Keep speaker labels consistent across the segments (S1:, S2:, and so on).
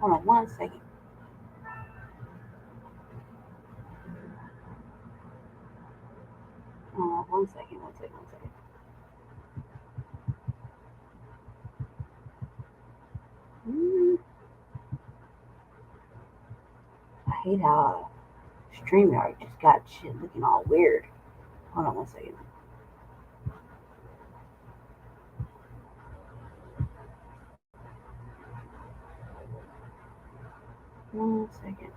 S1: Hold on 1 second. One second. Mm, I hate how StreamYard just got shit looking all weird. Hold on 1 second. 1 second.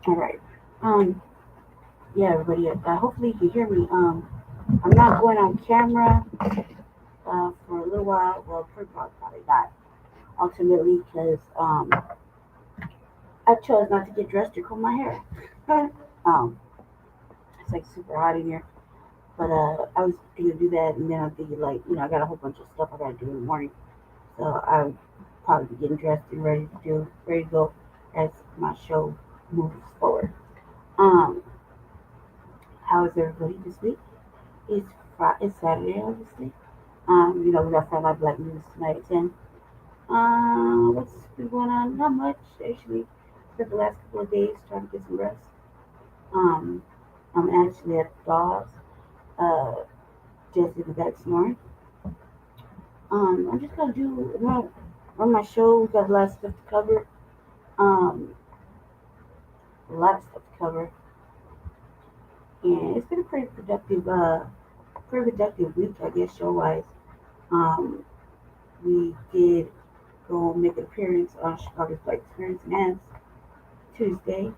S1: All right. Yeah, everybody. Hopefully you can hear me. I'm not going on camera for a little while. Well, probably not. Ultimately, because I chose not to get dressed or comb my hair. um, it's like super hot in here. But I was gonna do that, and then I'm thinking like, I got a whole bunch of stuff I gotta do in the morning, so I'll probably be getting dressed and ready to go as my show moves forward. Um, how is everybody this week? It's Saturday, obviously. We got Friday Night Black News tonight at 10. What's been going on? Not much, actually. Spent the last couple of days trying to get some rest. Um, I'm actually at the dogs. Uh, just in the back snoring. I'm just gonna run my show. We got a lot of stuff to cover. Um, a lot of stuff to cover, and it's been a pretty productive week, I guess, show wise. Um, we did go make an appearance on Chicago's Black Experience and Ads Tuesday.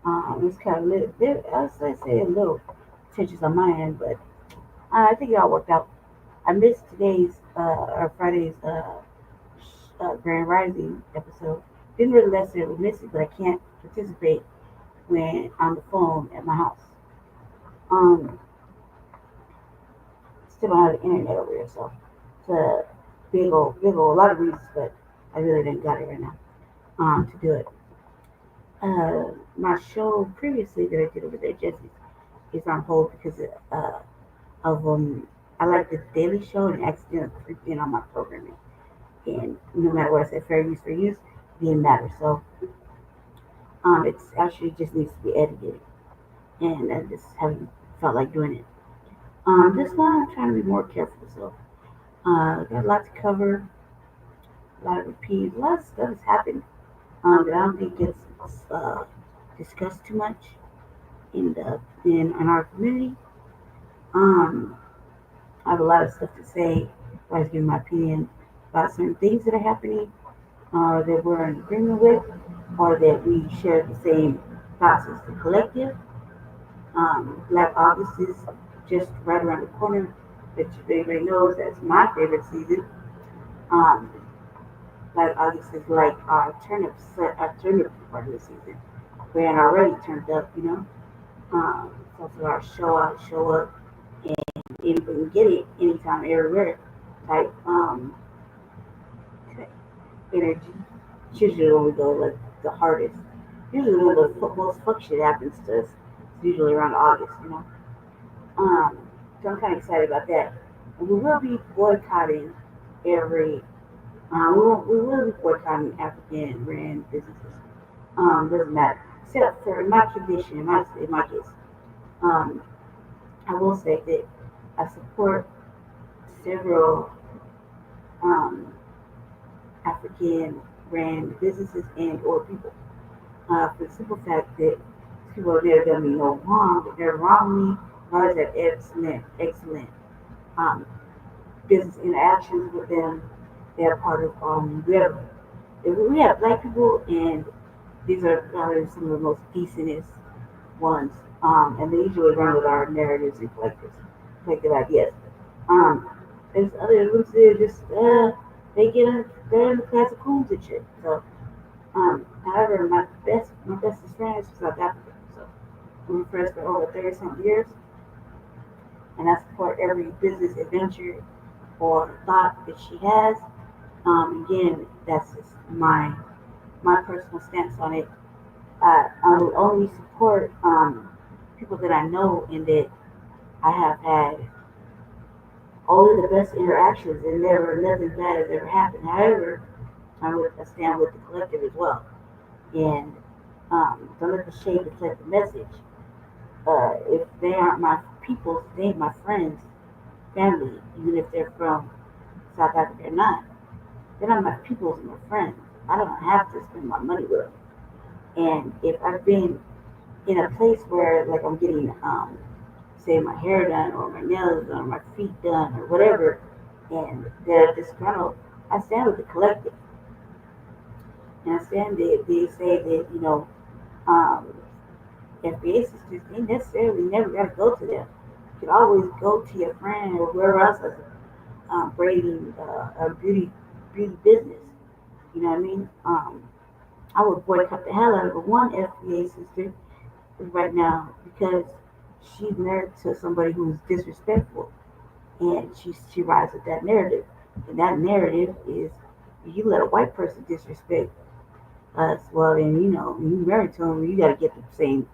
S1: It was kind of a little bit, say a little tensions on my end, but I think it all worked out. I missed today's or Friday's Grand Rising episode. Didn't really necessarily miss it, but I can't participate when on the phone at my house. Um, Still don't have the internet over here, so it's a big old, a lot of reasons, but I really didn't got it right now to do it. My show previously that I did over there, Jesse's, is on hold because of I like the Daily Show and accidentally creeped in on my programming. And no matter what I said, fair use, it didn't matter. So it's actually just needs to be edited, and I just haven't felt like doing it. This one I'm trying to be more careful. So got a lot to cover, a lot of repeats, a lot of stuff has happened that I don't think gets discussed too much in our community. Um, I have a lot of stuff to say. I was giving my opinion about certain things that are happening, that we're in agreement with, or that we share the same thoughts as the collective. Black August is just right around the corner, which everybody knows that's my favorite season. Um, Black August is like our turnip part of the season. We had already turned up. So for our show up, and anything get it anytime, everywhere type energy. It's usually when we go like the hardest. Usually when the most fuck shit happens to us. It's usually around August. Um, so I'm kind of excited about that. And we will be boycotting every. We will be boycotting African ran businesses. Doesn't matter. Except for in my condition, in my case, um, I will say that I support several um, African ran businesses and or people. For the simple fact that people have never done me no harm, they've never wronged me, always had excellent um, business interactions with them. They're part of we have black people, and these are probably some of the most decentest ones, and they usually run with our narratives and collective ideas. Um, there's other ones that are just they're in the class of coons and shit. So, however, my bestest friend is from South Africa, so we've been friends for over 30 something years, and I support every business adventure or thought that she has. Again, that's just my personal stance on it. I will only support people that I know and that I have had. only the best interactions, and never nothing bad has ever happened. However, I stand with the collective as well, and don't let the shade deflect the message. If they aren't my people, they ain't my friends, family, even if they're from South Africa or not. They're not my people and my friends. I don't have to spend my money with them. And if I've been in a place where, like, I'm getting, say, my hair done or my nails done or my feet done or whatever, and they're disgruntled, I stand with the collective. And I stand they say that, um, FBA sisters, they necessarily never got to go to them. You can always go to your friend or whoever else has braiding a beauty business. You know what I mean? I would boycott the hell out of one FBA sister right now because she's married to somebody who's disrespectful, and she rides with that narrative, and that narrative is you let a white person disrespect us, well then you married to him, you got to get the same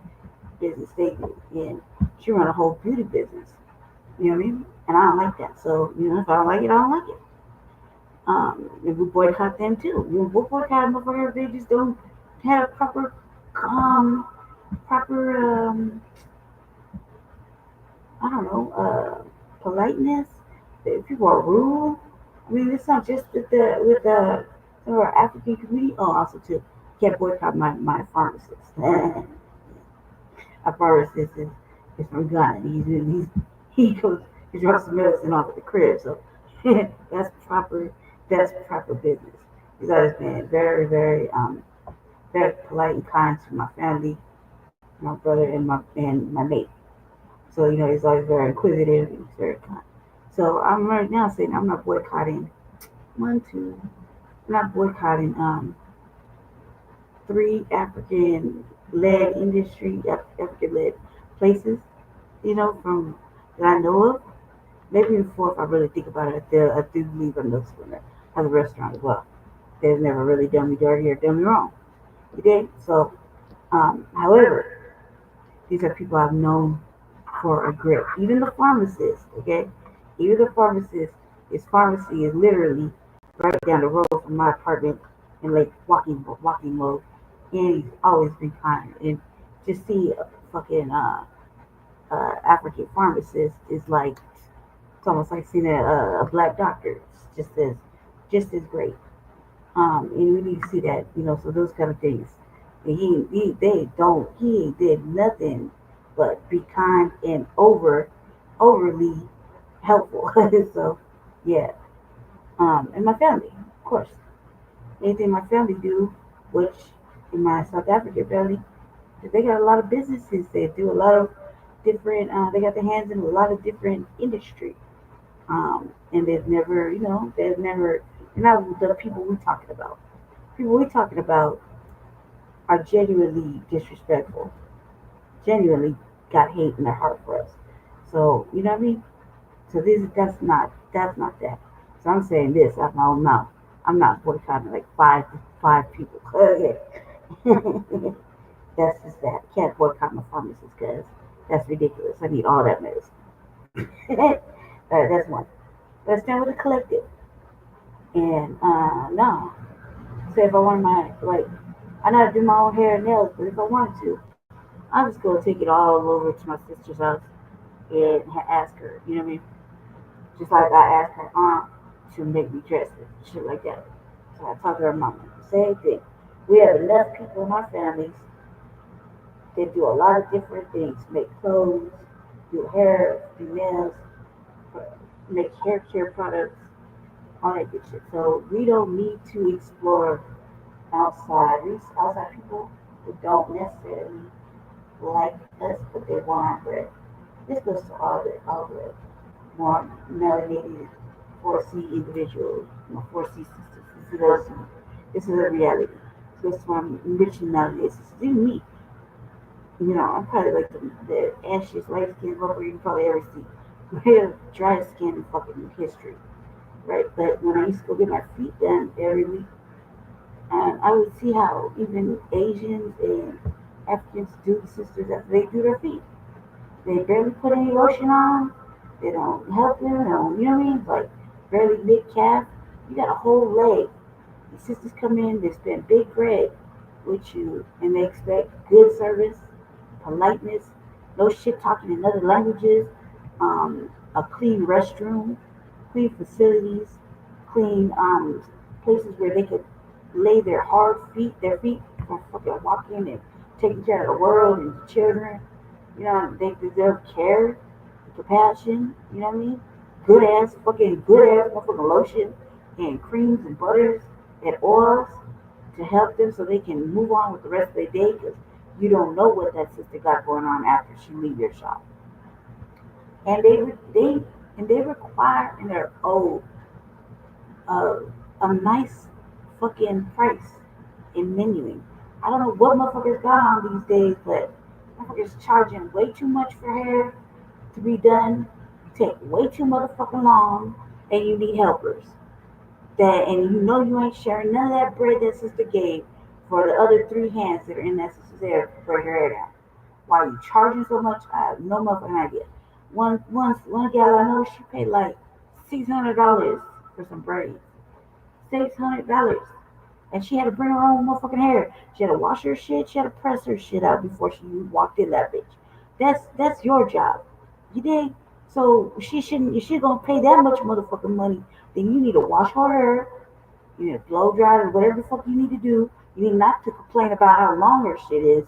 S1: business they do, and she run a whole beauty business. You know what I mean? And I don't like that. So if I don't like it, I don't like it. If we boycott them too, we'll boycott them if they just don't have proper I don't know, politeness. That people are rude. I mean, it's not just with the some of our African community. Oh, also too, can't boycott my pharmacist. Our pharmacist is from Ghana. He goes he drops the medicine off at the crib. So that's proper business. He's always been very polite and kind to my family, my brother and my mate. So he's always very inquisitive and he's very kind. So I'm right now saying I'm not boycotting one, two. I'm not boycotting three African led places, from that I know of. Maybe even four if I really think about it. I do believe I'm those one that has a restaurant as well. They've never really done me dirty or done me wrong. You dig? So, however, these are people I've known for a grip. Even the pharmacist, okay? Even the pharmacist, his pharmacy is literally right down the road from my apartment in like walking mode. And he's always been kind. And just see a fucking African pharmacist is like it's almost like seeing a black doctor. It's just as great. And we need to see that, so those kind of things. And he ain't did nothing but be kind and overly helpful. So, yeah. And my family, of course. Anything my family do, which in my South African family, they got a lot of businesses. They do a lot of different, they got their hands in a lot of different industry. And they've never, not the people we talking about. People we talking about are genuinely disrespectful, genuinely got hate in their heart for us. So, you know what I mean? So that's not that. So I'm saying this out my own mouth. I'm not boycotting like five people. That's just that. Can't boycott my pharmacist because that's ridiculous. I need all that medicine. That's one. Let's stand with the collective. And no. So if I wanted I know how to do my own hair and nails, but if I wanted to, I'll just go take it all over to my sister's house and ask her. You know what I mean? Just like I asked her aunt to make me dresses, shit like that. So I talk to her mama. Same thing. We have enough people in our families that do a lot of different things. Make clothes, do hair, do nails, make hair care products, all that good shit. So we don't need to explore outside people who don't necessarily like us, but they want our bread. This goes to all the more melanated 4C individuals, 4C sisters. This is a reality. So it's my rich and melanated sisters. Even me. I'm probably like the ashiest, light skinned motherfucker you can probably ever see. Real dry skin in fucking history. Right? But when I used to go get my feet done every week, I would see how even Asians and Africans do the sisters after they do their feet. They barely put any lotion on. They don't help them. They don't, you know what I mean? Like barely mid calf. You got a whole leg. The sisters come in, they spend big bread with you, and they expect good service, politeness, no shit talking in other languages, a clean restroom, clean facilities, clean places where they could lay their feet for fucking walking and taking care of the world and the children. You know, they deserve care, compassion, you know what I mean? Good ass motherfucking lotion and creams and butters and oils to help them so they can move on with the rest of their day because you don't know what that sister got going on after she leave your shop. And they require and they're owed uh, a nice fucking price in menuing. I don't know what motherfuckers got on these days, but motherfuckers charging way too much for hair to be done. You take way too motherfucking long, and you need helpers. That and you know you ain't sharing none of that bread that sister gave for the other three hands that are in that sister's hair to break her hair down. Why are you charging so much? I have no motherfucking idea. One gal I know, she paid like $600 for some braids. $600. And she had to bring her own motherfucking hair. She had to wash her shit. She had to press her shit out before she walked in that bitch. That's your job. You dig? So she shouldn't. If she's gonna pay that much motherfucking money, then you need to wash her hair. You need to blow dry or whatever the fuck you need to do. You need not to complain about how long her shit is,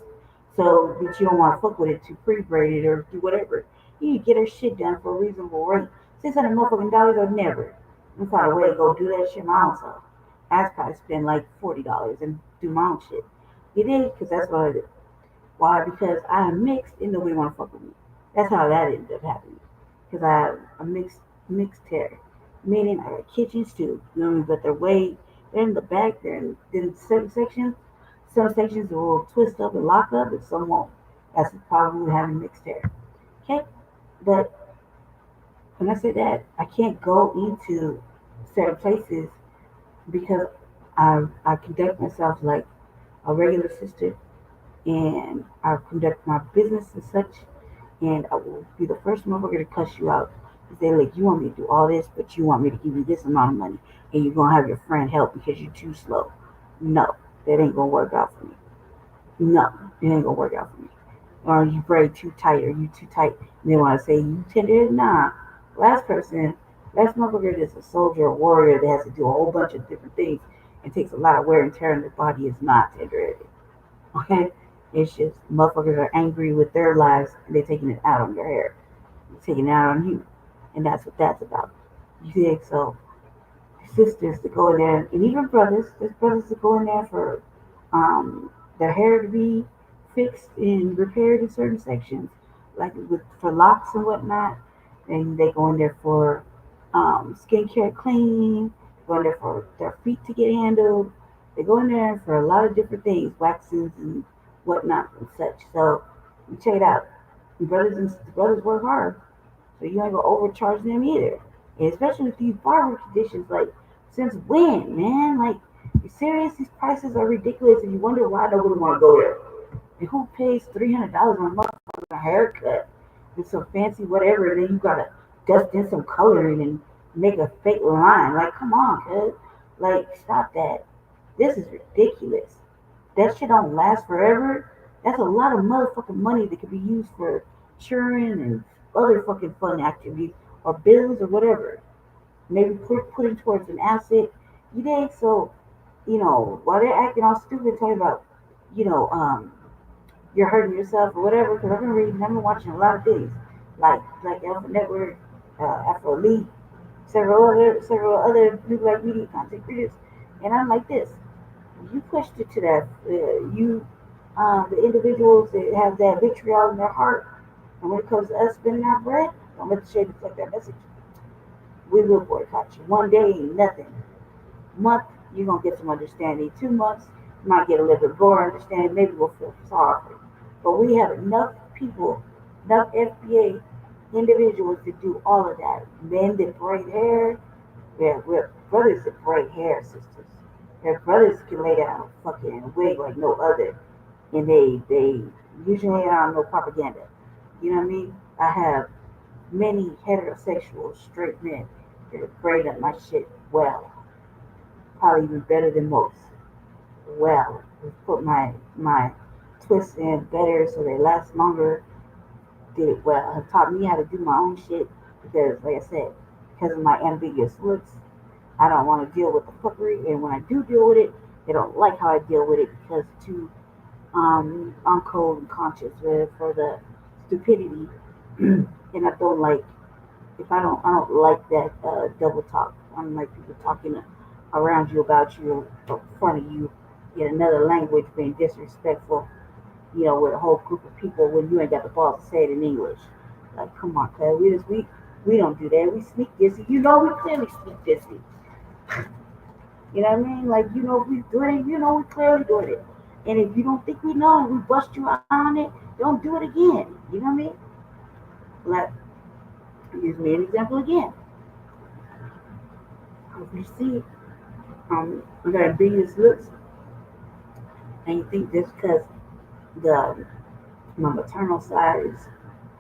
S1: so that you don't want to fuck with it to pre-braid it or do whatever. You need to get her shit done for a reasonable rate. $600 or never. I'm find a way to go do that shit my own self. I'd probably spend like $40 and do my own shit. You did? Because that's what I do. Why? Because I am mixed and nobody want to fuck with me. That's how that ended up happening. Because I have a mixed hair. Meaning I got kitchens too. You know what I mean? But they're in the back, they're in certain sections. Some sections will twist up and lock up and some won't. That's the problem with having mixed hair. Okay? But when I say that, I can't go into certain places because I conduct myself like a regular sister and I conduct my business as such and I will be the first motherfucker to cuss you out. And say, like, you want me to do all this, but you want me to give you this amount of money and you're gonna have your friend help because you're too slow. No, that ain't gonna work out for me. No, it ain't gonna work out for me. Or you braid too tight or you too tight. And they wanna say you tender. Nah. Last motherfucker is a soldier, a warrior that has to do a whole bunch of different things and takes a lot of wear and tear on their body is not tender. Okay? It's just motherfuckers are angry with their lives and they're taking it out on their hair. They're taking it out on you. And that's what that's about. You see? So sisters to go in there and even there's brothers to go in there for their hair to be fixed and repaired in certain sections. Like for locks and whatnot. And they go in there for skincare cleaning, go in there for their feet to get handled. They go in there for a lot of different things, waxes and whatnot and such. So you check it out. The brothers work hard, so you ain't gonna overcharge them either. And especially with these barber conditions, like since when, man? Like you serious? These prices are ridiculous, and you wonder why nobody want to go there. And who pays $300 on a motherfucking haircut and some fancy whatever? And then you gotta dust in some coloring and make a fake line. Like, come on, cuz. Like, stop that. This is ridiculous. That shit don't last forever. That's a lot of motherfucking money that could be used for children and other fucking fun activities or bills or whatever. Maybe put it towards an asset. You dig? So, while they're acting all stupid, talking about, you know, you're hurting yourself or whatever. Because I've been watching a lot of things like Alpha Network, Afro Elite, several other new black media content creators, and I'm like this. You pushed it to that. The individuals that have that vitriol in their heart, and when it comes to us spending our bread, don't let the shade reflect that message. We will boycott you. One day ain't nothing. Month, you're gonna get some understanding. 2 months, you might get a little bit more understanding. Maybe we'll feel sorry for you. But we have enough people, enough FBA individuals to do all of that. Men that braid hair, we're brothers that braid hair, sisters. Their brothers can lay down fucking wig like no other, and they usually ain't on no propaganda. You know what I mean? I have many heterosexual straight men that braid up my shit well, probably even better than most. Well, put my twists in better so they last longer. Did it well. Have taught me how to do my own shit because, like I said, because of my ambiguous looks, I don't want to deal with the fuckery, and when I do deal with it, they don't like how I deal with it because it's too uncold and conscious for the stupidity, and I don't like if I don't like that double talk. I don't like people talking around you about you in front of you in another language, being disrespectful. With a whole group of people when you ain't got the balls to say it in English. Like, come on, cuz we don't do that. We speak this. We clearly speak this. You know what I mean? Like, if we doing it, we clearly doing it. And if you don't think we know and we bust you out on it, don't do it again. You know what I mean? Like, use me an example again. If you see, I got ambiguous looks, and you think just because the my maternal side is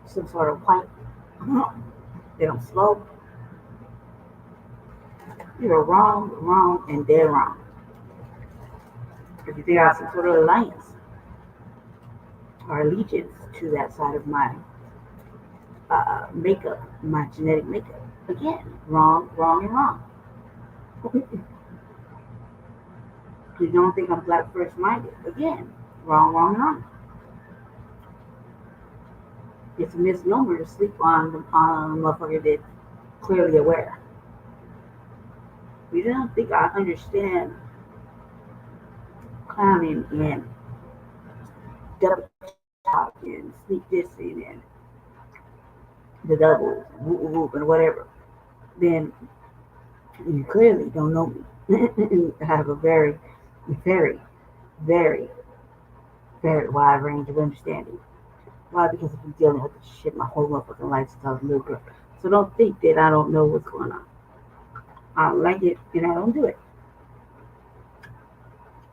S1: some sort of white, they don't slow. You're wrong, wrong, and they're wrong. If you think I have some sort of alliance or allegiance to that side of my makeup, my genetic makeup, again, wrong, wrong, and wrong. You don't think I'm black first minded, again, wrong, wrong, and wrong. It's a misnomer to sleep on a motherfucker that's clearly aware. You don't think I understand clowning and double talk and sneak dissing and the doubles, whoop whoop, and whatever, then you clearly don't know me. I have a very, very, very, very wide range of understanding. Why? Because I've been dealing with this shit my whole motherfucking life since I was a little girl. So don't think that I don't know what's going on. I don't like it and I don't do it.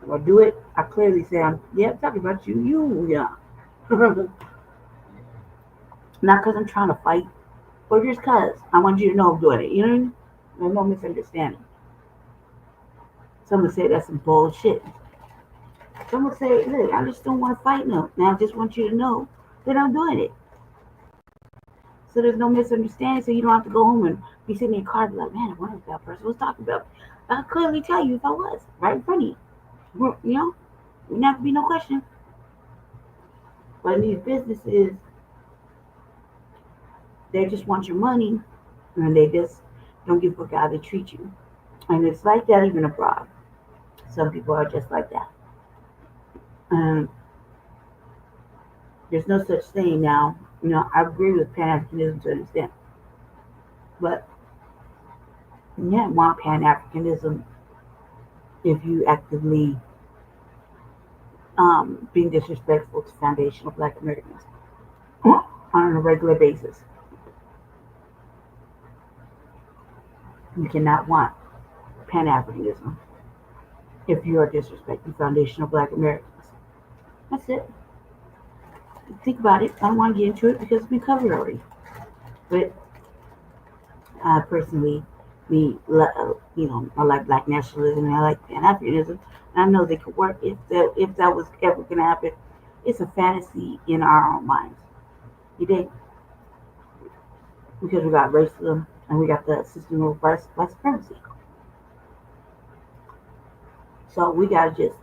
S1: If I do it, I clearly say, I'm talking about you, yeah. Not because I'm trying to fight, but just because I want you to know I'm doing it. You know what I mean? There's no misunderstanding. Some would say that's some bullshit. Some would say, look, I just don't want to fight no. Now I just want you to know that I'm doing it. So there's no misunderstanding, so you don't have to go home and be sitting in your car and be like, man, I wonder if that person was talking about me. I could clearly tell you if I was, right in front of you. There wouldn't have to be no question. But in these businesses, they just want your money, and they just don't give a fuck how they treat you. And it's like that even abroad. Some people are just like that. Um, there's no such thing now. I agree with Pan-Africanism to an extent. But you can't want Pan-Africanism if you actively being disrespectful to foundational Black Americans on a regular basis. You cannot want Pan-Africanism if you are disrespecting foundational Black Americans. That's it. Think about it. I don't want to get into it because it's been covered already. But I personally, I like Black nationalism and I like Pan-Africanism. And I know they could work if that was ever going to happen. It's a fantasy in our own minds. You dig? Because we got racism and we got the system of white supremacy. So we got to just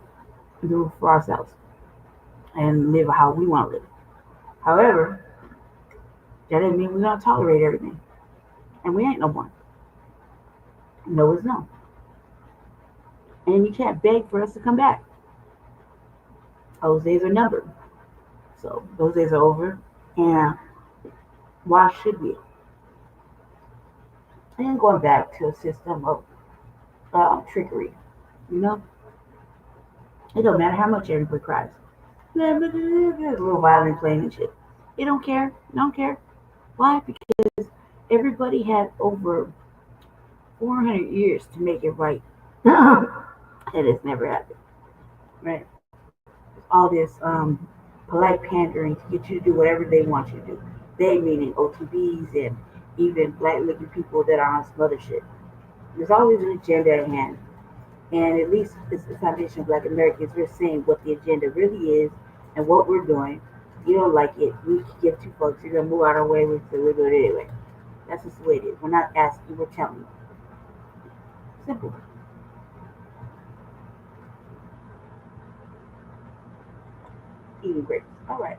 S1: do it for ourselves and live how we want to live. However, that doesn't mean we're going to tolerate everything. And we ain't no one. No is no. And you can't beg for us to come back. Those days are numbered. So those days are over. And why should we? And going back to a system of trickery. It don't matter how much everybody cries. There's a little violin playing and shit. They don't care. Don't care. Why? Because everybody had over 400 years to make it right. And it's never happened. Right? All this polite pandering to get you to do whatever they want you to do. They meaning OTBs and even black-looking people that are on some other shit. There's always an agenda at hand. And at least it's the foundation of Black Americans. We're saying what the agenda really is and what we're doing. You don't like it, we can give two fucks. You're gonna move out of our way, we're gonna do it anyway. That's just the way it is. We're not asking, we're telling you. Simple. Eating grapes. Alright.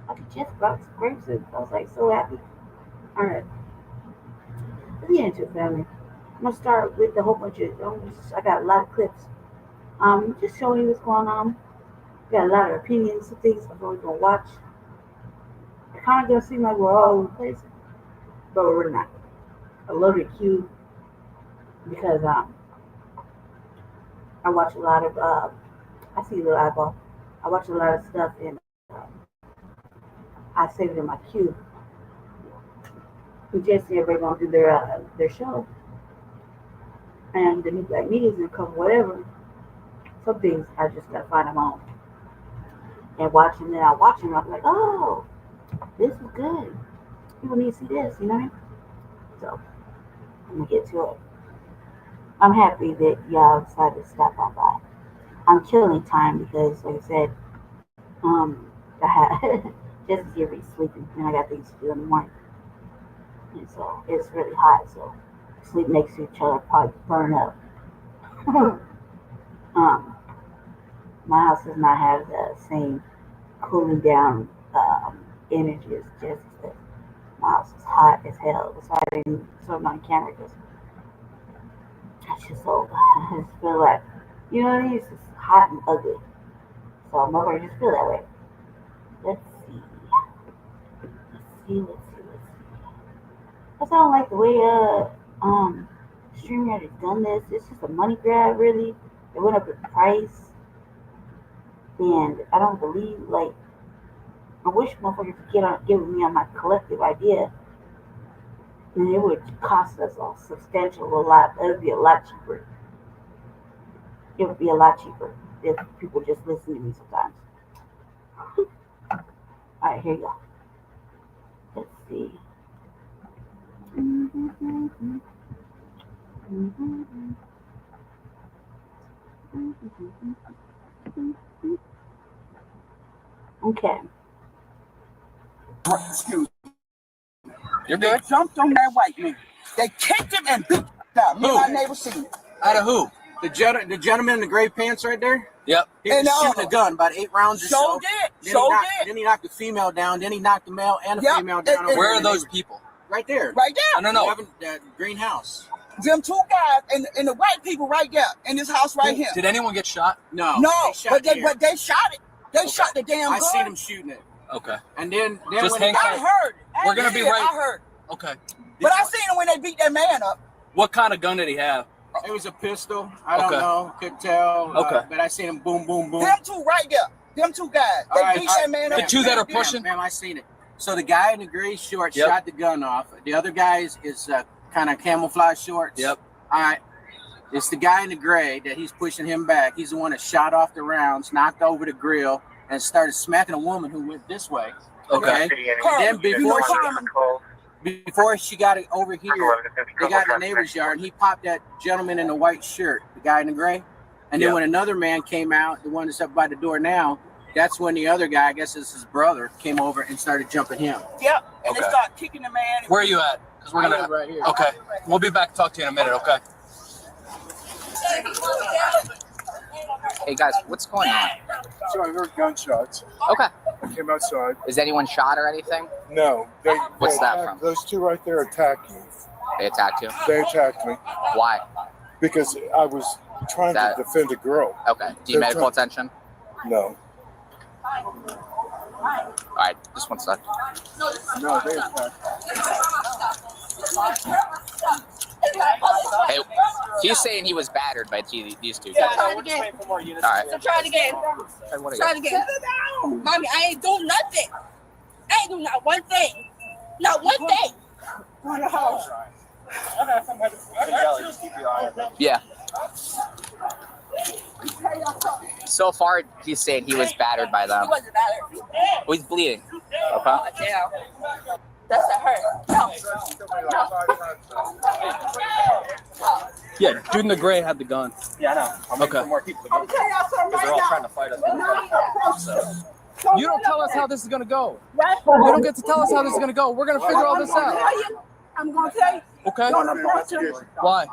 S1: I just brought some grapes and I was like so happy. Alright. Let's get into it, family. I'm gonna start with a whole bunch of I got a lot of clips. Just showing you what's going on. Got a lot of opinions and things I'm always gonna watch. It kind of gonna seem like we're all over the place, but we're not. I love it, Q, because I watch a lot of I see a little eyeball. I watch a lot of stuff and I save it in my queue. And Jesse, everybody gonna do their show, and the new black media's gonna cover whatever. Some things I just gotta find them on and watch, and then I watch them. I'm like, oh, this is good. People need to see this, you know what I mean? So I'm gonna get to it. I'm happy that y'all decided to stop on by. I'm killing time because, like I said, I had Jesse's here sleeping, and I got things to do in the morning, and so it's really hot. So sleep next to each other probably burn up. My house does not have the same cooling down energy as Jesse's does. My house is hot as hell. That's why I didn't show my camera, because it's just so, I just feel like, you know what I mean? It's just hot and ugly. So I'm over just feel that way. Let's see. Because I don't like the way StreamYard has done this. It's just a money grab, really. It went up in price. And I don't believe, like, I wish motherfuckers could get with me on my collective idea. And it would cost us a substantial lot. It would be a lot cheaper. It would be a lot cheaper if people just listen to me sometimes. Alright, here you go. Let's see. Okay.
S2: Excuse me. You're good. They jumped on that white man. They kicked him and beat him out. Me and my neighbor seen it.
S3: Out of who? The gentleman in the gray pants right there? Yep. He was shooting a gun, about 8 rounds or so. Then he knocked the female down. Then he knocked the male and the female down. Where are those people? Right there.
S2: Right there.
S3: No. Greenhouse.
S2: Them two guys and the white people right there in this house right here.
S3: Did anyone get shot? No.
S2: No, but they shot it. They shot the damn gun.
S3: I seen them shooting it. Okay. And then
S2: just hang tight. I heard.
S3: We're gonna be right.
S2: I heard.
S3: Okay.
S2: But I seen him when they beat that man up.
S3: What kind of gun did he have?
S4: It was a pistol. I don't know. Couldn't tell.
S3: Okay.
S4: But I seen him boom, boom, boom.
S2: Them two right there. Them two guys. They beat that man up.
S3: The two that are pushing?
S4: Ma'am, I seen it. So the guy in the gray shorts shot the gun off. The other guy is kind of camouflage shorts.
S3: Yep.
S4: All right. It's the guy in the gray that he's pushing him back. He's the one that shot off the rounds, knocked over the grill, and started smacking a woman who went this way.
S3: Okay.
S4: Then before she got it over here, they got in the neighbor's yard, and he popped that gentleman in the white shirt, the guy in the gray. And then when another man came out, the one that's up by the door now, that's when the other guy, I guess it's his brother, came over and started jumping him.
S2: Yep. And they started kicking the man.
S3: Where are you at? Because we're gonna
S4: right here.
S3: Okay. We'll be back to talk to you in a minute. Okay.
S5: Hey guys, what's going on?
S6: Sorry, I heard gunshots.
S5: Okay.
S6: I came outside.
S5: Is anyone shot or anything?
S6: No.
S5: What's that from?
S6: Those two right there attacked me.
S5: They attacked you?
S6: They attacked me.
S5: Why?
S6: Because I was trying to defend a girl.
S5: Okay. Do you medical attention?
S6: No.
S5: Alright, just one sec.
S6: No, they attacked.
S5: Hey, he's saying he was battered by these two guys.
S7: Try it again.
S5: Alright.
S7: So try it again. Try it again. Mommy, I ain't do nothing. I ain't do not one thing. Not one thing.
S5: Yeah. So far, he's saying he was battered by them.
S7: He wasn't battered.
S5: Oh, he's bleeding.
S7: Oh, damn. That's a hurt.
S8: Yeah, dude in the gray had the gun.
S3: Yeah, I know. I'm
S8: okay.
S3: for more people to go. Because they're all trying to fight us. So.
S8: You don't tell us how this is gonna go. You don't get to tell us how this is gonna go. We're gonna figure all this out.
S7: I'm gonna tell you.
S8: Okay. Why?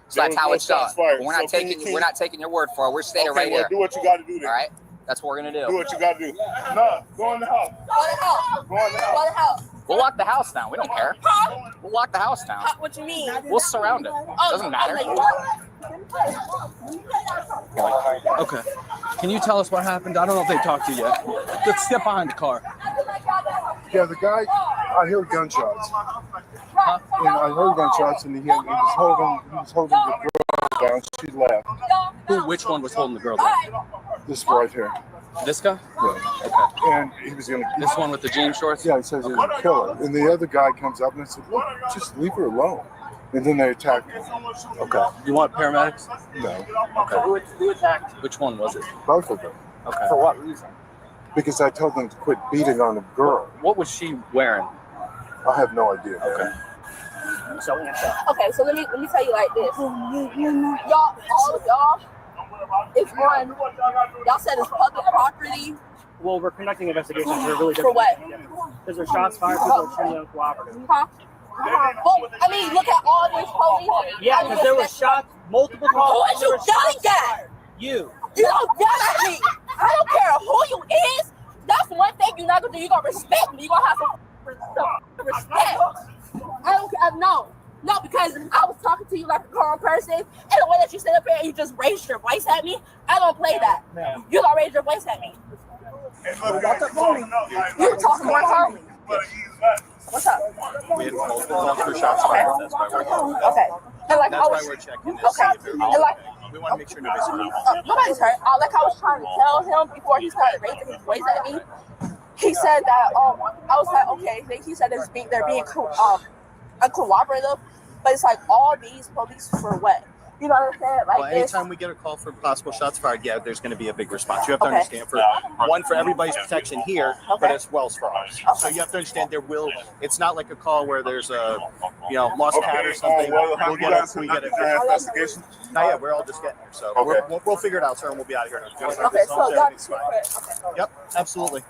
S5: So that's how it's done. We're not taking your word for it. We're staying right here.
S6: Do what you got to do then.
S5: All right. That's what we're gonna do.
S6: Do what you got to do. No, go in the house. Go in the house.
S5: We'll lock the house down. We don't care. We'll lock the house down.
S7: What you mean?
S5: We'll surround it. Doesn't matter.
S8: Okay. Can you tell us what happened? I don't know if they talked to you yet. Let's step behind the car.
S6: Yeah, the guy, I heard gunshots.
S8: Huh?
S6: And I heard gunshots, and he was holding the girl down. She left.
S8: Which one was holding the girl down?
S6: This right here.
S8: This guy?
S6: Yeah.
S8: Okay.
S6: And he was gonna.
S8: This one with the jean shorts?
S6: Yeah, he says he's gonna kill her. And the other guy comes up and I said, "Look, just leave her alone." And then they attacked me.
S8: Okay. You want paramedics?
S6: No.
S8: Okay. Who attacked? Which one was it?
S6: Both of them.
S8: Okay.
S3: For what reason?
S6: Because I told them to quit beating on the girl.
S8: What was she wearing?
S6: I have no idea.
S8: Okay.
S7: Okay, so let me tell you like this. Y'all, all of y'all, it's on. Y'all said it's public property.
S3: Well, we're conducting investigations. We're really
S7: For what?
S3: Because there's shots fired. People are extremely uncooperative.
S7: Huh? Well, I mean, look at all these police.
S3: Yeah, because there were shots, multiple calls.
S7: Who is you yelling at?
S3: You.
S7: You don't yell at me. I don't care who you is. That's one thing you're not gonna do. You're gonna respect me. You're gonna have some respect. I don't care. No, because I was talking to you like a grown person, and the way that you sit up here and you just raised your voice at me, I don't play that. You don't raise your voice at me. You were talking more calmly. What's up?
S8: We had multiple shots fired. That's why we're
S7: Okay. And like
S8: That's why we're checking this.
S7: Okay. And like
S8: we want to make sure nobody's hurt.
S7: nobody's hurt. Like I was trying to tell him before he started raising his voice at me. He said that I was like, okay. He said they're being uncooperative, but it's like all these police for what? You know what I'm saying? Like
S9: well, anytime we get a call for possible shots fired, yeah, there's going to be a big response. You have to understand, for everybody's protection here, but as well as for ours. So you have to understand it's not like a call where there's a, lost cat or something. We'll get it. We get it.
S6: Investigation?
S9: Not yet. We're all just getting here. So we'll figure it out, sir, and we'll be out of here.
S7: Okay, so that's
S9: Yep, absolutely.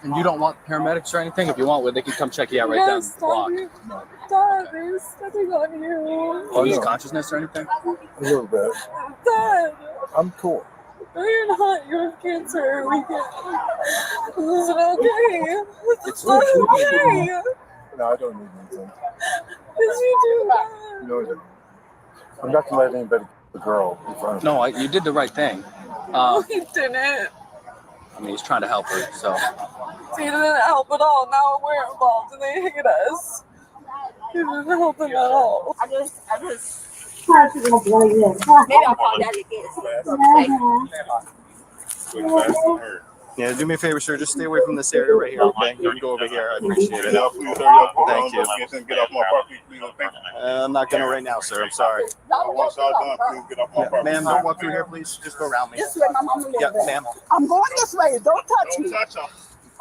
S8: And you don't want paramedics or anything? If you want, they can come check you out right down the block.
S10: Dad, there's nothing on you.
S8: Oh, lose consciousness or anything?
S6: A little bit.
S10: Dad,
S6: I'm cool.
S10: no, you're not. You have cancer. We can. Is it okay? It's not okay.
S6: No, I don't need anything.
S10: Yes, you do, Dad.
S6: No, I don't. I'm not going to let anybody get the girl in front of me.
S8: No, you did the right thing.
S10: No, he didn't.
S8: I mean, he's trying to help her, so.
S10: He didn't help at all. Now we're involved and they hate us. He didn't help them at all.
S7: I just maybe I'll call Daddy again.
S9: Yeah, do me a favor, sir. Just stay away from this area right here, okay? You can go over here. I appreciate it. Thank you.
S6: Get off my property, please.
S9: I'm not going to right now, sir. I'm sorry.
S6: Once y'all done, please get off my property.
S9: Ma'am, don't walk through here, please. Just go around me.
S7: This way, my mama lives.
S9: Yep, ma'am.
S7: I'm going this way. Don't touch me.
S6: Don't touch her.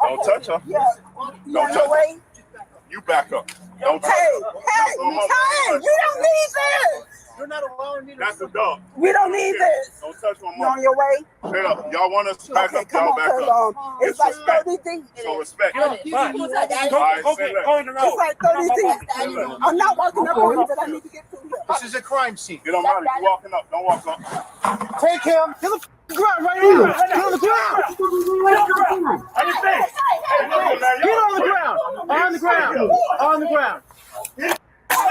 S6: Don't touch her.
S7: Yeah.
S6: Don't touch her. You back up. Don't touch her.
S7: Hey, you don't need this.
S6: You're not allowing me to. That's a dog.
S7: We don't need this.
S6: Don't touch my
S7: You on
S6: mom.
S7: your way?
S6: Yeah, y'all want us to back up?
S7: Come
S6: Y'all
S7: on,
S6: back
S7: hold
S6: up.
S7: on. It's like 30 things.
S6: So respect.
S7: Go in the road.
S6: It's
S7: like 30 things. I'm not walking up on you, but I need to get through here.
S9: This is a crime scene.
S6: It don't matter. You walking up. Don't walk up.
S9: Take him to the ground right here. Get on the ground.
S6: On your face.
S9: Get on the ground. On the ground. On the ground.
S6: Y'all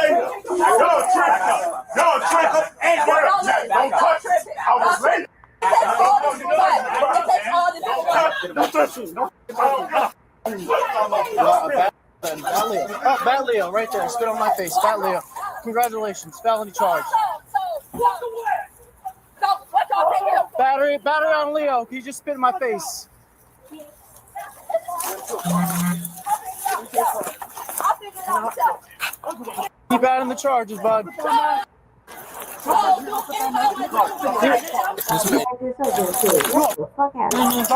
S6: trick up. Ain't worth. Don't touch it. I was ready. Don't touch me.
S9: Bat Leo, right there. Spit on my face. Bat Leo. Congratulations. Felony charge. Battery on Leo. He just spit in my face. Keep adding the charges, bud.
S1: What the fuck happened?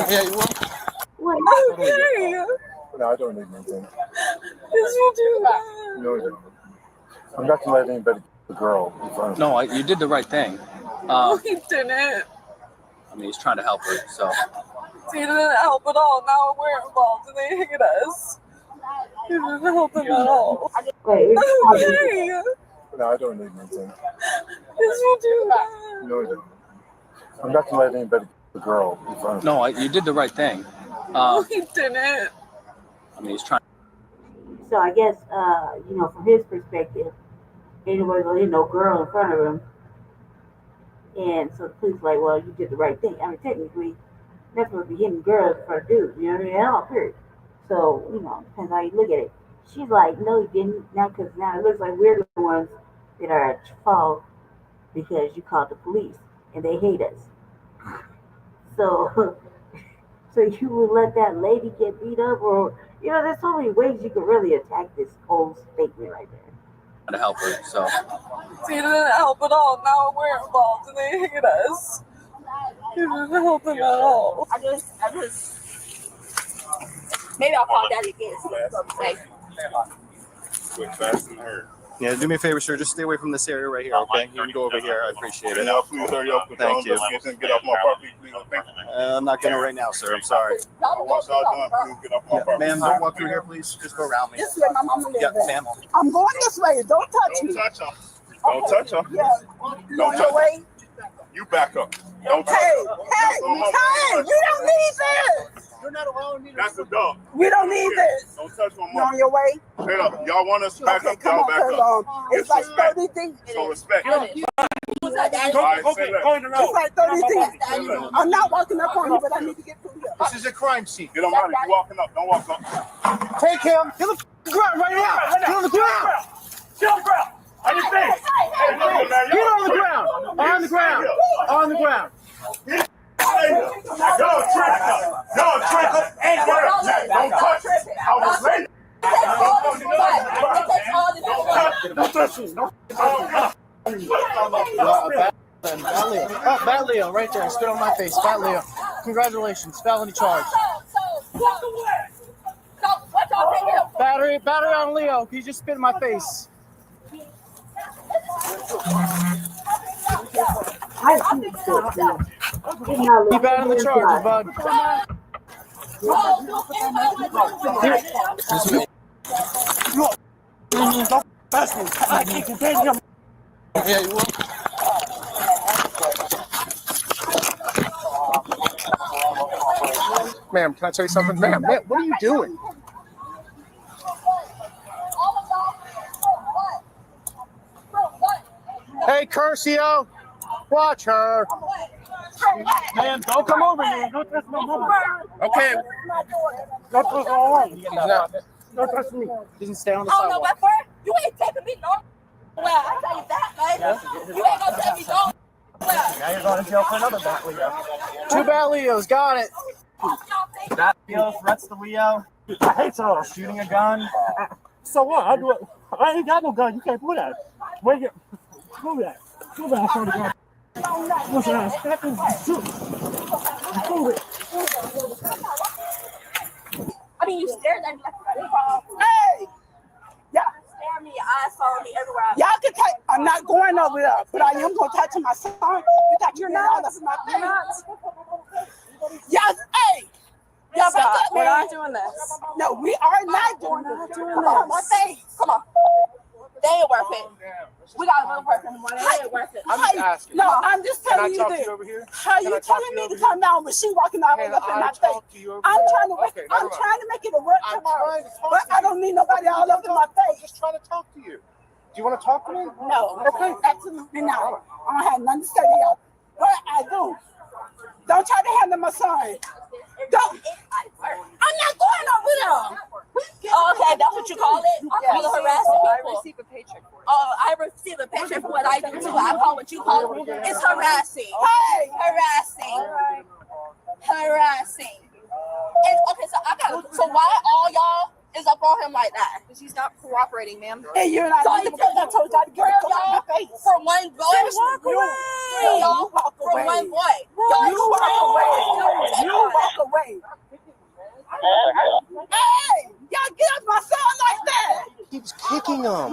S8: Yeah, you will.
S1: What?
S10: Okay.
S6: No, I don't need anything.
S10: Yes, you do.
S6: No, I don't. I'm not gonna let anybody get the girl in front of me.
S8: No, you did the right thing.
S10: He didn't.
S8: I mean, he's trying to help her, so.
S10: He didn't help at all. Now we're involved and they hate us. He didn't help them at all.
S1: Wait,
S10: Okay.
S6: No, I don't need anything.
S10: Yes, you do.
S6: No, I don't. I'm not gonna let anybody get the girl in front of me.
S8: No, you did the right thing.
S10: He didn't.
S8: I mean, he's trying.
S1: so I guess, you know, from his perspective, anybody gonna hit no girl in front of him. And so the police like, well, you did the right thing. I mean, technically, that's supposed to be hitting girls in front of dudes. You know what I mean? At all, period. So, you know, depends how you look at it. She's like, no, you didn't. Now, because now it looks like we're the ones that are at fault because you called the police and they hate us. So, so you would let that lady get beat up, or you know, there's so many ways you could really attack this whole statement right there.
S8: To help her, so.
S10: He didn't help at all. Now we're involved and they hate us. He didn't help them at all.
S7: I just, maybe I'll call Daddy again. See what he's gonna say.
S6: Quick, fast, and hurt.
S9: Yeah, do me a favor, sir. Just stay away from this area right here, okay? You can go over here. I appreciate it.
S6: Now, please hurry up.
S9: Thank you.
S6: Get off my property, please.
S9: I'm not going to right now, sir. I'm sorry.
S6: Once y'all done, please get off my property.
S9: Ma'am, don't walk through here, please. Just go around me.
S2: This way my mama lives.
S9: Yeah,
S2: at.
S9: ma'am.
S2: I'm going this way. Don't touch me.
S6: Don't touch her. Don't touch her.
S2: Yeah. You on
S6: touch
S2: your
S6: her.
S2: way?
S6: You back up. Don't touch
S2: Hey,
S6: her.
S2: hey, you don't need this.
S6: You're not allowing me to. That's a dog.
S2: We don't need this.
S6: Don't touch my
S2: You on
S6: mom.
S2: your way?
S6: Hey, look, y'all want us back
S2: Okay,
S6: up,
S2: come
S6: y'all
S2: on,
S6: back
S2: cause
S6: up.
S2: it's like 30 feet.
S6: So respect.
S2: It's like 30 feet. I'm not walking up on you, but I need to get through here.
S6: This is a crime scene. Get on money. You walking up. Don't walk up.
S3: Take him. Get on the ground right now. Get on the ground. Get on the ground. On your face. Get on the ground. On the ground. On the ground.
S6: Y'all trick. Ain't worth. Don't touch it. I was late. Don't touch me.
S3: Bad Leo, right there. Spit on my face. Bad Leo. Congratulations. Felony charge. Battery on Leo. He just spit in my face. Keep out of the charges, bud. Yeah, you will. Ma'am, can I tell you something? Ma'am, what are you doing? Hey, Curcio, watch her. Man, don't come over here. Don't touch my mama. Okay. Don't touch my mama. Don't touch me. He can stay on the sidewalk.
S7: No, but you ain't taking me no. Well, I tell you that, man. You ain't gonna take me no.
S3: Now you're going to jail for another bad Leo. 2 bad Leos, got it.
S11: Bad Leo threats to Leo.
S3: I hate y'all.
S11: Shooting a gun.
S3: So what? I ain't got no gun. You can't do that. Wait, do that. Do that. I swear to God. What's that? Do it.
S7: I mean, you stared at me like, hey!
S2: Yeah.
S7: Stare me, your eyes follow me everywhere.
S2: Y'all can take, I'm not going over there, but I am going to touch my son. You touch your all of my face. Yes, hey! Y'all
S10: Stop.
S2: back up,
S10: We're
S2: man.
S10: not doing this.
S2: No, we are not doing this. Come on, my face.
S7: Come on. They ain't worth it. We got a little work in the morning. They ain't worth it.
S3: I'm just asking.
S2: No, I'm just telling you
S3: Can I talk to
S2: this.
S3: you over here?
S2: How you telling me to come down when she walking all the way up in my face? I'm trying to make it a work tomorrow, but I don't need nobody all up in my face.
S6: Just trying to talk to you. Do you want to talk to me?
S2: No, okay, absolutely not. I don't have nothing to say to y'all. But I do. Don't try to handle my son. Don't. I'm not going over there.
S7: Oh, okay, that's what you call it?
S2: Yeah.
S7: You harassing
S10: I
S7: people?
S10: receive a paycheck for it.
S7: Oh, I receive a paycheck for what I do too. I call what you call it. It's harassing.
S2: Hey!
S7: Harassing. And okay, so why all y'all is up on him like that? Because he's not cooperating, ma'am.
S2: And you're not
S7: So
S2: leaving because I told y'all to get
S7: girl,
S2: the out of my face.
S7: for one boy.
S2: Walk away.
S7: Y'all, for
S2: away.
S7: one boy.
S2: You walk away. You walk away. Hey, y'all get off my son like that.
S9: Keeps kicking him.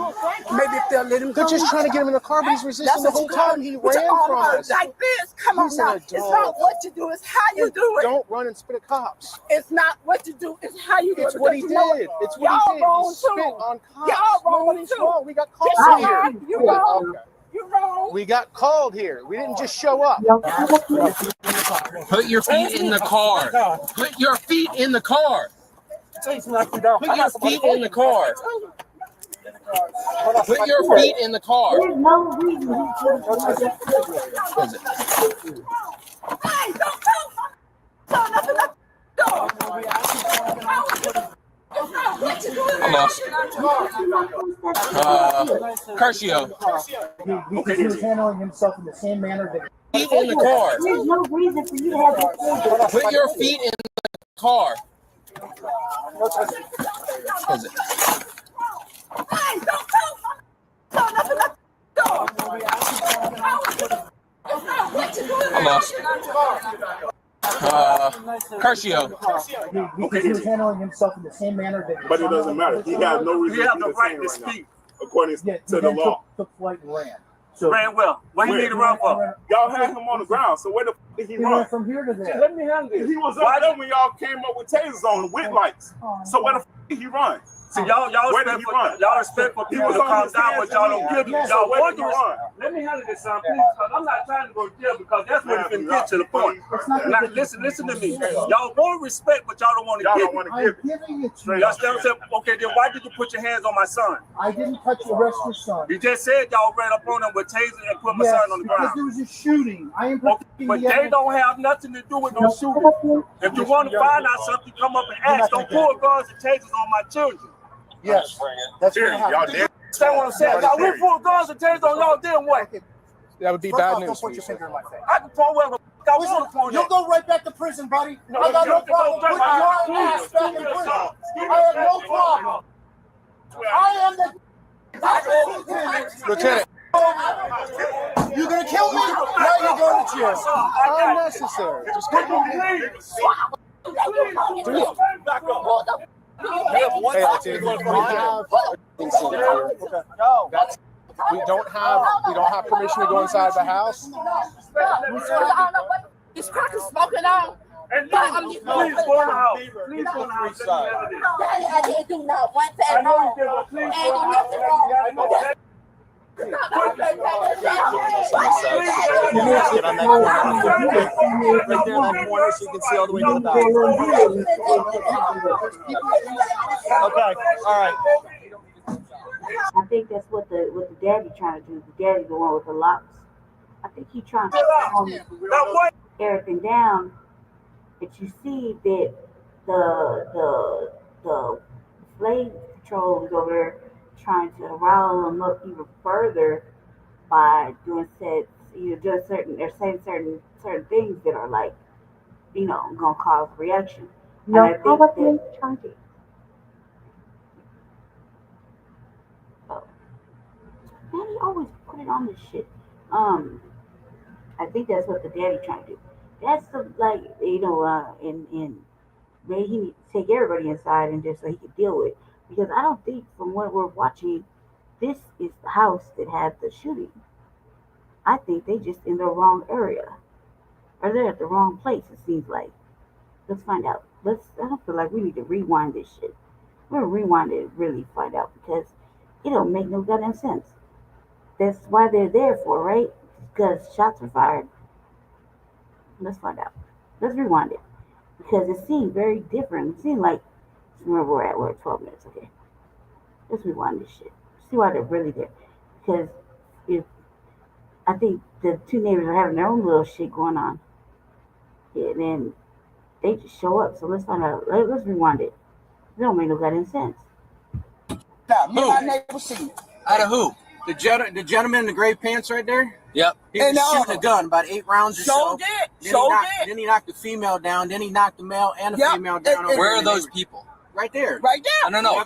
S2: Maybe if they'll let him
S9: They're
S2: go.
S9: just trying to get him in the car, but he's resisting the whole time. He ran from us.
S2: Like this. Come on
S9: He's
S2: now.
S9: an
S2: It's
S9: adult.
S2: not what you do, it's how you do it.
S9: Don't run and spit at cops.
S2: It's not what you do, it's how you do it.
S9: It's what he
S2: because you know
S9: did.
S2: what?
S9: It's what
S2: Y'all
S9: he did.
S2: wrong
S9: He spit
S2: too.
S9: on cops.
S2: Y'all wrong
S9: Nobody's
S2: too.
S9: wrong. We got
S2: Yes,
S9: called
S2: you
S9: here.
S2: are. You wrong. You wrong.
S9: We got called here. We didn't just show up.
S4: Put your feet in the car. Put your feet in the car. Put your feet in the car. Put your feet in the car.
S1: There's no reason.
S2: Hey, don't tell nothing like
S4: I lost. Curcio.
S11: Because he was handling himself in the same manner that.
S4: Feet in the car.
S1: There's no reason for you to have this.
S4: Put your feet in the car.
S2: Hey, don't tell nothing like
S4: I lost. Curcio.
S11: Because he was handling himself in the same manner that.
S12: But it doesn't matter. He has no reason.
S13: He has
S12: to
S13: the
S12: be
S13: right to
S12: right
S13: speak.
S12: now, according to the law.
S11: Took flight and ran. So
S13: Ran well. What he need to run for?
S12: Y'all had him on the ground, so where the f did he
S11: he
S12: run?
S11: went from here to there.
S13: Let me handle this.
S12: He was up there when y'all came up with tasers on with lights. So where the f did he run?
S13: See, y'all
S12: Where did he run?
S13: expect for
S12: He
S13: people
S12: was
S13: to
S12: on
S13: calm
S12: his
S13: down,
S12: hands
S13: but y'all
S12: and
S13: don't give
S12: knees.
S13: it.
S12: So
S13: Y'all
S12: where
S13: want
S12: did
S13: to
S12: he run?
S13: Let me handle this, son, please, because I'm not trying to go to jail because that's what it's been get to the point. Now, listen to me. Y'all want respect, but y'all don't want to
S12: Y'all
S13: give
S12: don't want
S13: it.
S12: to give
S11: I'm
S12: it.
S11: giving it to you.
S13: Y'all still say, okay, then why did you put your hands on my son?
S11: I didn't touch the rest of your son.
S13: You just said y'all ran up on him with taser and put my
S11: Yes,
S13: son on the
S11: because
S13: ground.
S11: there was a shooting. I am
S13: Okay,
S11: protecting
S13: but
S11: the
S13: they
S11: evidence.
S13: don't have nothing to do with no shooting. If you want to find out something, come up and ask. Don't pull guns and tasers on my children.
S11: Yes, that's what
S12: Y'all
S11: happened.
S12: did.
S13: Understand what I'm saying? Now we pull guns and tasers on y'all, then what?
S9: That would be
S11: First
S9: bad
S11: off,
S9: news
S11: don't
S9: for
S11: put
S9: you.
S11: your finger in my face.
S13: I can point wherever I want to point
S11: You'll
S13: at.
S11: go right back to prison, buddy. I got no problem putting your ass back in prison. I have no problem. I am the
S9: Lieutenant.
S11: You gonna kill me? Now you're going to jail.
S9: Unnecessary. Just get Hey, Lieutenant, we don't have permission to go inside the house.
S7: This crack is smoking out.
S13: And
S7: But I'm
S13: please go in the house. Please go in the house.
S7: I didn't do not one
S13: I
S7: thing
S13: know
S7: wrong.
S13: you did, but please
S7: Ain't
S13: go
S7: do
S13: in the
S7: nothing wrong.
S13: house.
S9: Okay.
S2: Get on that corner. Right there in that corner so you can see all the way to the back. Okay, all right.
S1: I think that's what the daddy trying to do. The daddy, the one with the locks. I think he's trying to calm everything down. But you see that the slave patrol is over there trying to rile them up even further by doing they're saying certain things that are like, gonna cause reaction.
S14: No,
S1: and I think that
S14: charges.
S1: man, he always put it on this shit. I think that's what the daddy trying to do. That's and maybe he needs to take everybody inside and just so he can deal with it. Because I don't think from what we're watching, this is the house that had the shooting. I think they just in the wrong area. Or they're at the wrong place, it seems like. Let's find out. I don't feel like we need to rewind this shit. We're gonna rewind it and really find out because it don't make no goddamn sense. That's why they're there for, right? Because shots were fired. Let's find out. Let's rewind it. Because it seemed very different. It seemed like, remember we're at 12 minutes, okay? Let's rewind this shit. See why they're really there. Because I think the two neighbors are having their own little shit going on. Yeah, and then they just show up. So let's find out. Let's rewind it. It don't make no goddamn sense.
S4: Out of who?
S3: The gentleman in the gray pants right there?
S4: Yep.
S3: He was shooting a gun, about 8 rounds or so. Then he knocked the female down. Then he knocked the male and the female down.
S4: Where are those people?
S3: Right there.
S2: Right there.
S8: No.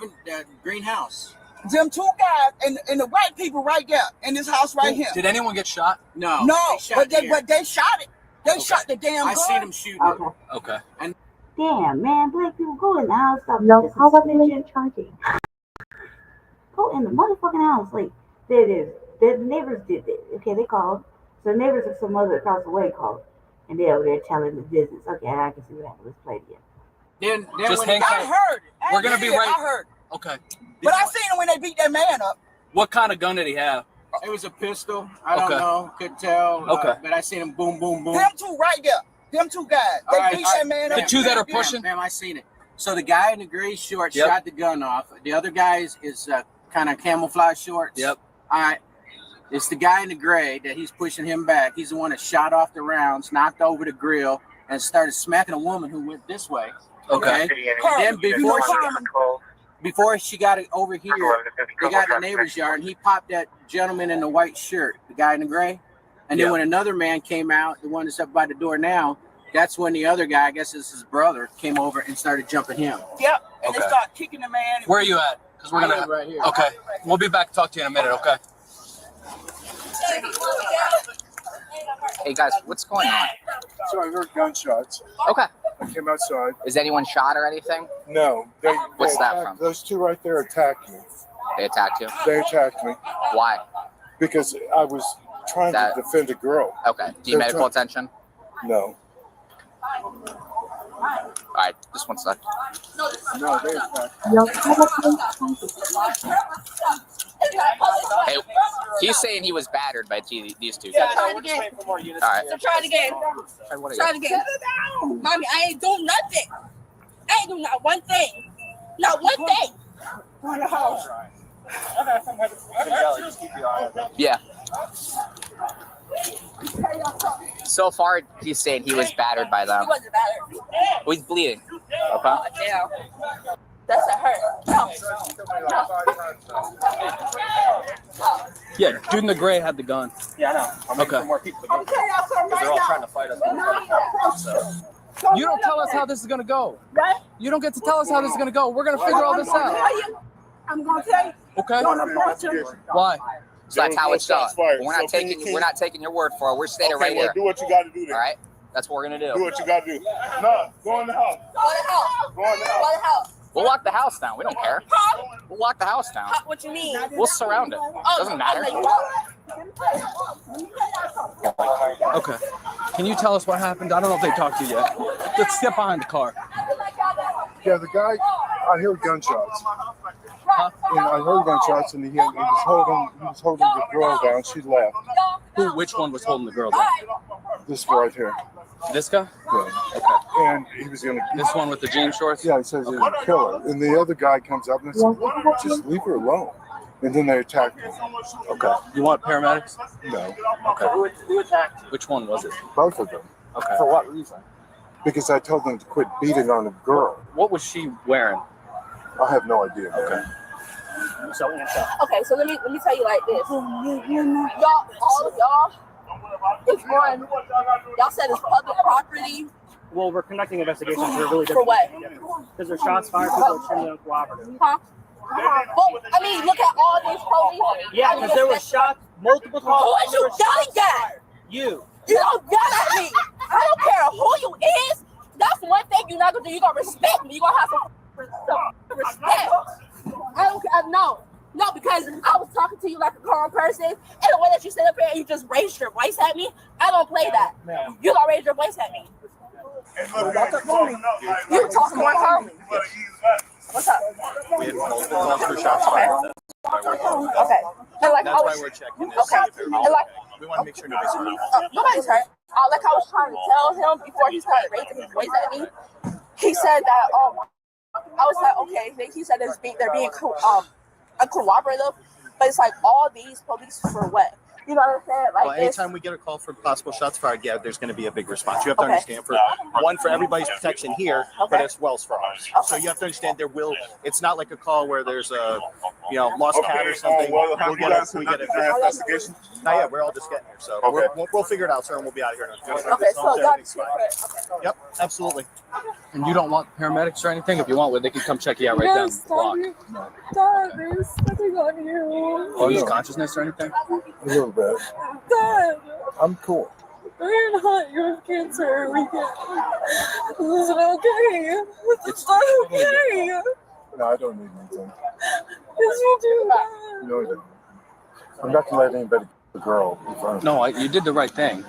S3: Greenhouse.
S2: Them two guys and the white people right there in this house right here.
S8: Did anyone get shot?
S3: No.
S2: No,
S3: but
S2: they shot it. They shot the damn gun.
S3: I seen them shooting
S1: Okay.
S3: it.
S8: Okay.
S3: And
S1: Damn, man, black people go in the house. Stop. No, how about they charging? Go in the motherfucking house. Like, there it is. The neighbors did it. Okay, they called. So the neighbors of some other across the way called. And they're over there telling the business. Okay, I can see what happened. Let's play it again.
S3: then
S8: Just
S3: when
S8: hang
S2: I
S8: tight.
S2: heard it.
S8: We're gonna be right.
S2: I heard it.
S8: Okay.
S2: But I seen them when they beat that man up.
S8: What kind of gun did he have?
S3: it was a pistol. I don't know. Couldn't tell.
S8: Okay.
S3: But I seen him boom, boom, boom.
S2: Them two right there. Them two guys. They beat that man up.
S8: The two that are pushing?
S3: Ma'am, I seen it. So the guy in the gray shorts shot the gun off. The other guy is kind of camouflage shorts.
S8: Yep.
S3: All right. It's the guy in the gray that he's pushing him back. He's the one that shot off the rounds, knocked over the grill, and started smacking a woman who went this way.
S8: Okay.
S3: And then before she got it over here, they got in the neighbor's yard, and he popped that gentleman in the white shirt, the guy in the gray. And then when another man came out, the one that's up by the door now, that's when the other guy, I guess it's his brother, came over and started jumping him.
S2: Yep. And they start kicking the man.
S8: Where are you at? Because we're gonna
S3: right here.
S8: Okay. We'll be back to talk to you in a minute. Okay.
S5: Hey guys, what's going on?
S6: So I heard gunshots.
S5: Okay.
S6: I came outside.
S5: Is anyone shot or anything?
S6: No.
S5: What's that
S6: attacked,
S5: from?
S6: Those two right there attacked me.
S5: They attacked you?
S6: They attacked me.
S5: Why?
S6: Because I was trying to defend a girl.
S5: Okay. Do you need medical attention?
S6: No.
S5: All right, just one sec.
S6: No, they attacked.
S5: Hey, he's saying he was battered by these two guys.
S7: Try it again.
S5: All right.
S7: So try it again. Try it again. Mommy, I ain't doing nothing. I ain't doing not one thing. Not one thing.
S5: Yeah. So far, he's saying he was battered by them.
S7: He wasn't battered.
S5: Oh, he's bleeding. Okay.
S7: Oh, damn. That's a hurt. No.
S8: Yeah, dude in the gray had the gun.
S9: Yeah, I know. I'm waiting for more people to get there because they're all trying to fight us. So.
S8: You don't tell us how this is gonna go. What? You don't get to tell us how this is gonna go. We're gonna figure all this out.
S2: I'm gonna tell you.
S8: Okay. Why?
S5: So that's how it's done. We're not taking your word for it. We're staying right here.
S12: Do what you got to do. Then.
S5: All right. That's what we're gonna do.
S12: Do what you got to do. No, go in the house.
S7: Go in the house.
S12: Go in the house.
S7: Go in the house.
S5: We'll lock the house down. We don't care. We'll lock the house down.
S7: What you mean?
S5: We'll surround it. Doesn't matter.
S8: Okay. Can you tell us what happened? I don't know if they talked to you yet. Let's step behind the car.
S6: Yeah, the guy, I heard gunshots. And I heard gunshots, and he was holding the girl down. She left.
S8: Which one was holding the girl down?
S6: This guy right here.
S8: This guy?
S6: Yeah. Okay. And he was gonna.
S8: This one with the jean shorts?
S6: Yeah, he says he's gonna kill her. And the other guy comes up and I said, just leave her alone. And then they attacked me.
S8: Okay. You want paramedics?
S6: No.
S8: Okay. Who attacked? Which one was it?
S6: Both of them.
S8: Okay.
S6: For what reason? Because I told them to quit beating on the girl.
S8: What was she wearing?
S6: I have no idea.
S8: Okay.
S7: Okay, so let me tell you like this. Y'all, all of y'all, it's one. Y'all said it's public property.
S14: Well, we're conducting investigations. We're really
S7: For what?
S14: Because there's shots fired. People are extremely uncooperative.
S7: Huh? Well, I mean, look at all these police.
S14: Yeah, because there was shots multiple times.
S7: Who is you yelling at?
S14: You.
S7: You don't yell at me. I don't care who you is. That's one thing you're not gonna do. You're gonna respect me. You're gonna have some respect. I don't care. No, because I was talking to you like a calm person, and the way that you sit up here and you just raised your voice at me, I don't play that. You don't raise your voice at me. You talking more calmly. What's up?
S9: We had multiple shots fired.
S7: Okay. And like,
S9: that's why we're checking this.
S7: Okay. And like,
S9: we want to make sure nobody's hurt.
S7: Nobody's hurt. Like I was trying to tell him before he started raising his voice at me, he said that, I was like, okay. He said they're being uncooperative, but it's like all these police for what?
S2: You know what I'm saying? Like
S9: Well, anytime we get a call for possible shots fired, yeah, there's going to be a big response. You have to understand, for everybody's protection here, but as well as for ours. So you have to understand it's not like a call where there's a, lost cat or something.
S12: Well, have
S9: We'll
S12: you guys conducted your investigation?
S9: Not yet. We're all just getting here, so we'll figure it out, sir, and we'll be out of here.
S2: Okay, so
S9: Yep, absolutely.
S8: And you don't want paramedics or anything? If you want, they can come check you out right down the block.
S10: Dad, there's something on you.
S8: Oh, lose consciousness or anything?
S6: A little bit.
S10: Dad,
S6: I'm cool.
S10: you're not. You have cancer. We can't. This isn't okay. It's not okay.
S6: No, I don't need anything.
S10: Yes, you do, Dad.
S6: No, I don't. I'm not gonna let anybody the girl in front of me.
S8: No, you did the right thing.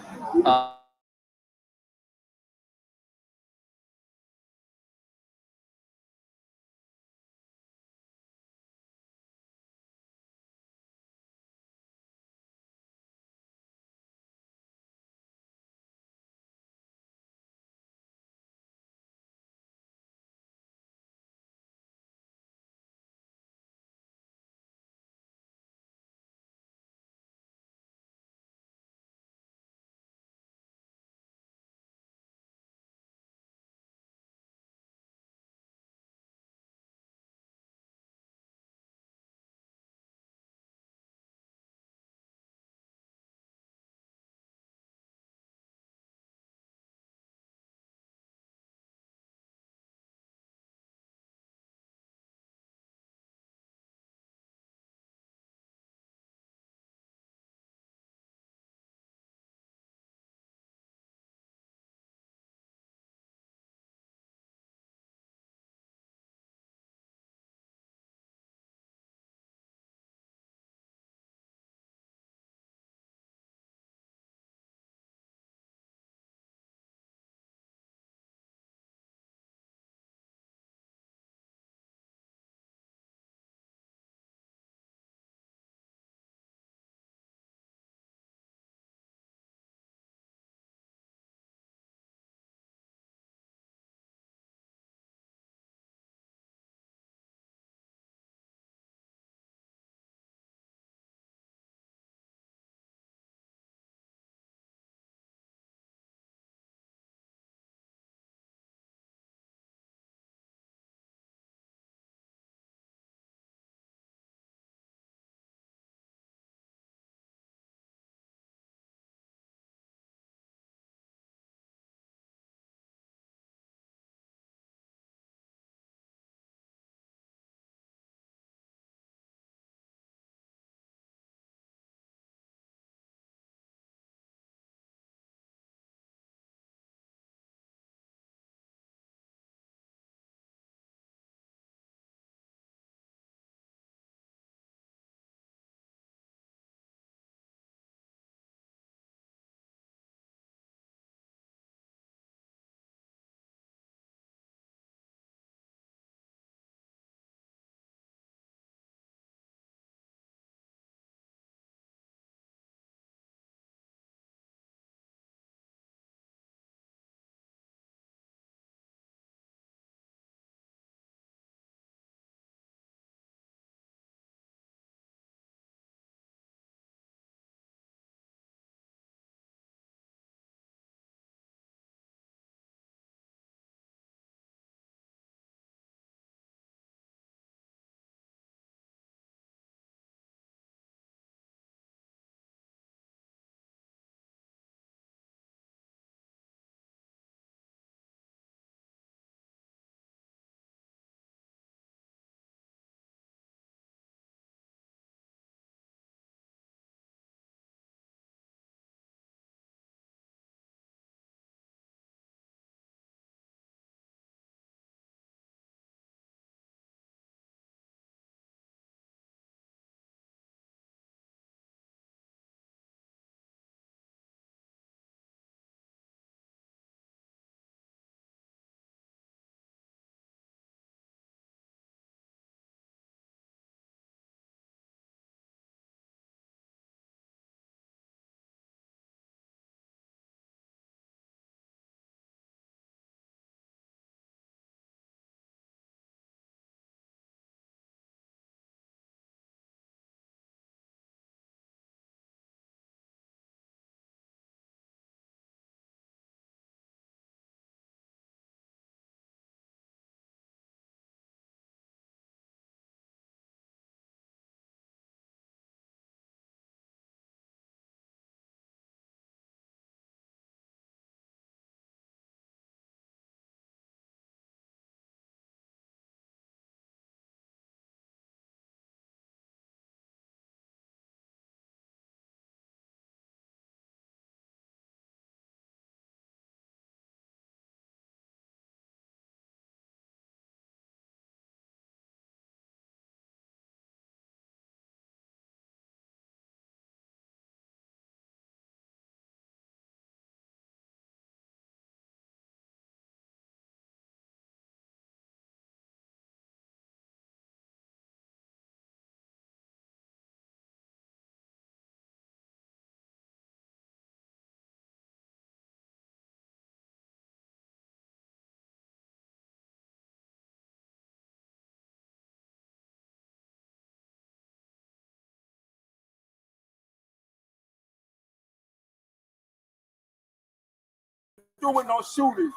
S13: do with no shooting.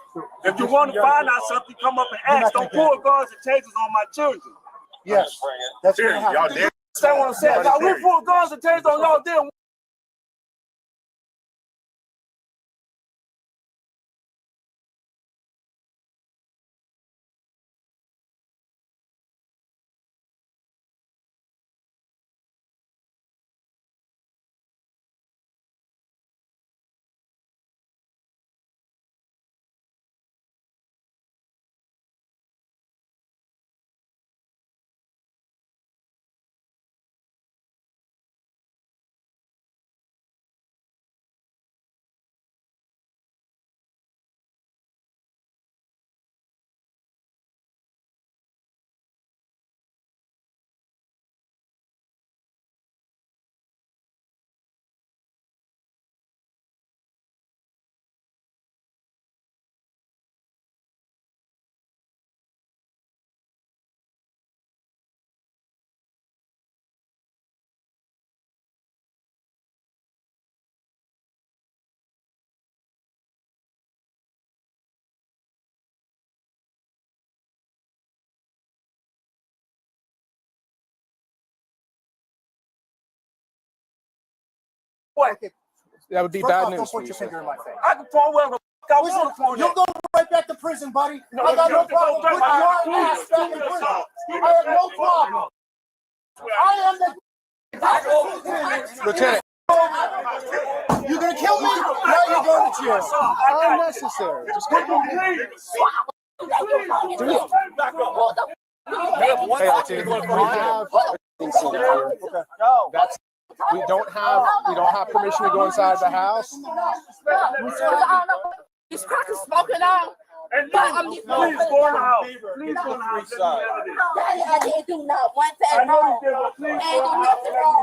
S13: If you want to find out something, come up and ask. Don't pull guns and tasers on my children.
S11: Yes, that's what
S13: Y'all
S11: happened.
S13: did. Understand what I'm saying? Now we pull guns and tasers on y'all then. What?
S11: That would be bad news. Don't point your finger in my face.
S13: I can point wherever the fuck I want to point.
S11: You'll go right back to prison, buddy. I got no problem putting your ass back in prison. I have no problem. I am the
S6: Lieutenant.
S11: You're gonna kill me? Now you're going to jail.
S6: Unnecessary. Just go. We don't have permission to go inside the house.
S7: This crack is smoking out.
S13: And please go in the house. Please go in the house.
S7: Daddy, I didn't do not one thing wrong. Ain't do nothing wrong.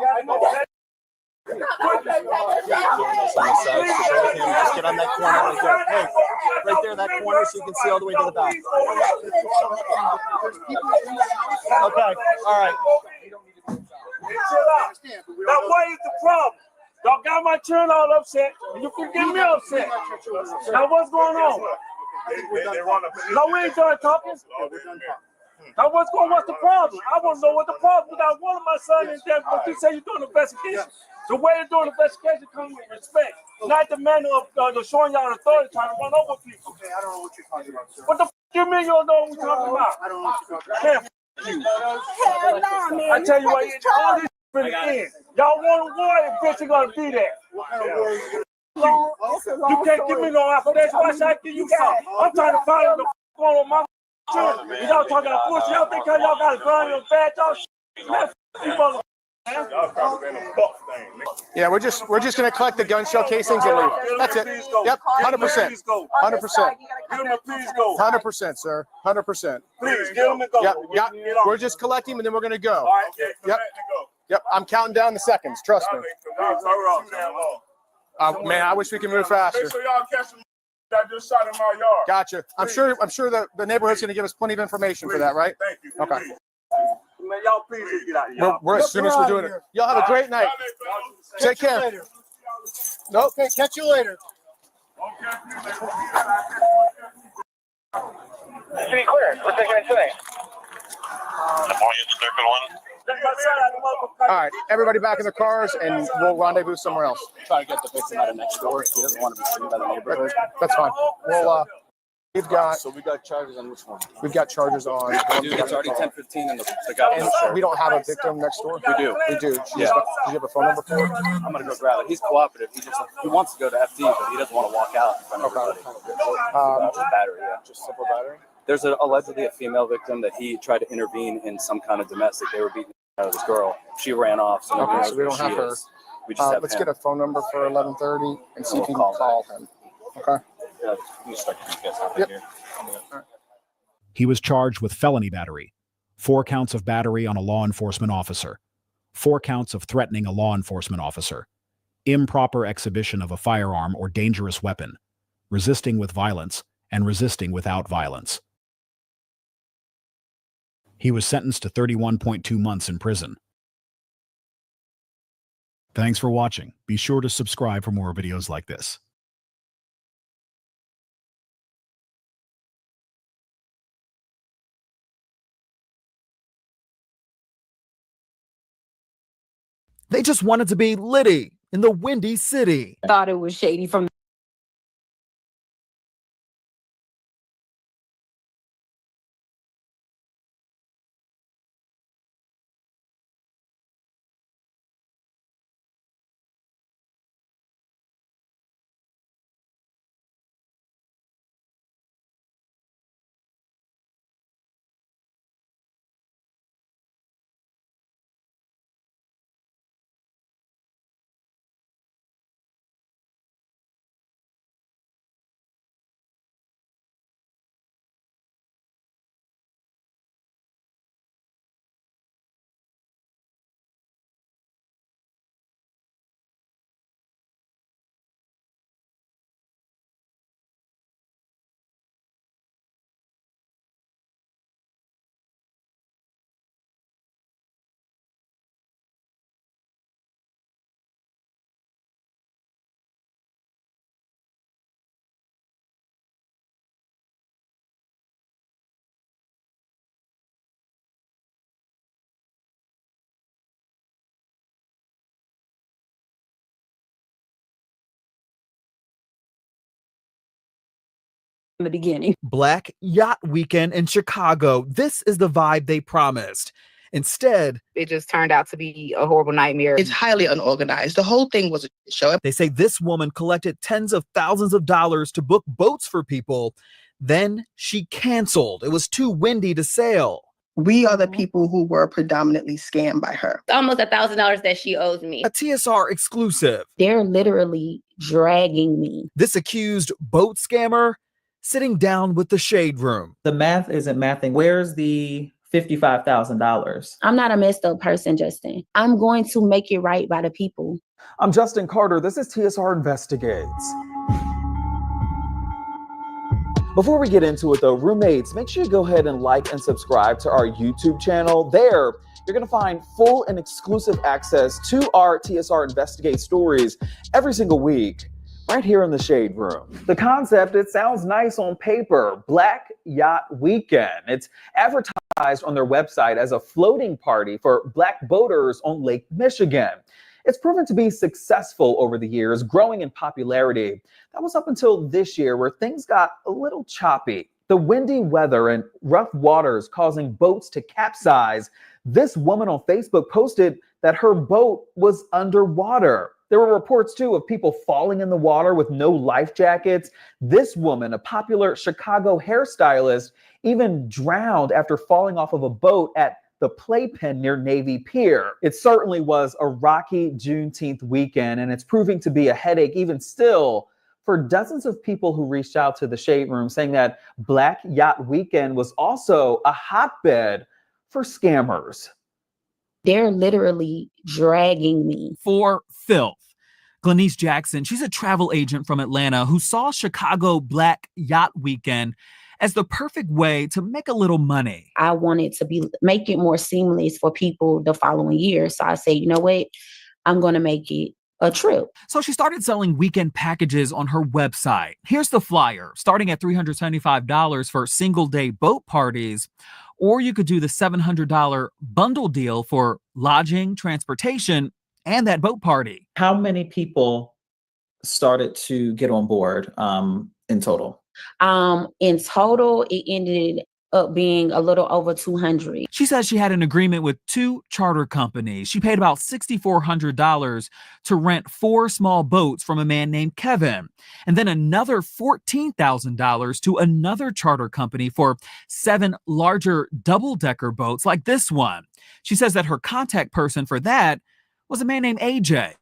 S9: Just get on that corner right there. Hey, right there, that corner, so you can see all the way to the back. Okay, all right.
S13: Chill out. Now, what is the problem? Y'all got my children all upset, and you can get me upset. Now, what's going on? No, we ain't done talking. Now, what's the problem? I want to know what the problem is. I wanted my son in there, but you say you're doing an investigation. The way you're doing investigation comes with respect, not the manner of showing y'all authority trying to run over people.
S11: Okay, I don't know what you're talking about, sir.
S13: What the f you mean you don't know what we're talking about?
S11: I don't know what you're talking about.
S7: Hell no, man.
S13: I tell you what, all this in the end. Y'all want a war, and bitch, you're gonna be there.
S11: What kind of war is it?
S13: You can't give me no affidavit. Why should I give you something? I'm trying to find out the f going on my children. Y'all talking about bullshit. Y'all think y'all got a gun in your bag? Y'all shit. Man, you motherfuckers.
S6: Yeah, we're just gonna collect the gun shell casings and leave. That's it. Yep, 100%. 100%. 100%, sir. 100%.
S13: Please, get them and go.
S6: Yep. We're just collecting and then we're gonna go.
S13: All right,
S6: yep. Yep. I'm counting down the seconds. Trust me. Man, I wish we could move faster.
S12: Make sure y'all catch them that just shot in my yard.
S6: Gotcha. I'm sure that the neighborhood's gonna give us plenty of information for that, right?
S12: Thank you.
S6: Okay.
S13: Man, y'all please just get out of here.
S6: We're as soon as we're doing it. Y'all have a great night. Take care. Nope.
S11: Okay, catch you later.
S15: City clear. We're taking it today.
S6: All right, everybody back in the cars, and we'll rendezvous somewhere else.
S9: Try to get the victim out of next door. He doesn't want to be seen by the neighborhood.
S6: That's fine. We'll we've got.
S9: So we got charges on which one?
S6: We've got charges on.
S9: Dude, it's already 10:15, and the guy.
S6: And we don't have a victim next door.
S9: We do.
S6: We do.
S9: Yeah.
S6: Do you have a phone number for it?
S9: I'm gonna go grab it. He's cooperative. He wants to go to FD, but he doesn't want to walk out in front of everybody. Just battery, yeah. Just simple battery. There's allegedly a female victim that he tried to intervene in some kind of domestic. They were beating out of this girl. She ran off. So
S6: okay, so we don't have her.
S9: We just have
S6: let's
S9: him.
S6: get a phone number for 11:30 and see if you can call him. Okay.
S9: Yeah, you start these guys out here.
S16: He was charged with felony battery, 4 counts of battery on a law enforcement officer, 4 counts of threatening a law enforcement officer, improper exhibition of a firearm or dangerous weapon, resisting with violence, and resisting without violence. He was sentenced to 31.2 months in prison. Thanks for watching. Be sure to subscribe for more videos like this.
S17: They just wanted to be litty in the Windy City.
S18: Thought it was shady from the beginning.
S17: Black Yacht Weekend in Chicago. This is the vibe they promised. Instead,
S18: It just turned out to be a horrible nightmare.
S19: It's highly unorganized. The whole thing was a show.
S17: they say this woman collected tens of thousands of dollars to book boats for people. Then she canceled. It was too windy to sail.
S19: We are the people who were predominantly scammed by her.
S20: Almost $1,000 that she owes me.
S17: A TSR exclusive.
S18: They're literally dragging me.
S17: This accused boat scammer sitting down with the Shade Room.
S21: The math isn't mathing. Where's the $55,000?
S18: I'm not a messed up person, Justin. I'm going to make it right by the people.
S17: I'm Justin Carter. This is TSR Investigates. Before we get into it though, roommates, make sure you go ahead and like and subscribe to our YouTube channel. There, you're gonna find full and exclusive access to our TSR Investigate stories every single week, right here in the Shade Room. The concept, it sounds nice on paper, Black Yacht Weekend. It's advertised on their website as a floating party for Black boaters on Lake Michigan. It's proven to be successful over the years, growing in popularity. That was up until this year where things got a little choppy. The windy weather and rough waters causing boats to capsize. This woman on Facebook posted that her boat was underwater. There were reports too of people falling in the water with no life jackets. This woman, a popular Chicago hairstylist, even drowned after falling off of a boat at the Playpen near Navy Pier. It certainly was a rocky Juneteenth weekend, and it's proving to be a headache even still for dozens of people who reached out to the Shade Room, saying that Black Yacht Weekend was also a hotbed for scammers.
S18: They're literally dragging me.
S17: For filth. Glenise Jackson, she's a travel agent from Atlanta who saw Chicago Black Yacht Weekend as the perfect way to make a little money.
S18: I wanted to make it more seamless for people the following year. So I said, you know what? I'm going to make it a trip.
S17: So she started selling weekend packages on her website. Here's the flyer, starting at $375 for single day boat parties, or you could do the $700 bundle deal for lodging, transportation, and that boat party.
S21: How many people started to get on board in total?
S18: In total, it ended up being a little over 200.
S17: She says she had an agreement with 2 charter companies. She paid about $6,400 to rent 4 small boats from a man named Kevin, and then another $14,000 to another charter company for 7 larger double-decker boats like this one. She says that her contact person for that was a man named AJ.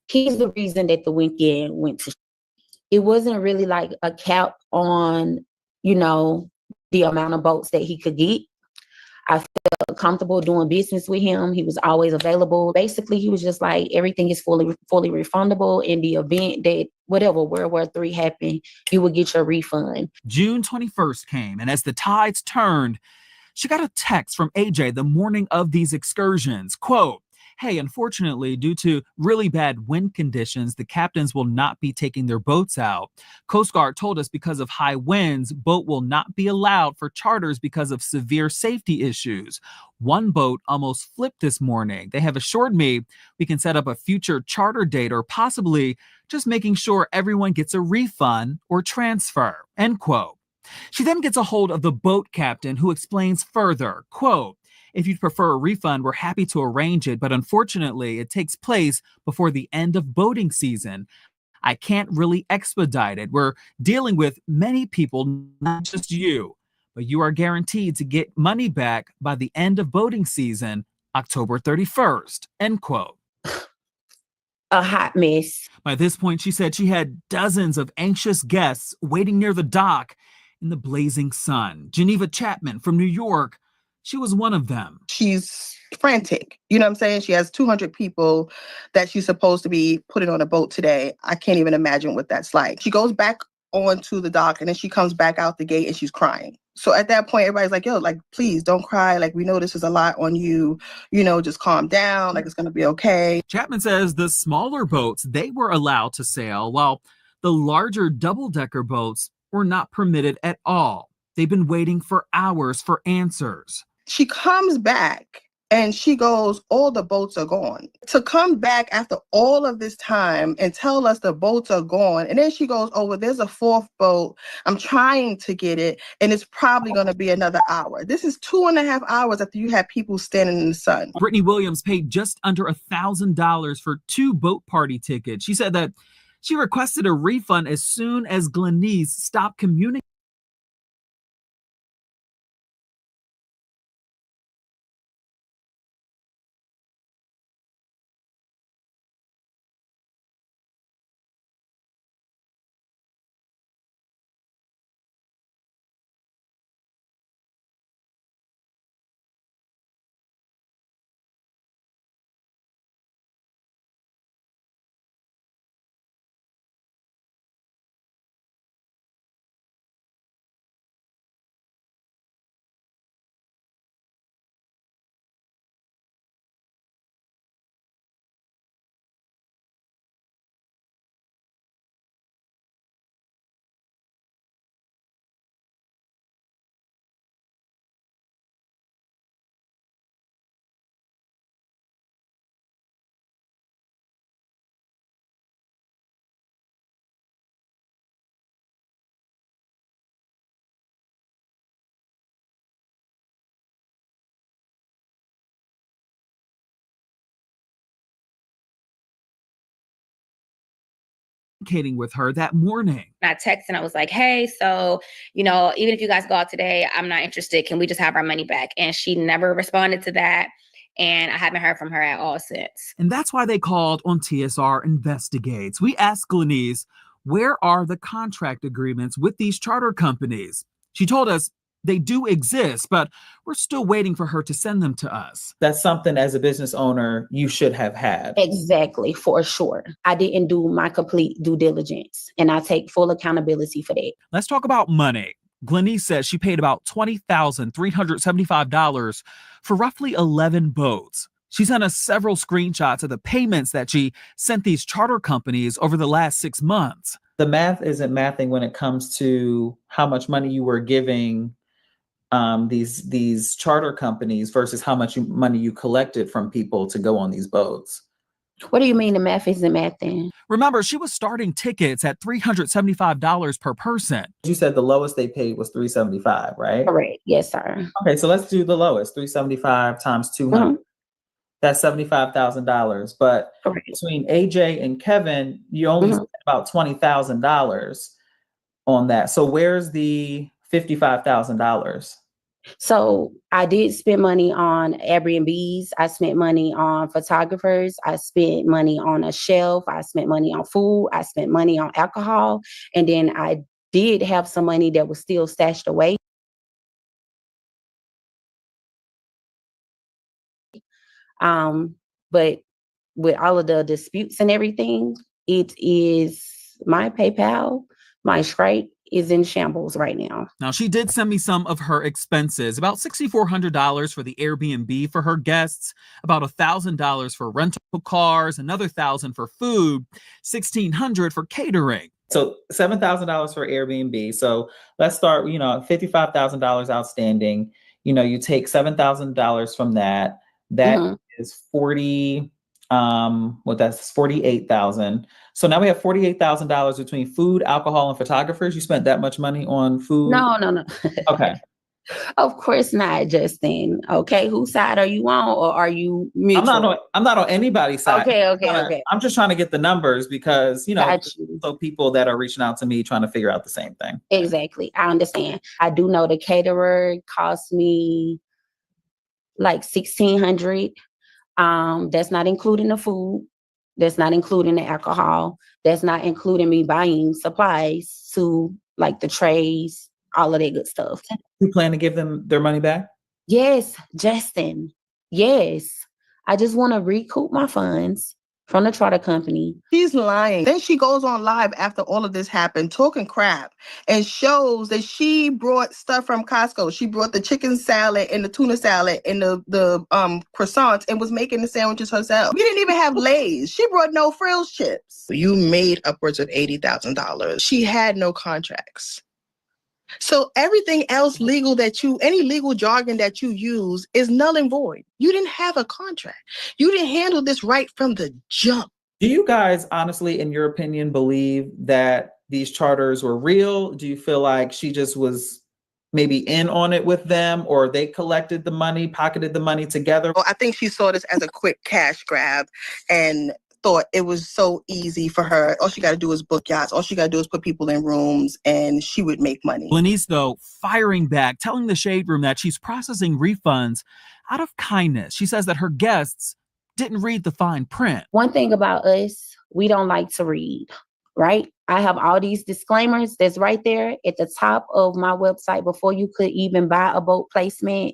S18: He's the reason that the weekend went to. It wasn't really like a cap on, the amount of boats that he could get. I felt comfortable doing business with him. He was always available. Basically, he was just like, everything is fully refundable. In the event that whatever World War III happened, you would get your refund.
S17: June 21st came, and as the tides turned, she got a text from AJ the morning of these excursions. Quote,
S4: hey, unfortunately, due to really bad wind conditions, the captains will not be taking their boats out. Coast Guard told us because of high winds, boat will not be allowed for charters because of severe safety issues. One boat almost flipped this morning. They have assured me we can set up a future charter date or possibly just making sure everyone gets a refund or transfer, end quote. She then gets a hold of the boat captain who explains further, quote, if you'd prefer a refund, we're happy to arrange it, but unfortunately, it takes place before the end of boating season. I can't really expedite it. We're dealing with many people, not just you, but you are guaranteed to get money back by the end of boating season, October 31st, end quote.
S18: A hot mess.
S4: By this point, she said she had dozens of anxious guests waiting near the dock in the blazing sun. Geneva Chapman from New York, she was one of them.
S19: She's frantic. You know what I'm saying? She has 200 people that she's supposed to be putting on a boat today. I can't even imagine what that's like. She goes back onto the dock and then she comes back out the gate and she's crying. So at that point, everybody's like, yo, like, please don't cry. Like, we know this is a lot on you. You know, just calm down. Like, it's going to be okay.
S4: Chapman says the smaller boats, they were allowed to sail, while the larger double-decker boats were not permitted at all. They've been waiting for hours for answers.
S19: She comes back and she goes, all the boats are gone. To come back after all of this time and tell us the boats are gone. And then she goes, oh, well, there's a fourth boat. I'm trying to get it. And it's probably going to be another hour. This is 2.5 hours after you have people standing in the sun.
S4: Brittany Williams paid just under $1,000 for 2 boat party tickets. She said that she requested a refund as soon as Glenise stopped communicating. With her that morning.
S20: I texted and I was like, hey, so, you know, even if you guys go out today, I'm not interested. Can we just have our money back? And she never responded to that. And I haven't heard from her at all since.
S4: And that's why they called on TSR Investigates. We asked Glenise, where are the contract agreements with these charter companies? She told us they do exist, but we're still waiting for her to send them to us.
S21: That's something as a business owner you should have had.
S18: Exactly, for sure. I didn't do my complete due diligence, and I take full accountability for that.
S4: Let's talk about money. Glenise says she paid about $20,375 for roughly 11 boats. She sent us several screenshots of the payments that she sent these charter companies over the last 6 months.
S21: The math isn't mathing when it comes to how much money you were giving these charter companies versus how much money you collected from people to go on these boats.
S18: What do you mean the math isn't mathing?
S4: Remember, she was starting tickets at $375 per person.
S21: You said the lowest they paid was $375, right?
S18: Correct. Yes, sir.
S21: Okay, so let's do the lowest, $375 times 200. Mm-hmm. That's $75,000. But between AJ and Kevin, you only spent about $20,000 on that. So where's the $55,000?
S18: So I did spend money on Airbnbs. I spent money on photographers. I spent money on a shelf. I spent money on food. I spent money on alcohol. And then I did have some money that was still stashed away. But with all of the disputes and everything, it is my PayPal, my Stripe, is in shambles right now.
S4: Now, she did send me some of her expenses, about $6,400 for the Airbnb for her guests, about $1,000 for rental cars, another $1,000 for food, $1,600 for catering.
S21: So $7,000 for Airbnb. So let's start, you know, $55,000 outstanding. You know, you take $7,000 from that. That is 40. Well, that's 48,000. So now we have $48,000 between food, alcohol, and photographers. You spent that much money on food?
S18: No.
S21: Okay.
S18: Of course not, Justin. Okay, whose side are you on, or are you mutual?
S21: I'm not on anybody's side.
S18: Okay.
S21: I'm just trying to get the numbers because, you know, so people that are reaching out to me trying to figure out the same thing.
S18: Exactly. I understand. I do know the caterer cost me like $1,600. That's not including the food. That's not including the alcohol. That's not including me buying supplies to like the trays, all of that good stuff.
S21: You plan to give them their money back?
S18: Yes, Justin. Yes. I just want to recoup my funds from the charter company.
S19: She's lying. Then she goes on live after all of this happened, talking crap, and shows that she brought stuff from Costco. She brought the chicken salad and the tuna salad and the croissants and was making the sandwiches herself. We didn't even have Lay's. She brought no frills chips. You made upwards of $80,000. She had no contracts. So everything else legal any legal jargon that you use is null and void. You didn't have a contract. You didn't handle this right from the jump.
S21: Do you guys honestly, in your opinion, believe that these charters were real? Do you feel like she just was maybe in on it with them, or they collected the money, pocketed the money together?
S19: Well, I think she saw this as a quick cash grab and thought it was so easy for her. All she got to do is book yachts. All she got to do is put people in rooms and she would make money.
S4: Glenise, though, firing back, telling the Shade Room that she's processing refunds out of kindness. She says that her guests didn't read the fine print.
S18: One thing about us, we don't like to read, right? I have all these disclaimers that's right there at the top of my website before you could even buy a boat placement.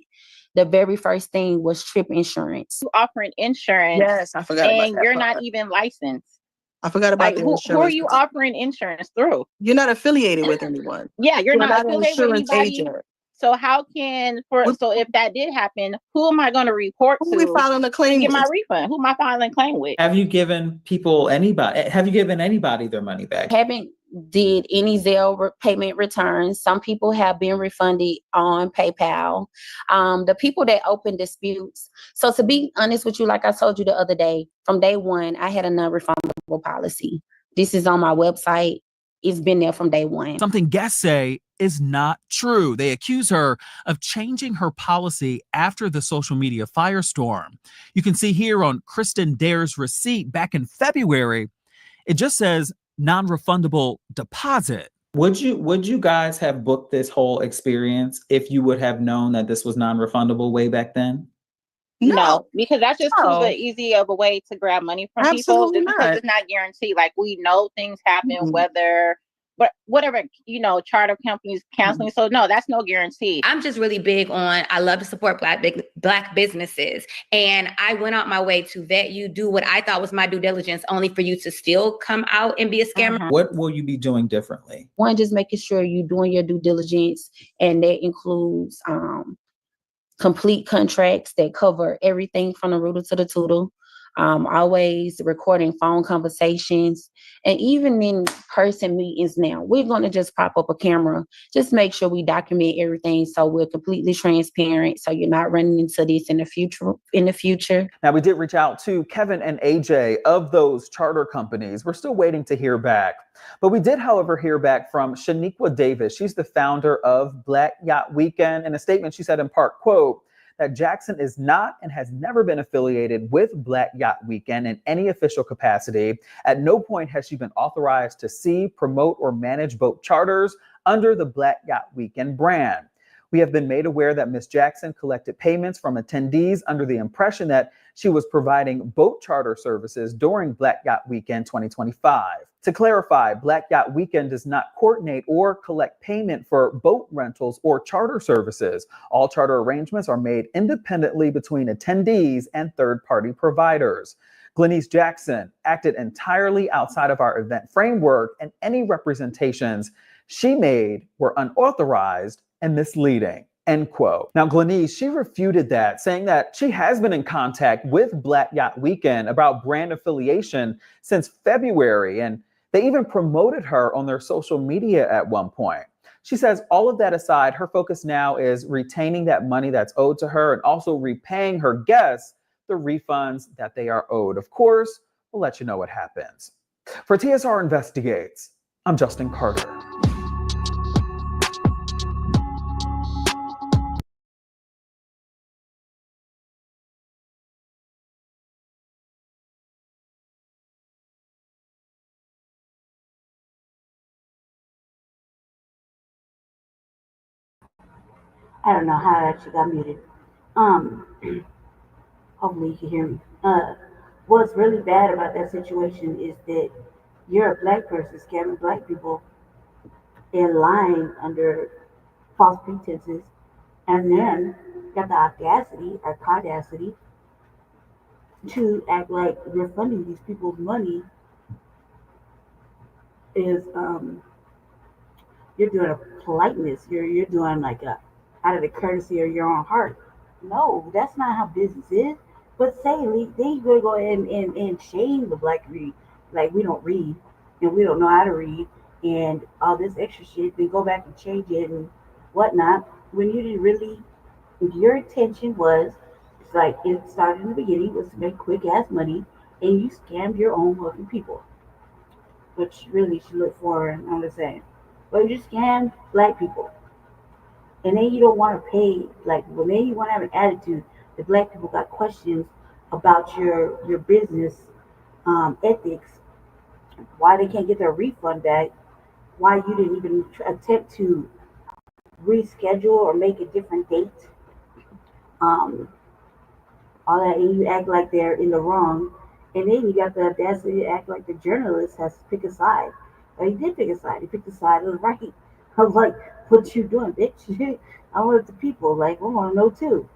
S18: The very first thing was trip insurance.
S1: You offering insurance.
S19: Yes, I forgot about that.
S1: And you're not even licensed.
S19: I forgot about the insurance.
S1: Who are you offering insurance through?
S19: You're not affiliated with anyone.
S1: Yeah, you're not
S19: an
S1: affiliated with
S19: insurance
S1: anybody.
S19: agent.
S1: So how can so if that did happen, who am I going to report to?
S19: Who we filing a claim
S1: get
S19: with?
S1: my refund? Who am I filing a claim with?
S21: Have you given anybody their money back?
S18: Haven't did any Zelle payment returns. Some people have been refunded on PayPal. The people that open disputes. So to be honest with you, like I told you the other day, from day one, I had a non-refundable policy. This is on my website. It's been there from day one.
S4: Something guests say is not true. They accuse her of changing her policy after the social media firestorm. You can see here on Kristen Dare's receipt back in February, it just says non-refundable deposit.
S21: Would you guys have booked this whole experience if you would have known that this was non-refundable way back then?
S1: No, because that's just too easy of a way to grab money from people. Just because it's not guaranteed. Like, we know things happen, whatever, charter companies canceling. So no, that's no guarantee.
S20: I'm just really big on, I love to support Black businesses. And I went out my way to vet you, do what I thought was my due diligence, only for you to still come out and be a scammer.
S21: What will you be doing differently?
S18: One, just making sure you're doing your due diligence, and that includes complete contracts that cover everything from the rooter to the tootle. Always recording phone conversations, and even in person meetings now, we're going to just pop up a camera, just make sure we document everything so we're completely transparent, so you're not running into this in the future.
S17: Now, we did reach out to Kevin and AJ of those charter companies. We're still waiting to hear back. But we did, however, hear back from Shaniqua Davis. She's the founder of BLACC Yacht Weekend. In a statement, she said in part, quote, that Jackson is not and has never been affiliated with BLACC Yacht Weekend in any official capacity. At no point has she been authorized to see, promote, or manage boat charters under the BLACC Yacht Weekend brand. We have been made aware that Ms. Jackson collected payments from attendees under the impression that she was providing boat charter services during BLACC Yacht Weekend 2025. To clarify, BLACC Yacht Weekend does not coordinate or collect payment for boat rentals or charter services. All charter arrangements are made independently between attendees and third-party providers. Glenise Jackson acted entirely outside of our event framework, and any representations she made were unauthorized and misleading. End quote. Now, Glenise, she refuted that, saying that she has been in contact with Black Yacht Weekend about brand affiliation since February, and they even promoted her on their social media at one point. She says all of that aside, her focus now is retaining that money that's owed to her and also repaying her guests the refunds that they are owed. Of course, we'll let you know what happens. For TSR Investigates, I'm Justin Carter.
S3: I don't know how I actually got muted. Hopefully you can hear me. What's really bad about that situation is that you're a Black person scamming Black people and lying under false pretenses, and then got the audacity or caudacity to act like you're funding these people's money is you're doing a politeness. You're doing like a out of the courtesy of your own heart. No, that's not how business is. But say they gonna go ahead and shame the Black community, like we don't read and we don't know how to read and all this extra shit. Then go back and change it and whatnot when you didn't really. If your intention was, it's like it started in the beginning, was to make quick ass money, and you scammed your own fucking people, which really should look for. I'm just saying, but you scammed Black people. And then you don't want to pay, like, when then you want to have an attitude that Black people got questions about your business ethics, why they can't get their refund back, why you didn't even attempt to reschedule or make a different date, all that, and you act like they're in the wrong, and then you got the audacity to act like the journalist has to pick a side. Well, he did pick a side. He picked the side of the right. I was like, what you doing, bitch? I want the people, like, we want to know too.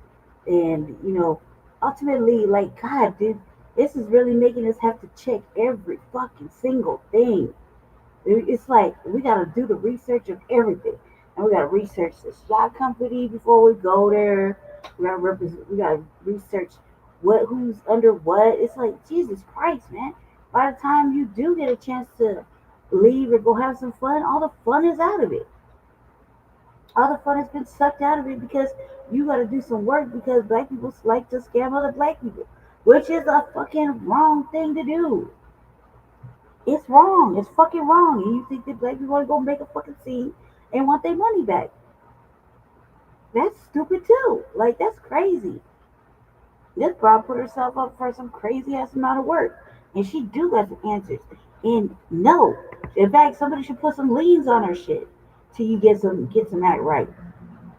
S3: And, you know, ultimately, like, God, dude, this is really making us have to check every fucking single thing. It's like, we got to do the research of everything. And we got to research the yacht company before we go there. We got to research who's under what. It's like, Jesus Christ, man. By the time you do get a chance to leave or go have some fun, all the fun is out of it. All the fun has been sucked out of it because you got to do some work because Black people like to scam other Black people, which is a fucking wrong thing to do. It's wrong. It's fucking wrong. And you think that Black people want to go make a fucking scene and want their money back. That's stupid too. Like, that's crazy. This broad put herself up for some crazy ass amount of work. And she do got some answers. And no. In fact, somebody should put some liens on her shit till you get some act right.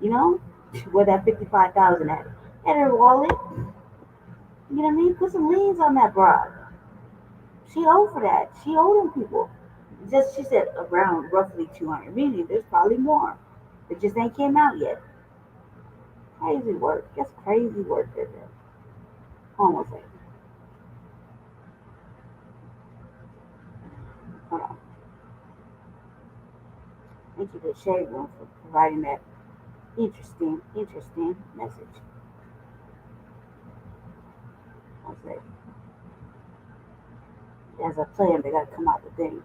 S3: You know? Where that $55,000 at her wallet. You know what I mean? Put some liens on that broad. She owed for that. She owed them people. Just, she said around roughly 200 million. There's probably more. It just ain't came out yet. Crazy work. That's crazy work there. Almost like. Hold on. Thank you to the Shade Room for providing that interesting message. I'll say. As I play them, they gotta come out the thing.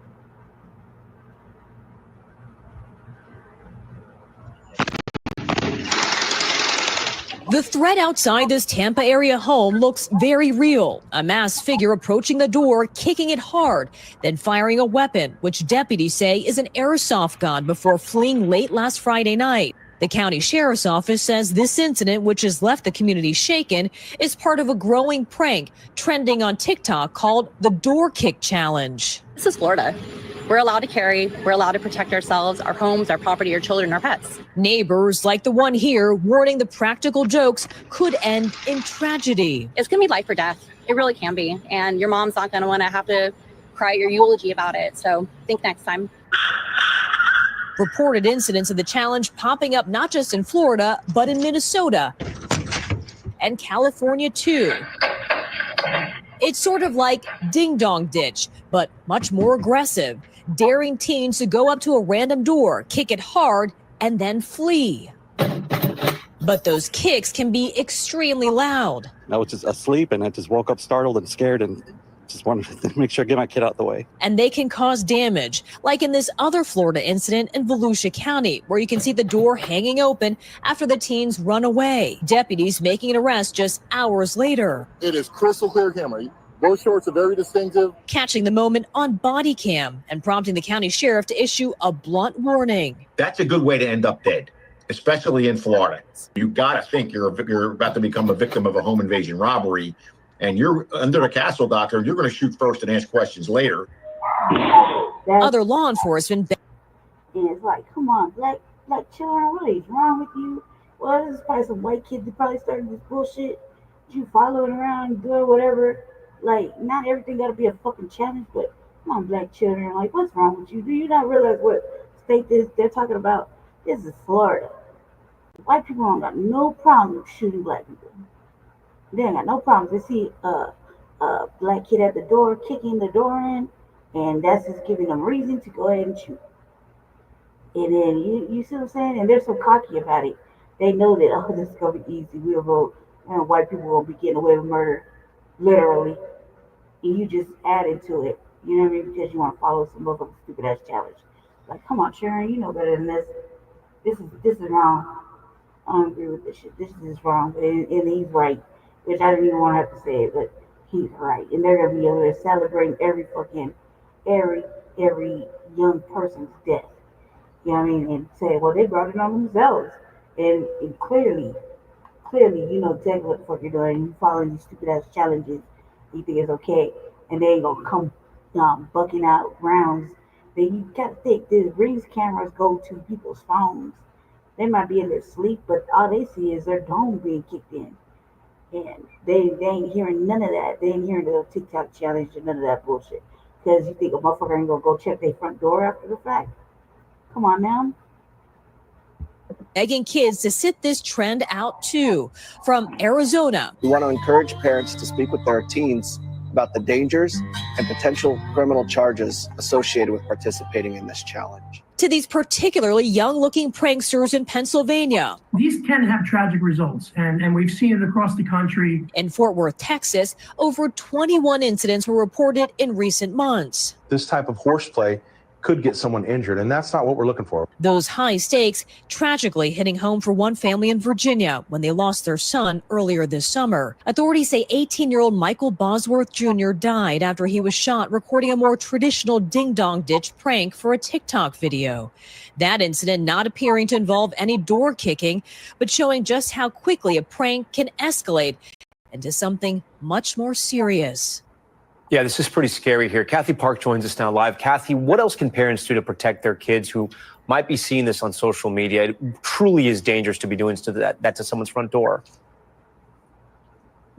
S22: The threat outside this Tampa area home looks very real. A masked figure approaching the door, kicking it hard, then firing a weapon, which deputies say is an airsoft gun, before fleeing late last Friday night. The county sheriff's office says this incident, which has left the community shaken, is part of a growing prank trending on TikTok called the Door Kick Challenge.
S23: This is Florida. We're allowed to carry, we're allowed to protect ourselves, our homes, our property, our children, our pets.
S22: Neighbors like the one here warning the practical jokes could end in tragedy.
S23: It's gonna be life or death. It really can be. And your mom's not gonna wanna have to cry your eulogy about it. So think next time.
S22: Reported incidents of the challenge popping up not just in Florida, but in Minnesota and California too. It's sort of like Ding Dong Ditch, but much more aggressive, daring teens to go up to a random door, kick it hard, and then flee. But those kicks can be extremely loud.
S2: I was just asleep and I just woke up startled and scared and just wanted to make sure I get my kid out the way.
S22: And they can cause damage, like in this other Florida incident in Volusia County, where you can see the door hanging open after the teens run away. Deputies making an arrest just hours later.
S11: It is crystal clear camera. Those shorts are very distinctive.
S22: Catching the moment on body cam and prompting the county sheriff to issue a blunt warning.
S5: That's a good way to end up dead, especially in Florida. You gotta think you're about to become a victim of a home invasion robbery, and you're under the castle doctrine. You're going to shoot first and ask questions later.
S22: Other law enforcement.
S3: And it's like, come on, black children, what is wrong with you? Well, this is probably some white kids that probably started this bullshit. You following around, doing whatever. Like, not everything got to be a fucking challenge, but come on, black children, like, what's wrong with you? Do you not realize what state they're talking about? This is Florida. White people don't got no problem shooting black people. They ain't got no problems. They see a black kid at the door, kicking the door in, and that's just giving them reason to go ahead and shoot. And then you see what I'm saying? And they're so cocky about it. They know that, oh, this is gonna be easy. We'll go, and white people will be getting away with murder, literally. And you just add into it. You know what I mean? Because you want to follow some other stupid ass challenge. Like, come on, Sharon, you know better than this. This is wrong. I don't agree with this shit. This is wrong, and he's right. Which I didn't even want to have to say it, but he's right. And they're gonna be able to celebrate every young person's death. You know what I mean? And say, well, they brought it on themselves. And clearly, you know exactly what the fuck you're doing. You following these stupid ass challenges. You think it's okay, and they ain't gonna come bucking out rounds. Then you gotta think, the Rings cameras go to people's phones. They might be in their sleep, but all they see is their dome being kicked in. And they ain't hearing none of that. They ain't hearing the TikTok challenge and none of that bullshit. Because you think a motherfucker ain't gonna go check their front door after the fact? Come on now.
S22: Begging kids to sit this trend out too. From Arizona.
S14: We want to encourage parents to speak with their teens about the dangers and potential criminal charges associated with participating in this challenge.
S22: To these particularly young-looking pranksters in Pennsylvania.
S24: These can have tragic results, and we've seen it across the country.
S22: In Fort Worth, Texas, over 21 incidents were reported in recent months.
S25: This type of horseplay could get someone injured, and that's not what we're looking for.
S22: Those high stakes tragically hitting home for one family in Virginia when they lost their son earlier this summer. Authorities say 18-year-old Michael Bosworth Jr. died after he was shot recording a more traditional ding-dong ditch prank for a TikTok video. That incident not appearing to involve any door kicking, but showing just how quickly a prank can escalate into something much more serious.
S26: Yeah, this is pretty scary here. Kathy Park joins us now live. Kathy, what else can parents do to protect their kids who might be seeing this on social media? It truly is dangerous to be doing that to someone's front door.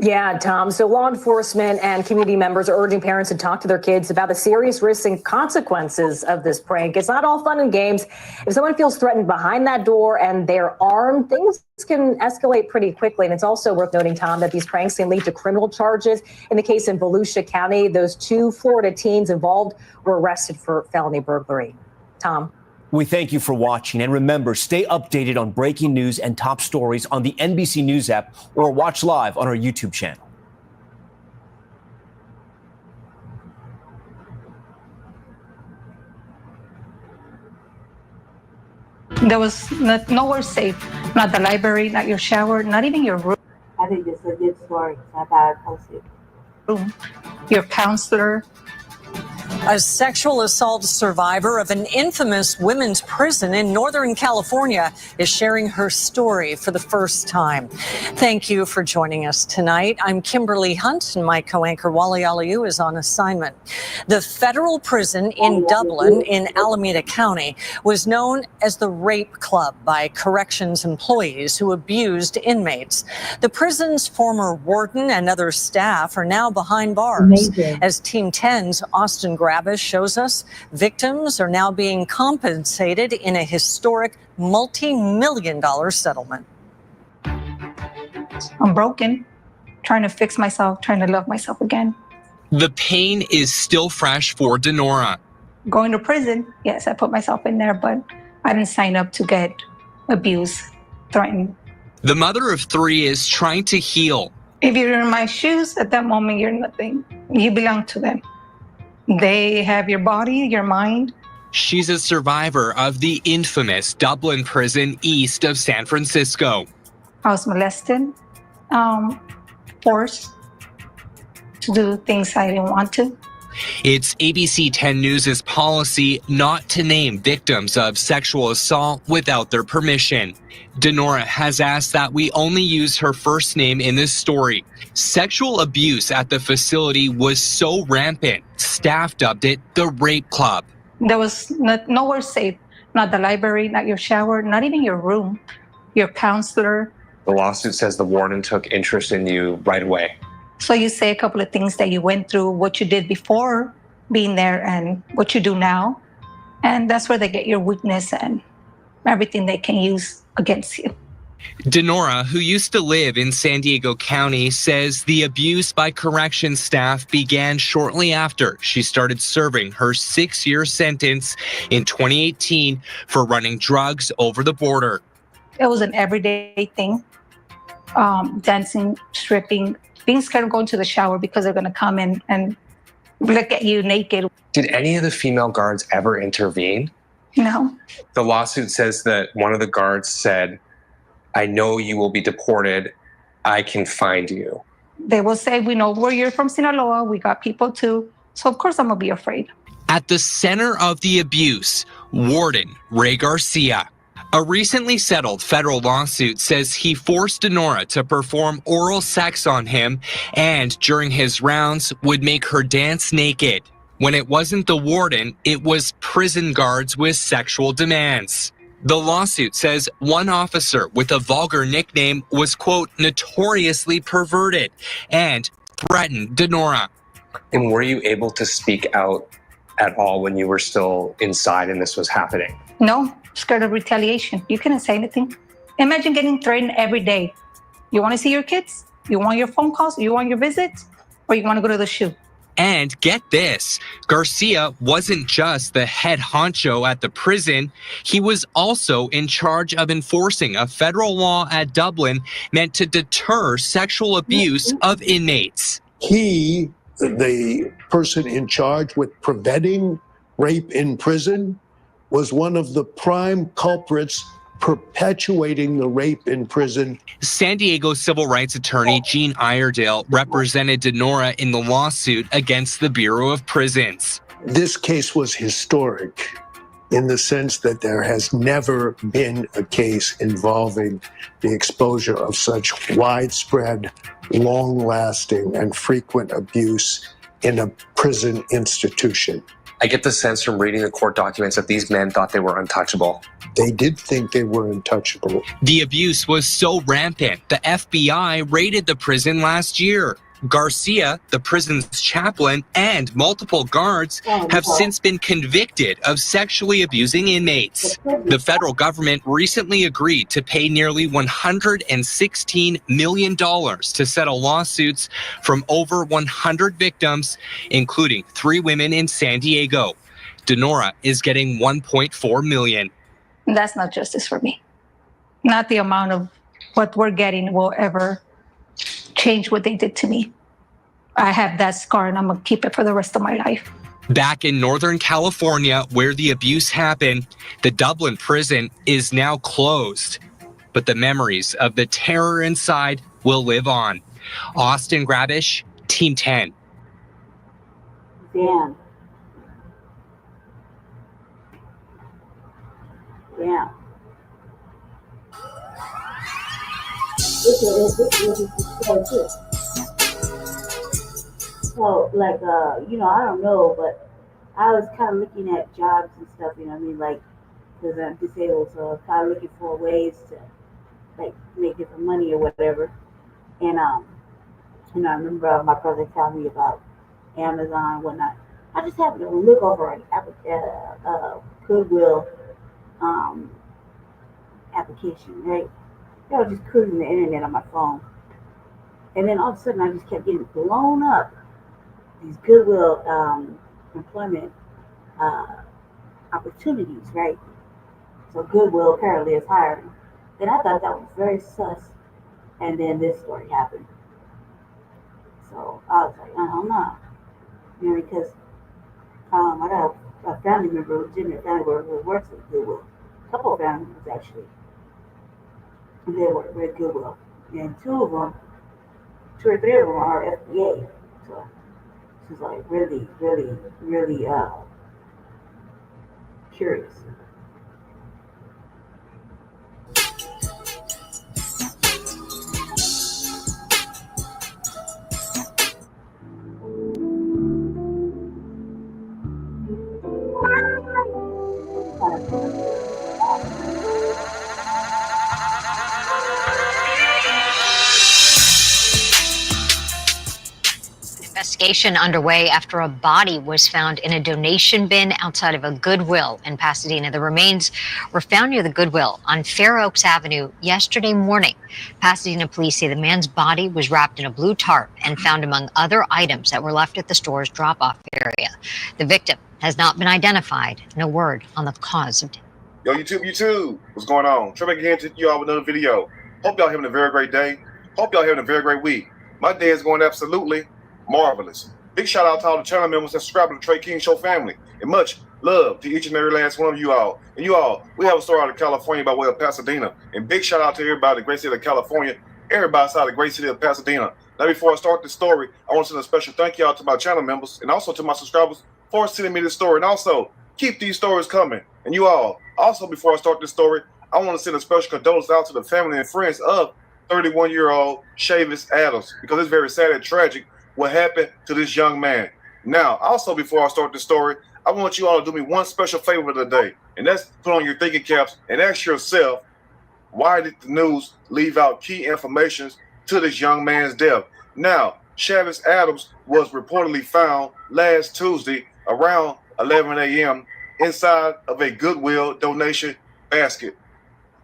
S27: Yeah, Tom. So law enforcement and community members are urging parents to talk to their kids about the serious risks and consequences of this prank. It's not all fun and games. If someone feels threatened behind that door and they're armed, things can escalate pretty quickly. And it's also worth noting, Tom, that these pranks can lead to criminal charges. In the case in Volusia County, those 2 Florida teens involved were arrested for felony burglary. Tom.
S26: We thank you for watching, and remember, stay updated on breaking news and top stories on the NBC News app or watch live on our YouTube channel.
S28: There was nowhere safe, not the library, not your shower, not even your room.
S3: I think this is a good story. I thought I'd post it.
S28: Your counselor.
S29: A sexual assault survivor of an infamous women's prison in Northern California is sharing her story for the first time. Thank you for joining us tonight. I'm Kimberly Hunt, and my co-anchor Wally Aliou is on assignment. The federal prison in Dublin in Alameda County was known as the Rape Club by corrections employees who abused inmates. The prison's former warden and other staff are now behind bars.
S28: Amazing.
S29: As Team 10's Austin Gravis shows us, victims are now being compensated in a historic multi-million-dollar settlement.
S28: I'm broken, trying to fix myself, trying to love myself again.
S6: The pain is still fresh for Denora.
S28: Going to prison, yes, I put myself in there, but I didn't sign up to get abused, threatened.
S6: The mother of 3 is trying to heal.
S28: If you're in my shoes, at that moment, you're nothing. You belong to them. They have your body, your mind.
S6: She's a survivor of the infamous Dublin prison east of San Francisco.
S28: I was molested, forced to do things I didn't want to.
S6: It's ABC 10 News' policy not to name victims of sexual assault without their permission. Denora has asked that we only use her first name in this story. Sexual abuse at the facility was so rampant, staff dubbed it the Rape Club.
S28: There was nowhere safe, not the library, not your shower, not even your room, your counselor.
S26: The lawsuit says the warden took interest in you right away.
S28: So you say a couple of things that you went through, what you did before being there and what you do now. And that's where they get your weakness and everything they can use against you.
S6: Denora, who used to live in San Diego County, says the abuse by corrections staff began shortly after she started serving her 6-year sentence in 2018 for running drugs over the border.
S28: It was an everyday thing, dancing, stripping, being scared of going to the shower because they're going to come in and look at you naked.
S26: Did any of the female guards ever intervene?
S28: No.
S26: The lawsuit says that one of the guards said, "I know you will be deported. I can find you."
S28: They will say, "We know where you're from, Sinaloa. We got people too. So of course I'm going to be afraid."
S6: At the center of the abuse, Warden Ray Garcia. A recently settled federal lawsuit says he forced Denora to perform oral sex on him and during his rounds would make her dance naked. When it wasn't the warden, it was prison guards with sexual demands. The lawsuit says one officer with a vulgar nickname was, quote, notoriously perverted and threatened Denora.
S26: And were you able to speak out at all when you were still inside and this was happening?
S28: No, scared of retaliation. You couldn't say anything. Imagine getting threatened every day. You want to see your kids? You want your phone calls? You want your visits? Or you want to go to the shoe?
S6: And get this, Garcia wasn't just the head honcho at the prison. He was also in charge of enforcing a federal law at Dublin meant to deter sexual abuse of inmates.
S7: He, the person in charge with preventing rape in prison, was one of the prime culprits perpetuating the rape in prison.
S6: San Diego civil rights attorney Gene Iredale represented Denora in the lawsuit against the Bureau of Prisons.
S7: This case was historic in the sense that there has never been a case involving the exposure of such widespread, long-lasting, and frequent abuse in a prison institution.
S26: I get the sense from reading the court documents that these men thought they were untouchable.
S7: They did think they were untouchable.
S6: The abuse was so rampant, the FBI raided the prison last year. Garcia, the prison's chaplain, and multiple guards have since been convicted of sexually abusing inmates. The federal government recently agreed to pay nearly $116 million to settle lawsuits from over 100 victims, including 3 women in San Diego. Denora is getting $1.4 million.
S28: That's not justice for me. Not the amount of what we're getting will ever change what they did to me. I have that scar and I'm gonna keep it for the rest of my life.
S6: Back in Northern California, where the abuse happened, the Dublin prison is now closed. But the memories of the terror inside will live on. Austin Grabish, Team 10.
S3: Damn. Yeah. So, like, I don't know, but I was kind of looking at jobs and stuff, you know what I mean? Like, because I'm disabled, so kind of looking for ways to, like, make different money or whatever. And, I remember my brother telling me about Amazon and whatnot. I just happened to look over an Goodwill application, right? I was just cruising the internet on my phone. And then all of a sudden, I just kept getting blown up these goodwill employment opportunities, right? So Goodwill apparently is hiring. And I thought that was very sus. And then this story happened. So I was like, no. You know, because I got a family member, a legitimate family member who works at Goodwill. A couple of family members actually. And they work with Goodwill. And two or three of them are FBA. So she's like really curious.
S4: Investigation underway after a body was found in a donation bin outside of a Goodwill in Pasadena. The remains were found near the Goodwill on Fair Oaks Avenue yesterday morning. Pasadena police say the man's body was wrapped in a blue tarp and found among other items that were left at the store's drop-off area. The victim has not been identified. No word on the cause of death.
S11: Yo, YouTube, what's going on? Trey back here to you all with another video. Hope y'all having a very great day. Hope y'all having a very great week. My day is going absolutely marvelous. Big shout out to all the channel members that subscribe to the Trey King Show family. And much love to each and every last one of you all. And you all, we have a story out of California by way of Pasadena. And big shout out to everybody in the great city of California, everybody outside the great city of Pasadena. Now, before I start this story, I want to send a special thank you out to my channel members and also to my subscribers for sending me this story. And also, keep these stories coming. And you all, also before I start this story, I want to send a special condolence out to the family and friends of 31-year-old Chavis Adams, because it's very sad and tragic what happened to this young man. Now, also before I start the story, I want you all to do me one special favor today, and that's put on your thinking caps and ask yourself, why did the news leave out key information to this young man's death? Now, Chavis Adams was reportedly found last Tuesday around 11 a.m. inside of a Goodwill donation basket.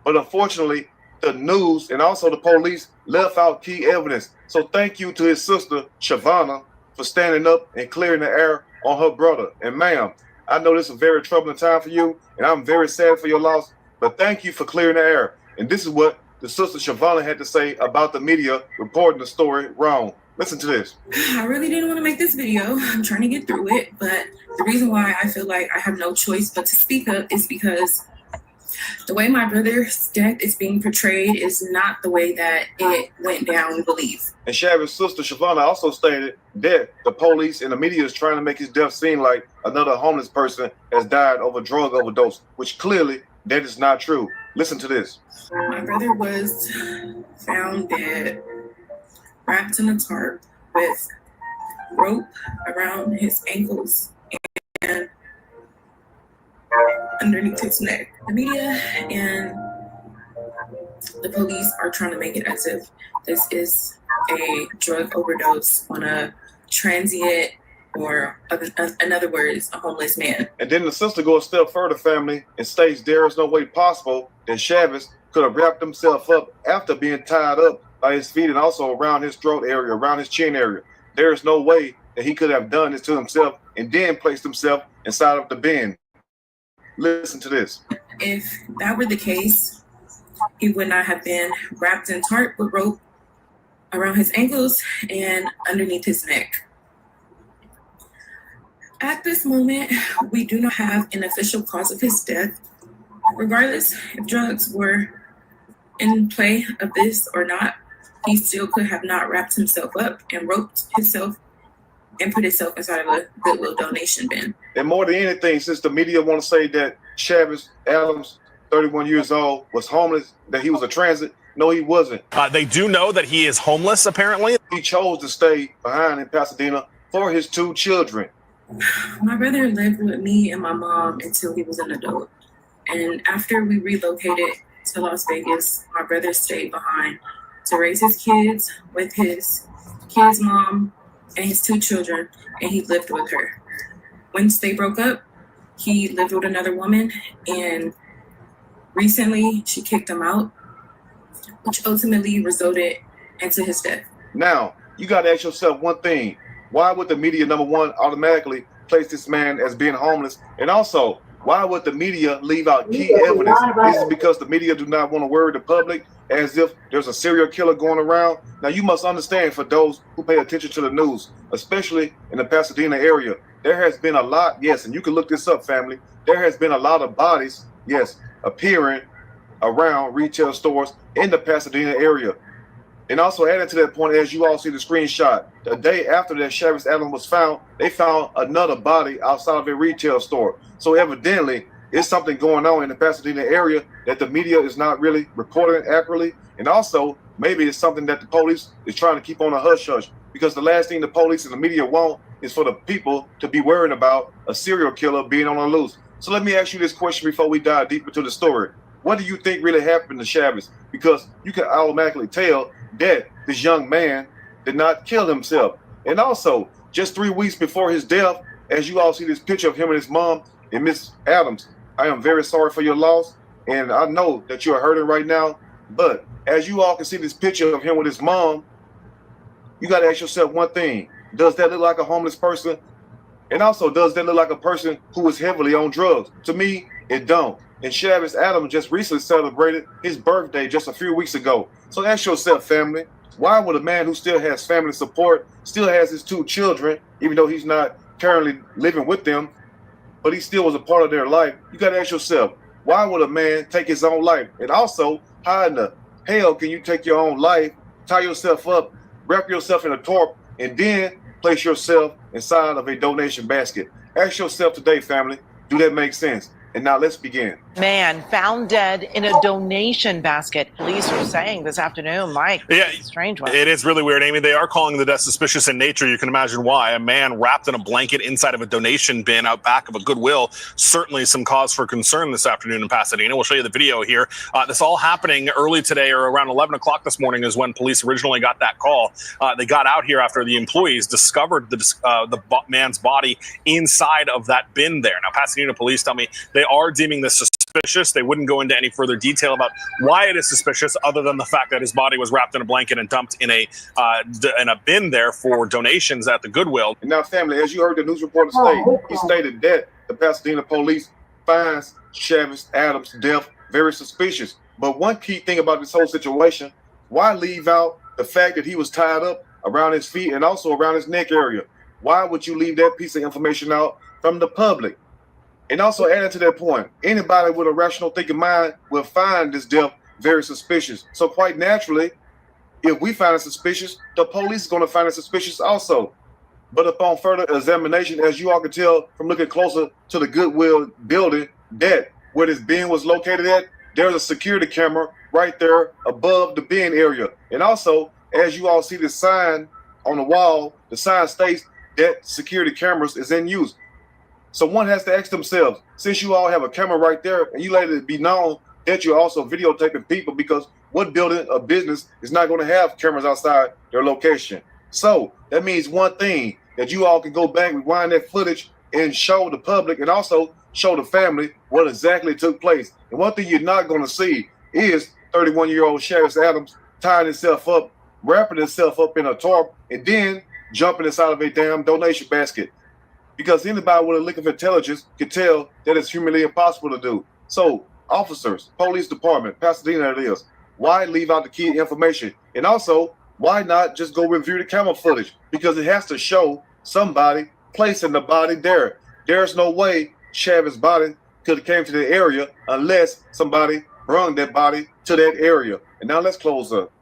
S11: But unfortunately, the news and also the police left out key evidence. So thank you to his sister, Shavana, for standing up and clearing the air on her brother. And ma'am, I know this is a very troubling time for you, and I'm very sad for your loss, but thank you for clearing the air. And this is what the sister Shavana had to say about the media reporting the story wrong. Listen to this.
S8: I really didn't want to make this video. I'm trying to get through it, but the reason why I feel like I have no choice but to speak up is because the way my brother's death is being portrayed is not the way that it went down, we believe.
S11: And Chavis' sister Shavana also stated that the police and the media is trying to make his death seem like another homeless person has died of a drug overdose, which clearly that is not true. Listen to this.
S8: My brother was found dead, wrapped in a tarp with rope around his ankles and underneath his neck. The media and the police are trying to make it as if this is a drug overdose on a transient, or in other words, a homeless man.
S11: And then the sister goes a step further, family, and states there is no way possible that Chavis could have wrapped himself up after being tied up by his feet and also around his throat area, around his chin area. There is no way that he could have done this to himself and then placed himself inside of the bin. Listen to this.
S8: If that were the case, he would not have been wrapped in tarp with rope around his ankles and underneath his neck. At this moment, we do not have an official cause of his death. Regardless if drugs were in play of this or not, he still could have not wrapped himself up and roped himself and put himself inside of a Goodwill donation bin.
S11: And more than anything, since the media want to say that Chavis Adams, 31 years old, was homeless, that he was a transit, no, he wasn't.
S9: They do know that he is homeless, apparently.
S11: He chose to stay behind in Pasadena for his 2 children.
S8: My brother lived with me and my mom until he was an adult. And after we relocated to Las Vegas, my brother stayed behind to raise his kids with his kid's mom and his 2 children, and he lived with her. Once they broke up, he lived with another woman, and recently she kicked him out, which ultimately resulted into his death.
S11: Now, you got to ask yourself one thing. Why would the media, number one, automatically place this man as being homeless? And also, why would the media leave out key evidence? This is because the media do not want to worry the public as if there's a serial killer going around. Now, you must understand, for those who pay attention to the news, especially in the Pasadena area, there has been a lot, yes, and you can look this up, family. There has been a lot of bodies, yes, appearing around retail stores in the Pasadena area. And also adding to that point, as you all see the screenshot, the day after that Chavez Adams was found, they found another body outside of a retail store. So evidently, there's something going on in the Pasadena area that the media is not really reporting accurately. And also, maybe it's something that the police is trying to keep on a hush-hush, because the last thing the police and the media want is for the people to be worrying about a serial killer being on the loose. So let me ask you this question before we dive deeper into the story. What do you think really happened to Chavez? Because you can automatically tell that this young man did not kill himself. And also, just 3 weeks before his death, as you all see this picture of him and his mom and Miss Adams, I am very sorry for your loss, and I know that you are hurting right now. But as you all can see this picture of him with his mom, you got to ask yourself one thing. Does that look like a homeless person? And also, does that look like a person who is heavily on drugs? To me, it don't. And Chavez Adams just recently celebrated his birthday just a few weeks ago. So ask yourself, family, why would a man who still has family support, still has his 2 children, even though he's not currently living with them, but he still was a part of their life? You got to ask yourself, why would a man take his own life? And also, how in the hell can you take your own life, tie yourself up, wrap yourself in a tarp, and then place yourself inside of a donation basket? Ask yourself today, family, do that make sense? And now let's begin.
S1: Man found dead in a donation basket. Police are saying this afternoon, Mike.
S9: Yeah,
S1: strange one.
S9: It is really weird, Amy. They are calling the death suspicious in nature. You can imagine why. A man wrapped in a blanket inside of a donation bin out back of a Goodwill. Certainly some cause for concern this afternoon in Pasadena. We'll show you the video here. This all happening early today, or around 11 o'clock this morning is when police originally got that call. They got out here after the employees discovered the man's body inside of that bin there. Now, Pasadena police tell me they are deeming this suspicious. They wouldn't go into any further detail about why it is suspicious, other than the fact that his body was wrapped in a blanket and dumped in a bin there for donations at the Goodwill.
S11: And now, family, as you heard the news reporter state, he stated that the Pasadena police finds Chavez Adams' death very suspicious. But one key thing about this whole situation, why leave out the fact that he was tied up around his feet and also around his neck area? Why would you leave that piece of information out from the public? And also adding to that point, anybody with a rational thinking mind will find this death very suspicious. So quite naturally, if we find it suspicious, the police is going to find it suspicious also. But upon further examination, as you all can tell from looking closer to the Goodwill building, that where this bin was located at, there's a security camera right there above the bin area. And also, as you all see the sign on the wall, the sign states that security cameras is in use. So one has to ask themselves, since you all have a camera right there, and you let it be known that you're also videotaping people, because what building or business is not going to have cameras outside their location? So that means one thing, that you all can go back, rewind that footage, and show the public and also show the family what exactly took place. And one thing you're not going to see is 31-year-old Chavez Adams tying himself up, wrapping himself up in a tarp, and then jumping inside of a damn donation basket. Because anybody with a lick of intelligence can tell that it's humanly impossible to do. So, officers, police department, Pasadena it is, why leave out the key information? And also, why not just go review the camera footage? Because it has to show somebody placing the body there. There's no way Chavez's body could have came to the area unless somebody brought that body to that area. And now let's close up.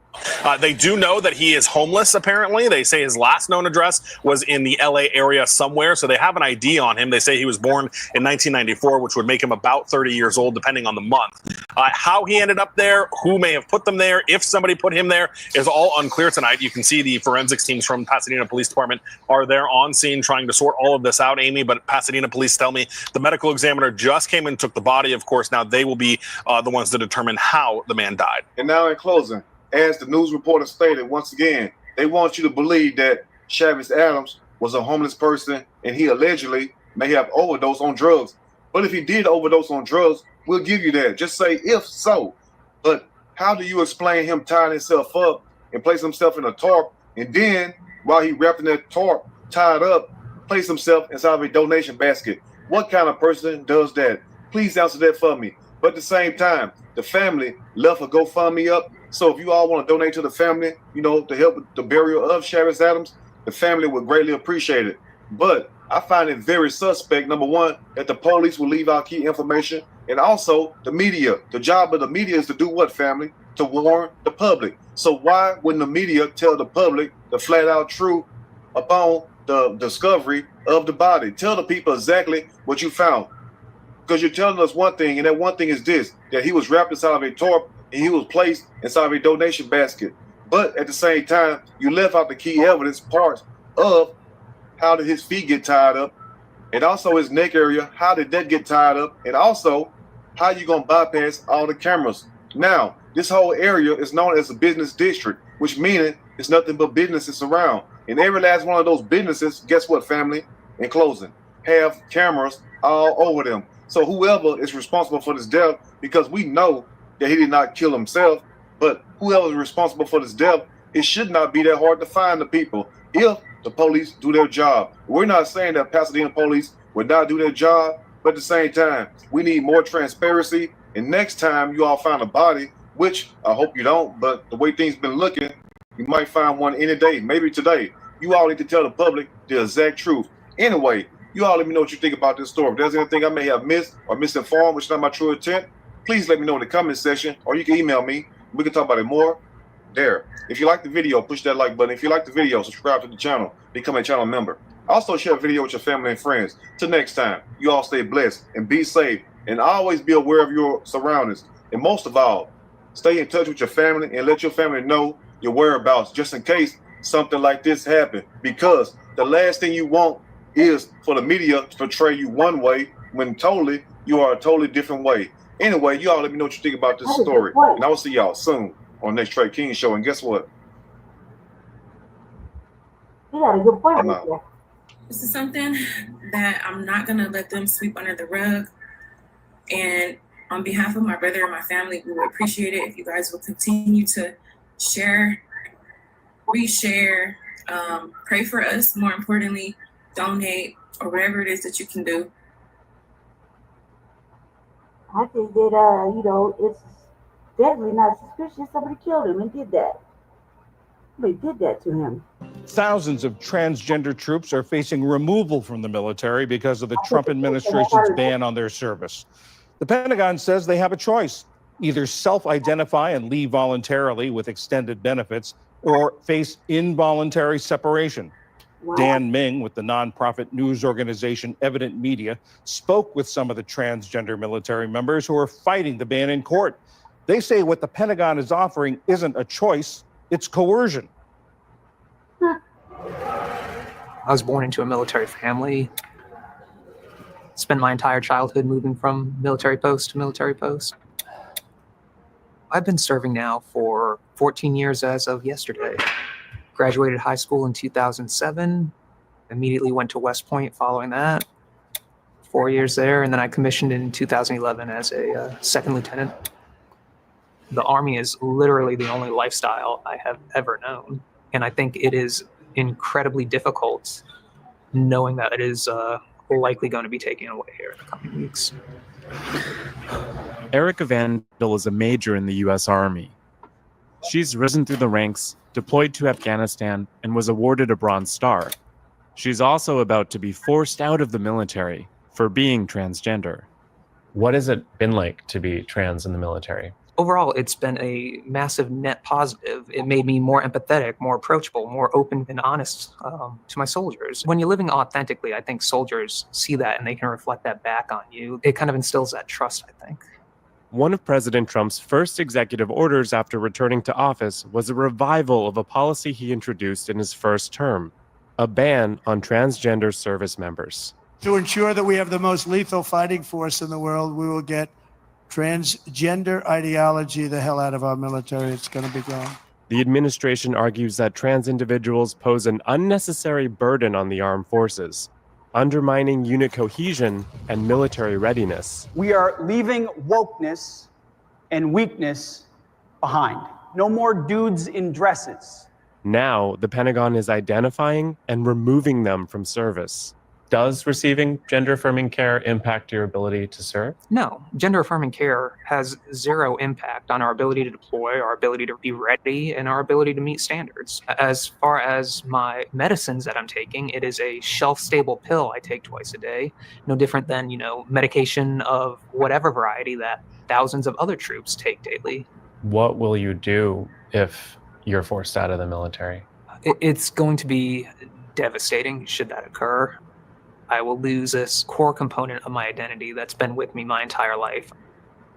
S9: They do know that he is homeless, apparently. They say his last known address was in the LA area somewhere, so they have an ID on him. They say he was born in 1994, which would make him about 30 years old, depending on the month. How he ended up there, who may have put them there, if somebody put him there, is all unclear tonight. You can see the forensics teams from Pasadena Police Department are there on scene trying to sort all of this out, Amy, but Pasadena Police tell me the medical examiner just came and took the body. Of course, now they will be the ones to determine how the man died.
S11: And now in closing, as the news reporter stated, once again, they want you to believe that Chavez Adams was a homeless person and he allegedly may have overdosed on drugs. But if he did overdose on drugs, we'll give you that. Just say if so. But how do you explain him tying himself up and placing himself in a tarp, and then while he wrapped in that tarp, tied up, place himself inside of a donation basket. What kind of person does that? Please answer that for me. But at the same time, the family left a GoFundMe up. So if you all want to donate to the family, you know, to help with the burial of Sharris Adams, the family would greatly appreciate it. But I find it very suspect, number one, that the police will leave out key information, and also the media. The job of the media is to do what, family? To warn the public. So why wouldn't the media tell the public the flat out truth upon the discovery of the body? Tell the people exactly what you found. Because you're telling us one thing, and that one thing is this, that he was wrapped inside of a tarp and he was placed inside of a donation basket. But at the same time, you left out the key evidence parts of how did his feet get tied up, and also his neck area, how did that get tied up, and also how you gonna bypass all the cameras. Now, this whole area is known as a business district, which meaning it's nothing but businesses around. And every last one of those businesses, guess what, family, in closing, have cameras all over them. So whoever is responsible for this death, because we know that he did not kill himself, but whoever is responsible for this death, it should not be that hard to find the people if the police do their job. We're not saying that Pasadena police would not do their job, but at the same time, we need more transparency. And next time you all find a body, which I hope you don't, but the way things been looking, you might find one any day, maybe today. You all need to tell the public the exact truth. Anyway, you all let me know what you think about this story. If there's anything I may have missed or misinformed, which is not my true intent, please let me know in the comment section, or you can email me. We can talk about it more there. If you like the video, push that like button. If you like the video, subscribe to the channel, become a channel member. Also share the video with your family and friends. Till next time, you all stay blessed and be safe, and always be aware of your surroundings. And most of all, stay in touch with your family and let your family know your whereabouts, just in case something like this happen. Because the last thing you want is for the media to portray you one way when totally you are a totally different way. Anyway, you all let me know what you think about this story, and I will see y'all soon on the next Trey King Show. And guess what?
S3: You got a good point right there.
S8: This is something that I'm not going to let them sweep under the rug. And on behalf of my brother and my family, we would appreciate it if you guys would continue to share, reshare, pray for us, more importantly, donate, or whatever it is that you can do.
S3: I think that, you know, it's definitely not suspicious somebody killed him and did that. They did that to him.
S10: Thousands of transgender troops are facing removal from the military because of the Trump administration's ban on their service. The Pentagon says they have a choice: either self-identify and leave voluntarily with extended benefits, or face involuntary separation. Wow. Dan Ming with the nonprofit news organization Evident Media spoke with some of the transgender military members who are fighting the ban in court. They say what the Pentagon is offering isn't a choice, it's coercion.
S12: I was born into a military family. Spent my entire childhood moving from military post to military post. I've been serving now for 14 years as of yesterday. Graduated high school in 2007, immediately went to West Point following that. 4 years there, and then I commissioned in 2011 as a second lieutenant. The Army is literally the only lifestyle I have ever known, and I think it is incredibly difficult knowing that it is likely going to be taken away here in the coming weeks.
S13: Erica Vandal is a major in the U.S. Army. She's risen through the ranks, deployed to Afghanistan, and was awarded a Bronze Star. She's also about to be forced out of the military for being transgender.
S26: What has it been like to be trans in the military?
S12: Overall, it's been a massive net positive. It made me more empathetic, more approachable, more open and honest to my soldiers. When you're living authentically, I think soldiers see that and they can reflect that back on you. It kind of instills that trust, I think.
S13: One of President Trump's first executive orders after returning to office was a revival of a policy he introduced in his first term, a ban on transgender service members.
S15: To ensure that we have the most lethal fighting force in the world, we will get transgender ideology the hell out of our military. It's going to be gone.
S13: The administration argues that trans individuals pose an unnecessary burden on the armed forces, undermining unit cohesion and military readiness.
S16: We are leaving wokeness and weakness behind. No more dudes in dresses.
S13: Now, the Pentagon is identifying and removing them from service.
S2: Does receiving gender-affirming care impact your ability to serve?
S12: No, gender affirming care has zero impact on our ability to deploy, our ability to be ready, and our ability to meet standards. As far as my medicines that I'm taking, it is a shelf-stable pill I take twice a day, no different than, medication of whatever variety that thousands of other troops take daily.
S2: What will you do if you're forced out of the military?
S12: It's going to be devastating should that occur. I will lose this core component of my identity that's been with me my entire life.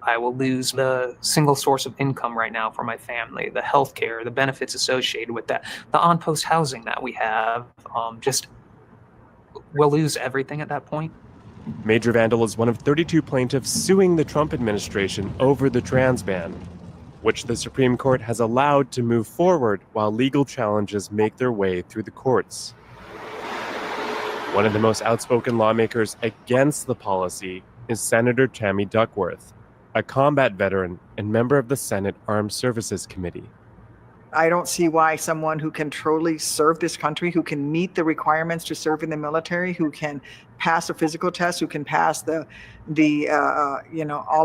S12: I will lose the single source of income right now for my family, the healthcare, the benefits associated with that, the on-post housing that we have. We'll lose everything at that point.
S13: Major Vandal is one of 32 plaintiffs suing the Trump administration over the trans ban, which the Supreme Court has allowed to move forward while legal challenges make their way through the courts. One of the most outspoken lawmakers against the policy is Senator Tammy Duckworth, a combat veteran and member of the Senate Armed Services Committee.
S5: I don't see why someone who can truly serve this country, who can meet the requirements to serve in the military, who can pass a physical test, who can pass all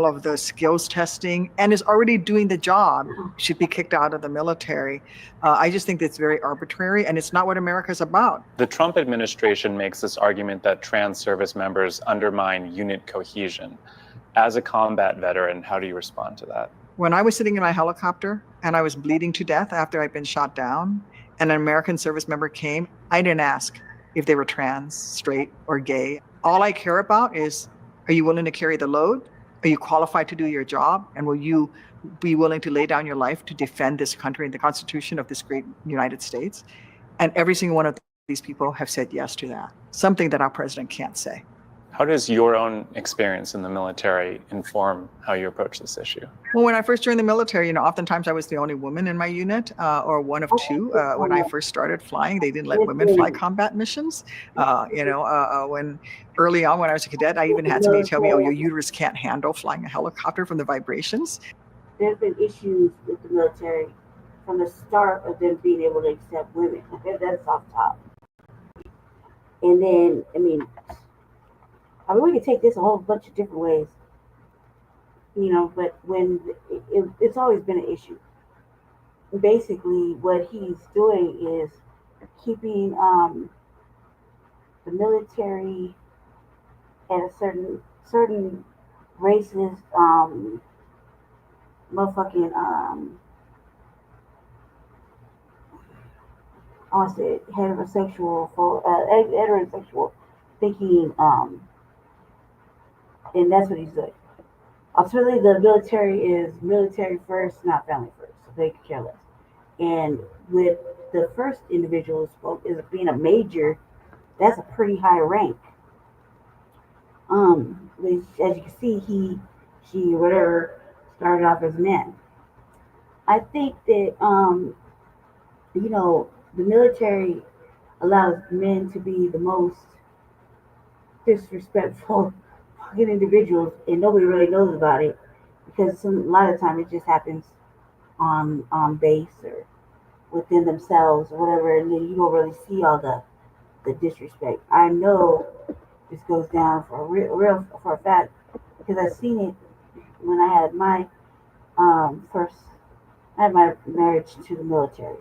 S5: of the skills testing, and is already doing the job, should be kicked out of the military. I just think that's very arbitrary, and it's not what America's about.
S2: The Trump administration makes this argument that trans service members undermine unit cohesion. As a combat veteran, how do you respond to that?
S5: When I was sitting in my helicopter and I was bleeding to death after I'd been shot down, and an American service member came, I didn't ask if they were trans, straight, or gay. All I care about is, are you willing to carry the load? Are you qualified to do your job? And will you be willing to lay down your life to defend this country and the Constitution of this great United States? And every single one of these people have said yes to that, something that our president can't say.
S2: How does your own experience in the military inform how you approach this issue?
S5: Well, when I first joined the military, oftentimes I was the only woman in my unit, or one of two. When I first started flying, they didn't let women fly combat missions. When early on, when I was a cadet, I even had somebody tell me, "Oh, your uterus can't handle flying a helicopter from the vibrations."
S3: There's been issues with the military from the start of them being able to accept women. That's off top. And then, we could take this a whole bunch of different ways, but when it's always been an issue. Basically, what he's doing is keeping the military at a certain racist, I want to say heterosexual thinking, and that's what he's doing. Ultimately, the military is military first, not family first. So they could care less. And with the first individual who spoke, is being a major, that's a pretty high rank. Which, as you can see, she, whatever, started off as men. I think that, the military allows men to be the most disrespectful fucking individuals, and nobody really knows about it because a lot of time it just happens on base or within themselves or whatever, and then you don't really see all the disrespect. I know this goes down for a fact because I've seen it when I had my my marriage to the military.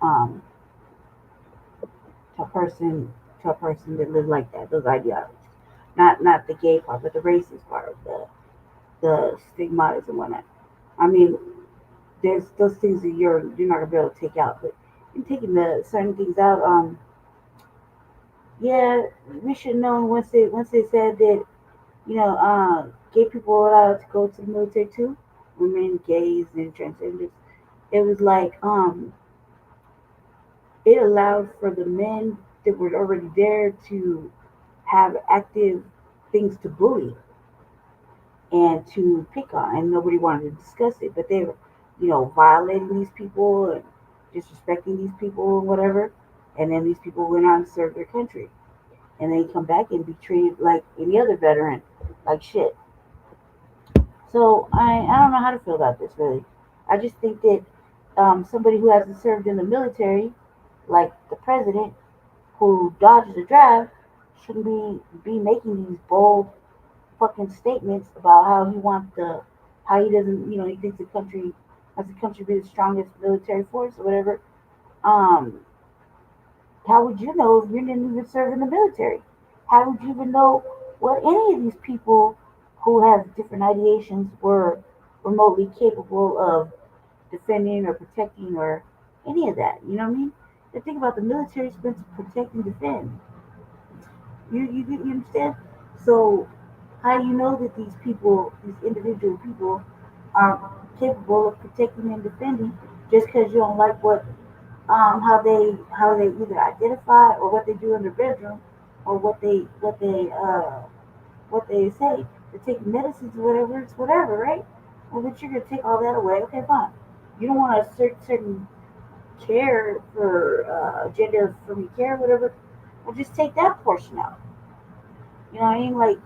S3: To a person that lived like that, those ideologies. Not the gay part, but the racist part, the stigmas and whatnot. There's those things that you're not gonna be able to take out, but in taking the certain things out, we should know once they said that, gay people are allowed to go to the military too, women, gays, and transgenders. It was like it allowed for the men that were already there to have active things to bully and to pick on, and nobody wanted to discuss it, but they were, violating these people and disrespecting these people and whatever, and then these people went on to serve their country, and they come back and be treated like any other veteran, like shit. So I don't know how to feel about this, really. I just think that somebody who hasn't served in the military, like the president, who dodged the draft, shouldn't be making these bold fucking statements about how he wants how he doesn't, he thinks has the country be the strongest military force or whatever. How would you know if you didn't even serve in the military? How would you even know what any of these people who have different ideations were remotely capable of defending or protecting or any of that? You know what I mean? The thing about the military is meant to protect and defend. You understand? So how do you know that these people, these individual people, are capable of protecting and defending just because you don't like how they either identify or what they do in their bedroom or what they say? They're taking medicines or whatever, it's whatever, right? Well, but you're gonna take all that away. Okay, fine. You don't want a certain care for gender affirming care, whatever. Well, just take that portion out. You know what I mean? Like,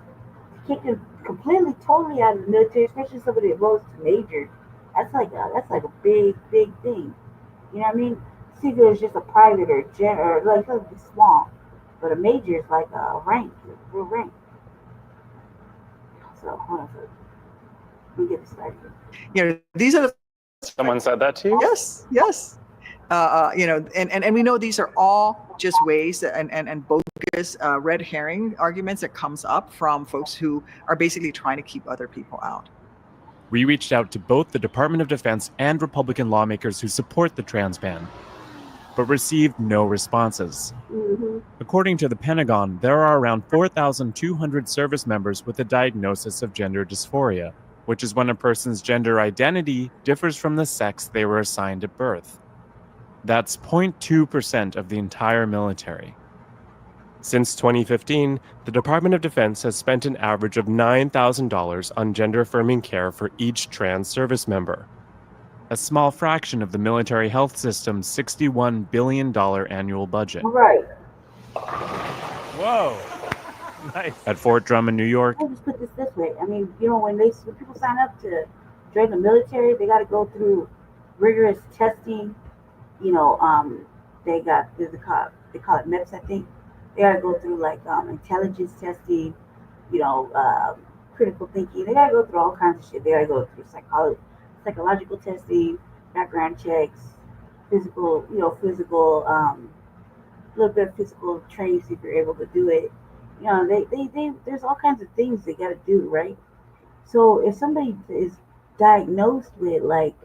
S3: kick them completely, totally out of the military, especially somebody that rose to major. That's like a big thing. You know what I mean? See, if it was just a private or general, like it would be small, but a major is like a rank, a real rank. So hold on a second. Let me get this started.
S5: These are the
S2: Someone said that to you?
S5: Yes. And we know these are all just ways and bogus red herring arguments that comes up from folks who are basically trying to keep other people out.
S13: We reached out to both the Department of Defense and Republican lawmakers who support the trans ban, but received no responses. According to the Pentagon, there are around 4,200 service members with a diagnosis of gender dysphoria, which is when a person's gender identity differs from the sex they were assigned at birth. That's 0.2% of the entire military.
S14: Since 2015, the Department of Defense has spent an average of $9,000 on gender-affirming care for each trans service member.
S13: A small fraction of the military health system's $61 billion annual budget.
S3: Right.
S13: Whoa. Nice. At Fort Drum in New York.
S3: I'll just put this way. I mean, when people sign up to join the military, they got to go through rigorous testing. They call it MEPS, I think. They got to go through intelligence testing, critical thinking. They got to go through all kinds of shit. They got to go through psychological testing, background checks, physical, a little bit of physical training if you're able to do it. There's all kinds of things they got to do, right? So if somebody is diagnosed with what's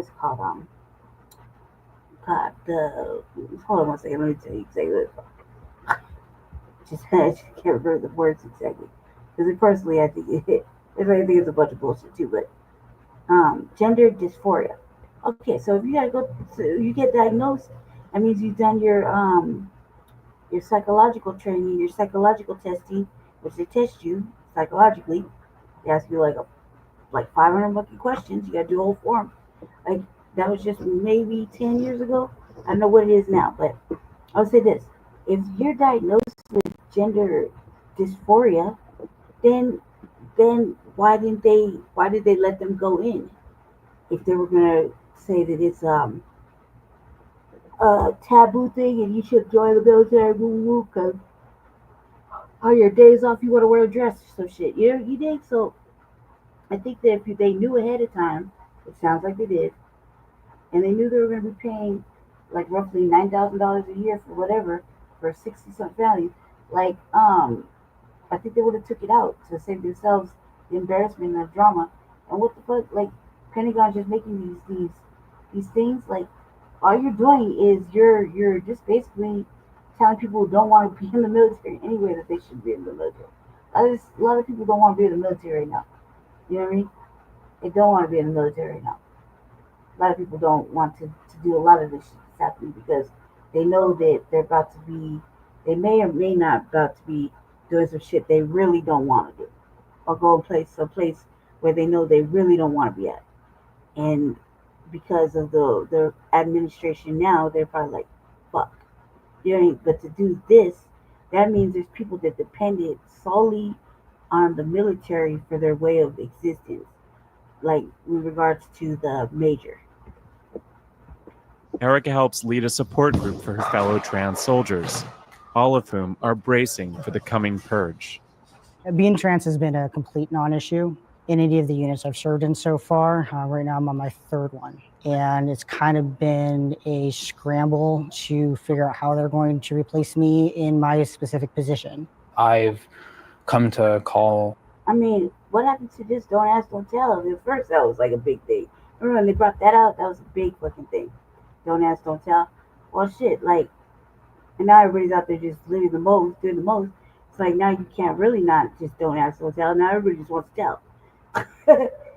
S3: it called? Hold on one second, let me tell you exactly what it's called. I just can't remember the words exactly. Because personally, I think it's a bunch of bullshit too, but gender dysphoria. Okay, so if you get diagnosed, that means you've done your psychological training, your psychological testing, which they test you psychologically. They ask you like 500 monkey questions. You got to do a whole form. That was just maybe 10 years ago. I don't know what it is now, but I'll say this: if you're diagnosed with gender dysphoria, then why did they let them go in? If they were gonna say that it's a taboo thing and you should join the military, because on your days off you want to wear a dress or some shit. You dig? So I think that if they knew ahead of time, it sounds like they did, and they knew they were going to be paying roughly $9,000 a year for whatever, for 60-something value, I think they would have took it out to save themselves the embarrassment and the drama. And what the fuck, Pentagon just making these things, all you're doing is you're just basically telling people who don't want to be in the military anyway that they should be in the military. A lot of people don't want to be in the military right now. You know what I mean? They don't want to be in the military right now. A lot of people don't want to do a lot of this shit that's happening because they know that they may or may not about to be doing some shit they really don't want to do, or go someplace where they know they really don't want to be at. And because of the administration now, they're probably like, fuck. You know what I mean? But to do this, that means there's people that depended solely on the military for their way of existence. like with regards to the major.
S13: Erica helps lead a support group for her fellow trans soldiers, all of whom are bracing for the coming purge.
S17: Being trans has been a complete non-issue in any of the units I've served in so far. Right now I'm on my third one. And it's kind of been a scramble to figure out how they're going to replace me in my specific position.
S18: I've come to call.
S3: I mean, what happened to this don't ask, don't tell? At first that was like a big thing. Remember when they brought that out? That was a big fucking thing. Don't ask, don't tell. Well, shit, like, and now everybody's out there just living the most, doing the most. It's like now you can't really not just don't ask, don't tell. Now everybody just wants to tell.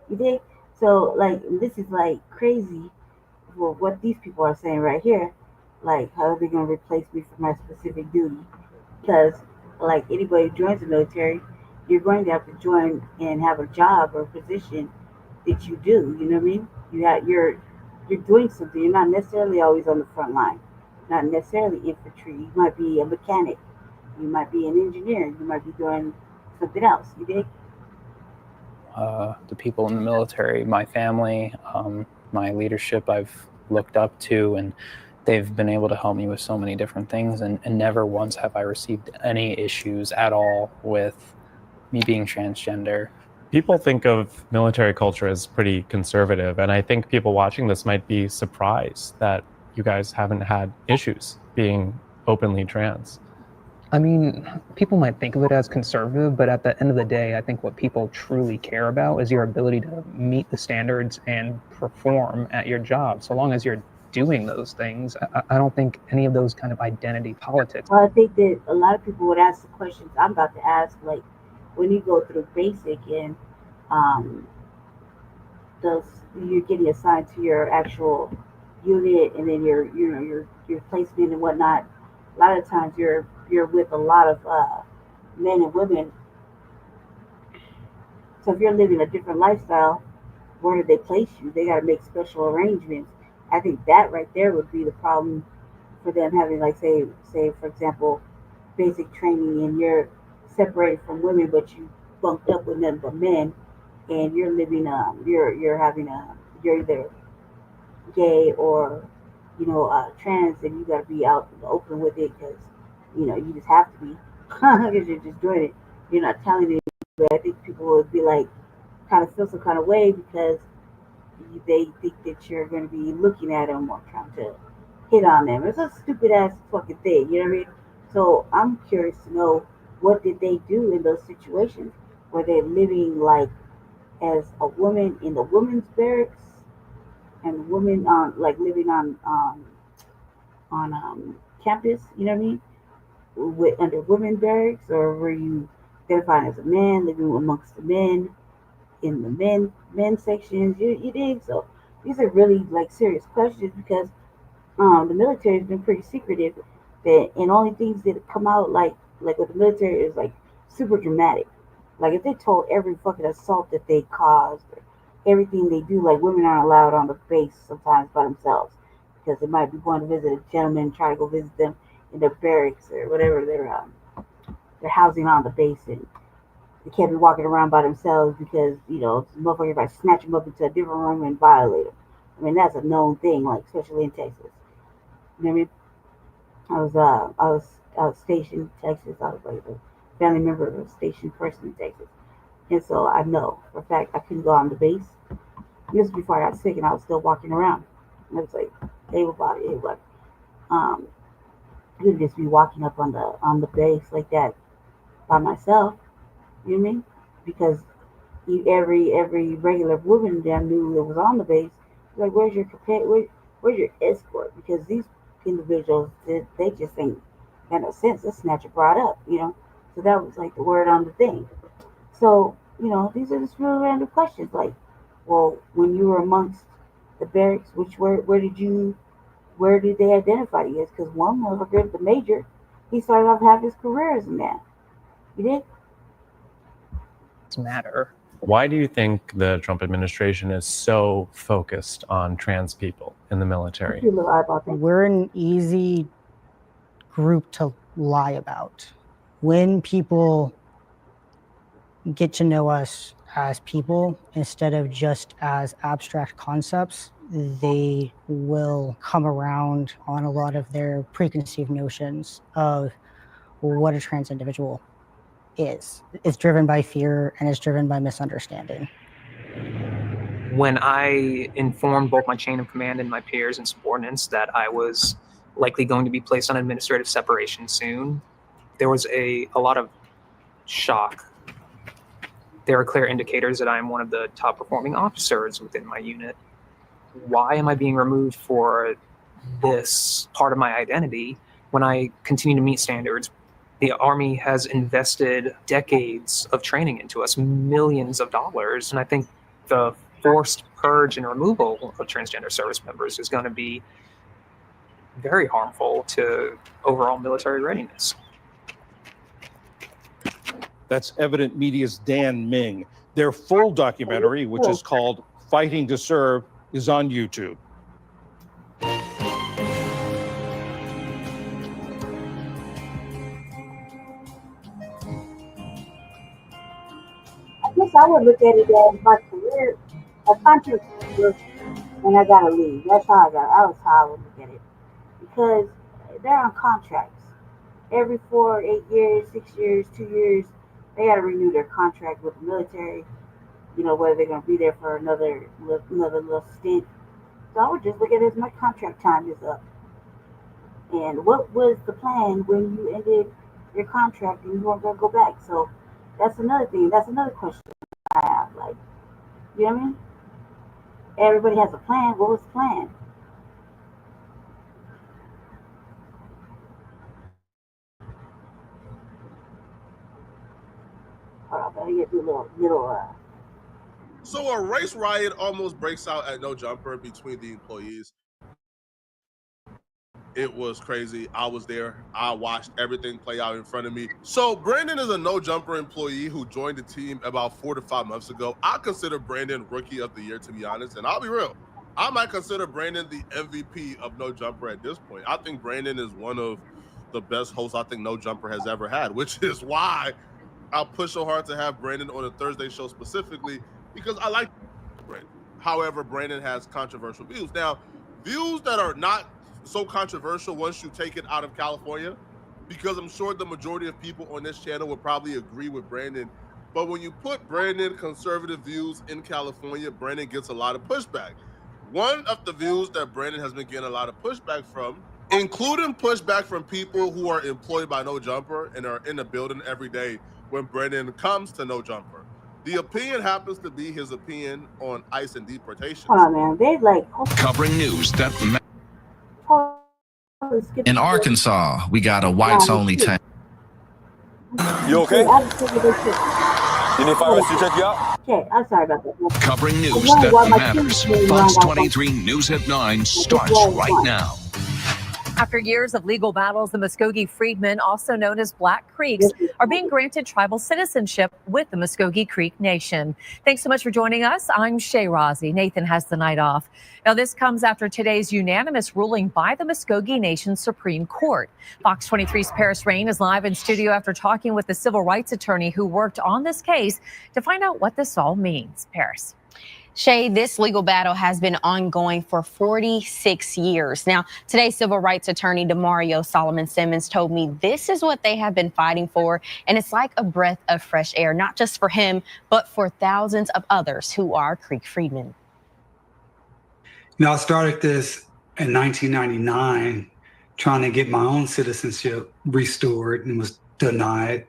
S3: You dig? So, like, this is like crazy for what these people are saying right here. Like, how are they going to replace me for my specific duty? Because, like, anybody who joins the military, you're going to have to join and have a job or a position that you do. You know what I mean? You're doing something. You're not necessarily always on the front line. Not necessarily infantry. You might be a mechanic. You might be an engineer. You might be doing something else. You dig?
S18: The people in the military, my family, my leadership I've looked up to, and they've been able to help me with so many different things, and never once have I received any issues at all with me being transgender.
S13: People think of military culture as pretty conservative, and I think people watching this might be surprised that you guys haven't had issues being openly trans.
S12: I mean, people might think of it as conservative, but at the end of the day, I think what people truly care about is your ability to meet the standards and perform at your job. So long as you're doing those things, I don't think any of those kind of identity politics.
S3: Well, I think that a lot of people would ask the questions I'm about to ask, like when you go through basic and you're getting assigned to your actual unit, and then your placement and whatnot. A lot of times you're with a lot of men and women. So if you're living a different lifestyle, where do they place you? They got to make special arrangements. I think that right there would be the problem for them having, like, say for example, basic training, and you're separated from women, but you bunked up with them but men, and you're living you're either gay or trans, and you got to be out in the open with it because you just have to be because you're just doing it. You're not telling anybody. I think people would be like kind of feel some kind of way because they think that you're going to be looking at them or trying to hit on them. It's a stupid ass fucking thing, you know what I mean? So I'm curious to know, what did they do in those situations? Were they living like as a woman in the women's barracks, and women living on campus, you know what I mean, under women barracks, or were you identifying as a man living amongst the men in the men sections? You dig? So these are really like serious questions, because the military has been pretty secretive, and only things that come out like with the military is like super dramatic. Like if they told every fucking assault that they caused, or everything they do, like women aren't allowed on the base sometimes by themselves because they might be going to visit a gentleman, try to go visit them in their barracks or whatever they're housing on the base, and they can't be walking around by themselves because some motherfucker might snatch them up into a different room and violate them. I mean, that's a known thing, like especially in Texas. You know what I mean? I was stationed in Texas. I was like a family member of a stationed person in Texas. And so I know for a fact I couldn't go on the base. This was before I got sick and I was still walking around. And it was like able-bodied. I couldn't just be walking up on the base like that by myself. You know what I mean? Because every regular woman damn knew that was on the base. Like, where's your where's your escort? Because these individuals, they just ain't got no sense. This snatcher brought up, So that was like the word on the thing. So, these are just really random questions. Like, well, when you were amongst the barracks, where did they identify you as? Because one motherfucker, the major, he started off having his career as a man. You did?
S12: Matter.
S13: Why do you think the Trump administration is so focused on trans people in the military?
S17: We're an easy group to lie about. When people get to know us as people instead of just as abstract concepts, they will come around on a lot of their preconceived notions of what a trans individual is. It's driven by fear and it's driven by misunderstanding.
S12: When I informed both my chain of command and my peers and subordinates that I was likely going to be placed on administrative separation soon, there was a lot of shock. There are clear indicators that I am one of the top performing officers within my unit. Why am I being removed for this part of my identity when I continue to meet standards? The Army has invested decades of training into us, millions of dollars, and I think the forced purge and removal of transgender service members is going to be very harmful to overall military readiness.
S10: That's Evident Media's Dan Ming. Their full documentary, which is called Fighting to Serve, is on YouTube.
S3: I guess I would look at it as my career, a contract, and I gotta leave. That's how I would look at it, because they're on contracts. Every 4, 8 years, 6 years, 2 years, they gotta renew their contract with the military. You know, whether they're gonna be there for another little stint. So I would just look at it as my contract time is up. And what was the plan when you ended your contract and you weren't gonna go back? So that's another thing. That's another question I have. Like, you know what I mean? Everybody has a plan. What was the plan? Hold on, I gotta do a little.
S19: So a race riot almost breaks out at No Jumper between the employees. It was crazy. I was there. I watched everything play out in front of me. So Brandon is a No Jumper employee who joined the team about 4 to 5 months ago. I consider Brandon Rookie of the Year, to be honest, and I'll be real. I might consider Brandon the MVP of No Jumper at this point. I think Brandon is one of the best hosts I think No Jumper has ever had, which is why I'll push so hard to have Brandon on a Thursday show specifically, because I like Brandon. However, Brandon has controversial views. Now, views that are not so controversial once you take it out of California, because I'm sure the majority of people on this channel would probably agree with Brandon. But when you put Brandon conservative views in California, Brandon gets a lot of pushback. One of the views that Brandon has been getting a lot of pushback from, including pushback from people who are employed by No Jumper and are in the building every day when Brandon comes to No Jumper. The opinion happens to be his opinion on ICE and deportation.
S3: Oh man, they like
S20: covering news that in Arkansas, we got a whites-only tank.
S21: You okay? You need PARRIS to check you out?
S3: Okay, I'm sorry about that.
S20: Covering news that matters. Fox 23 News at 9 starts right now.
S22: After years of legal battles, the Muskogee Freedmen, also known as Black Creeks, are being granted tribal citizenship with the Muskogee Creek Nation. Thanks so much for joining us. I'm Shay Rozzi. Nathan has the night off. Now, this comes after today's unanimous ruling by the Muskogee Nation Supreme Court. Fox 23's Paris Rain is live in studio after talking with the civil rights attorney who worked on this case to find out what this all means. Paris.
S23: Shay, this legal battle has been ongoing for 46 years. Now, today, civil rights attorney DeMario Solomon Simmons told me this is what they have been fighting for, and it's like a breath of fresh air, not just for him, but for thousands of others who are Creek Freedmen.
S24: Now, I started this in 1999, trying to get my own citizenship restored, and was denied.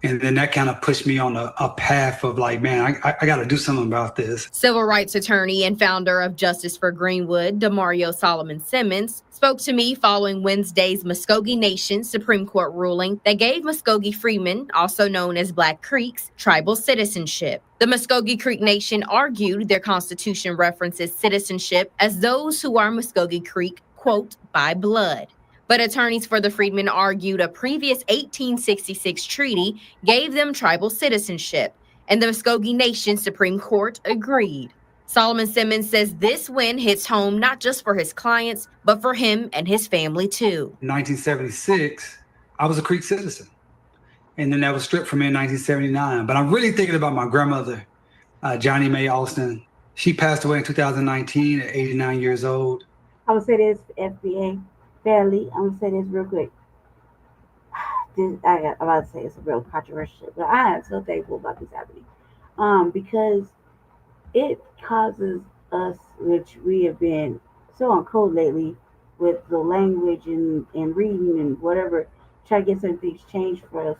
S24: And then that kind of pushed me on a path of like, man, I got to do something about this.
S23: Civil rights attorney and founder of Justice for Greenwood, DeMario Solomon Simmons, spoke to me following Wednesday's Muskogee Nation Supreme Court ruling that gave Muskogee Freedmen, also known as Black Creeks, tribal citizenship. The Muskogee Creek Nation argued their constitution references citizenship as those who are Muskogee Creek, quote, by blood. But attorneys for the Freedmen argued a previous 1866 treaty gave them tribal citizenship, and the Muskogee Nation Supreme Court agreed. Solomon Simmons says this win hits home not just for his clients, but for him and his family too.
S24: In 1976, I was a Creek citizen, and then that was stripped from me in 1979. But I'm really thinking about my grandmother Johnny Mae Austin. She passed away in 2019 at 89 years old.
S3: I'm gonna say this, FBA, fairly. I'm gonna say this real quick. I'm about to say it's a real controversial, but I am so thankful about this happening, because it causes us, which we have been so on code lately with the language and reading and whatever, try to get certain things changed for us,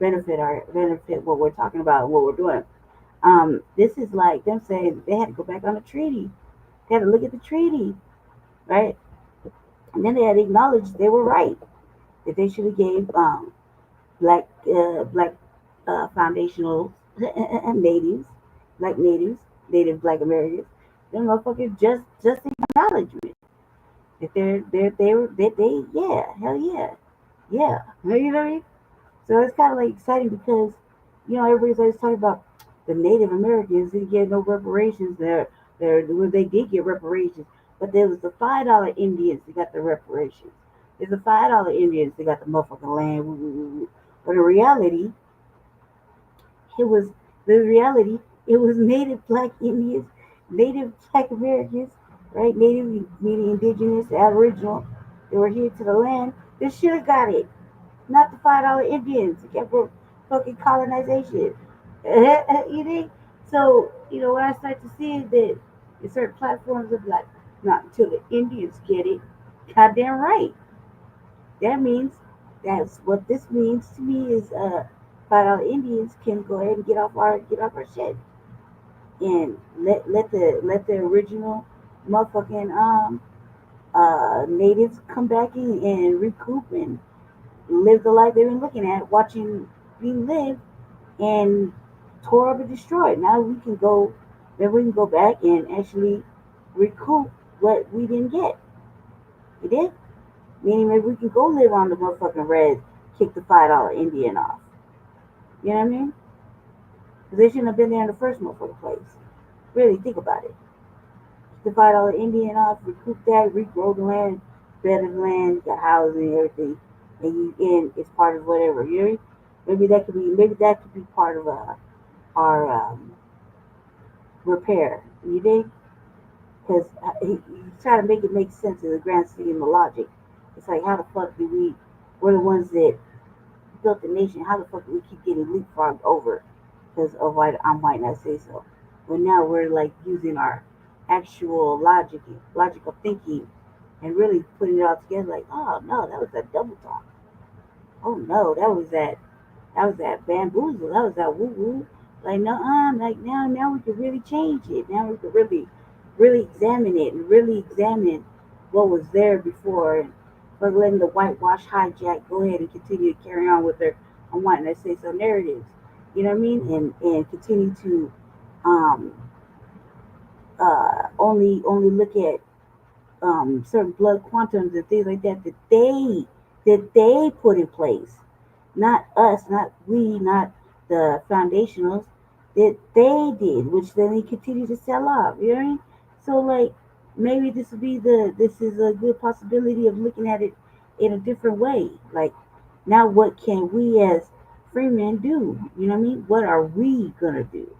S3: benefit what we're talking about, what we're doing. This is like them saying they had to go back on the treaty. They had to look at the treaty, right? And then they had to acknowledge they were right, that they should have gave black foundational natives, native black Americans, them motherfuckers just acknowledgement that they hell yeah. You know what I mean? So it's kind of like exciting because, you know, everybody's always talking about the Native Americans didn't get no reparations. They did get reparations, but there was the $5 Indians that got the reparations. There's the $5 Indians that got the motherfucking land. But in reality, it was Native Black Indians, Native Black Americans, right? Native meaning indigenous, Aboriginal. They were here to the land. They should have got it, not the $5 Indians that kept for fucking colonization. You think? So, you know, when I start to see that in certain platforms of like, not until the Indians get it, goddamn right. That means that's what this means to me is $5 Indians can go ahead and get off our shit. And let the original motherfucking natives come back in and recoup and live the life they've been looking at, watching being lived and tore up and destroyed. Now we can go back and actually recoup what we didn't get. You did? Meaning maybe we can go live on the motherfucking red, kick the $5 Indian off. You know what I mean? Because they shouldn't have been there in the first motherfucking place. Really think about it. The $5 Indian off, recoup that, regrow the land, better the land, got housing and everything, and it's part of whatever. You know? Maybe that could be part of our repair. You think? Because you try to make it make sense in the grand scheme of logic. It's like, how the fuck we're the ones that built the nation, how the fuck do we keep getting leapfrogged over because of white, I might not say so. But now we're like using our actual logical thinking and really putting it all together like, oh no, that was that double talk. Oh no, that was that bamboozle, that was that woo-woo. Like, no, like now we can really change it. Now we can really examine it and really examine what was there before, and but letting the whitewash hijack go ahead and continue to carry on with their wanting to say so narratives. You know what I mean? And continue to only look at certain blood quantums and things like that they put in place. Not us, not we, not the foundationals, that they did, which then they continue to sell off. You know what I mean? So like maybe this is a good possibility of looking at it in a different way. Like, now what can we as free men do? You know what I mean? What are we gonna do?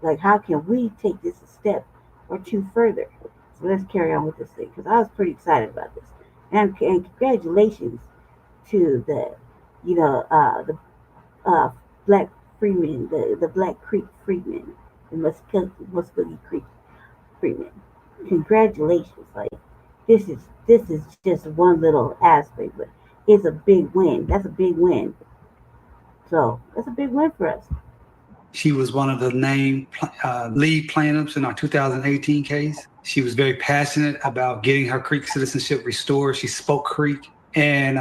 S3: Like, how can we take this a step or two further? So let's carry on with this thing, because I was pretty excited about this. And congratulations to the Black freemen, the Black Creek freemen, the Muskogee Creek freemen. Congratulations! Like, this is just one little aspect, but it's a big win. That's a big win. So that's a big win for us.
S24: She was one of the named lead plaintiffs in our 2018 case. She was very passionate about getting her Creek citizenship restored. She spoke Creek, and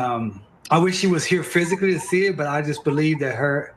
S24: I wish she was here physically to see it, but I just believe that her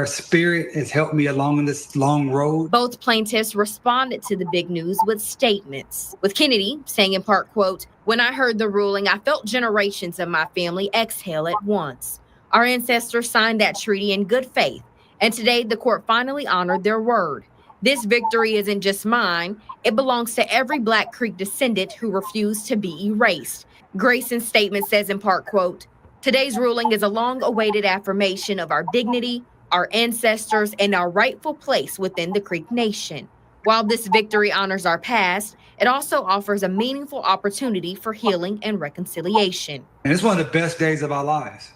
S24: spirit has helped me along this long road.
S23: Both plaintiffs responded to the big news with statements, with Kennedy saying in part, quote, "When I heard the ruling, I felt generations of my family exhale at once. Our ancestors signed that treaty in good faith, and today the court finally honored their word. This victory isn't just mine. It belongs to every Black Creek descendant who refused to be erased." Grayson's statement says in part, quote, "Today's ruling is a long-awaited affirmation of our dignity, our ancestors, and our rightful place within the Creek Nation. While this victory honors our past, it also offers a meaningful opportunity for healing and reconciliation.
S24: And it's one of the best days of our lives.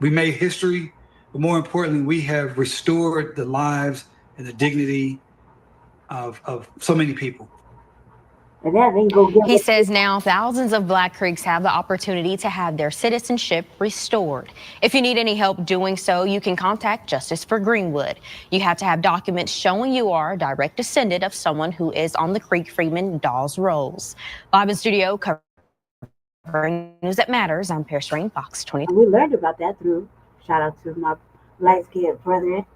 S24: We made history, but more importantly, we have restored the lives and the dignity of so many people.
S23: He says now thousands of Black Creeks have the opportunity to have their citizenship restored. If you need any help doing so, you can contact Justice for Greenwood. You have to have documents showing you are a direct descendant of someone who is on the Creek Freeman Dawes rolls. Live in studio covering News That Matters, I'm Paris Rain, Fox 20.
S3: We learned about that through, shout out to my light-skinned brethren,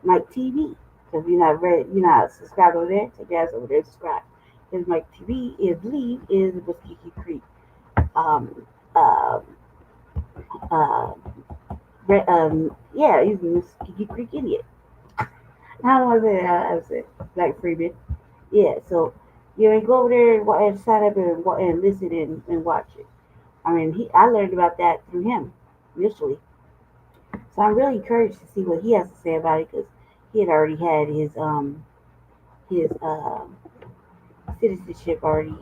S3: Mike TV. Because you're not subscribed over there, take your ass over there, subscribe. His Mike TV, I believe, is Muskogee Creek. Yeah, he's a Muskogee Creek idiot. How do I say it? Black Freeman. Yeah, so you go over there and sign up and listen and watch it. I mean, I learned about that through him initially. So I'm really encouraged to see what he has to say about it, because he had already had his citizenship already,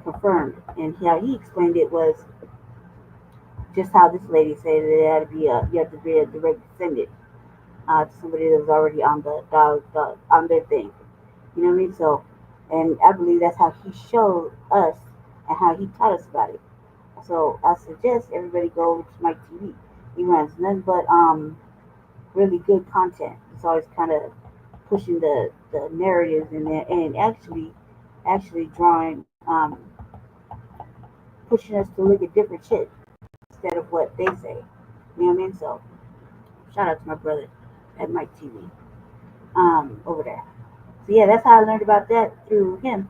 S3: confirmed. And how he explained it was just how this lady said that it had to be you have to be a direct descendant to somebody that was already on on their thing. You know what I mean? So, and I believe that's how he showed us and how he taught us about it. So I suggest everybody go over to Mike TV. He runs nothing but really good content. It's always kind of pushing the narratives in there, and actually drawing, pushing us to look at different shit instead of what they say. You know what I mean? So shout out to my brother at Mike TV over there. So yeah, that's how I learned about that through him,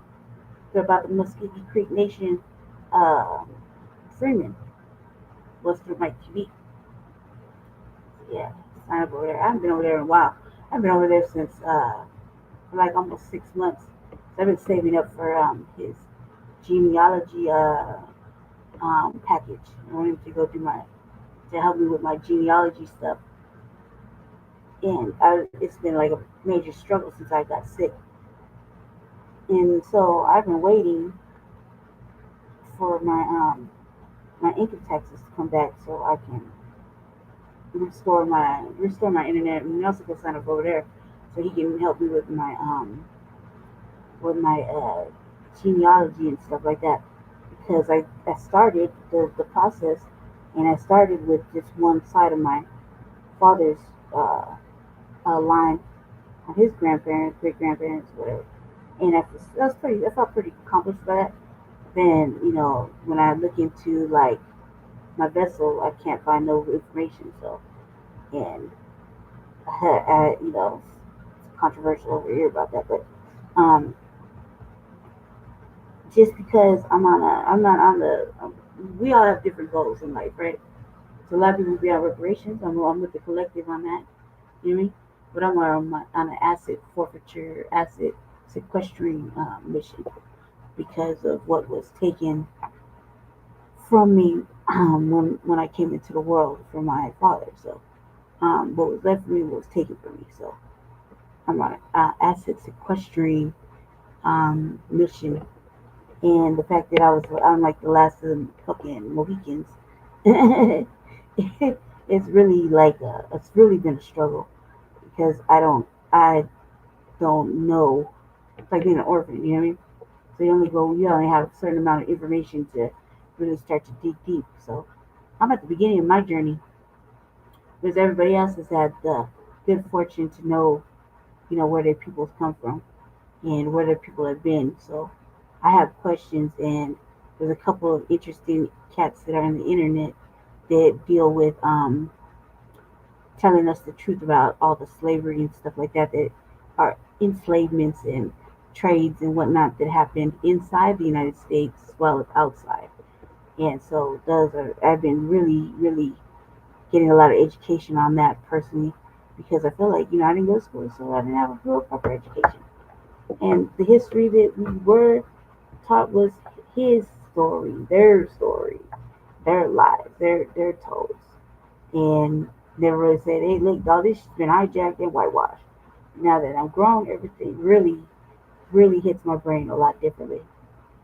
S3: about the Muskogee Creek Nation Freeman was through Mike TV. So yeah, sign up over there. I haven't been over there in a while. I've been over there since for like almost 6 months. So I've been saving up for his genealogy package. I want him to go to help me with my genealogy stuff. And it's been like a major struggle since I got sick. And so I've been waiting for my income taxes to come back so I can restore my internet, and also go sign up over there so he can help me with my genealogy and stuff like that, because I started the process, and I started with just one side of my father's line on his grandparents, great grandparents, whatever, and I felt pretty accomplished by that. Then when I look into like my vessel, I can't find no information. So, and it's controversial over here about that, but just because we all have different goals in life, right? So a lot of people be on reparations. I'm with the collective on that. You know what I mean? But I'm on an asset forfeiture, asset sequestering mission because of what was taken from me when I came into the world from my father. So what was left for me was taken from me. So I'm on an asset sequestering mission, and the fact that I'm like the last of the fucking Mohicans, it's really it's really been a struggle, because I don't know. It's like being an orphan, you know what I mean? So you only have a certain amount of information to really start to dig deep. So I'm at the beginning of my journey, because everybody else has had the good fortune to know, where their peoples come from and where their people have been. So I have questions, and there's a couple of interesting cats that are on the internet that deal with telling us the truth about all the slavery and stuff like that are enslavements and trades and whatnot that happened inside the United States as well as outside. And so I've been really, really getting a lot of education on that personally, because I feel like, I didn't go to school, so I didn't have a real proper education. And the history that we were taught was his story, their lives, their toes. And Never really said, hey, look, all this shit's been hijacked and whitewashed. Now that I'm grown, everything really hits my brain a lot differently.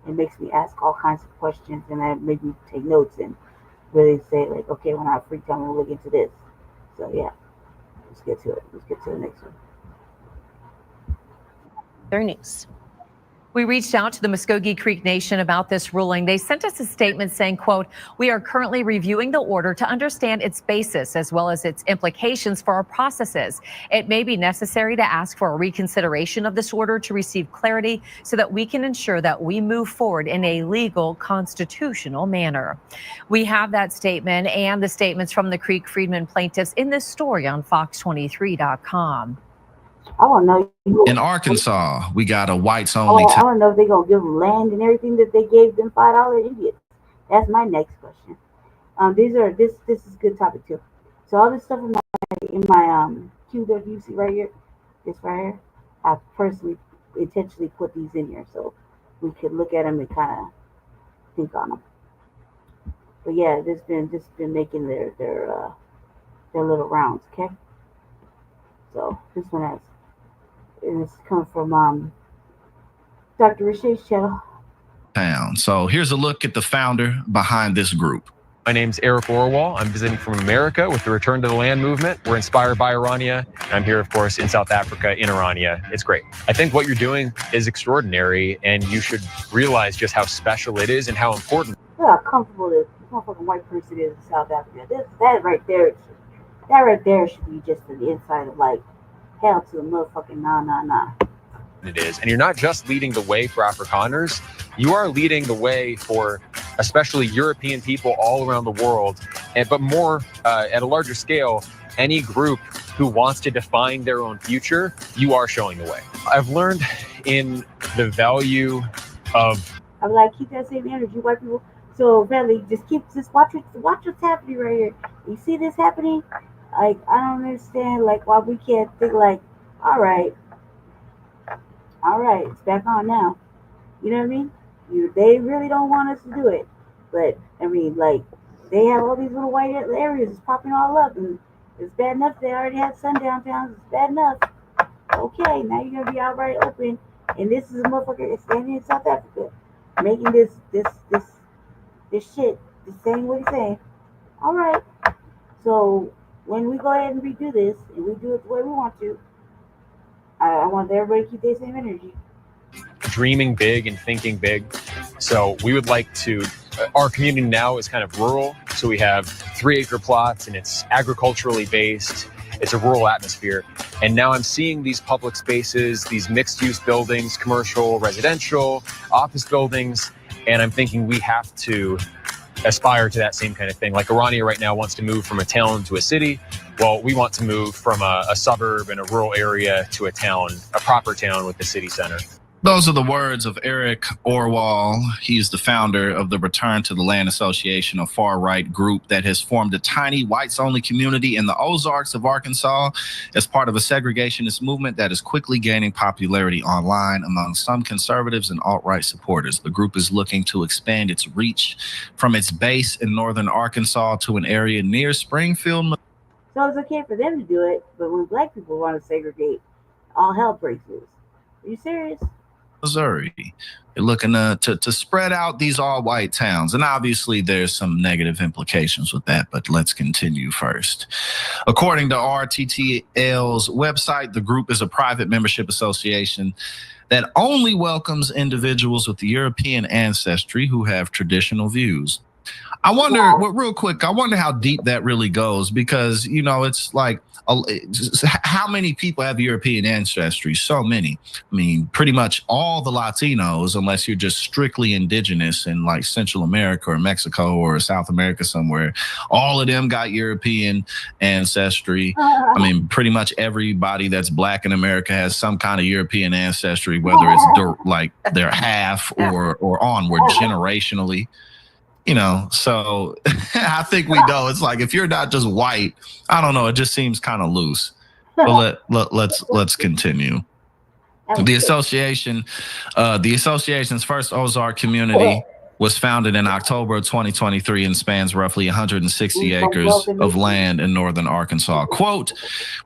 S3: It makes me ask all kinds of questions, and that makes me take notes and really say, like, okay, when I have free time, I'm gonna look into this. So yeah, let's get to it. Let's get to the next one.
S22: Their news. We reached out to the Muskogee Creek Nation about this ruling. They sent us a statement saying, quote, we are currently reviewing the order to understand its basis as well as its implications for our processes. It may be necessary to ask for a reconsideration of this order to receive clarity so that we can ensure that we move forward in a legal, constitutional manner. We have that statement and the statements from the Creek Freedmen plaintiffs in this story on Fox23.com.
S3: I want to know.
S1: In Arkansas, we got a whites only.
S3: I want to know if they're gonna give them land and everything that they gave them $5 idiots. That's my next question. This is a good topic too. So all this stuff in my QWC right here, this right here, I personally intentionally put these in here so we could look at them and kind of think on them. But yeah, this been making their little rounds. Okay. So this one has. And it's coming from Dr. Rashay's channel.
S1: So here's a look at the founder behind this group.
S4: My name's Eric Orwell. I'm visiting from America with the Return to the Land movement. We're inspired by Orania. I'm here, of course, in South Africa, in Orania. It's great. I think what you're doing is extraordinary, and you should realize just how special it is and how important.
S3: Look how comfortable this motherfucking white person is in South Africa. That right there should be just the inside of like hell to the motherfucking nah.
S4: It is. And you're not just leading the way for Afrikaners, you are leading the way for especially European people all around the world, but more at a larger scale, any group who wants to define their own future, you are showing the way. I've learned in the value of...
S3: I'm like, keep that same energy, white people. So really, just watch what's happening right here. You see this happening? Like, I don't understand, like, why we can't think, like, all right, it's back on now. You know what I mean? They really don't want us to do it. But, I mean, like, they have all these little white areas it's popping all up. And it's bad enough they already had sundown towns. It's bad enough. Okay, now you're going to be outright open. And this is a motherfucker standing in South Africa making this shit, saying what he's saying. All right. So... when we go ahead and redo this, and we do it the way we want to, I want everybody to keep their same energy.
S4: Dreaming big and thinking big. So we would like to, our community now is kind of rural. So we have 3-acre plots and it's agriculturally based. It's a rural atmosphere. And now I'm seeing these public spaces, these mixed use buildings, commercial, residential, office buildings. And I'm thinking we have to aspire to that same kind of thing. Like Orania right now wants to move from a town to a city. Well, we want to move from a suburb and a rural area to a town, a proper town with the city center.
S1: Those are the words of Eric Orwell. He's the founder of the Return to the Land Association, a far-right group that has formed a tiny whites-only community in the Ozarks of Arkansas as part of a segregationist movement that is quickly gaining popularity online among some conservatives and alt-right supporters. The group is looking to expand its reach from its base in northern Arkansas to an area near Springfield.
S3: So it's okay for them to do it, but when black people want to segregate, all hell breaks loose. Are you serious?
S1: Missouri. They're looking to spread out these all-white towns. And obviously there's some negative implications with that, but let's continue first. According to RTTL's website, the group is a private membership association that only welcomes individuals with European ancestry who have traditional views. I wonder, real quick, I wonder how deep that really goes, because, you know, it's like, how many people have European ancestry? So many. I mean, pretty much all the Latinos, unless you're just strictly indigenous in like Central America or Mexico or South America somewhere, all of them got European ancestry. I mean, pretty much everybody that's black in America has some kind of European ancestry, whether it's like they're half or onward generationally. You know, so I think we know it's like, if you're not just white, I don't know, it just seems kind of loose. But let's continue. The association's first Ozark community was founded in October of 2023 and spans roughly 160 acres of land in northern Arkansas. Quote,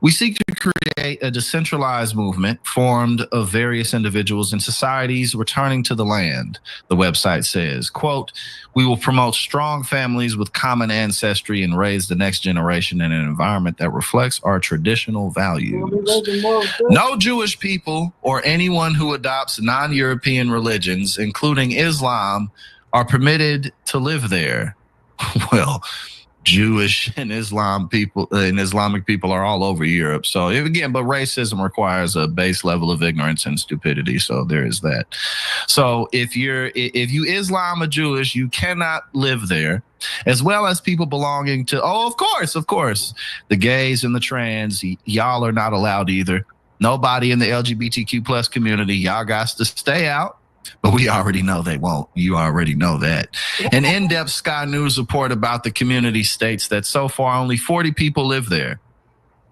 S1: we seek to create a decentralized movement formed of various individuals and societies returning to the land, the website says. Quote, we will promote strong families with common ancestry and raise the next generation in an environment that reflects our traditional values. No Jewish people or anyone who adopts non-European religions, including Islam, are permitted to live there. Well, Jewish and Islamic people are all over Europe. So again, but racism requires a base level of ignorance and stupidity. So there is that. So if you Islam or Jewish, you cannot live there, as well as people belonging to, of course, the gays and the trans, y'all are not allowed either. Nobody in the LGBTQ plus community, y'all got to stay out. But we already know they won't. You already know that. An in-depth Sky News report about the community states that so far only 40 people live there.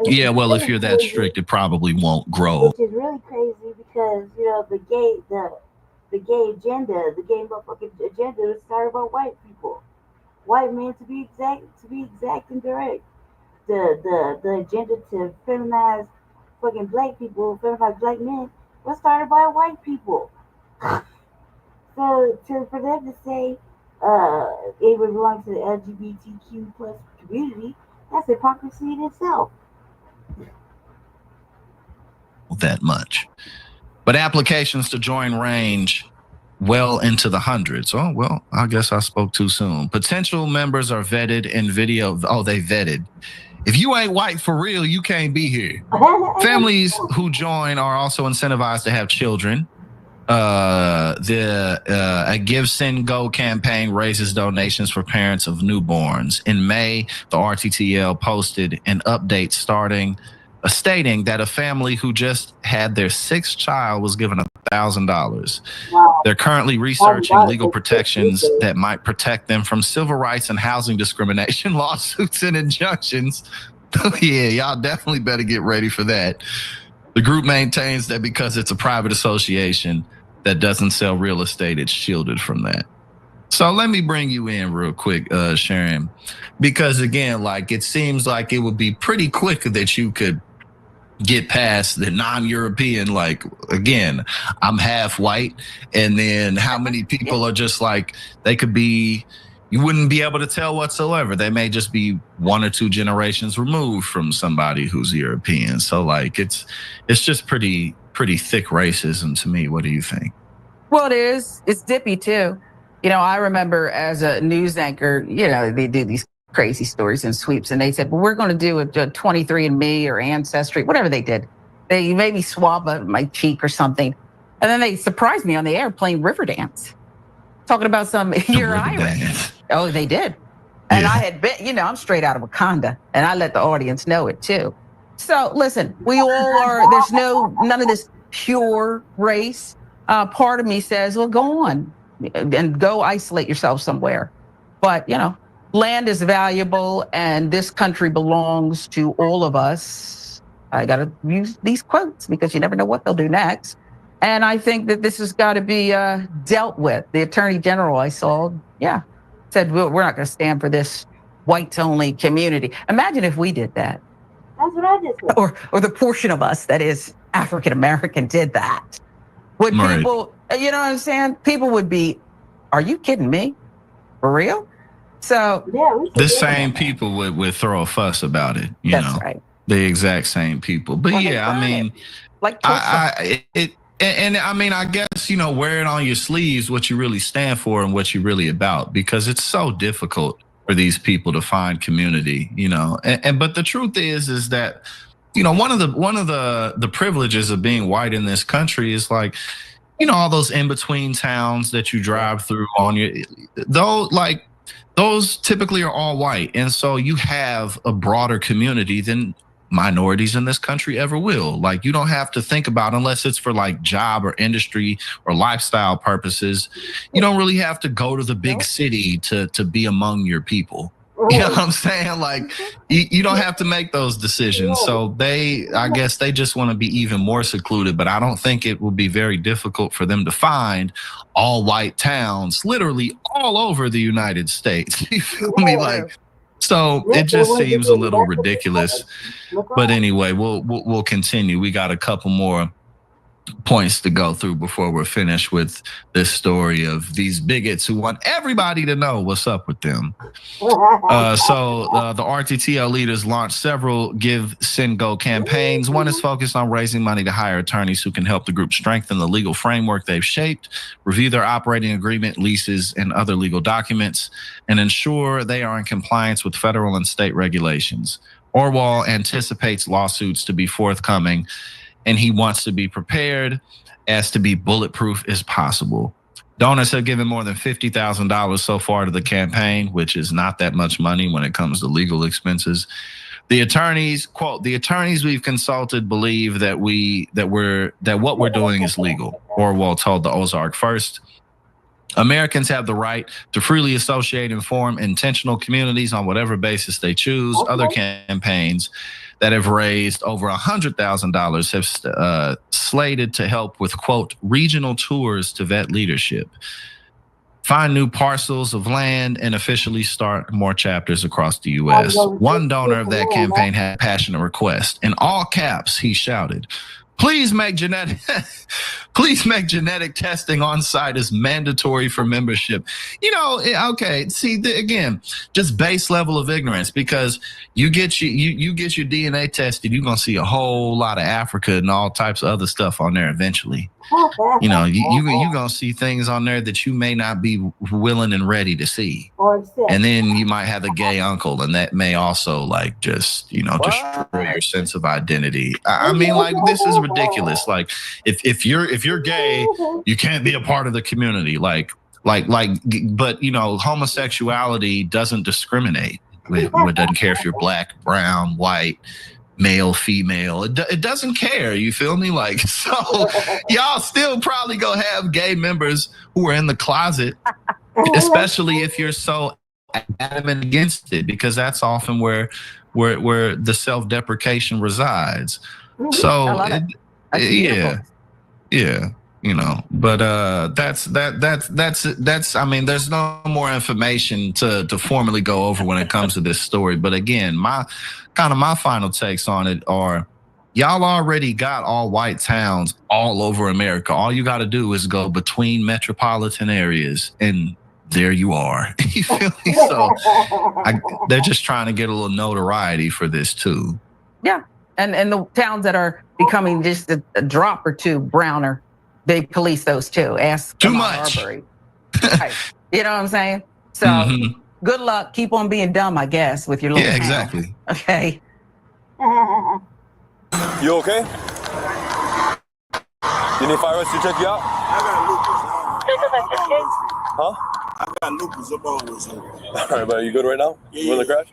S1: Yeah, well, if you're that strict, it probably won't grow.
S3: Which is really crazy because, you know, the gay agenda, the gay motherfucking agenda was started by white people. White men, to be exact and direct. The agenda to feminize fucking black people, feminize black men, was started by white people. So for them to say it would belong to the LGBTQ plus community, that's hypocrisy in itself.
S1: That much. But applications to join range well into the hundreds. Oh, well, I guess I spoke too soon. Potential members are vetted in video. Oh, they vetted. If you ain't white for real, you can't be here. Families who join are also incentivized to have children. The Give, Send, Go campaign raises donations for parents of newborns. In May, the RTTL posted an update stating that a family who just had their 6th child was given $1,000.
S3: Wow.
S1: They're currently researching legal protections that might protect them from civil rights and housing discrimination lawsuits and injunctions. Yeah, y'all definitely better get ready for that. The group maintains that because it's a private association that doesn't sell real estate, it's shielded from that. So let me bring you in real quick, Sharon, because again, like it seems like it would be pretty quick that you could get past the non-European, like, again, I'm half white, and then how many people are just like, they could be, you wouldn't be able to tell whatsoever. They may just be 1 or 2 generations removed from somebody who's European. So like it's just pretty thick racism to me. What do you think?
S6: Well, it is. It's dippy too. You know, I remember as a news anchor, you know, they do these crazy stories and sweeps, and they said, well, we're going to do a 23andMe or Ancestry, whatever they did. They maybe swab my cheek or something. And then they surprised me on the air playing Riverdance, talking about some, you're Irish. Oh, they did. And I had been, you know, I'm straight out of Wakanda, and I let the audience know it too. So listen, we all are, there's none of this pure race. Part of me says, well, go on and go isolate yourself somewhere. But, you know, land is valuable and this country belongs to all of us. I got to use these quotes because you never know what they'll do next. And I think that this has got to be dealt with. The Attorney General I saw, said, we're not going to stand for this whites-only community. Imagine if we did that.
S3: That's what I did.
S6: Or the portion of us that is African-American did that. Would people, you know what I'm saying? People would be, are you kidding me? For real? So
S1: the same people would throw a fuss about it, you know. That's right. The exact same people. But well, yeah, I mean,
S6: like
S1: I mean, I guess, you know, wear it on your sleeves what you really stand for and what you're really about, because it's so difficult for these people to find community, you know. But the truth is that, you know, one of the privileges of being white in this country is like, you know, all those in between towns that you drive through on your, those typically are all white, and so you have a broader community than minorities in this country ever will. Like, you don't have to think about, unless it's for like job or industry or lifestyle purposes, you don't really have to go to the big city to be among your people. You know what I'm saying? Like, you don't have to make those decisions. So I guess they just want to be even more secluded, but I don't think it will be very difficult for them to find all white towns literally all over the United States. You feel me? Like, so it just seems a little ridiculous. But anyway, we'll continue. We got a couple more points to go through before we're finished with this story of these bigots who want everybody to know what's up with them. So the RTTL leaders launched several Give, Send, Go campaigns. One is focused on raising money to hire attorneys who can help the group strengthen the legal framework they've shaped, review their operating agreement, leases, and other legal documents, and ensure they are in compliance with federal and state regulations. Orwell anticipates lawsuits to be forthcoming, and he wants to be prepared as to be bulletproof as possible. Donors have given more than $50,000 so far to the campaign, which is not that much money when it comes to legal expenses. The attorneys, quote, "The attorneys we've consulted believe that what we're doing is legal," Orwell told the Ozark First. Americans have the right to freely associate and form intentional communities on whatever basis they choose. Other campaigns that have raised over $100,000 have slated to help with, quote, "regional tours to vet leadership, find new parcels of land, and officially start more chapters across the U.S. One donor of that campaign had a passionate request. In all caps, he shouted, please make genetic testing on site as mandatory for membership. You know, okay, see, again, just base level of ignorance, because you get your DNA tested, you're gonna see a whole lot of Africa and all types of other stuff on there eventually. You know, you're gonna see things on there that you may not be willing and ready to see. And then you might have a gay uncle, and that may also, like, just, you know, destroy your sense of identity. I mean, like, this is ridiculous. Like, if you're gay, you can't be a part of the community. Like, but you know, homosexuality doesn't discriminate. It doesn't care if you're black, brown, white, male, female. It doesn't care. You feel me? Like, so y'all still probably gonna have gay members who are in the closet, especially if you're so adamant against it, because that's often where the self-deprecation resides. So yeah, you know, but that's I mean, there's no more information to formally go over when it comes to this story. But again, my final takes on it are, y'all already got all white towns all over America. All you got to do is go between metropolitan areas, and there you are. You feel me? So they're just trying to get a little notoriety for this too.
S6: Yeah, and the towns that are becoming just a drop or two browner, they police those too. Ask
S1: too much.
S6: Right. You know what I'm saying? So good luck. Keep on being dumb, I guess, with your little town.
S1: Exactly.
S6: Okay.
S21: You okay? You need PARRIS to check you out? Huh?
S7: I got lupus. I'm always here.
S21: All right, but you good right now?
S7: Yeah,
S21: You in the crash?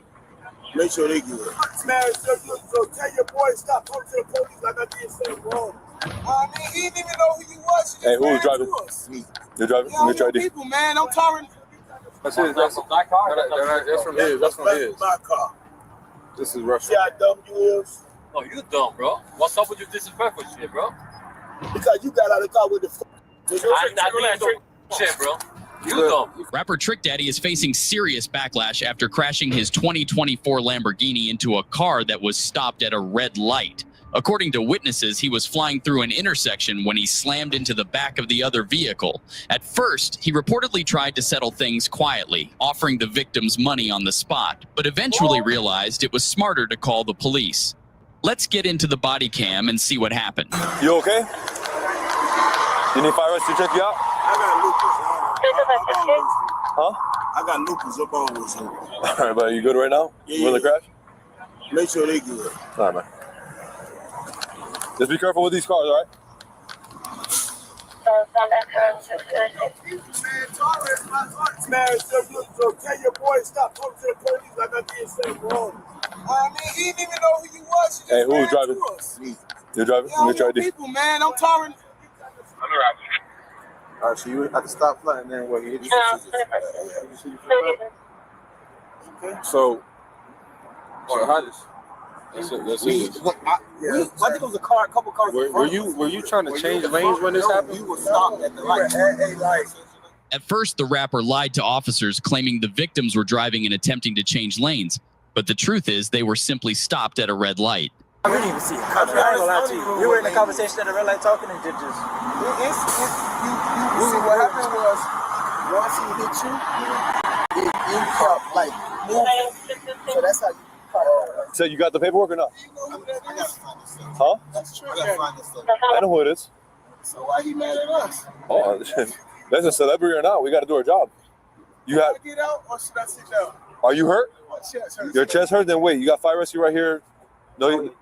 S7: Make sure they good. Man, so tell your boy stop talking to the police like I did something wrong. He didn't even know who you was.
S21: Hey, who was driving? You're driving?
S7: Y'all know people, man. I'm talking.
S21: That's his. That's a black car? That's from his. That's from his.
S7: My car.
S21: This is Russia.
S7: See how dumb you is?
S8: Oh, you dumb, bro. What's up with your disrespectful shit, bro?
S7: Because you got out of the car with the
S8: I did shit, bro. You dumb.
S9: Rapper Trick Daddy is facing serious backlash after crashing his 2024 Lamborghini into a car that was stopped at a red light. According to witnesses, he was flying through an intersection when he slammed into the back of the other vehicle. At first, he reportedly tried to settle things quietly, offering the victims money on the spot, but eventually realized it was smarter to call the police. Let's get into the body cam and see what happened.
S21: You okay? You need PARRIS to check you out?
S7: I got lupus.
S21: Huh?
S7: I got lupus. I'm always here.
S21: All right, but you good right now? You in the crash?
S7: Make sure they good.
S21: All right, man. Just be careful with these cars, all right?
S7: Man, so tell your boy stop talking to the police like I did something wrong. He didn't even know who you was.
S21: Hey, who was driving? You're driving?
S7: Y'all know people, man. I'm talking. All right, so you at the stoplight and then what? You hit
S21: So how this? That's it. That's it.
S7: I think it was a car, a couple cars.
S21: Were you trying to change lanes when this happened?
S7: We were stopped at the light.
S9: At first, the rapper lied to officers, claiming the victims were driving and attempting to change lanes. But the truth is, they were simply stopped at a red light.
S2: I didn't even see it. I ain't gonna lie to you. You were in a conversation at a red light talking and did just.
S7: What happened was, once he hit you, you kept like moving. So that's how you caught it.
S21: So you got the paperwork or not? Huh?
S7: That's true. I gotta find this stuff.
S21: I know who it is.
S7: So why he mad at us?
S21: Oh, that's a celebrity or not. We got to do our job. You
S7: Should
S21: got.
S7: I get out or should I sit down?
S21: Are you hurt?
S7: My chest hurts.
S21: Your chest hurt? Then wait. You got fire rescue right here. No.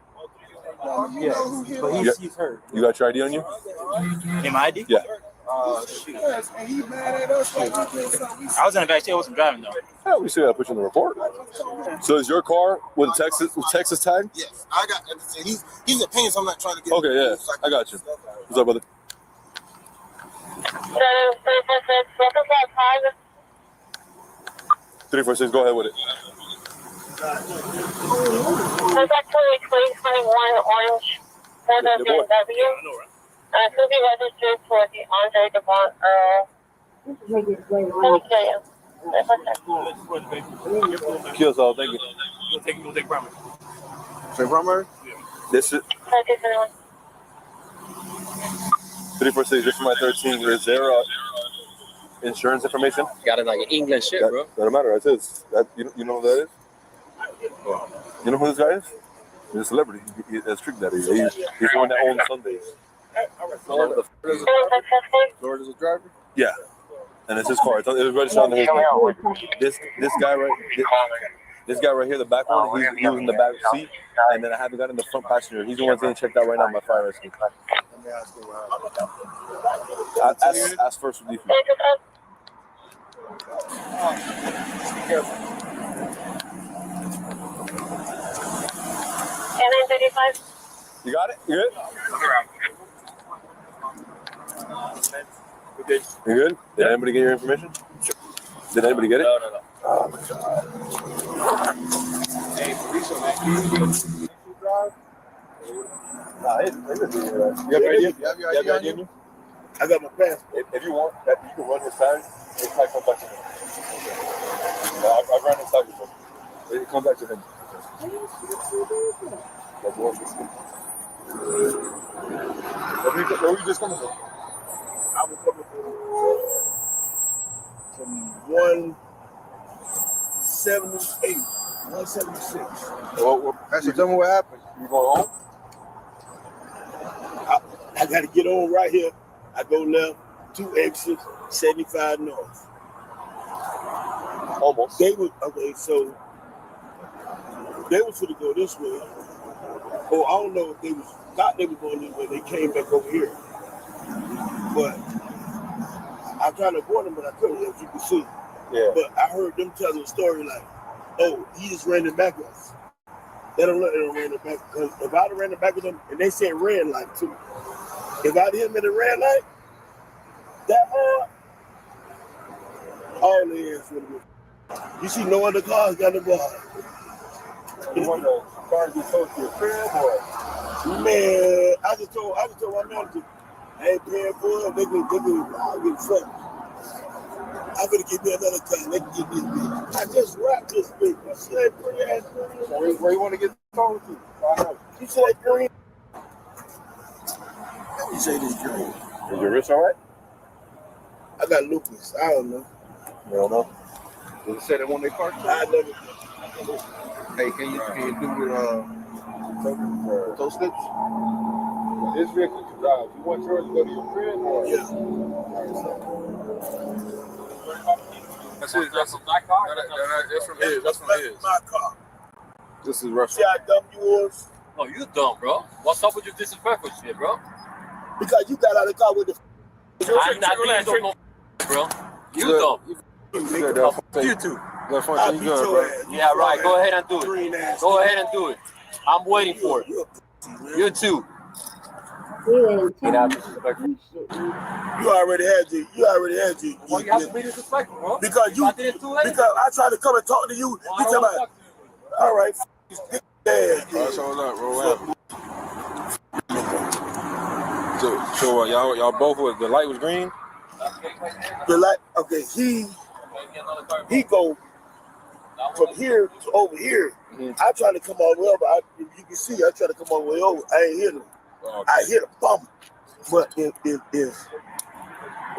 S2: Yeah, but he's hurt.
S21: You got your ID on you?
S2: In my ID?
S21: Yeah.
S2: Shoot.
S7: And he mad at us. Like
S2: I was in the back seat. I wasn't driving though.
S21: Yeah, we still got to put you in the report. So is your car with Texas tag?
S7: yes, I got. He's a pain, so I'm not trying to get.
S21: Okay, yeah, I got you. What's up, brother? 346. Go ahead with it.
S11: There's actually 2021 orange Honda BMW. Should be registered for the Andre Devon
S21: Kill, thank you.
S2: We'll take primary.
S21: Say primary? This is 346. This is my 13. Is there insurance information?
S8: Got it like an English shit, bro.
S21: Doesn't matter. That's his. You know who that is? You know who this guy is? He's a celebrity. He's a street daddy. He's the one that owns Sundays.
S7: George is a driver?
S21: Yeah. And it's his car. It was registered under his name. This guy right here, the back one, he was in the back seat, and then I have the guy in the front passenger. He's the one getting checked out right now by fire rescue. Ask first for defense. You got it? You good?
S2: Okay.
S21: You good? Did anybody get your information? Did anybody get it?
S2: No.
S21: Oh my God.
S2: Hey, police on that.
S21: Nah, it's you have your ID? You have your ID on you?
S7: I got my passport.
S21: If you want, you can run his tag. It might come back to him. I ran his tag before. It comes back to him. Where were you just coming from?
S7: I was coming from 178, 176.
S21: Actually, tell me what happened. You going home?
S7: I got to get on right here. I go left, 2 exits, 75 north.
S21: Almost.
S7: They was okay, so they was going to go this way. Oh, I don't know if they thought they were going this way. They came back over here. But I tried to avoid them, but I couldn't, as you can see.
S21: Yeah.
S7: But I heard them tell the story like, oh, he just ran it back with us. They don't ran it back. Because if I'd have ran it back with them, and they said red light too. If I'd hit him in the red light, that hard, all the ass would have been. You see no other cars got the bar.
S21: You want the car to be close to your crib or?
S7: Man, I just told my manager, I ain't paying for it. They I'll get fucked. I'm gonna give me another car. They can get this bitch. I just wrapped this bitch. I said pretty ass.
S21: Where you want to get the car to?
S7: You said green. Let me say this green.
S21: Is your wrist all right?
S7: I got lupus. I don't know.
S21: You don't know? Did it say they want their car?
S7: I never.
S21: Hey, can you do with toe slips? This vehicle you drive. You want yours to go to your crib or?
S7: Yeah.
S21: That's his. That's a black car. That's from his. That's from his.
S7: My car.
S21: This is Russell.
S7: See how dumb you was?
S8: Oh, you dumb, bro. What's up with your disrespectful shit, bro?
S7: Because you got out of the car with the.
S8: I'm not being dumb, bro. You dumb.
S21: You too.
S8: Yeah, right. Go ahead and do it. Go ahead and do it. I'm waiting for it. You too.
S21: Get out disrespectful.
S7: You already had you. You already had you.
S8: Why you have to be disrespectful, bro?
S7: Because you. Because I tried to come and talk to you. You tell me, all right, this dick ass.
S5: That's all that, bro. So y'all both was the light was green.
S7: The light. Okay, he go from here to over here. I tried to come all the way over. You can see I tried to come all the way over. I ain't hit him. I hit a bump. But if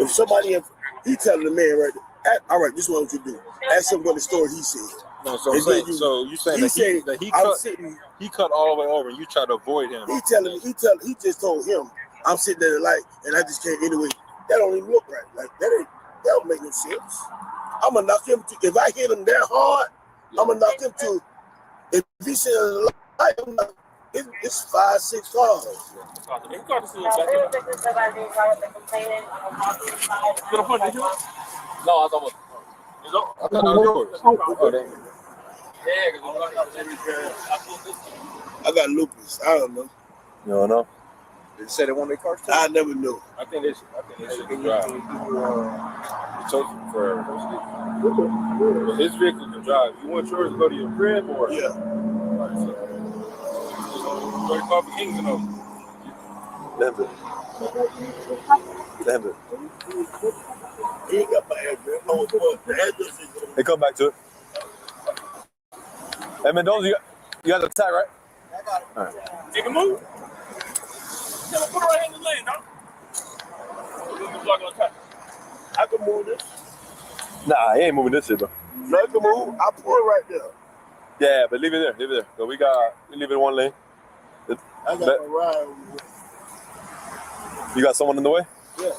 S7: somebody, he telling the man right there, all right, this is what you do. Ask him what the story he said.
S5: No, so you saying that he cut all the way over and you try to avoid him.
S7: He just told him, I'm sitting there at the light and I just can't anyway. That don't even look right. Like that don't make no sense. I'm gonna knock him to, if I hit him that hard, I'm gonna knock him to, if he's sitting at the light, I'm not, it's 5, 6 cars.
S5: No, I thought that was yours. Oh, dang.
S7: I got lupus. I don't know.
S21: You don't know?
S5: They said they want their cars too?
S7: I never knew.
S5: I think they should drive. He told you for but his vehicle can drive. You want yours to go to your crib or?
S7: Yeah.
S5: Right, so go to Coffee Kings and over.
S21: Damn it.
S7: He ain't got my address. Oh, but the address is.
S21: Hey, come back to it. Hey, Mendoza, you got the tag, right?
S8: I got it.
S21: All right.
S8: Take a move. Put it right in the lane, dog.
S7: I can move this.
S21: Nah, he ain't moving this shit, bro.
S7: No, I can move. I pull it right there.
S21: Yeah, but leave it there. Leave it there. So we leave it in one lane.
S7: I got a ride over here.
S21: You got someone in the way?
S7: Yeah.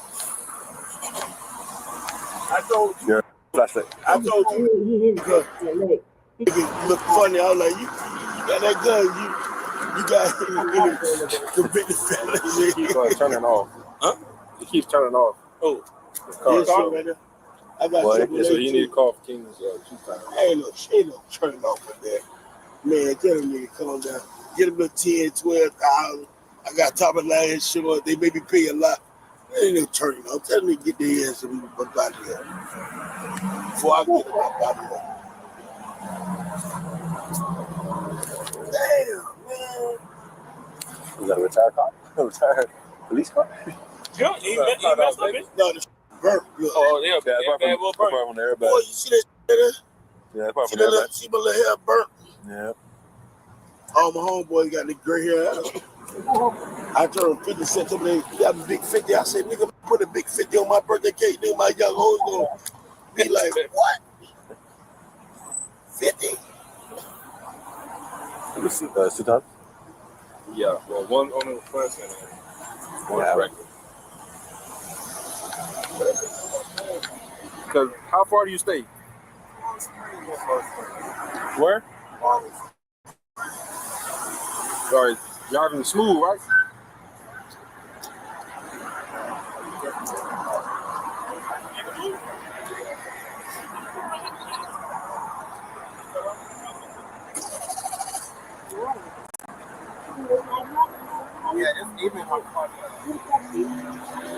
S7: I told you.
S21: Your flashlight.
S7: I told you. Because it look funny. I was like, you got that gun. You got convicted felons.
S5: He keeps turning off.
S21: Huh?
S5: He keeps turning off.
S7: Oh.
S5: Car.
S7: Yeah, right there. I got
S5: Yeah, so you need to call for Kings 2 times.
S7: Ain't no turning off with that. Man, tell them nigga calm down. Get them little 10, 12,000. I got top of line shit on. They maybe pay a lot. Ain't no turning off. Tell them to get their ass up out of here. Before I get them up out of here. Damn, man.
S21: Is that a retired car? A retired police car?
S8: Yeah, he messed up, bitch.
S7: No, the burnt.
S8: Oh, yeah, bad will burn.
S21: On the airbag.
S7: Boy, you see that shit?
S21: Yeah, that's probably
S7: See my little hair burnt?
S21: Yeah.
S7: All my homeboys got the gray hair. I turned 50 cents over there. Got a big 50. I said, nigga, put a big 50 on my birthday cake. Nigga, my young hoes gonna be like, what? 50?
S21: Sit down.
S5: Yeah, well, one on the front and one back. Because how far do you stay? Where? Sorry, driving smooth, right?
S8: Yeah, it's even how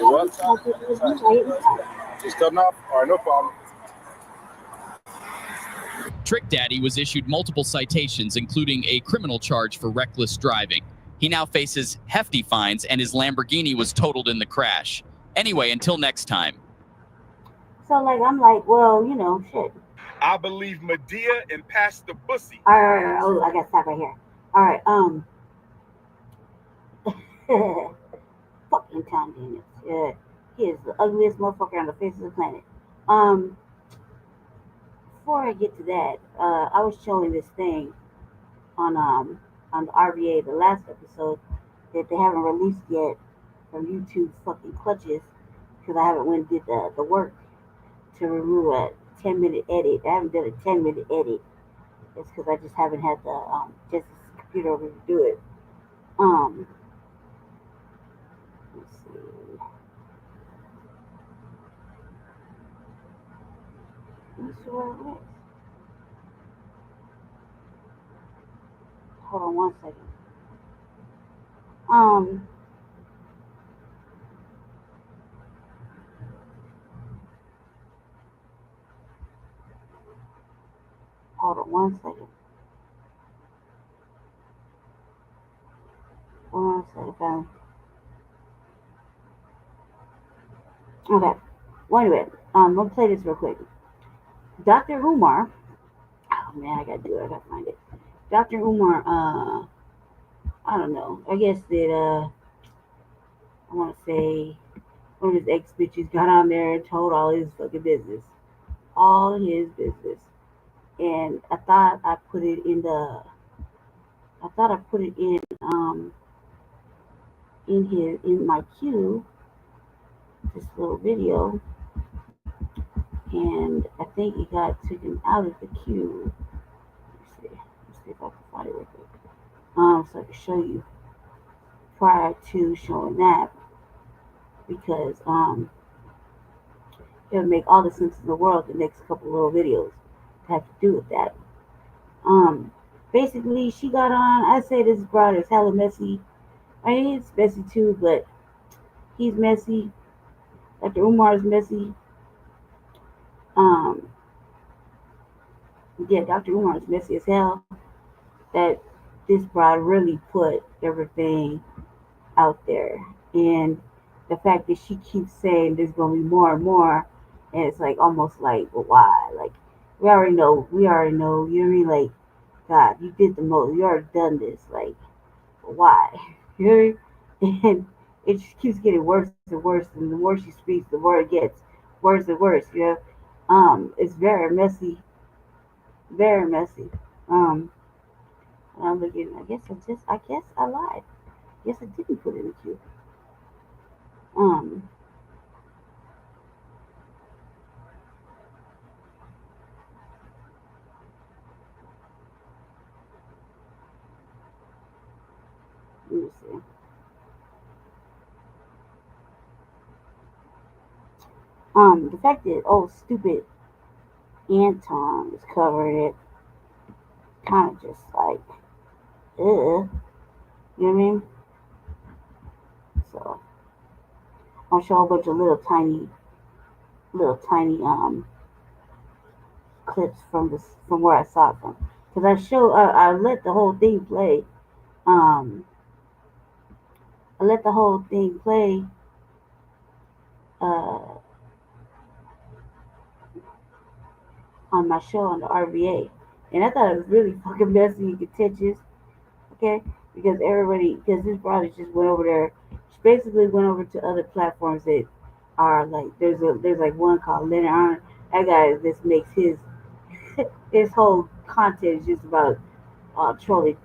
S5: what? Just cutting off? All right, no problem.
S9: Trick Daddy was issued multiple citations, including a criminal charge for reckless driving. He now faces hefty fines, and his Lamborghini was totaled in the crash. Anyway, until next time.
S3: So, like, I'm like, well, you know, shit.
S14: I believe Medea and Pastor Bussy.
S3: All right. Oh, I got to stop right here. All right. Fucking Tom Daniels. Yeah, he is the ugliest motherfucker on the face of the planet. Before I get to that, I was showing this thing on the RVA, the last episode, that they haven't released yet from YouTube fucking clutches, because I haven't went and did the work to remove a 10-minute edit. I haven't done a 10-minute edit. It's because I just haven't had the just the computer over to do it. Let's see. Let me see where it is. Hold on one second. Hold on 1 second. 1 second, family. Okay. Well, anyway, I'm gonna play this real quick. Dr. Umar. Oh man, I gotta do it. I gotta find it. Dr. Umar. I don't know. I guess that I want to say one of his ex bitches got on there and told all his fucking business, all his business. And I thought I put it in the. I thought I put it in my queue. This little video. And I think it got taken out of the queue. Let's see if I can find it real quick. So I can show you prior to showing that, because it'll make all the sense in the world the next couple little videos to have to do with that. Basically she got on. I say this broad is hella messy. I mean, it's messy too, but he's messy. Dr. Umar is messy. Yeah, Dr. Umar is messy as hell. That this broad really put everything out there, and the fact that she keeps saying there's gonna be more and more, and it's like almost like, well, why? Like we already know. You know what I mean? Like, God, you did the most. You already done this. Like, why? You know what I mean? And it just keeps getting worse and worse, and the more she speaks, the more it gets worse and worse. You know, it's very messy, very messy. I'm looking. I guess I lied. I guess I didn't put it in the queue. Let me see. The fact that stupid Anton is covering it, kind of just like, you know what I mean? So I'll show a bunch of little tiny clips from where I saw it from, because I let the whole thing play. I let the whole thing play. On my show on the RVA, and I thought it was really fucking messy and contentious. Okay, because this brother just went over there. She basically went over to other platforms that are like, there's like one called Leonard Arnold. That guy just makes his whole content is just about trolling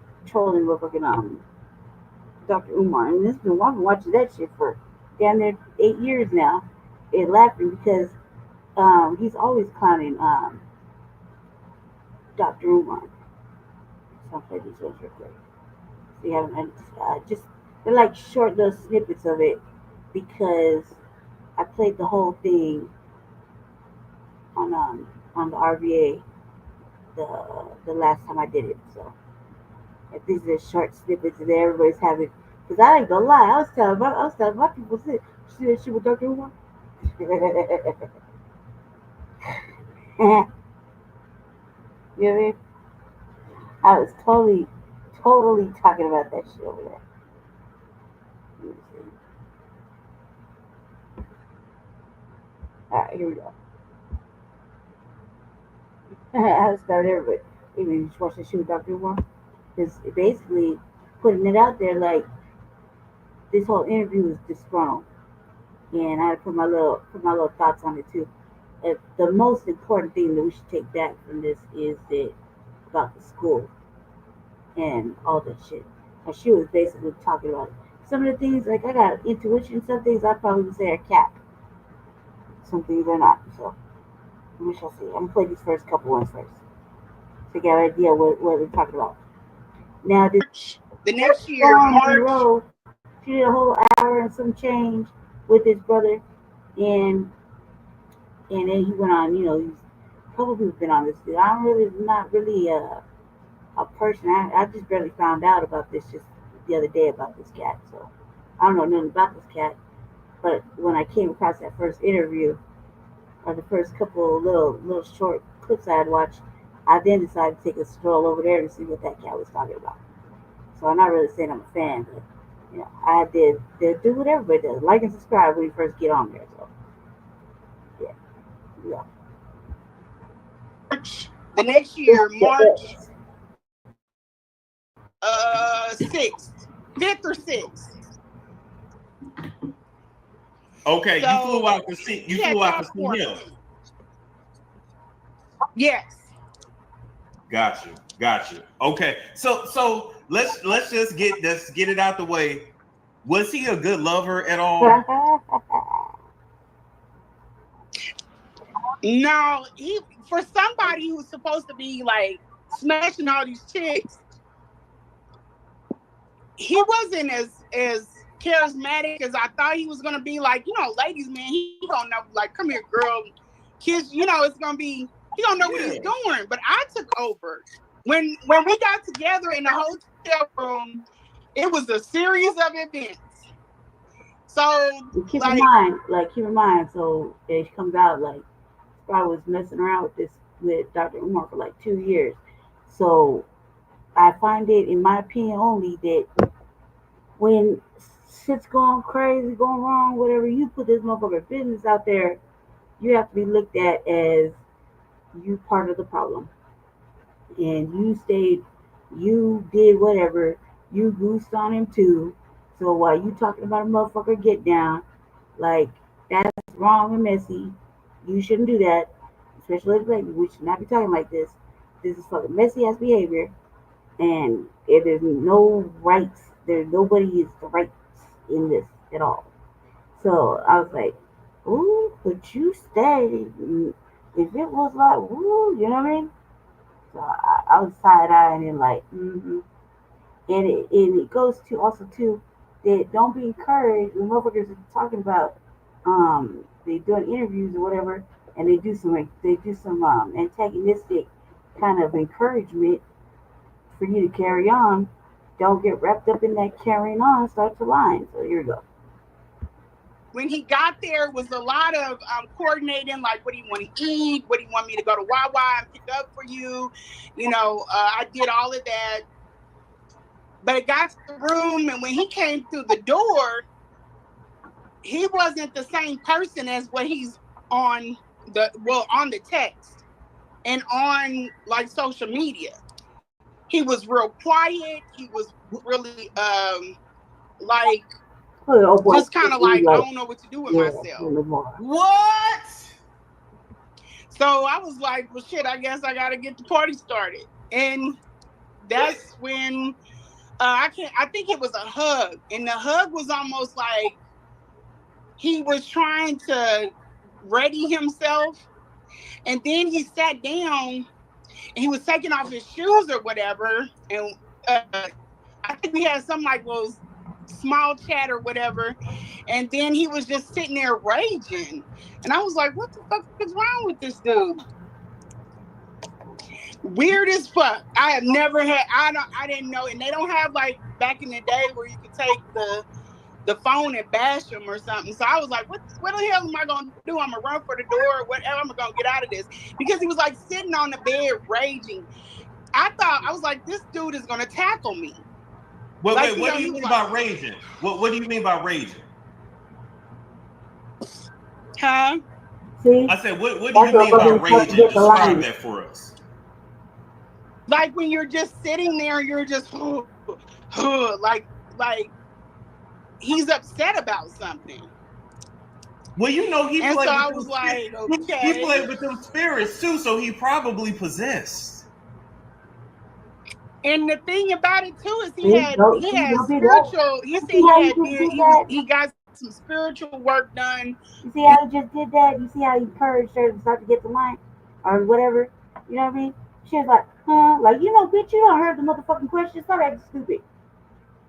S3: with fucking Dr. Umar, and I've been watching that shit for damn near 8 years now, and laughing because he's always clowning Dr. Umar. So I'll play these ones real quick. So you have just, they're like short little snippets of it, because I played the whole thing on the RVA the last time I did it. So if these are short snippets and everybody's having, because I ain't gonna lie, I was telling my people, see that shit with Dr. Umar? You know what I mean? I was totally talking about that shit over there. Let me see. Alright, here we go. I was telling everybody, even you just watch the shit with Dr. Umar, because basically putting it out there like this whole interview was disgruntled, and I had to put my little thoughts on it too. The most important thing that we should take back from this is that about the school and all that shit. And she was basically talking about some of the things, like I got intuition, some things I probably would say are cap. Some things are not. So we shall see. I'm gonna play these first couple ones first to get an idea what we're talking about. Now the next year, March, she did a whole hour and some change with his brother, and then he went on. You know, he's a couple people been on this. I'm not really a person. I just barely found out about this just the other day about this cat. So I don't know nothing about this cat. But when I came across that first interview, or the first couple little short clips I had watched, I then decided to take a stroll over there to see what that cat was talking about. So I'm not really saying I'm a fan, but you know, I did do what everybody does. Like and subscribe when you first get on there. So yeah.
S13: The next year, March 6th, 5th or 6th.
S15: Okay,
S13: So,
S15: you flew out to see him.
S13: Yes.
S15: Got you. Okay, so let's just get it out the way. Was he a good lover at all?
S13: No, he, for somebody who's supposed to be like smashing all these chicks, he wasn't as charismatic as I thought he was gonna be. Like, you know, ladies, man, he don't know, like, come here, girl, kiss, you know, it's gonna be, he don't know what he's doing. But I took over. When we got together in the hotel room, it was a series of events. So
S3: keep in mind, so it comes out like I was messing around with Dr. Umar for like 2 years. So I find it, in my opinion only, that when shit's going crazy, going wrong, whatever, you put this motherfucker business out there, you have to be looked at as you part of the problem. And you did whatever, you goosed on him too. So while you talking about a motherfucker get down, like, that's wrong and messy. You shouldn't do that. Especially as a baby, we should not be talking like this. This is fucking messy ass behavior. And there's no rights. Nobody is the rights in this at all. So I was like, ooh, but you stay. If it was like, ooh, you know what I mean? So I was side-eyeing and like, mm-hmm. And it goes to also too that don't be encouraged when motherfuckers are talking about they doing interviews or whatever, and they do some antagonistic kind of encouragement for you to carry on. Don't get wrapped up in that carrying on. Start to line. So here we go.
S13: When he got there, was a lot of coordinating, like, what do you want to eat? What do you want me to go to Wawa and pick up for you? You know, I did all of that. But it got to the room, and when he came through the door, he wasn't the same person as what he's on the text and on like social media. He was real quiet. He was really like just kind of like, I don't know what to do with myself.
S15: What?
S13: So I was like, well, shit, I guess I got to get the party started. And that's when I think it was a hug. And the hug was almost like he was trying to ready himself. And then he sat down and he was taking off his shoes or whatever. And I think we had some like those small chat or whatever. And then he was just sitting there raging. And I was like, what the fuck is wrong with this dude? Weird as fuck. I have never had, I didn't know. And they don't have like back in the day where you could take the phone and bash him or something. So I was like, what the hell am I going to do? I'm going to run for the door or whatever. I'm going to get out of this. Because he was like sitting on the bed raging. I was like, this dude is going to tackle me.
S15: Wait,
S13: like,
S15: what do you mean by raging? What do you mean by raging?
S13: Huh?
S3: See?
S15: I said, what do you mean by raging? Describe that for us.
S13: Like when you're just sitting there, you're just like he's upset about something.
S15: Well, you know, he played
S13: he
S15: played with them spirits too, so he probably possessed.
S13: And the thing about it too is he had spiritual. He said he got some spiritual work done.
S3: You see how he just did that? You see how he encouraged her to start to get the line or whatever? You know what I mean? She was like, huh? Like, you know, bitch, you don't heard the motherfucking question. Stop acting stupid.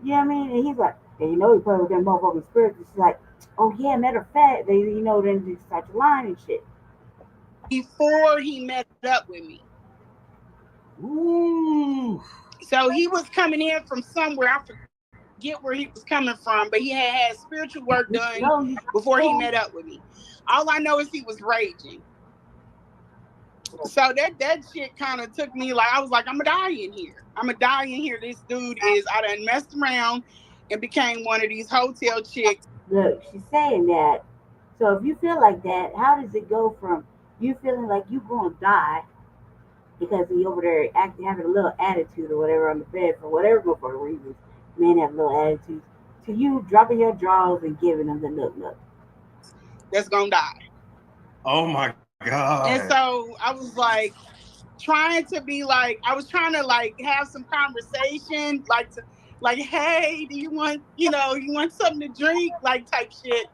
S3: You know what I mean? And he's like, hey, you know, he played with them motherfucking spirits. She's like, oh yeah, matter of fact, they, you know, then they start to line and shit.
S13: Before he met up with me.
S15: Ooh.
S13: So he was coming in from somewhere. I forget where he was coming from, but he had spiritual work done before he met up with me. All I know is he was raging. So that shit kind of took me, like, I was like, I'm gonna die in here. I'm gonna die in here. This dude I done messed around and became one of these hotel chicks.
S3: Look, she's saying that. So if you feel like that, how does it go from you feeling like you gonna die because he over there having a little attitude or whatever on the bed for whatever for reasons, men have little attitudes, to you dropping your drawers and giving them the look?
S13: That's gonna die.
S15: Oh my God.
S13: And so I was like trying to be like, I was trying to like have some conversation, like, hey, do you want, you want something to drink, like type shit.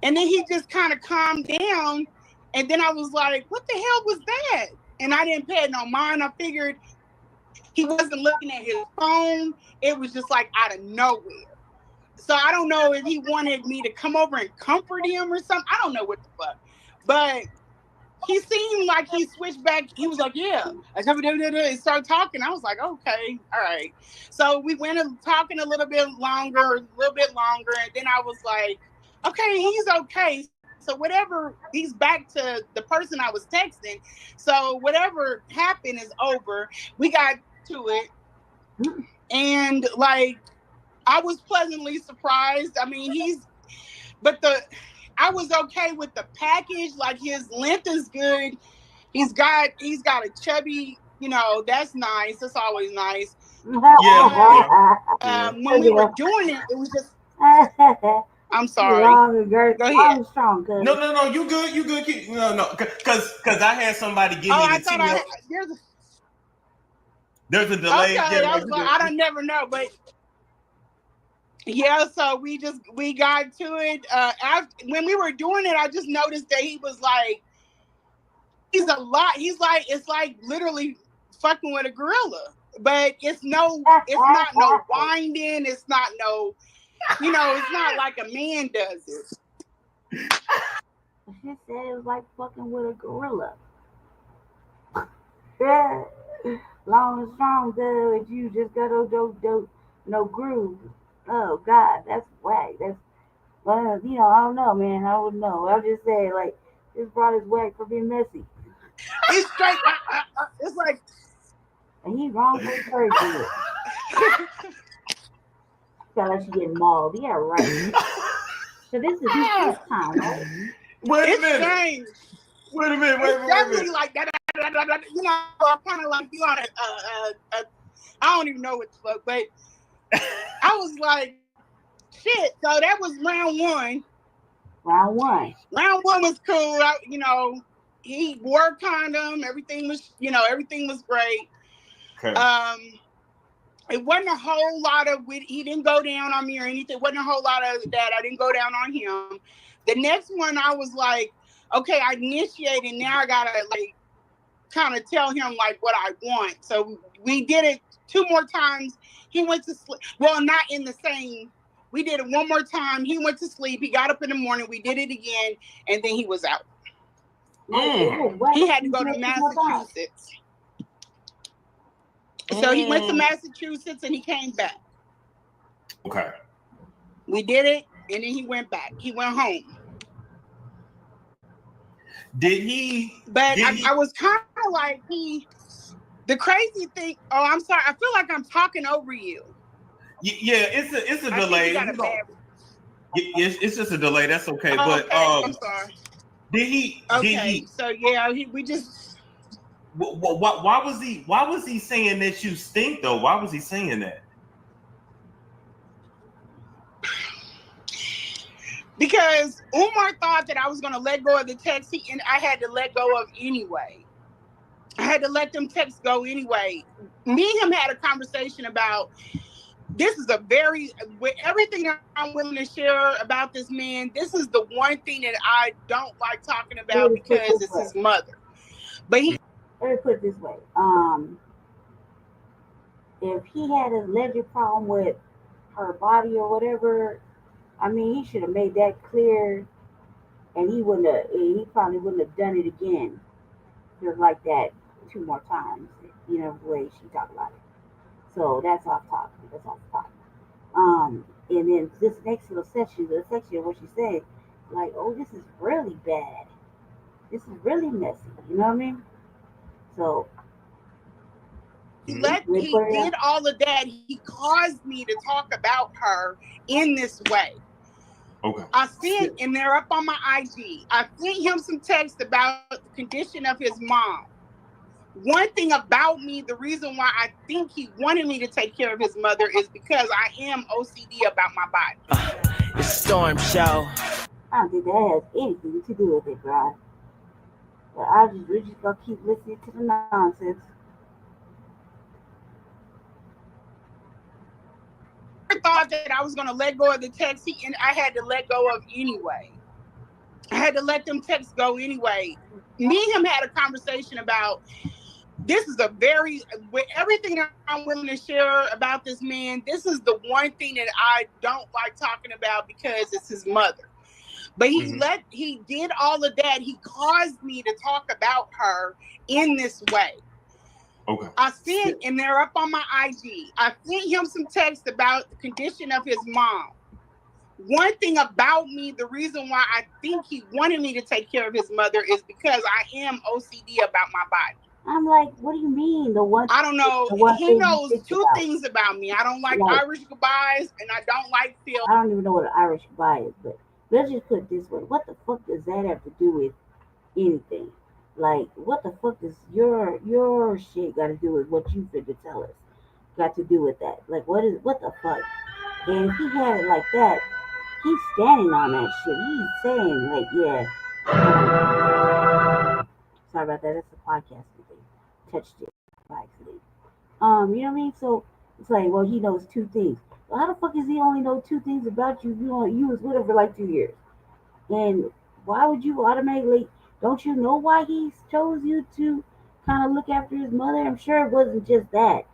S13: And then he just kind of calmed down. And then I was like, what the hell was that? And I didn't pay it no mind. I figured he wasn't looking at his phone. It was just like out of nowhere. So I don't know if he wanted me to come over and comfort him or something. I don't know what the fuck. But he seemed like he switched back. He was like, yeah. And started talking. I was like, okay, all right. So we went talking a little bit longer. And then I was like, okay, he's okay. So whatever, he's back to the person I was texting. So whatever happened is over. We got to it. And like, I was pleasantly surprised. I mean, I was okay with the package. Like, his length is good. He's got a chubby, that's nice. That's always nice.
S15: Yeah.
S13: When we were doing it, it was just. I'm sorry.
S3: Go ahead. Strong,
S15: No. You good. No. Because I had somebody give me
S13: I
S15: the
S13: thought
S15: there's a delay.
S13: Okay, I don't never know, but. Yeah, so we got to it. When we were doing it, I just noticed that he was like, it's like literally fucking with a gorilla. But it's not no winding. It's not no, it's not like a man does it.
S3: She said it was like fucking with a gorilla. Long and strong, good. You just got no groove. Oh God, that's whack. That's I don't know, man. I wouldn't know. I'll just say like this broad is whack for being messy.
S13: It's straight. It's like,
S3: and he's wrong for encouraging it. Felt like she getting mauled. Yeah, right. So this is his first time, right?
S15: Wait a minute.
S13: It's definitely like that. Kind of like you on I don't even know what the fuck, but. I was like, shit. So that was round one.
S3: Round one
S13: was cool. He wore condom. Everything was great.
S15: Okay.
S13: It wasn't a whole lot of. He didn't go down on me or anything. It wasn't a whole lot of that. I didn't go down on him. The next one, I was like, okay, I initiated. Now I gotta like kind of tell him like what I want. So we did it 2 more times. He went to sleep. Well, not in the same. We did it 1 more time. He went to sleep. He got up in the morning. We did it again, and then he was out. He had to go to Massachusetts. So he went to Massachusetts, and he came back.
S15: Okay.
S13: We did it, and then he went back. He went home.
S15: Did he?
S13: But I was kind of like the crazy thing. Oh, I'm sorry. I feel like I'm talking over you.
S15: Yeah, it's a delay. It's just a delay. That's okay.
S13: Oh,
S15: but
S13: okay. I'm sorry.
S15: Did he?
S13: So yeah, we just.
S15: Why was he saying that you stink though? Why was he saying that?
S13: Because Umar thought that I was going to let go of the text, and I had to let go of anyway. I had to let them texts go anyway. Me and him had a conversation about this is with everything that I'm willing to share about this man, this is the one thing that I don't like talking about because it's his mother. But let
S3: me put it this way. If he had an alleged problem with her body or whatever, I mean, he should have made that clear, and he probably wouldn't have done it again, just like that 2 more times. The way she talked about it. So that's off topic. And then this next little section where she said, like, oh, this is really bad. This is really messy. You know what I mean? So
S13: he did all of that. He caused me to talk about her in this way.
S15: Okay.
S13: I sent, and they're up on my IG. I sent him some text about the condition of his mom. One thing about me, the reason why I think he wanted me to take care of his mother is because I am OCD about my body.
S2: It's Storm Show.
S3: I don't think that has anything to do with it, bro. But we're just gonna keep listening to the nonsense.
S13: I thought that I was gonna let go of the text, and I had to let go of anyway. I had to let them texts go anyway. Me and him had a conversation about this is with everything that I'm willing to share about this man, this is the one thing that I don't like talking about because it's his mother. But he did all of that. He caused me to talk about her in this way.
S15: Okay.
S13: I sent, and they're up on my IG. I sent him some text about the condition of his mom. One thing about me, the reason why I think he wanted me to take care of his mother is because I am OCD about my body.
S3: I'm like, what do you mean?
S13: I don't know. He knows two things about me. I don't like Irish goodbyes, and I don't like Phil.
S3: I don't even know what an Irish goodbye is, but let's just put it this way. What the fuck does that have to do with anything? Like, what the fuck does your shit got to do with what you fit to tell us? Got to do with that? Like, what the fuck? And if he had it like that, he's standing on that shit. He's saying, like, yeah. Sorry about that. That's a podcast. They touched it by accident. You know what I mean? So it's like, well, he knows two things. Well, how the fuck does he only know two things about you? You was with him for like 2 years. And why would you automatically, don't you know why he chose you to kind of look after his mother? I'm sure it wasn't just that.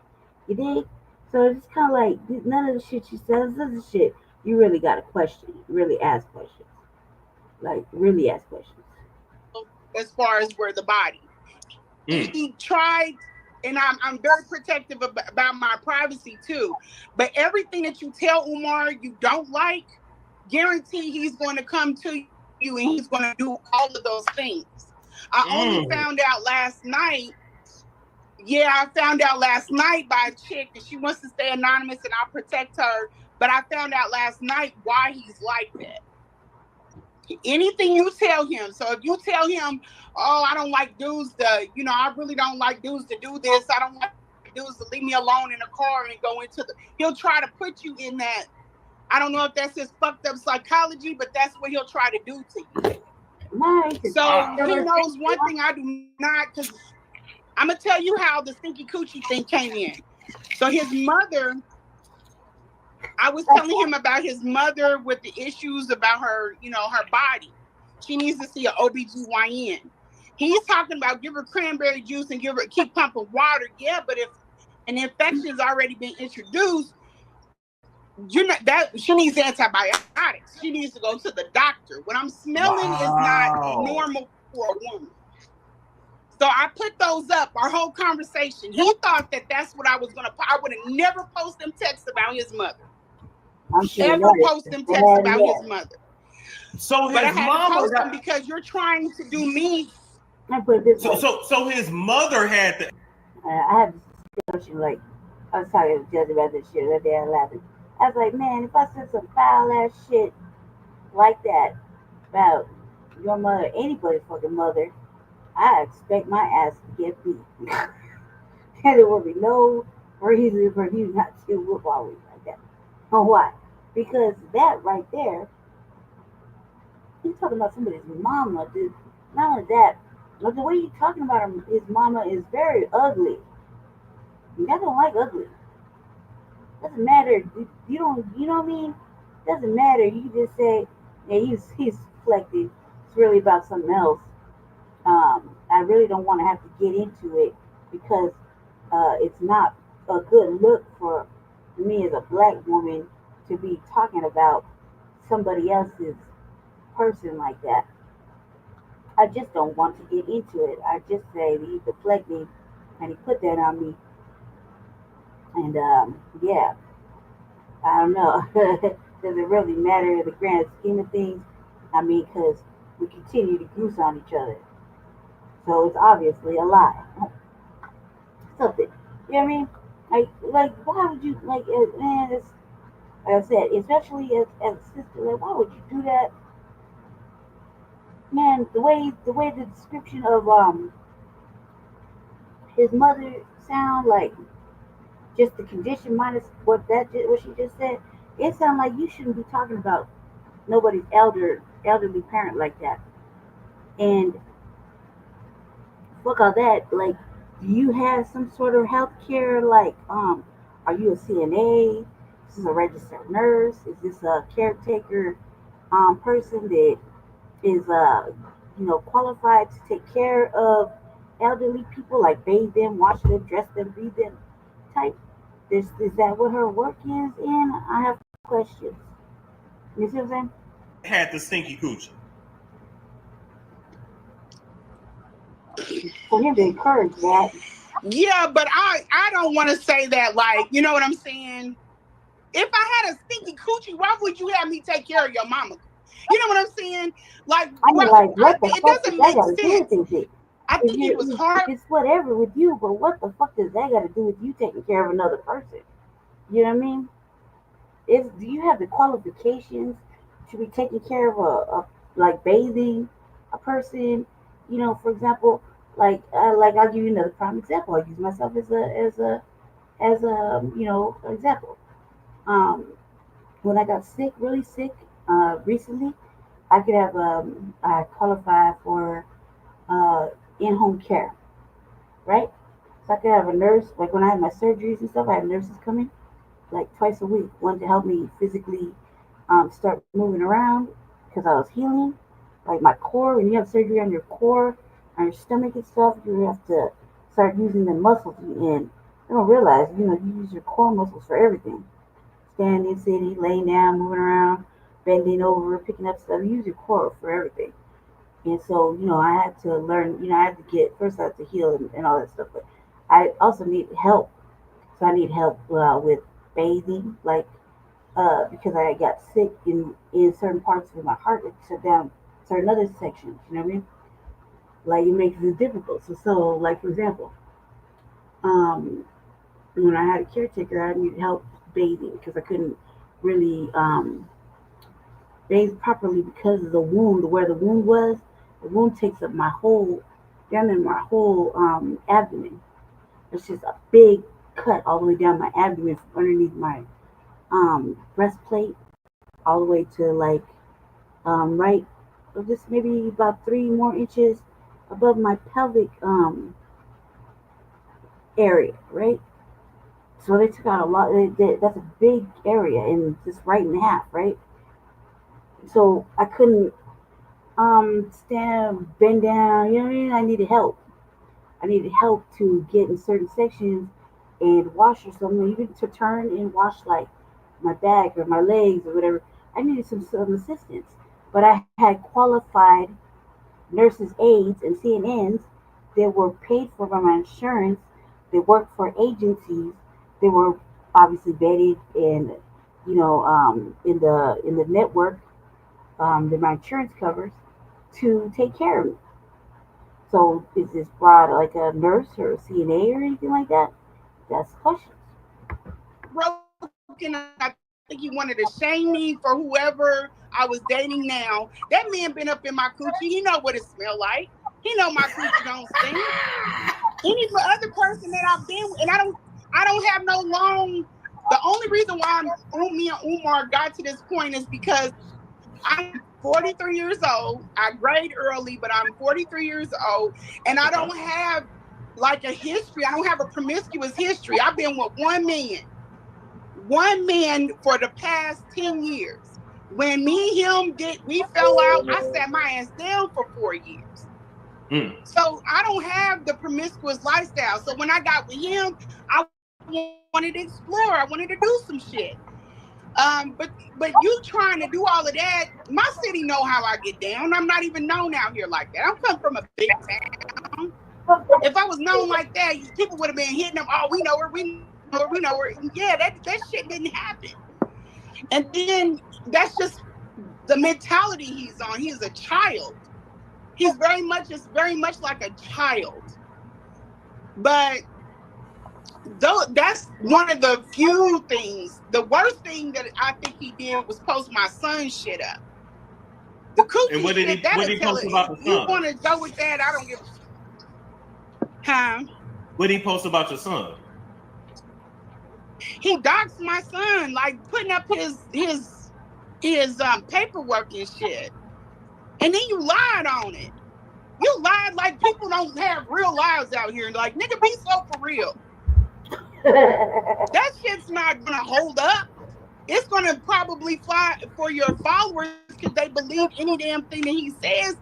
S3: You dig? So it's kind of like, none of the shit she says is the shit you really got to question. Really ask questions. Like, really ask questions.
S13: As far as where the body. He tried, and I'm very protective about my privacy too. But everything that you tell Umar you don't like, guarantee he's going to come to you and he's going to do all of those things. I only found out last night. Yeah, I found out last night by a chick, and she wants to stay anonymous, and I'll protect her. But I found out last night why he's like that. Anything you tell him. So if you tell him, oh, I don't like dudes I really don't like dudes to do this. I don't like dudes to leave me alone in a car and go into he'll try to put you in that. I don't know if that's his fucked up psychology, but that's what he'll try to do to you.
S3: Nice.
S13: So he knows one thing I do not, because I'm going to tell you how the stinky coochie thing came in. So his mother, I was telling him about his mother with the issues about her, her body. She needs to see an OBGYN. He's talking about give her cranberry juice and keep pumping water. Yeah, but if an infection's already been introduced, that she needs antibiotics. She needs to go to the doctor. What I'm smelling is not normal for a woman. So I put those up, our whole conversation. He thought that that's what I was going to I would have never posted them texts about his mother. Ever post them texts about his mother.
S15: So
S13: but
S15: his
S13: I had
S15: mama
S13: to post them because you're trying to do me.
S15: So his mother had to.
S3: I had this discussion, like, I was talking to the judge about this shit that day. I laughing. I was like, man, if I said some foul ass shit like that about your mother, anybody's fucking mother, I expect my ass to get beat. And there will be no reason for you not to whoop always like that. Oh, why? Because that right there, he's talking about somebody's mama, dude. Not only that, but the way you're talking about his mama is very ugly. You guys don't like ugly. Doesn't matter. You know what I mean? Doesn't matter. You can just say, yeah, he's reflected. It's really about something else. I really don't want to have to get into it because it's not a good look for me as a black woman to be talking about somebody else's person like that. I just don't want to get into it. I just say he deflected and he put that on me. And yeah, I don't know. Does it really matter in the grand scheme of things? I mean, because we continue to goose on each other. So it's obviously a lie. something. You know what I mean? Like why would you man? It's like I said, especially as a sister, like why would you do that? Man, the way the description of his mother sound like just the condition minus what she just said, it sounds like you shouldn't be talking about nobody's elderly parent like that. And fuck all that. Like, do you have some sort of health care? Like, are you a CNA? Is this a registered nurse? Is this a caretaker person that is qualified to take care of elderly people, like bathe them, wash them, dress them, feed them type? Is that what her work is in? I have questions. You see what I'm saying?
S15: Had the stinky coochie.
S3: For him to encourage that.
S13: Yeah, but I don't want to say that, like, you know what I'm saying? If I had a stinky coochie, why would you have me take care of your mama? You know what I'm saying? Like, it doesn't make sense. I think it was hard.
S3: It's whatever with you, but what the fuck does that got to do with you taking care of another person? You know what I mean? Do you have the qualifications to be taking care of a like bathing a person? You know, for example, like I'll give you another prime example. I use myself as a example. When I got sick, really sick, recently, I could have I qualify for in-home care, right? So I could have a nurse. Like when I had my surgeries and stuff, I had nurses coming like twice a week, one to help me physically start moving around because I was healing, like my core. When you have surgery on your core, on your stomach and stuff, you have to start using the muscles, and you don't realize, you use your core muscles for everything. Standing, sitting, laying down, moving around, bending over, picking up stuff. You use your core for everything. And so, I had to learn, I had to first I had to heal and all that stuff. But I also need help. So I need help with bathing, like, because I got sick in certain parts of my heart, it shut down certain other sections, you know what I mean? Like, it makes it difficult. So like, for example, when I had a caretaker, I needed help bathing because I couldn't really bathe properly because of the wound, where the wound was. The wound takes up down in my whole abdomen. It's just a big cut all the way down my abdomen from underneath my breastplate all the way to like right, just maybe about 3 more inches above my pelvic area, right? So they took out a lot. That's a big area and just right in half, right? So I couldn't stand, bend down. You know what I mean? I needed help. I needed help to get in certain sections and wash or something, even to turn and wash like my back or my legs or whatever. I needed some assistance, but I had qualified nurses, aides, and CNNs that were paid for by my insurance. They worked for agencies. They were obviously vetted and in the network that my insurance covers to take care of me. So is this broad like a nurse or a CNA or anything like that? That's the question.
S13: Broken. I think he wanted to shame me for whoever I was dating now. That man been up in my coochie. He know what it smell like. He know my coochie don't stink. Any other person that I've been with, and I don't have no long. The only reason why me and Umar got to this point is because I'm 43 years old. I grade early, but I'm 43 years old, and I don't have like a history. I don't have a promiscuous history. I've been with one man for the past 10 years. When me and him we fell out, I sat my ass down for 4 years. So I don't have the promiscuous lifestyle. So when I got with him, I wanted to explore. I wanted to do some shit. But you trying to do all of that, my city know how I get down. I'm not even known out here like that. I'm coming from a big town. If I was known like that, people would have been hitting them. Oh, we know her. Yeah, that shit didn't happen. And then that's just the mentality he's on. He's a child. It's very much like a child. But that's one of the few things. The worst thing that I think he did was post my son's shit up. The coochie
S15: And what did
S13: shit,
S15: he post about the
S13: if you
S15: son?
S13: want to go with that, I don't give a huh?
S15: What did he post about your son?
S13: He doxed my son, like putting up his paperwork and shit. And then you lied on it. You lied like people don't have real lives out here. Like, nigga, be so for real. That shit's not gonna hold up. It's gonna probably fly for your followers because they believe any damn thing that he says.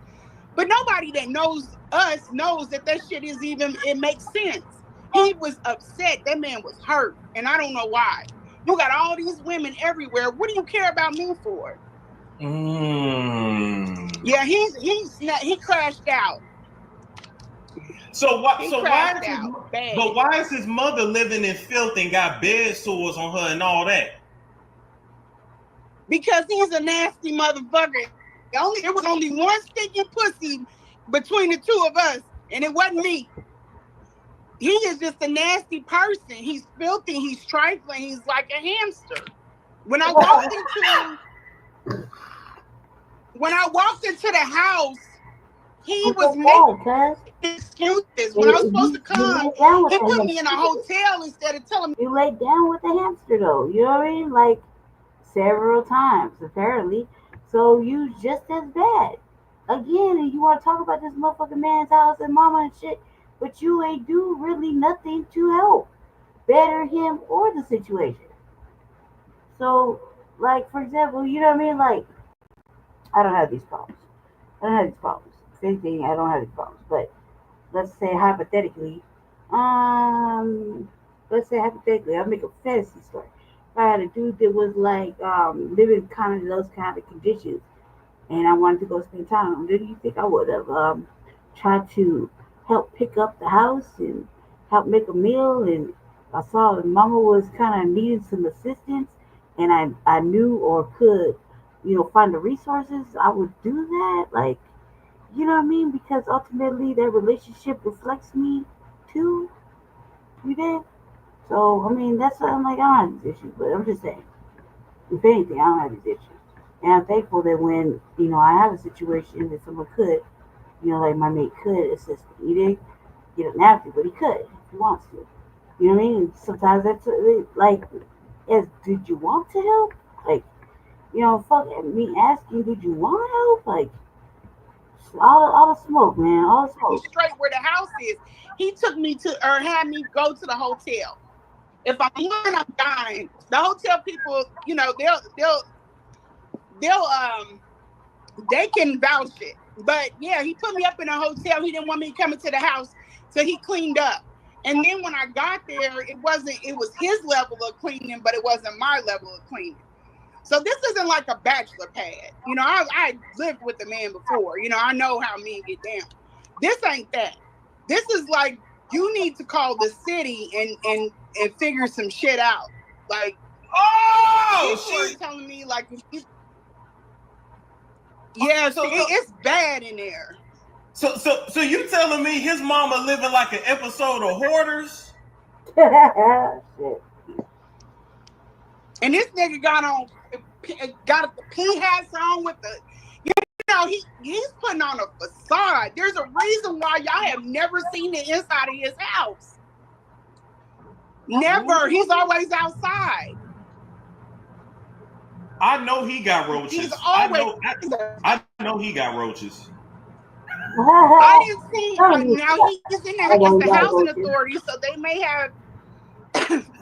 S13: But nobody that knows us knows that shit is even, it makes sense. He was upset. That man was hurt. And I don't know why. You got all these women everywhere. What do you care about me for? Yeah, he crashed out.
S15: So why is his mother living in filth and got bed sores on her and all that?
S13: Because he's a nasty motherfucker. It was only one sticky pussy between the two of us, and it wasn't me. He is just a nasty person. He's filthy. He's trifling. He's like a hamster. When I walked into the house, he was making excuses. When I was supposed to come, he put me in a hotel instead of telling me.
S3: You laid down with the hamster, though. You know what I mean? Like, several times, apparently. So you just as bad. Again, and you want to talk about this motherfucking man's house and mama and shit, but you ain't do really nothing to help better him or the situation. So, like, for example, you know what I mean? Like, I don't have these problems. If anything, I don't have these problems. But let's say hypothetically, I'll make a fantasy story. If I had a dude that was like living kind of those kind of conditions, and I wanted to go spend time with him, do you think I would have tried to help pick up the house and help make a meal? And I saw that mama was kind of needing some assistance, and I knew or could, find the resources, I would do that. Like, you know what I mean? Because ultimately that relationship reflects me too. You did? So, I mean, that's why I'm like, I don't have these issues, but I'm just saying, if anything, I don't have these issues. And I'm thankful that when, I have a situation that someone could, like my mate could assist me. He didn't, he doesn't have to, but he could if he wants to. You know what I mean? Sometimes that's like, did you want to help? Like, fuck me asking, did you want to help? Like, all the smoke, man, all the smoke.
S13: Straight where the house is. He took me to, or had me go to the hotel. If I'm learning, I'm dying. The hotel people, they can vouch it. But yeah, he put me up in a hotel. He didn't want me coming to the house, so he cleaned up. And then when I got there, it was his level of cleaning, but it wasn't my level of cleaning. So this isn't like a bachelor pad. I lived with a man before. I know how men get down. This ain't that. This is like, you need to call the city and figure some shit out. Like, she's telling me like, it's bad in there.
S15: So you telling me his mama living like an episode of Hoarders?
S13: And this nigga got the pea hats on with the, he's putting on a facade. There's a reason why y'all have never seen the inside of his house. Never. He's always outside.
S15: I know he got roaches.
S13: He's always.
S15: I know he got roaches.
S13: I didn't see. Now he's in the housing authority, so they may have.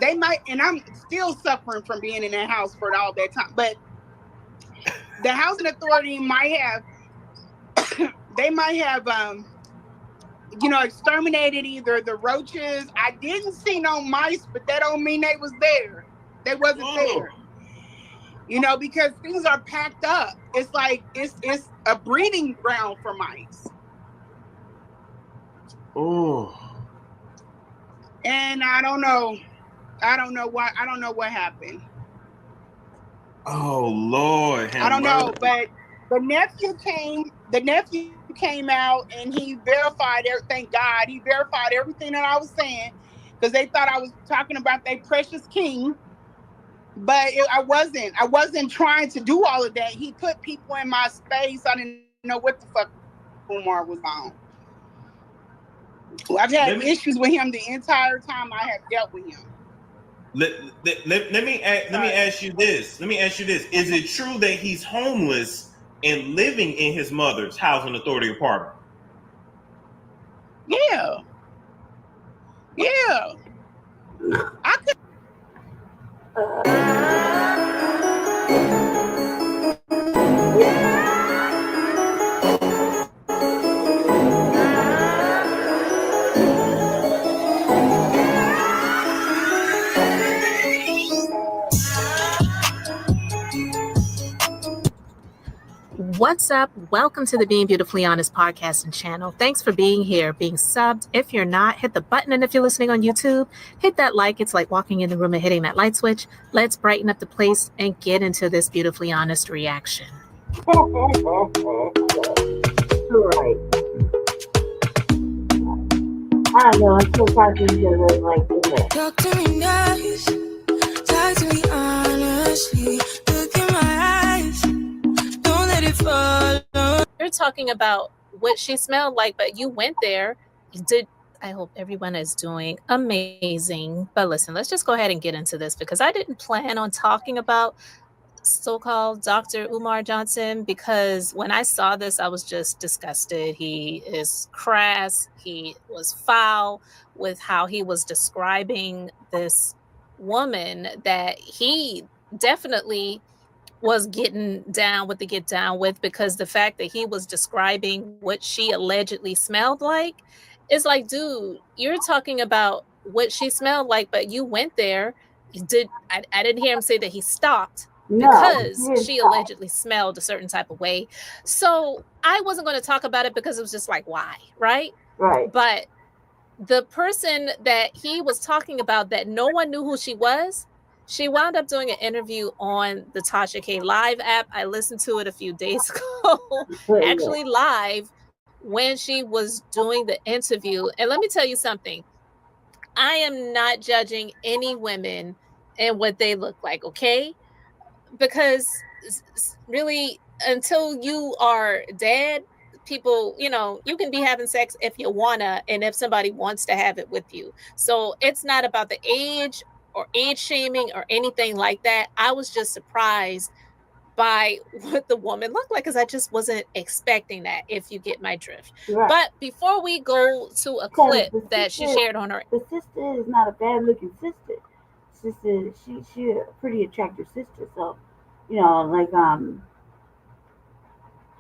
S13: They might, and I'm still suffering from being in that house for all that time. But the housing authority might have. They might have. Exterminated either the roaches. I didn't see no mice, but that don't mean they was there. They wasn't there. Because things are packed up. It's like it's a breeding ground for mice.
S15: Oh.
S13: And I don't know why. I don't know what happened.
S15: Oh Lord.
S13: I don't know, but the nephew came out and he verified everything. Thank God, he verified everything that I was saying. because they thought I was talking about their precious king. But I wasn't trying to do all of that. He put people in my space. I didn't know what the fuck Umar was on. I've had issues with him the entire time I have dealt with him.
S15: Let me ask you this. Is it true that he's homeless and living in his mother's housing authority apartment?
S13: Yeah. I could.
S12: What's up? Welcome to the Being Beautifully Honest podcast and channel. Thanks for being here, being subbed. If you're not, hit the button. And if you're listening on YouTube, hit that like. It's like walking in the room and hitting that light switch. Let's brighten up the place and get into this beautifully honest reaction.
S3: Right. I don't know. I'm still talking to like this.
S16: Talk to me nice. Talk to me honestly. Look in my eyes. Don't let it fall.
S12: You're talking about what she smelled like, but you went there. I hope everyone is doing amazing. But listen, let's just go ahead and get into this because I didn't plan on talking about so-called Dr. Umar Johnson because when I saw this, I was just disgusted. He is crass. He was foul with how he was describing this woman that he definitely was getting down with because the fact that he was describing what she allegedly smelled like is like, dude, you're talking about what she smelled like, but you went there. I didn't hear him say that he stopped because she allegedly smelled a certain type of way. So I wasn't going to talk about it because it was just like, why? Right. But the person that he was talking about that no one knew who she was, she wound up doing an interview on the Tasha K Live app. I listened to it a few days ago, actually live when she was doing the interview. And let me tell you something. I am not judging any women and what they look like, okay? Because really, until you are dead, people, you can be having sex if you wanna and if somebody wants to have it with you. So it's not about the age or age shaming or anything like that. I was just surprised by what the woman looked like because I just wasn't expecting that, if you get my drift. Right. But before we go to a clip that she shared on her,
S3: the sister is not a bad looking sister. She's a pretty attractive sister. So,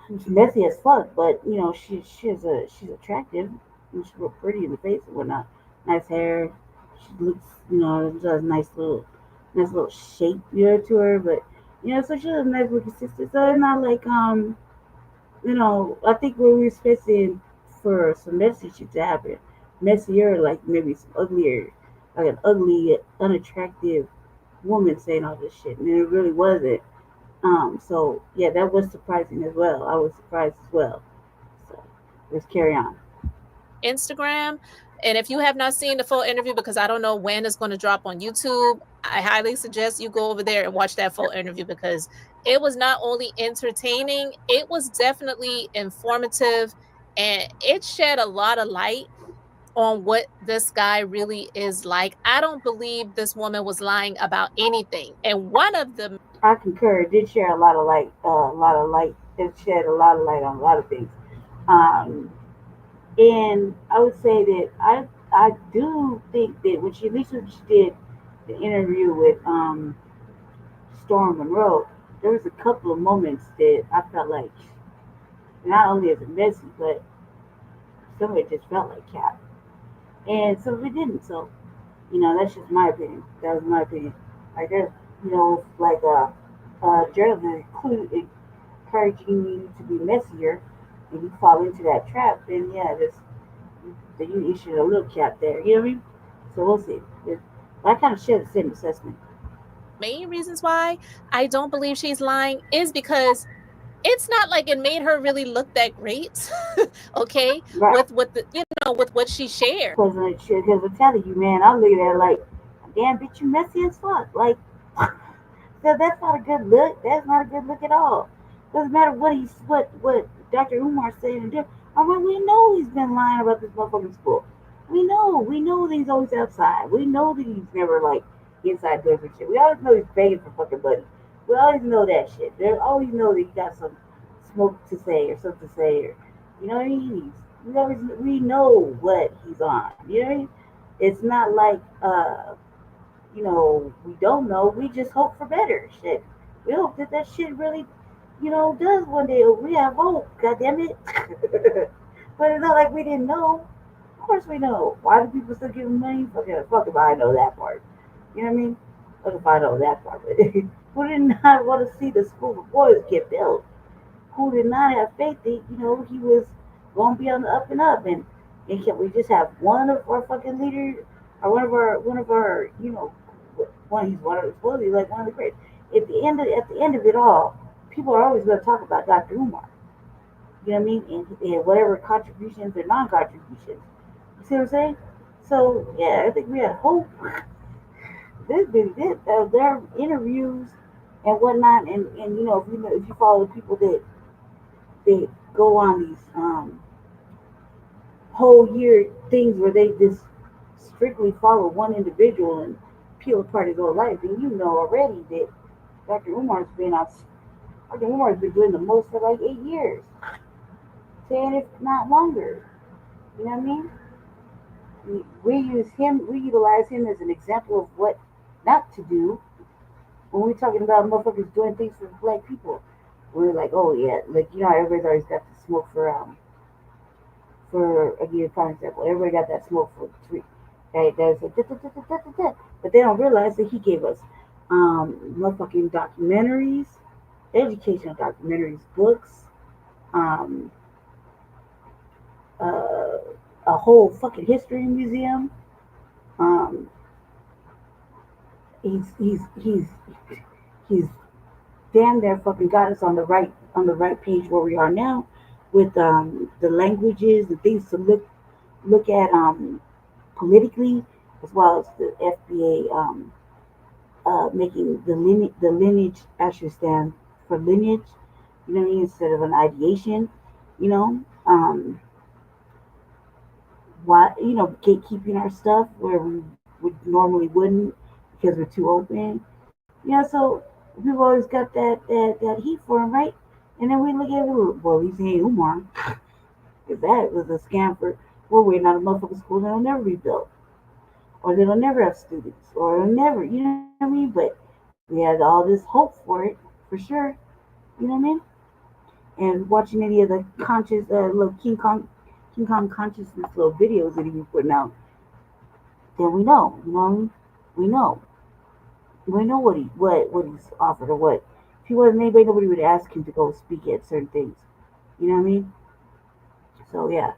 S3: she's messy as fuck, but she's attractive. She's real pretty in the face and whatnot. Nice hair. She looks, does nice little shape to her, but so she's a nice looking sister. So it's not like I think what we're expecting for some messy shit to happen, messier, like maybe some uglier, like an ugly, unattractive woman saying all this shit, and it really wasn't. So yeah, that was surprising as well. I was surprised as well. So let's carry on.
S12: Instagram. And if you have not seen the full interview, because I don't know when it's going to drop on YouTube, I highly suggest you go over there and watch that full interview because it was not only entertaining, it was definitely informative, and it shed a lot of light on what this guy really is like. I don't believe this woman was lying about anything. And one of them,
S3: I concur, it did share a lot of light. It shed a lot of light on a lot of things. And I would say that I do think that when she did the interview with Storm Monroe, there was a couple of moments that I felt like not only is it messy, but some of it just felt like cap. And some of it didn't. So, that's just my opinion. That was my opinion. Like there's, like journalism encouraging you to be messier, and you fall into that trap, then yeah, then you issued a little cap there. You know what I mean? So we'll see. I kind of share the same assessment.
S12: Main reasons why I don't believe she's lying is because it's not like it made her really look that great. Okay,
S3: Right.
S12: with the with what she shared.
S3: Because I'm telling you, man, I'm looking at it like, damn, bitch, you messy as fuck. Like, so that's not a good look. That's not a good look at all. Doesn't matter what Dr. Umar said and did. I mean, we know he's been lying about this motherfucking school. We know that he's always outside. We know that he's never like inside doing some shit. We always know he's begging for fucking money. We always know that shit. They always know that he got some smoke to say or something to say, or you know what I mean. We know what he's on. You know what I mean? It's not like we don't know. We just hope for better shit. We hope that shit really, does one day. We have hope. God damn it. But it's not like we didn't know. Of course we know. Why do people still give him money? Fuck if I know that part. You know what I mean? Fuck if I know that part. Who did not want to see the school for boys get built? Who did not have faith that he was going to be on the up and up? And can we just have one of our fucking leaders, or one of our he's one of supposedly like one of the greats. At the end of it all, people are always going to talk about Dr. Umar. You know what I mean? And whatever contributions or non-contributions. You see what I'm saying? So yeah, I think we had hope. Their interviews and whatnot, and if you follow the people that go on these whole year things where they just strictly follow one individual and peel apart his whole life, and you know already that Dr. Umar's been doing the most for like 8 years, 10 if not longer. You know what I mean? We utilize him as an example of what not to do when we're talking about motherfuckers doing things for black people. We're like, oh yeah, like everybody's always got the smoke for I'll give you a prime example. Everybody got that smoke for three. Right? That's like, but they don't realize that he gave us motherfucking documentaries, educational documentaries, books, a whole fucking history museum. He's damn near fucking got us on the right page where we are now, with the languages and things to look at politically, as well as the FBA making the lineage actually stand for lineage. You know what I mean? Instead of an ideation. Why gatekeeping our stuff where we normally wouldn't because we're too open. So we've always got that heat for him, right? And then we look at it, well, he's saying Umar. If that was a scam we're waiting on a motherfucking school that'll never be built. Or that'll never have students. Or it'll never, you know what I mean? But we had all this hope for it, for sure. You know what I mean? And watching any of the little King Kong consciousness little videos that he was putting out, then we know, we know what he's offered, or what. If he wasn't anybody, nobody would ask him to go speak at certain things. You know what I mean? So yeah,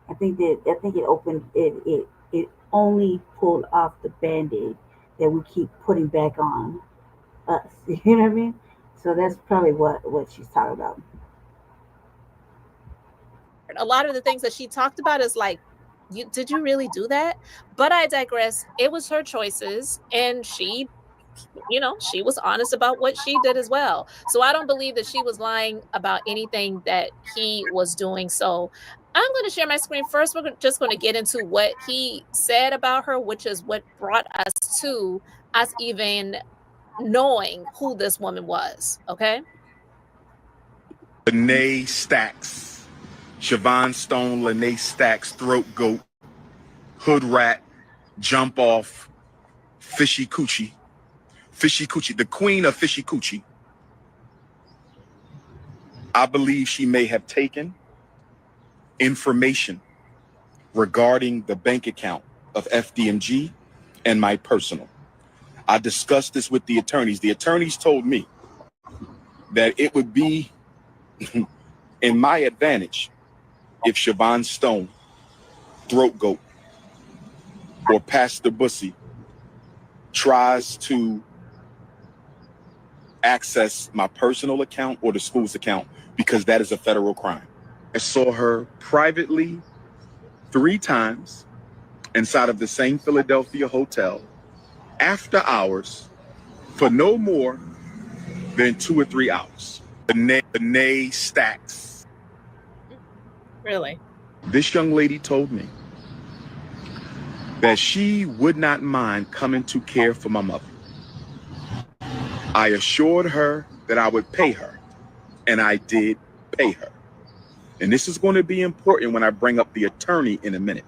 S3: I think it opened it only pulled off the band-aid that we keep putting back on us. You know what I mean? So that's probably what she's talking about.
S12: A lot of the things that she talked about is like, did you really do that? But I digress. It was her choices, and she was honest about what she did as well. So I don't believe that she was lying about anything that he was doing. So I'm going to share my screen first. We're just going to get into what he said about her, which is what brought us to us even knowing who this woman was. Okay.
S14: Lene Stacks. Siobhan Stone, Lene Stacks, Throat Goat, Hood Rat, Jump Off, Fishy Coochie, the queen of Fishy Coochie. I believe she may have taken information regarding the bank account of FDMG and my personal. I discussed this with the attorneys. The attorneys told me that it would be in my advantage if Siobhan Stone, Throat Goat, or Pastor Bussy tries to access my personal account or the school's account because that is a federal crime. I saw her privately 3 times inside of the same Philadelphia hotel after hours for no more than 2 or 3 hours. The stacks.
S12: Really?
S14: This young lady told me that she would not mind coming to care for my mother. I assured her that I would pay her, and I did pay her. And this is going to be important when I bring up the attorney in a minute,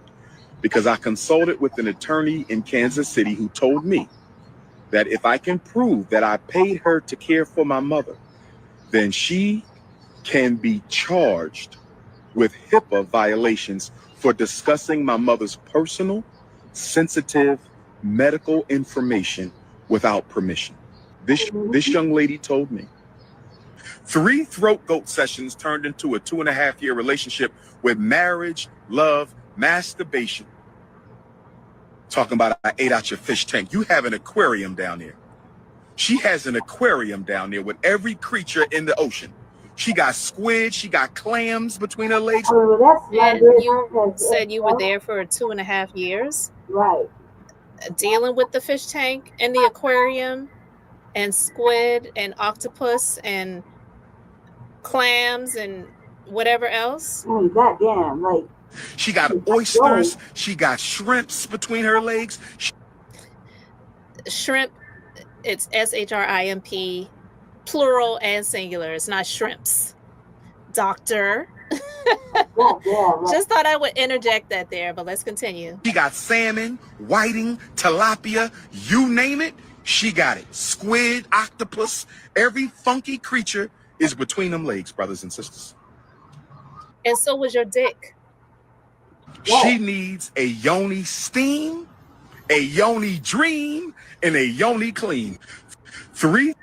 S14: because I consulted with an attorney in Kansas City who told me that if I can prove that I paid her to care for my mother, then she can be charged with HIPAA violations for discussing my mother's personal, sensitive medical information without permission. This young lady told me 3 throat goat sessions turned into a 2.5-year relationship with marriage, love, masturbation. Talking about I ate out your fish tank. You have an aquarium down there. She has an aquarium down there with every creature in the ocean. She got squid, she got clams between her legs.
S12: And you said you were there for 2.5 years?
S3: Right.
S12: Dealing with the fish tank and the aquarium and squid and octopus and clams and whatever else?
S3: Goddamn, like.
S14: She got oysters, she got shrimps between her legs.
S12: Shrimp, it's SHRIMP, plural and singular. It's not shrimps. Doctor. Just thought I would interject that there, but let's continue.
S14: She got salmon, whiting, tilapia, you name it, she got it. Squid, octopus, every funky creature is between them legs, brothers and sisters.
S12: And so was your dick.
S14: She needs a yoni steam, a yoni dream, and a yoni clean. 3.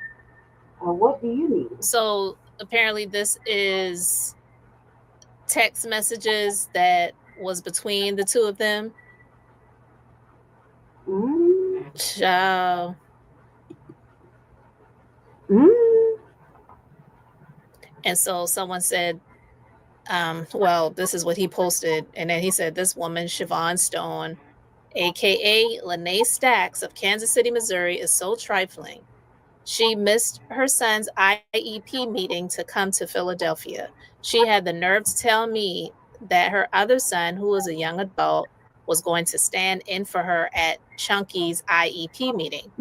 S3: What do you need?
S12: So apparently this is text messages that was between the 2 of them. Ciao. And so someone said, well, this is what he posted. And then he said, this woman, Siobhan Stone, aka Lene Stacks of Kansas City, Missouri, is so trifling. She missed her son's IEP meeting to come to Philadelphia. She had the nerve to tell me that her other son, who was a young adult, was going to stand in for her at Chunky's IEP meeting.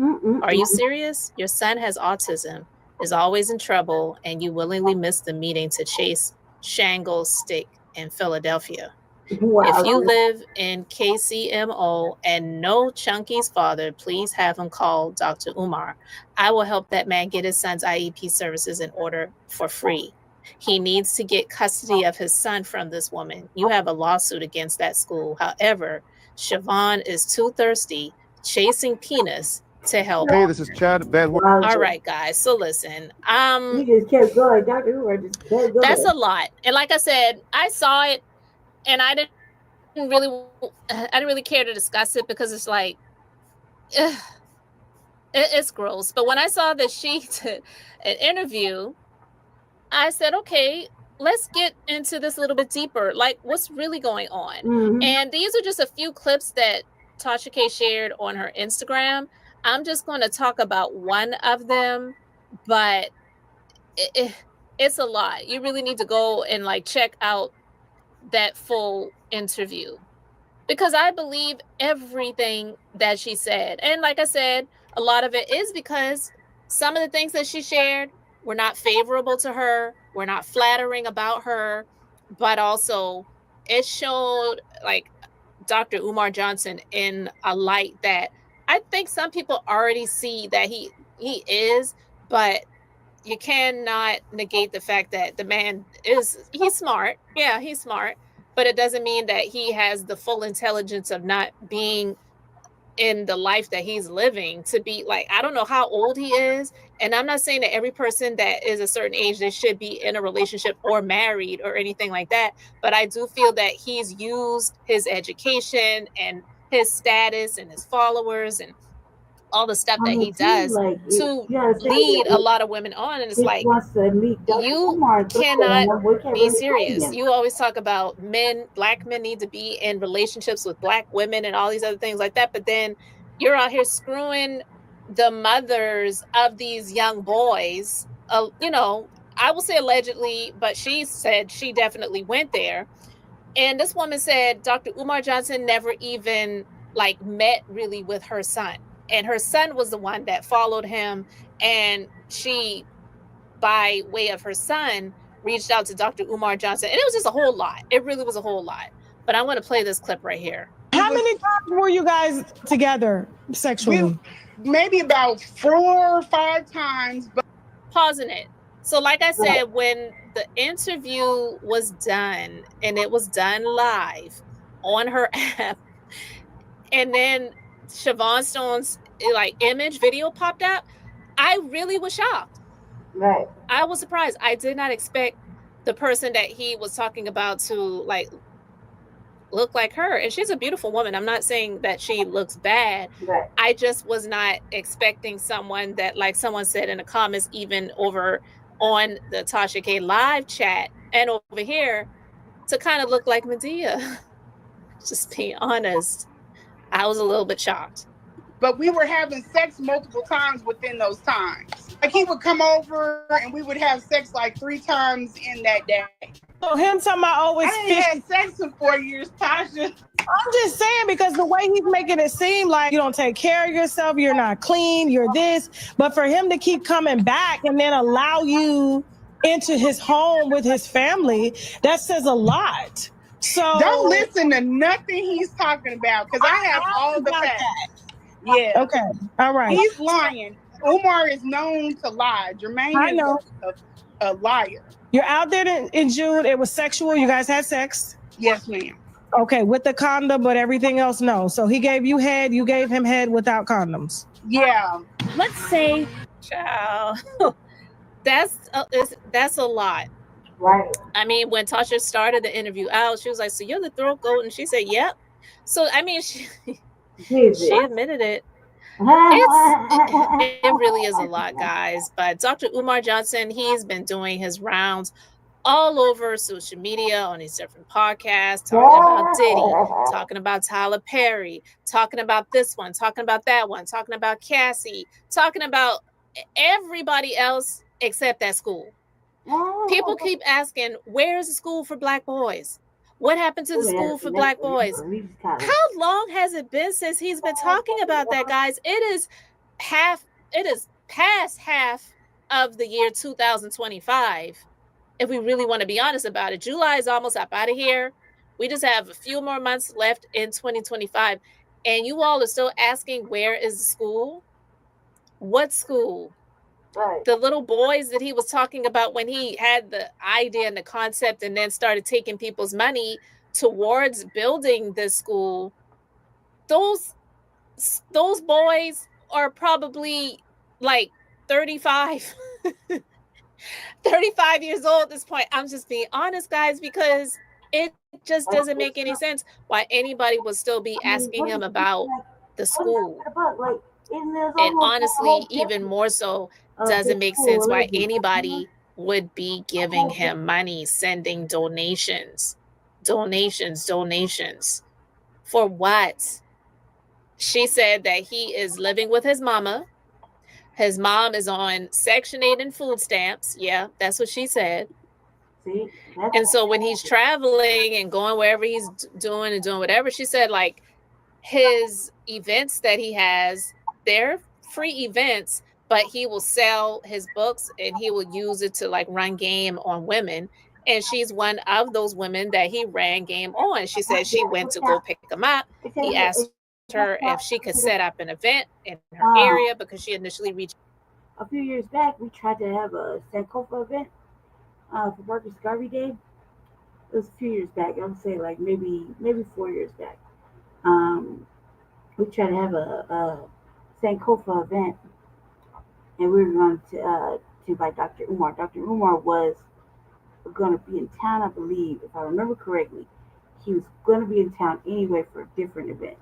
S12: Are you serious? Your son has autism, is always in trouble, and you willingly missed the meeting to chase Shangle Stick in Philadelphia.
S3: Wow.
S12: If you live in KCMO and know Chunky's father, please have him call Dr. Umar. I will help that man get his son's IEP services in order for free. He needs to get custody of his son from this woman. You have a lawsuit against that school. However, Siobhan is too thirsty, chasing penis to help.
S10: Hey, this is Chad.
S12: All right, guys. So listen,
S3: you just kept going. Dr. Umar just kept going.
S12: That's a lot. And like I said, I saw it and I didn't really care to discuss it because it's like, it's gross. But when I saw that she did an interview, I said, okay, let's get into this a little bit deeper. Like, what's really going on? And these are just a few clips that Tasha K shared on her Instagram. I'm just going to talk about one of them, but it's a lot. You really need to go and like check out that full interview because I believe everything that she said. And like I said, a lot of it is because some of the things that she shared were not favorable to her, were not flattering about her, but also it showed like Dr. Umar Johnson in a light that I think some people already see that he is, but you cannot negate the fact that the man he's smart. Yeah, he's smart, but it doesn't mean that he has the full intelligence of not being in the life that he's living to be like, I don't know how old he is. And I'm not saying that every person that is a certain age, they should be in a relationship or married or anything like that. But I do feel that he's used his education and his status and his followers and all the stuff
S3: I
S12: that
S3: mean,
S12: he does to lead a lot of women on, and it's like, you cannot be serious. You always talk about men, black men need to be in relationships with black women and all these other things like that, but then you're out here screwing the mothers of these young boys. You know, I will say allegedly, but she said she definitely went there. And this woman said Dr. Umar Johnson never even like met really with her son. And her son was the one that followed him. And she, by way of her son, reached out to Dr. Umar Johnson. And it was just a whole lot. It really was a whole lot. But I'm going to play this clip right here.
S10: How many times were you guys together sexually?
S13: Maybe about 4 or 5 times. But
S12: pausing it. So like I said, when the interview was done, and it was done live on her app, and then Siobhan Stone's like image video popped up, I really was shocked.
S3: Right.
S12: I was surprised. I did not expect the person that he was talking about to like look like her. And she's a beautiful woman. I'm not saying that she looks bad.
S3: Right.
S12: I just was not expecting someone that, like someone said in the comments, even over on the Tasha K live chat and over here, to kind of look like Medea. Just being honest, I was a little bit shocked.
S13: But we were having sex multiple times within those times. Like he would come over and we would have sex like 3 times in that day.
S10: So him talking about always
S13: I ain't had sex in 4 years, Tasha.
S10: I'm just saying, because the way he's making it seem like you don't take care of yourself, you're not clean, you're this. But for him to keep coming back and then allow you into his home with his family, that says a lot. So
S13: don't listen to nothing he's talking about, because I have all the facts. Yeah.
S10: Okay. All right.
S13: He's lying. Umar is known to lie. Jermaine is a liar.
S10: You're out there in June. It was sexual. You guys had sex?
S13: Yes, ma'am.
S10: Okay, with the condom, but everything else, no. So he gave you head. You gave him head without condoms.
S13: Yeah.
S12: Let's say, child, that's a lot.
S3: Right.
S12: I mean, when Tasha started the interview out, she was like, "So you're the throat goat," and she said, "Yep." So I mean, she admitted it. It really is a lot, guys. But Dr. Umar Johnson, he's been doing his rounds all over social media on these different podcasts, talking about Diddy, talking about Tyler Perry, talking about this one, talking about that one, talking about Cassie, talking about everybody else except that school. People keep asking, where's the school for black boys? What happened to the school for black boys? How long has it been since he's been talking about that, guys? It is past half of the year 2025. If we really want to be honest about it, July is almost up out of here. We just have a few more months left in 2025. And you all are still asking, where is the school? What school?
S3: Right.
S12: The little boys that he was talking about when he had the idea and the concept and then started taking people's money towards building this school. Those boys are probably like 35. 35 years old at this point. I'm just being honest, guys, because it just doesn't make any sense why anybody would still be asking him about the school. And honestly, even more so, doesn't make sense why anybody would be giving him money, sending donations. For what? She said that he is living with his mama. His mom is on Section 8 and food stamps. Yeah, that's what she said. And so when he's traveling and going wherever he's doing and doing whatever, she said, like, his events that he has, they're free events, but he will sell his books and he will use it to like run game on women. And she's one of those women that he ran game on. She said she went to go pick him up. He asked her if she could set up an event in her area because she initially reached.
S3: A few years back, we tried to have a Sankofa event for Marcus Garvey Day. It was a few years back. I would say like maybe 4 years back. We tried to have a Sankofa event, and we were going to invite Dr. Umar. Dr. Umar was going to be in town, I believe, if I remember correctly. He was going to be in town anyway for a different event,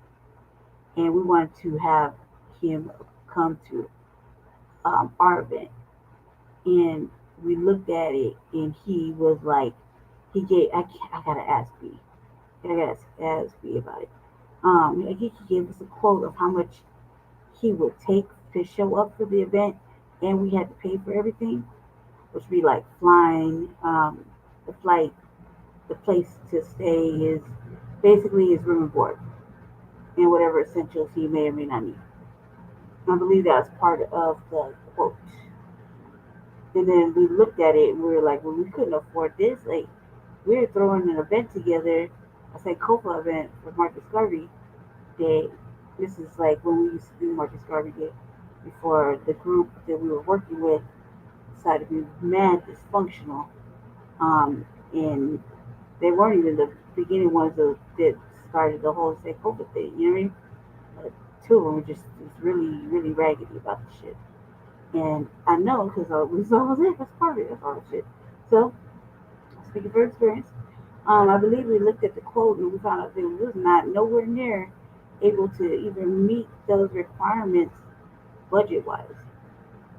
S3: and we wanted to have him come to our event. And we looked at it, and he was like, he gave, I gotta ask B. I gotta ask B about it. He gave us a quote of how much he would take to show up for the event, and we had to pay for everything, which would be like flying, the flight, the place to stay is basically his room and board, and whatever essentials he may or may not need. I believe that was part of the quote. And then we looked at it and we were like, well, we couldn't afford this. Like, we were throwing an event together, a Sankofa event for Marcus Garvey Day. This is like when we used to do Marcus Garvey Day before the group that we were working with decided to be mad dysfunctional. And they weren't even the beginning ones that started the whole Sankofa thing, you know what I mean? Two of them were just really, really raggedy about the shit. And I know because we saw it. That's part of it. That's all the shit. So, speaking for experience, I believe we looked at the quote and we found out that we was not nowhere near able to even meet those requirements budget-wise,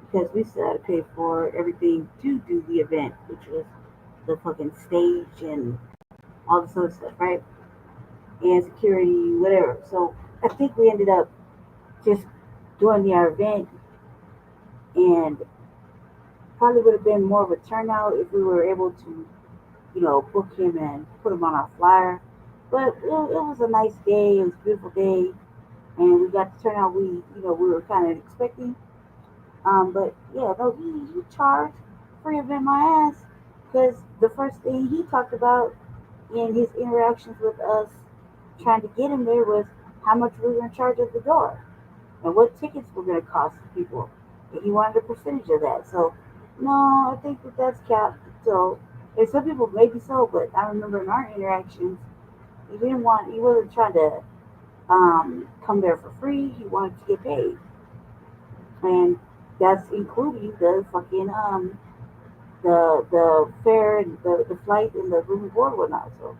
S3: because we still had to pay for everything to do the event, which was the fucking stage and all this other stuff, right? And security, whatever. So I think we ended up just doing the event, and probably would have been more of a turnout if we were able to, book him and put him on our flyer. But it was a nice day. It was a beautiful day, and we got the turnout we were kind of expecting. But yeah, no, he charged free event my ass, because the first thing he talked about in his interactions with us trying to get him there was how much we were going to charge at the door and what tickets were going to cost people. And he wanted a percentage of that. So, no, I think that's capped. So, and some people maybe so, but I remember in our interactions, he wasn't trying to come there for free. He wanted to get paid. And that's including the fucking the fare and the flight and the room and board and whatnot. So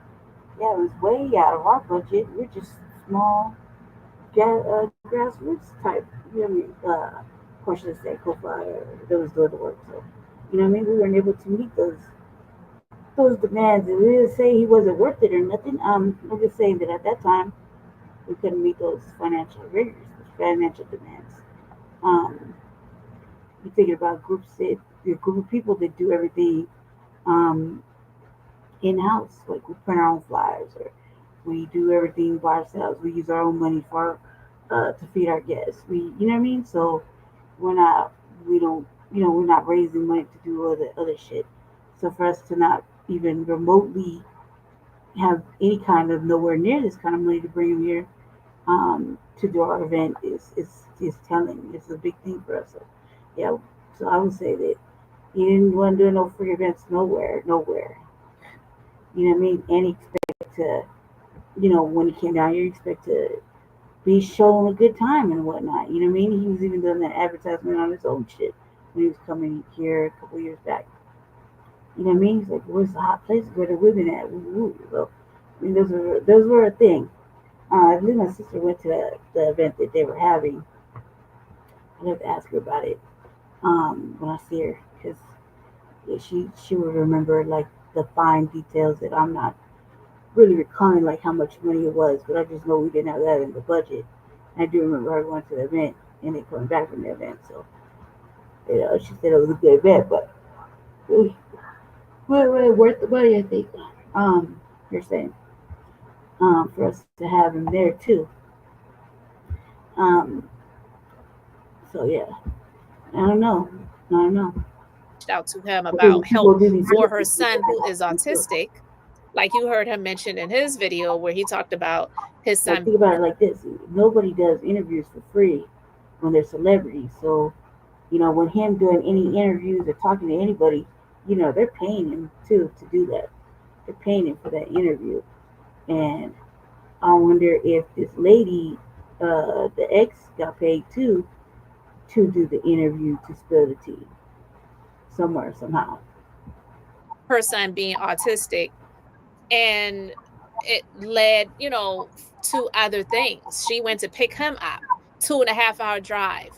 S3: yeah, it was way out of our budget. We're just small grassroots type, portion of Sankofa that was doing the work. So we weren't able to meet those demands. And we didn't say he wasn't worth it or nothing. I'm just saying that at that time we couldn't meet those financial rigors, those financial demands. You're thinking about a group of people that do everything in-house. Like we print our own flyers, or we do everything by ourselves. We use our own money to feed our guests. You know what I mean? So we're not raising money to do other shit. So for us to not even remotely have any kind of nowhere near this kind of money to bring them here to do our event is telling. It's a big thing for us. So, yeah. So I would say that he didn't want to do no free events nowhere. You know what I mean? And he expect to, when he came down here, expect to be showing a good time and whatnot. You know what I mean? He was even doing that advertisement on his own shit when he was coming here a couple years back. You know what I mean? He's like, where's the hot place where the women at? Woo-woo. So, I mean, those were a thing. I believe my sister went to the event that they were having. I'd have to ask her about it when I see her, because she would remember like the fine details that I'm not really recalling, like how much money it was, but I just know we didn't have that in the budget. And I do remember her going to the event and then coming back from the event. So she said it was a good event, but it was worth the money, I think. You're saying for us to have him there too. So yeah, I don't know.
S12: Out to him about help for her son who is autistic, like you heard him mention in his video where he talked about his son.
S3: Think about it like this: nobody does interviews for free when they're celebrities. So when him doing any interviews or talking to anybody, they're paying him too to do that. They're paying him for that interview. And I wonder if this lady, the ex, got paid too to do the interview, to spill the tea somewhere, somehow.
S12: Her son being autistic, and it led, to other things. She went to pick him up, 2.5-hour drive.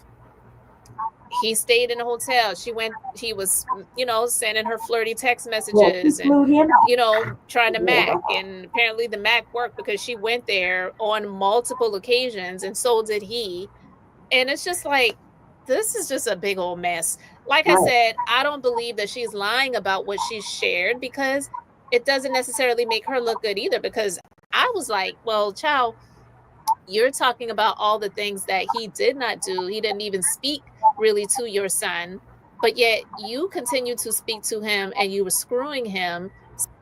S12: he stayed in a hotel. He was, you know, sending her flirty text messages and, you know, trying to Mac. And apparently the Mac worked because she went there on multiple occasions, and so did he. And it's just like, this is just a big old mess. Like I said, I don't believe that she's lying about what she's shared, because it doesn't necessarily make her look good either. Because I was like, well, child, you're talking about all the things that he did not do. He didn't even speak really to your son, but yet you continue to speak to him, and you were screwing him,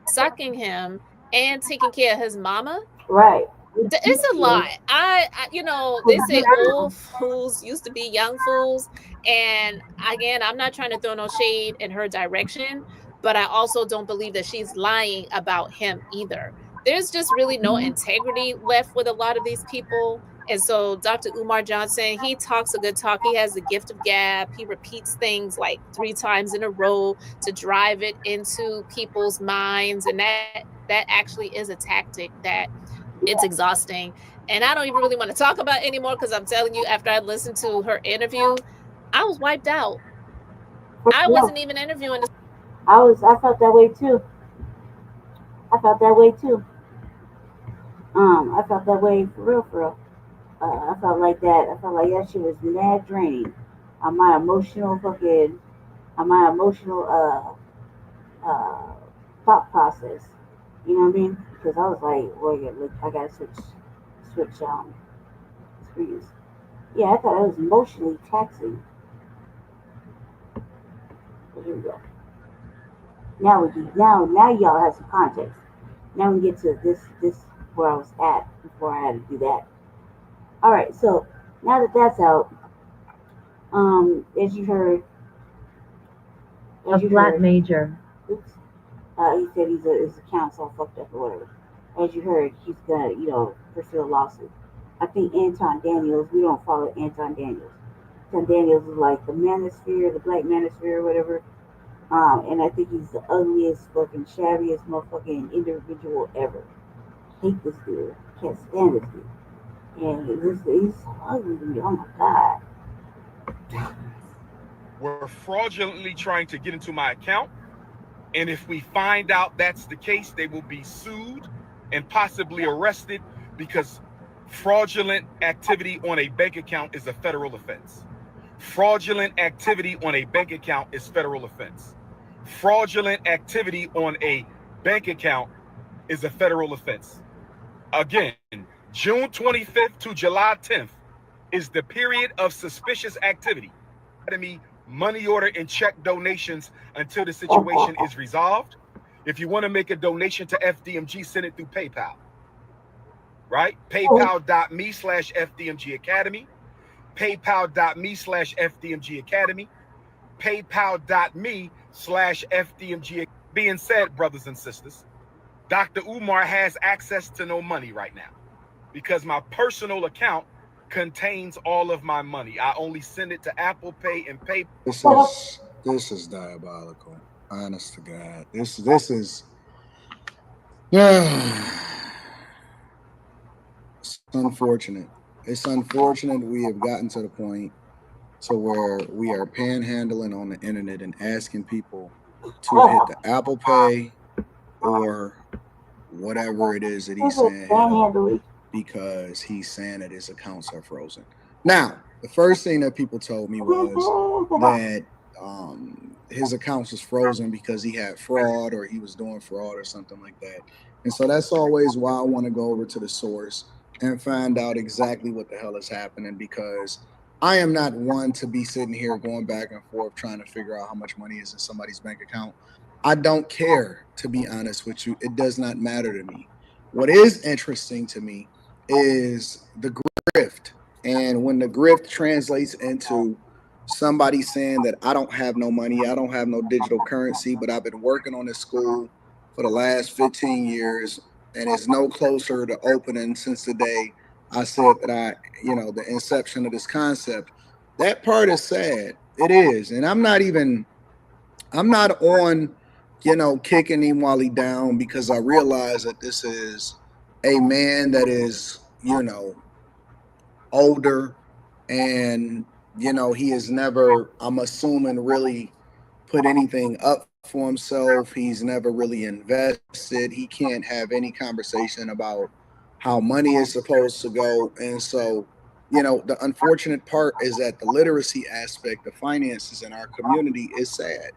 S12: sucking him, and taking care of his mama.
S3: Right.
S12: It's a lot. I you know, they say old fools used to be young fools. And again, I'm not trying to throw no shade in her direction, but I also don't believe that she's lying about him either. There's just really no integrity left with a lot of these people. And so Dr. Umar Johnson, he talks a good talk. He has the gift of gab. He repeats things like 3 times in a row to drive it into people's minds. And that actually is a tactic that it's exhausting. And I don't even really want to talk about it anymore, because I'm telling you, after I listened to her interview, I was wiped out. I wasn't even interviewing this.
S3: I felt that way too. I felt that way too. I felt that way for real. I felt like that. I felt like that shit was mad draining on my emotional thought process. You know what I mean? Because I was like, well, yeah, look, I gotta switch screens. Yeah, I thought it was emotionally taxing. But here we go. Now y'all have some context. Now we get to this where I was at before I had to do that. All right, so now that that's out, as you heard,
S22: Black major.
S3: Oops. He said his account's all fucked up or whatever. As you heard, he's gonna, you know, pursue a lawsuit. I think Anton Daniels, we don't follow Anton Daniels. Anton Daniels is like the manosphere, the black manosphere or whatever. And I think he's the ugliest, fucking shabbiest motherfucking individual ever. Hate this dude. Can't stand this dude. And he's so ugly to me. Oh my God.
S14: Were fraudulently trying to get into my account. And if we find out that's the case, they will be sued and possibly arrested, because fraudulent activity on a bank account is a federal offense. Fraudulent activity on a bank account is federal offense. Fraudulent activity on a bank account is a federal offense. Again, June 25th to July 10th is the period of suspicious activity. Money order and check donations until the situation is resolved. If you want to make a donation to FDMG, send it through PayPal. Right? PayPal.me/FDMG Academy. PayPal.me/FDMG Academy. PayPal.me/FDMG. Being said, brothers and sisters, Dr. Umar has access to no money right now, because my personal account contains all of my money. I only send it to Apple Pay and PayPal.
S17: This is diabolical. Honest to God, this is it's unfortunate. It's unfortunate we have gotten to the point to where we are panhandling on the internet and asking people to hit the Apple Pay or whatever it is that he's saying, because he's saying that his accounts are frozen. Now, the first thing that people told me was that his accounts was frozen because he had fraud, or he was doing fraud or something like that. And so that's always why I want to go over to the source and find out exactly what the hell is happening, because I am not one to be sitting here going back and forth trying to figure out how much money is in somebody's bank account. I don't care, to be honest with you. It does not matter to me. What is interesting to me is the grift. And when the grift translates into somebody saying that I don't have no money, I don't have no digital currency, but I've been working on this school for the last 15 years and it's no closer to opening since the day I said that the inception of this concept. That part is sad. It is. And I'm not on, kicking him while he down, because I realize that this is a man that is, older and you know, he has never, I'm assuming, really put anything up for himself. He's never really invested. He can't have any conversation about how money is supposed to go. And so, you know, the unfortunate part is that the literacy aspect of finances in our community is sad.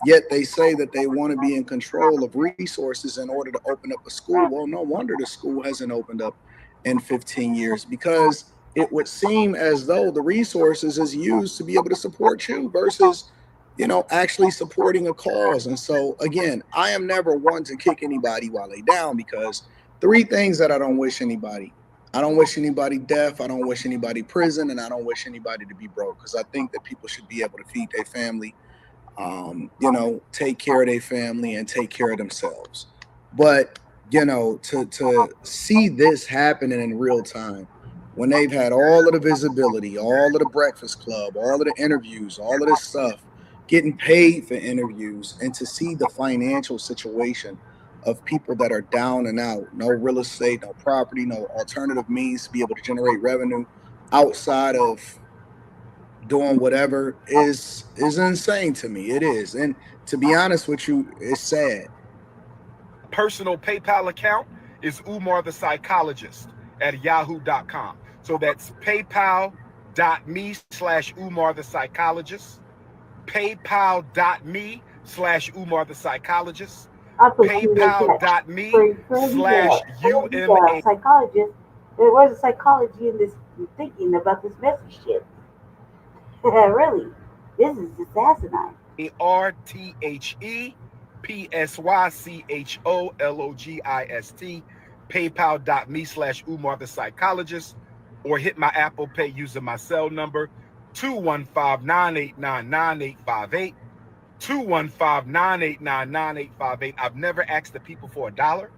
S17: Yet they say that they want to be in control of resources in order to open up a school. Well, no wonder the school hasn't opened up in 15 years, because it would seem as though the resources is used to be able to support you versus, you know, actually supporting a cause. And so again, I am never one to kick anybody while they down, because three things that I don't wish anybody. I don't wish anybody death, I don't wish anybody prison, and I don't wish anybody to be broke, because I think that people should be able to feed their family, you know, take care of their family and take care of themselves. But, you know, to see this happening in real time, when they've had all of the visibility, all of the Breakfast Club, all of the interviews, all of this stuff, getting paid for interviews, and to see the financial situation of people that are down and out, no real estate, no property, no alternative means to be able to generate revenue outside of doing whatever, is insane to me. It is. And to be honest with you, it's sad.
S18: Personal PayPal account is Umar the Psychologist at yahoo.com. So that's paypal.me/Umar the Psychologist, paypal.me/Umar the Psychologist, paypal.me/UMA.
S3: Psychologist. Where's the psychology in this thinking about this message shit? Really, this is just asinine.
S18: ARTHEPSYCHOLOGIST, paypal.me/Umar the Psychologist, or hit my Apple Pay using my cell number 215-989-9858, 215-989-9858. I've never asked the people for $1.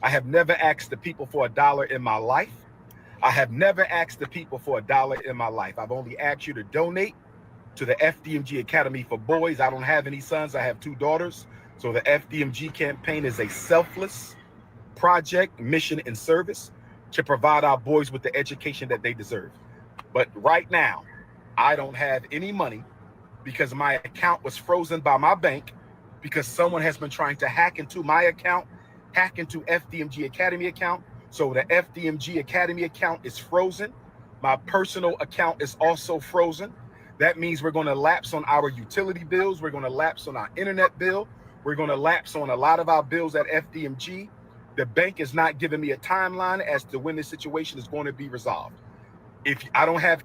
S18: I have never asked the people for $1 in my life. I have never asked the people for $1 in my life. I've only asked you to donate to the FDMG Academy for Boys. I don't have any sons. I have 2 daughters. So the FDMG campaign is a selfless project, mission, and service to provide our boys with the education that they deserve. But right now, I don't have any money because my account was frozen by my bank, because someone has been trying to hack into my account, hack into FDMG Academy account. So the FDMG Academy account is frozen. My personal account is also frozen. That means we're going to lapse on our utility bills. We're going to lapse on our internet bill. We're going to lapse on a lot of our bills at FDMG. The bank is not giving me a timeline as to when this situation is going to be resolved. If I don't have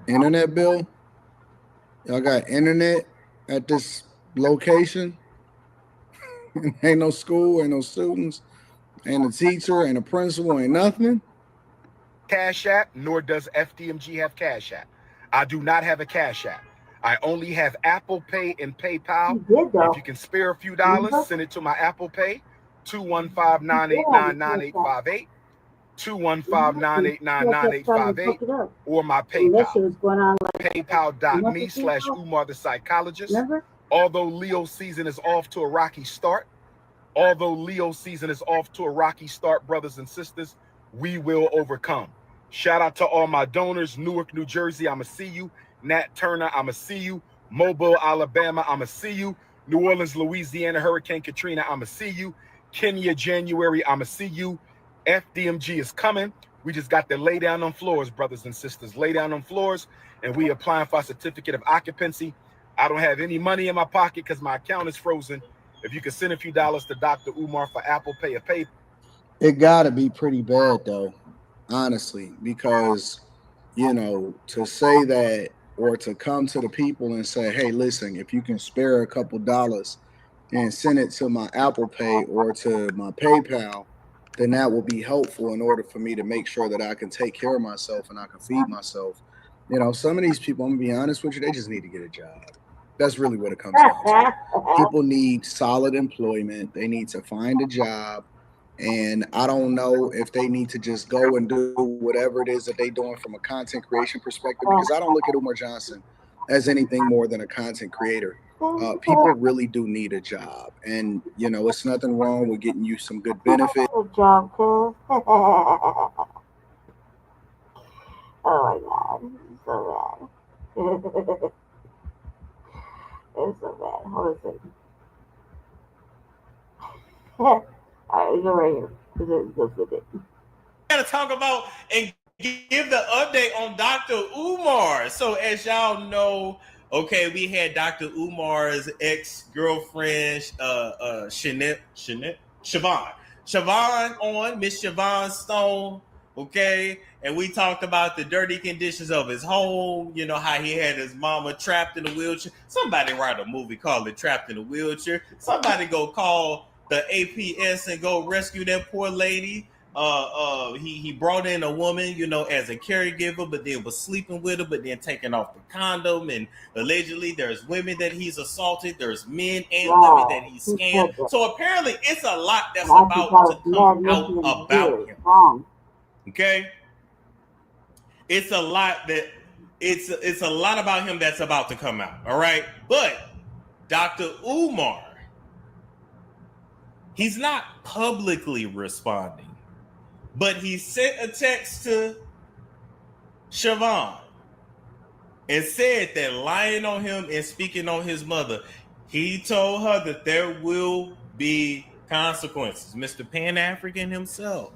S17: internet bill, y'all got internet at this location? Ain't no school, ain't no students, ain't a teacher, ain't a principal, ain't nothing.
S18: Cash App, nor does FDMG have Cash App. I do not have a Cash App. I only have Apple Pay and PayPal. If you can spare a few dollars, send it to my Apple Pay, 215-989-9858, 215-989-9858, or my PayPal, paypal.me/Umar the Psychologist. Although Leo season is off to a rocky start, brothers and sisters, we will overcome. Shout out to all my donors. Newark, New Jersey, I'ma see you. Nat Turner, I'ma see you. Mobile, Alabama, I'ma see you. New Orleans, Louisiana, Hurricane Katrina, I'ma see you. Kenya, January, I'ma see you. FDMG is coming. We just got to lay down on floors, brothers and sisters. Lay down on floors, and we applying for a certificate of occupancy. I don't have any money in my pocket because my account is frozen. If you could send a few dollars to Dr. Umar for Apple Pay or PayPal.
S17: It gotta be pretty bad though, honestly, because, you know, to say that, or to come to the people and say, hey, listen, if you can spare a couple dollars and send it to my Apple Pay or to my PayPal, then that will be helpful in order for me to make sure that I can take care of myself and I can feed myself. You know, some of these people, I'm gonna be honest with you, they just need to get a job. That's really what it comes down to. People need solid employment. They need to find a job. And I don't know if they need to just go and do whatever it is that they're doing from a content creation perspective, because I don't look at Umar Johnson as anything more than a content creator. People really do need a job. And, you know, it's nothing wrong with getting you some good benefit.
S3: Good job, Cole. Oh my God, so bad. It's so bad. Hold on a second. All right, go right here. Let's with it.
S15: Gotta talk about and give the update on Dr. Umar. So as y'all know, okay, we had Dr. Umar's ex-girlfriend, Siobhan on, Miss Siobhan Stone, okay? And we talked about the dirty conditions of his home, you know, how he had his mama trapped in a wheelchair. Somebody write a movie called it Trapped in a Wheelchair. Somebody go call the APS and go rescue that poor lady. He brought in a woman, you know, as a caregiver, but then was sleeping with her, but then taking off the condom. And allegedly there's women that he's assaulted. There's men and women that he's scammed. So apparently it's a lot that's about to come out about him. Okay? It's a lot that it's a lot about him that's about to come out. All right. But Dr. Umar, he's not publicly responding. But he sent a text to Siobhan and said that lying on him and speaking on his mother, he told her that there will be consequences. Mr. Pan-African himself,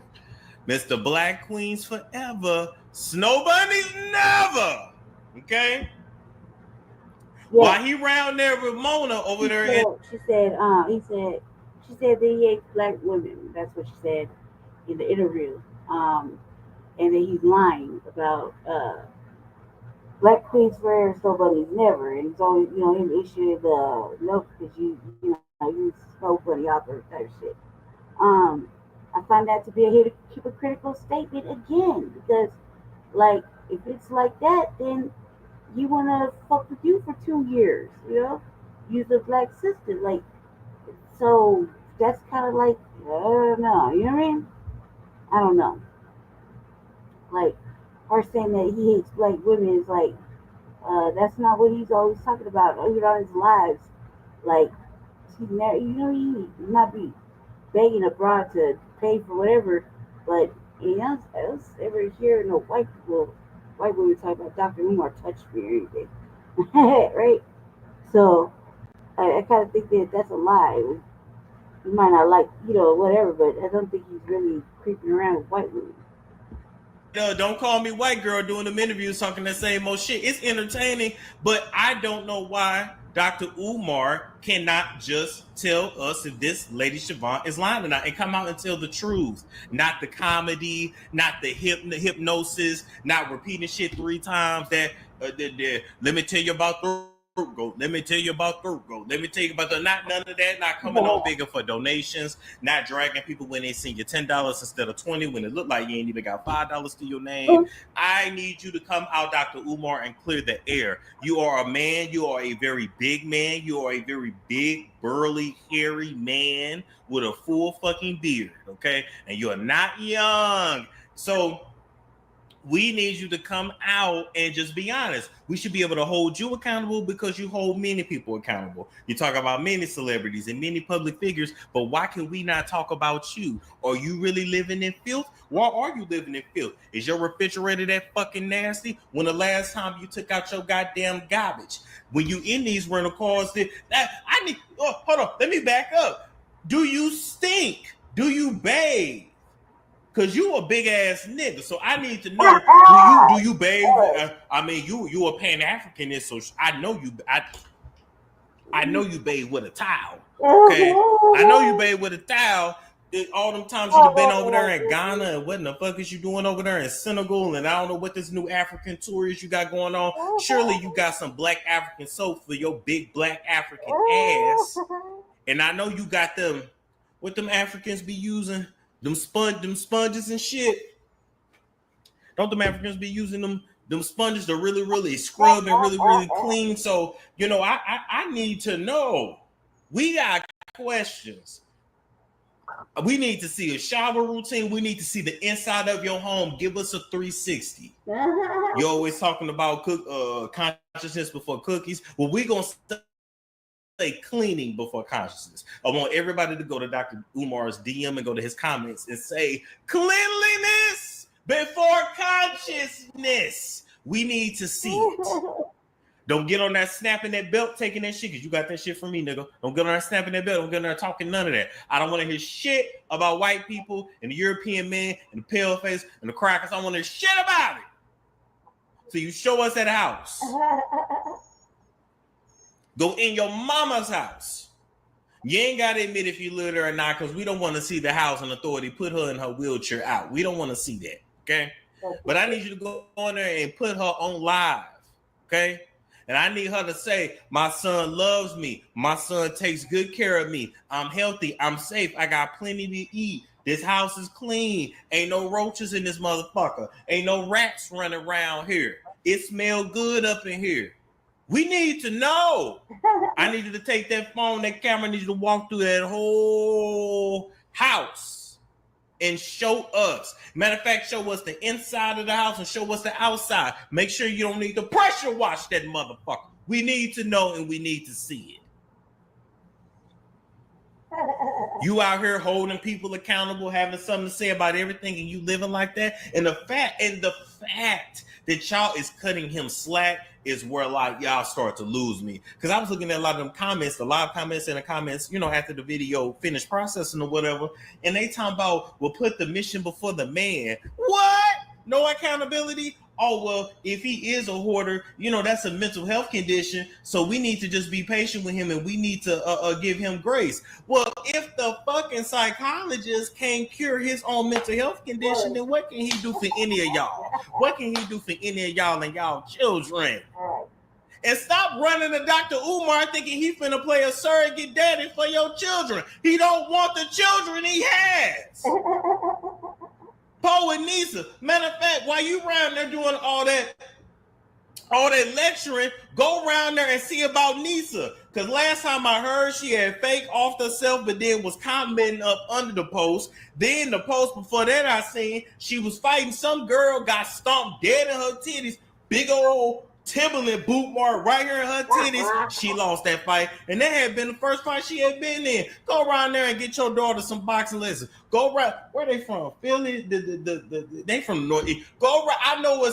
S15: Mr. Black Queens forever, Snow Bunnies never. Okay? Yeah. While he round there with Mona over there.
S3: She said that he hates black women. That's what she said in the interview, and that he's lying about Black Queens forever, Snow Bunnies never, and he's always, you know, him issuing the note because you Snow Bunny opera type shit. I find that to be a hypocritical statement again, because like if it's like that, then you wanna fuck with you for 2 years, you know, use the black sister, like, so that's kind of like, I don't know, you know what I mean? I don't know. Like, her saying that he hates black women is like, that's not what he's always talking about. Even on his lives, like, he's never, you know, he not be begging abroad to pay for whatever, but you know, I was ever hearing no white women talk about Dr. Umar touched me or anything, right? So I kind of think that that's a lie. You might not like, you know, whatever, but I don't think he's really creeping around with white women.
S15: Don't call me white girl doing them interviews talking that same old shit. It's entertaining, but I don't know why Dr. Umar cannot just tell us if this lady Siobhan is lying or not and come out and tell the truth. Not the comedy, not the hypnosis, not repeating shit 3 times that let me tell you about the go. Let me tell you about go. Let me tell you about none of that. Not coming on bigger for donations. Not dragging people when they send you $10 instead of $20 when it looked like you ain't even got $5 to your name. I need you to come out, Dr. Umar, and clear the air. You are a man. You are a very big man. You are a very big, burly, hairy man with a full fucking beard. Okay, and you're not young, so we need you to come out and just be honest. We should be able to hold you accountable because you hold many people accountable. You talk about many celebrities and many public figures, but why can we not talk about you? Are you really living in filth? Why are you living in filth? Is your refrigerator that fucking nasty? When the last time you took out your goddamn garbage? When you in these rental cars, hold on, let me back up. Do you stink? Do you bathe? Cause you a big ass nigga, so I need to know: do you bathe? I mean, you a Pan-Africanist, so I know you bathe with a towel. Okay, I know you bathe with a towel. All them times you've been over there in Ghana, and what in the fuck is you doing over there in Senegal? And I don't know what this new African tour is you got going on. Surely you got some black African soap for your big black African ass. And I know you got them. What them Africans be using? Them sponges and shit. Don't them Africans be using them sponges to really, really scrub and really, really clean? So, you know, I need to know. We got questions. We need to see a shower routine. We need to see the inside of your home. Give us a 360. You're always talking about consciousness before cookies. Well, we're going to say cleaning before consciousness. I want everybody to go to Dr. Umar's DM and go to his comments and say cleanliness before consciousness. We need to see it. Don't get on that snapping that belt, taking that shit, because you got that shit from me, nigga. Don't get on that snapping that belt. Don't get on there talking none of that. I don't want to hear shit about white people and the European men and the pale face and the crackers. I don't want to hear shit about it. So you show us at the house. Go in your mama's house. You ain't got to admit if you live there or not, because we don't want to see the housing authority put her in her wheelchair out. We don't want to see that, okay? But I need you to go on there and put her on live, okay? And I need her to say, my son loves me. My son takes good care of me. I'm healthy. I'm safe. I got plenty to eat. This house is clean. Ain't no roaches in this motherfucker. Ain't no rats running around here. It smells good up in here. We need to know. I need you to take that phone, that camera, I need you to walk through that whole house and show us. Matter of fact, show us the inside of the house and show us the outside. Make sure you don't need to pressure wash that motherfucker. We need to know and we need to see it. You out here holding people accountable, having something to say about everything, and you living like that. And the fact that y'all is cutting him slack is where like y'all start to lose me. Because I was looking at a lot of them comments, the live comments and the comments, you know, after the video finished processing or whatever, and they talking about, we'll put the mission before the man. What? No accountability? Oh, well, if he is a hoarder, you know, that's a mental health condition, so we need to just be patient with him and we need to give him grace. Well, if the fucking psychologist can't cure his own mental health condition, then what can he do for any of y'all? What can he do for any of y'all and y'all children? And stop running to Dr. Umar thinking he finna play a surrogate daddy for your children. He don't want the children he has. Poe and Nisa. Matter of fact, while you around there doing all that lecturing, go around there and see about Nisa. Because last time I heard, she had fake off herself, but then was commenting up under the post. Then the post before that I seen, she was fighting some girl, got stomped dead in her titties. Big old Timberland boot mark right here in her titties. She lost that fight, and that had been the first fight she had been in. Go around there and get your daughter some boxing lessons. Go around. Where they from? Philly. They from the Northeast. Go around. I know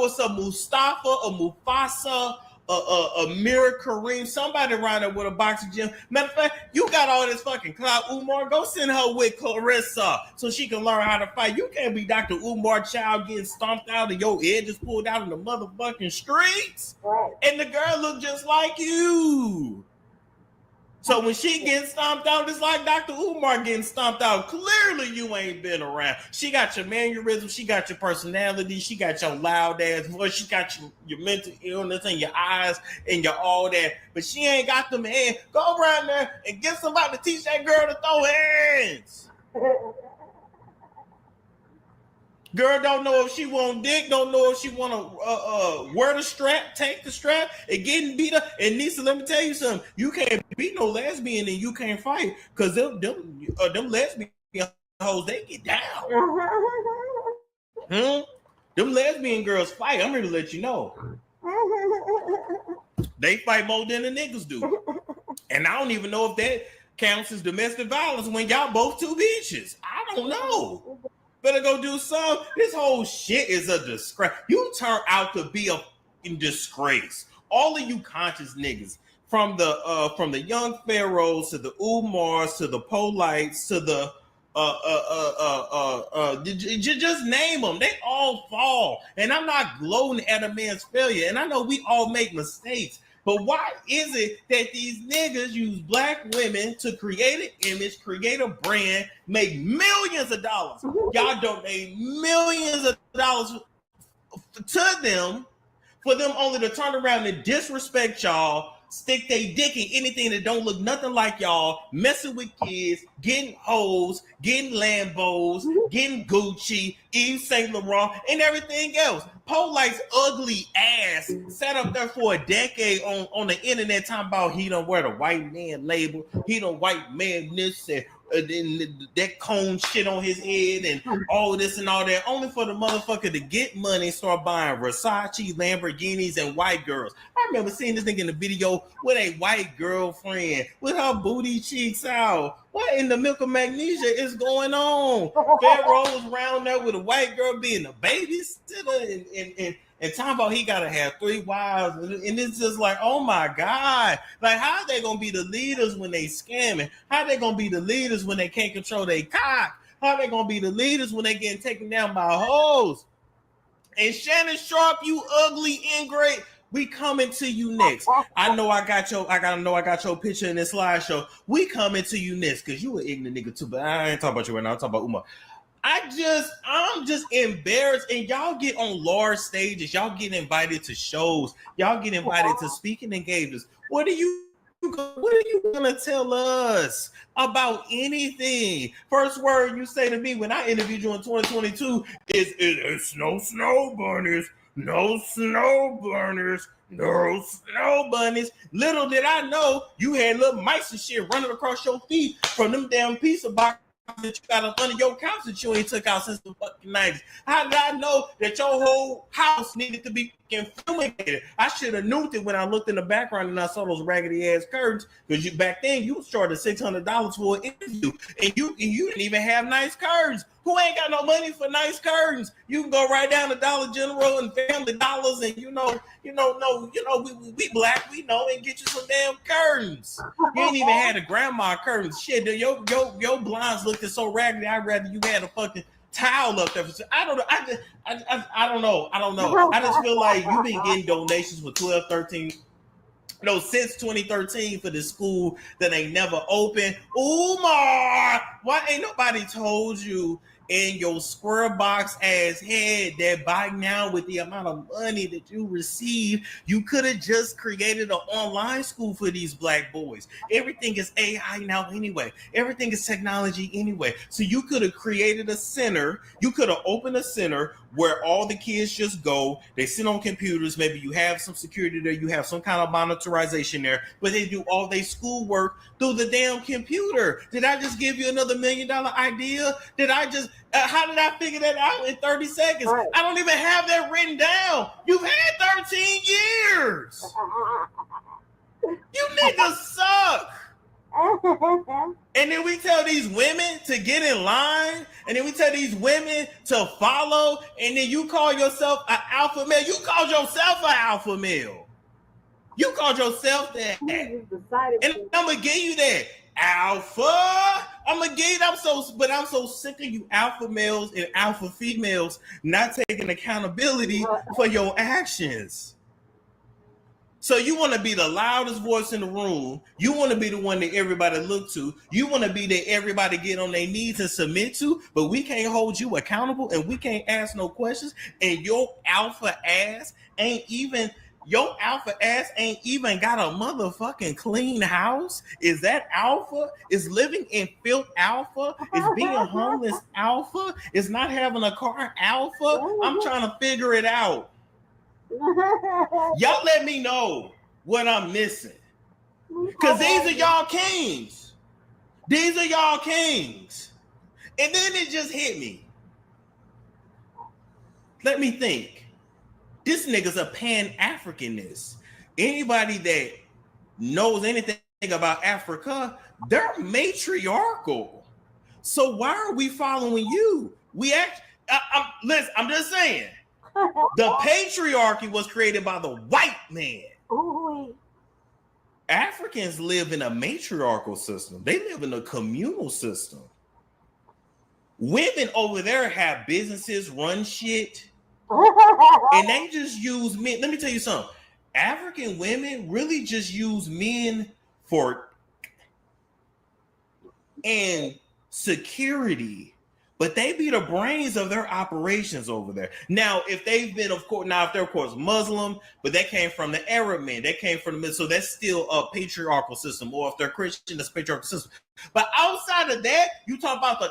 S15: it's a Mustafa, a Mufasa, a Mira Kareem, somebody around there with a boxing gym. Matter of fact, you got all this fucking clout, Umar. Go send her with Clarissa so she can learn how to fight. You can't be Dr. Umar child getting stomped out and your head just pulled out in the motherfucking streets. Right. And the girl look just like you. So when she gets stomped out, it's like Dr. Umar getting stomped out. Clearly you ain't been around. She got your mannerism, she got your personality, she got your loud ass voice, she got your mental illness and your eyes and your all that. But she ain't got them hands. Go around there and get somebody to teach that girl to throw hands. Girl don't know if she want dick, don't know if she want to wear the strap, take the strap, and getting beat up. And Nisa, let me tell you something. You can't beat no lesbian and you can't fight, because them lesbian hoes, they get down. Them lesbian girls fight. I'm here to let you know. They fight more than the niggas do. And I don't even know if that counts as domestic violence when y'all both two bitches. I don't know. Better go do some. This whole shit is a disgrace. You turn out to be a fucking disgrace. All of you conscious niggas, from the young pharaohs to the Umars to the Polites to the just name them. They all fall. And I'm not gloating at a man's failure. And I know we all make mistakes. But why is it that these niggas use black women to create an image, create a brand, make millions of dollars? Y'all donate millions of dollars to them for them only to turn around and disrespect y'all, stick their dick in anything that don't look nothing like y'all, messing with kids, getting hoes, getting Lambos, getting Gucci, Yves Saint Laurent, and everything else. Polite's ugly ass sat up there for a decade on the internet talking about he don't wear the white man label, he don't white man this and that cone shit on his head and all this and all that, only for the motherfucker to get money and start buying Versace, Lamborghinis, and white girls. I remember seeing this nigga in the video with a white girlfriend with her booty cheeks out. What in the milk of magnesia is going on? Pharaoh was around there with a white girl being a babysitter And talking about he gotta have 3 wives, and it's just like, oh my God. Like, how are they gonna be the leaders when they scamming? How are they gonna be the leaders when they can't control their cock? How are they gonna be the leaders when they getting taken down by hoes? And Shannon Sharp, you ugly ingrate, we coming to you next. I know I got your picture in this slideshow. We coming to you next because you an ignorant nigga too. But I ain't talking about you right now. I'm talking about Umar. I'm just embarrassed. And y'all get on large stages. Y'all get invited to shows. Y'all get invited to speaking engagements. What are you gonna tell us about anything? First word you say to me when I interviewed you in 2022 is no snow bunnies. No snow burners, no snow bunnies. Little did I know you had little mice and shit running across your feet from them damn pizza boxes that you got up under your couch that you ain't took out since the fucking 90s. How did I know that your whole house needed to be fumigated? I should have knew it when I looked in the background and I saw those raggedy ass curtains, because back then you was charged $600 for an interview, and you didn't even have nice curtains. Who ain't got no money for nice curtains? You can go right down to Dollar General and Family Dollars, and we black, we know, and get you some damn curtains. You ain't even had a grandma curtains. Shit, your blinds looking so raggedy. I'd rather you had a fucking towel up there. I don't know. I don't know. I just feel like you've been getting donations for 12, 13. No, since 2013 for this school that ain't never opened. Umar, why ain't nobody told you in your square box ass head that by now, with the amount of money that you receive, you could have just created an online school for these black boys? Everything is AI now anyway. Everything is technology anyway. So you could have created a center. You could have opened a center where all the kids just go. They sit on computers. Maybe you have some security there. You have some kind of monitorization there. But they do all their schoolwork through the damn computer. Did I just give you another $1 million idea? Did I just... how did I figure that out in 30 seconds? Right. I don't even have that written down. You've had 13 years. You niggas suck. And then we tell these women to get in line, and then we tell these women to follow, and then you call yourself an alpha male. You called yourself an alpha male. You called yourself that. And I'm gonna give you that. Alpha, I'm gonna get it. But I'm so sick of you alpha males and alpha females not taking accountability for your actions. So you want to be the loudest voice in the room. You want to be the one that everybody look to. You want to be that everybody get on their knees and submit to. But we can't hold you accountable, and we can't ask no questions. And your alpha ass ain't even. Your alpha ass ain't even got a motherfucking clean house. Is that alpha? Is living in filth alpha? Is being homeless alpha? Is not having a car alpha? I'm trying to figure it out. Y'all let me know what I'm missing. Because these are y'all kings. These are y'all kings. And then it just hit me. Let me think. This nigga's a Pan-Africanist. Anybody that knows anything about Africa, they're matriarchal. So why are we following you? Listen, I'm just saying. The patriarchy was created by the white man. Africans live in a matriarchal system. They live in a communal system. Women over there have businesses, run shit. And they just use men. Let me tell you something. African women really just use men for and security, but they be the brains of their operations over there. Now, if they've been, if they're of course Muslim, but they came from the Arab men, they came from the, so that's still a patriarchal system. Or if they're Christian, that's a patriarchal system. But outside of that, you talk about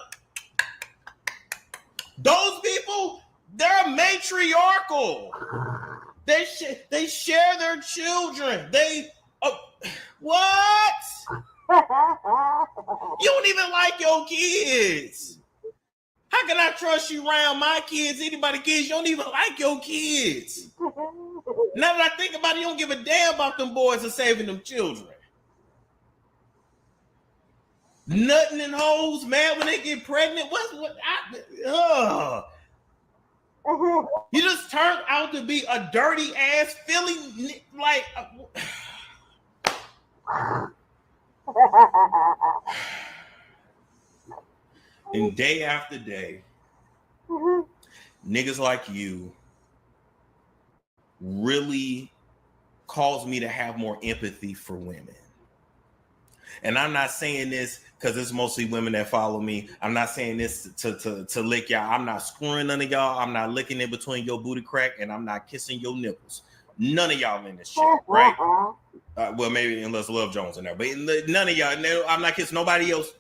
S15: those people. They're matriarchal. They share their children. What? You don't even like your kids. How can I trust you around my kids, anybody kids? You don't even like your kids. Now that I think about it, you don't give a damn about them boys and saving them children. Nutting and hoes, man, when they get pregnant. You just turned out to be a dirty ass Philly, like. And day after day, niggas like you really cause me to have more empathy for women. And I'm not saying this because it's mostly women that follow me. I'm not saying this to lick y'all. I'm not screwing none of y'all. I'm not licking in between your booty crack, and I'm not kissing your nipples. None of y'all in this shit, right? Well, maybe unless Love Jones in there, but none of y'all. No, I'm not kissing nobody else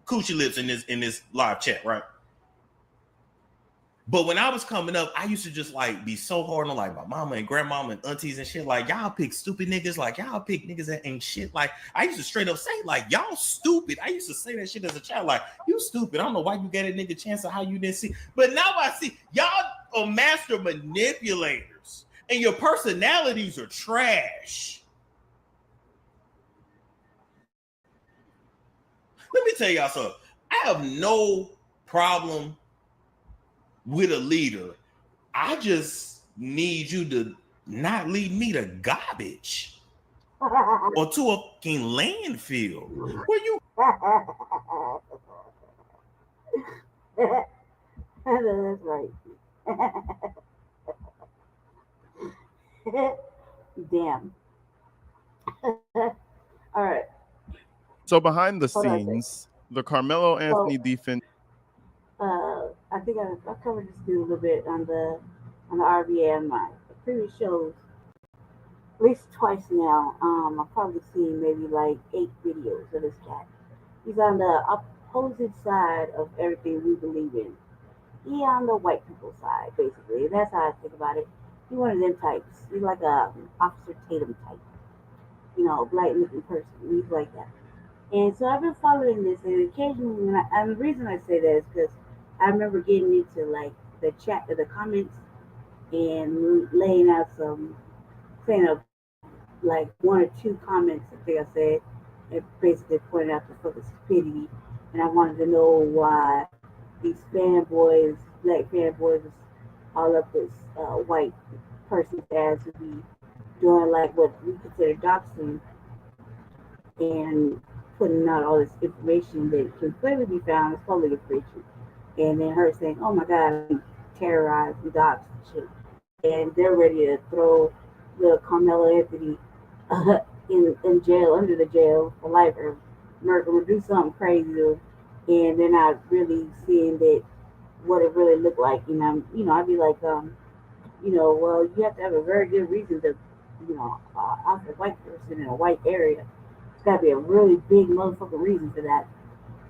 S15: coochie lips in this live chat, right? But when I was coming up, I used to just like be so hard on like my mama and grandmama and aunties and shit. Like, y'all pick stupid niggas. Like, y'all pick niggas that ain't shit. Like, I used to straight up say, like, y'all stupid. I used to say that shit as a child. Like, you stupid. I don't know why you got a nigga chance of how you didn't see. But now I see y'all are master manipulators and your personalities are trash. Let me tell y'all something. I have no problem with a leader. I just need you to not lead me to garbage or to a fucking landfill where you
S3: That's right. Damn. All right.
S19: So behind the
S3: Hold on a
S19: scenes, the Carmelo Anthony defense.
S3: I think I covered this dude a little bit on the RVA on my previous shows at least twice now. I've probably seen maybe like 8 videos of this cat. He's on the opposite side of everything we believe in. He on the white people's side, basically. That's how I think about it. He one of them types. He's like a Officer Tatum type. You know, black looking person. He's like that. And so I've been following this, and occasionally, and the reason I say that is because I remember getting into like the chat, the comments, and laying out some, saying like 1 or 2 comments. I think I said, it basically pointed out the fucking stupidity, and I wanted to know why these fanboys, black fanboys, was all up this white person's ass to be doing like what we consider doxing and putting out all this information that can clearly be found as public information. And then her saying, oh my God, I'm terrorized and doxed and shit. And they're ready to throw the Carmelo Anthony in jail, under the jail for life, or murder, or do something crazy to him. And they're not really seeing that what it really looked like. And I'd be like, well, you have to have a very good reason to, off a white person in a white area. It's got to be a really big motherfucking reason for that.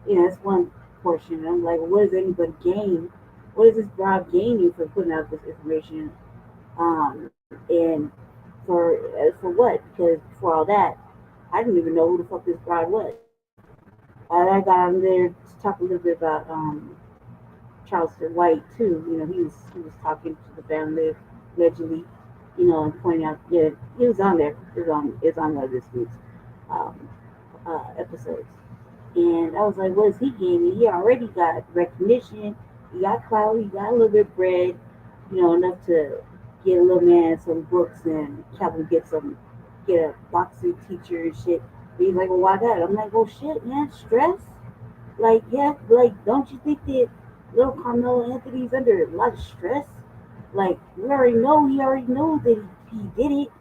S3: That's one portion. And I'm like, what does anybody gain? What is this broad gaining for putting out this information? And for what? Because before all that, I didn't even know who the fuck this broad was. And I got on there to talk a little bit about Charleston White too. He was talking to the family allegedly, and pointing out, yeah, he was on there. It was on one of this week's episodes. And I was like, what is he gaining? He already got recognition, he got clout, he got a little bit of bread, enough to get a little man some books and help him get a boxing teacher and shit. But he's like, well, why that? I'm like, well, shit, man, stress. Like, yeah, like, don't you think that little Carmelo Anthony's under a lot of stress? Like, he already know that he did it.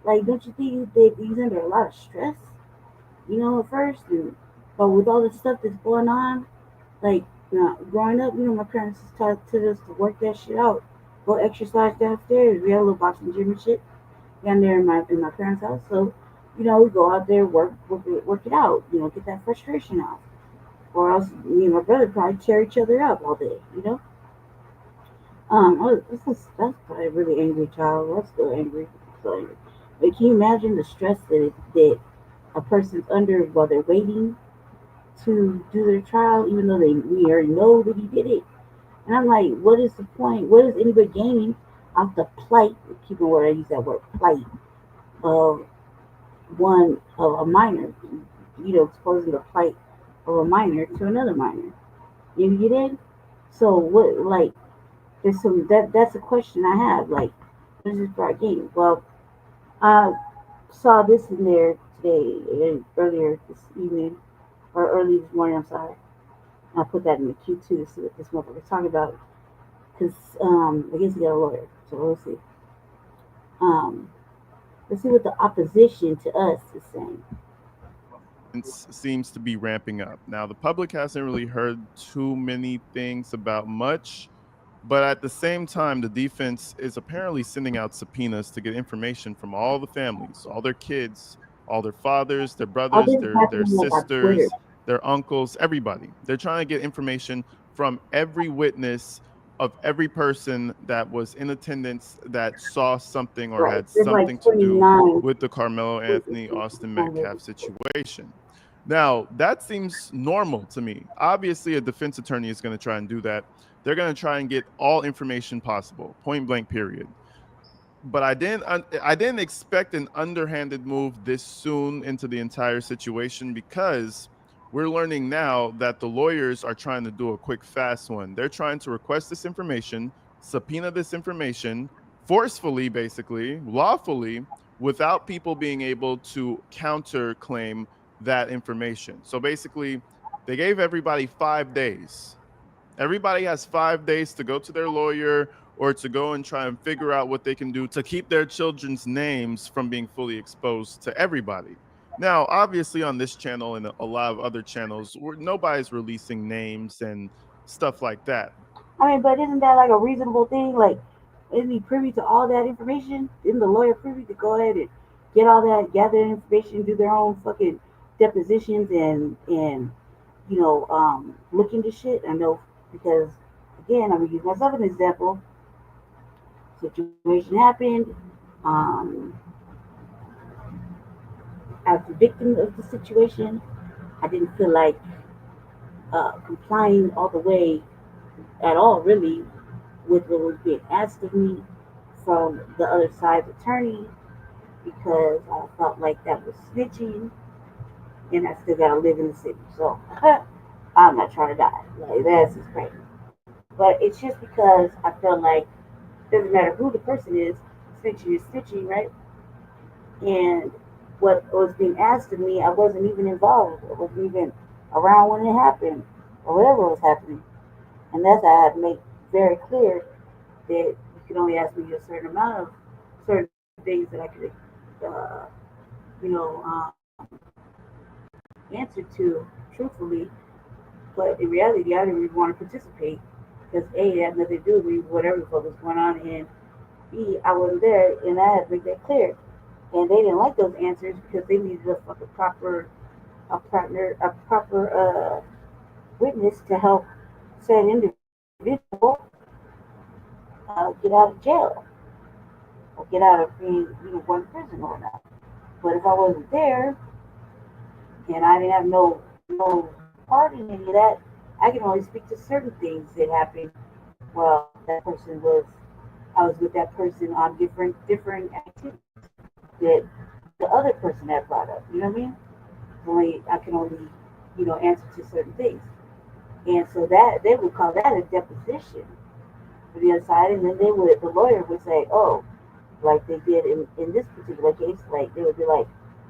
S3: Like, don't you think that he's under a lot of stress? At first, but with all the stuff that's going on, like, growing up, my parents taught us to work that shit out. Go exercise downstairs. We had a little boxing gym and shit down there in my parents' house. So, we go out there, work it out. Get that frustration out. Or else me and my brother probably tear each other up all day. That's probably a really angry child. I was still angry. But can you imagine the stress that a person's under while they're waiting to do their trial, even though we already know that he did it? And I'm like, what is the point? What is anybody gaining off the plight? Keep in word, I use that word, plight, of a minor. Exposing the plight of a minor to another minor. You get it? So what? Like, there's some that's a question I have. Like, what is this for our game? Well, I saw this in there today, earlier this evening, or early this morning. I'm sorry. I put that in the queue too to see what this motherfucker's talking about. Because I guess he got a lawyer, so we'll see. Let's see what the opposition to us is saying.
S19: Seems to be ramping up. Now, the public hasn't really heard too many things about much, but at the same time, the defense is apparently sending out subpoenas to get information from all the families, all their kids, all their fathers, their brothers, their sisters, their uncles, everybody. They're trying to get information from every witness of every person that was in attendance that saw something or had something to do with the Carmelo Anthony Austin Metcalf situation. Now, that seems normal to me. Obviously, a defense attorney is going to try and do that. They're going to try and get all information possible, point blank, period. But I didn't expect an underhanded move this soon into the entire situation, because we're learning now that the lawyers are trying to do a quick, fast one. They're trying to request this information, subpoena this information forcefully, basically, lawfully, without people being able to counterclaim that information. So basically, they gave everybody 5 days. Everybody has 5 days to go to their lawyer or to go and try and figure out what they can do to keep their children's names from being fully exposed to everybody. Now, obviously, on this channel and a lot of other channels, nobody's releasing names and stuff like that.
S3: I mean, but isn't that like a reasonable thing? Like, isn't he privy to all that information? Isn't the lawyer privy to go ahead and get all that, gather information, do their own fucking depositions and you know, look into shit? I know, because again, I'm gonna use myself as an example. Situation happened. As the victim of the situation, I didn't feel like complying all the way at all, really, with what was being asked of me from the other side's attorney, because I felt like that was snitching, and I still gotta live in the city. So I'm not trying to die. Like, that's just crazy. But it's just because I feel like it doesn't matter who the person is, snitching is snitching, right? And what was being asked of me, I wasn't even involved. I wasn't even around when it happened, or whatever was happening. And that's how I had to make very clear that you can only ask me a certain amount of certain things that I could, you know, answer to truthfully. But in reality, I didn't really want to participate, because A, it had nothing to do with whatever the fuck was going on, and B, I wasn't there, and I had to make that clear. And they didn't like those answers because they needed a proper witness to help said individual get out of jail or get out of being, you know, going to prison or not. But if I wasn't there and I didn't have no part in any of that, I can only speak to certain things that happened while I was with that person on different activities that the other person had brought up. You know what I mean? I can only, you know, answer to certain things. And so that they would call that a deposition for the other side, and then the lawyer would say, oh, like they did in this particular case, like they would be like,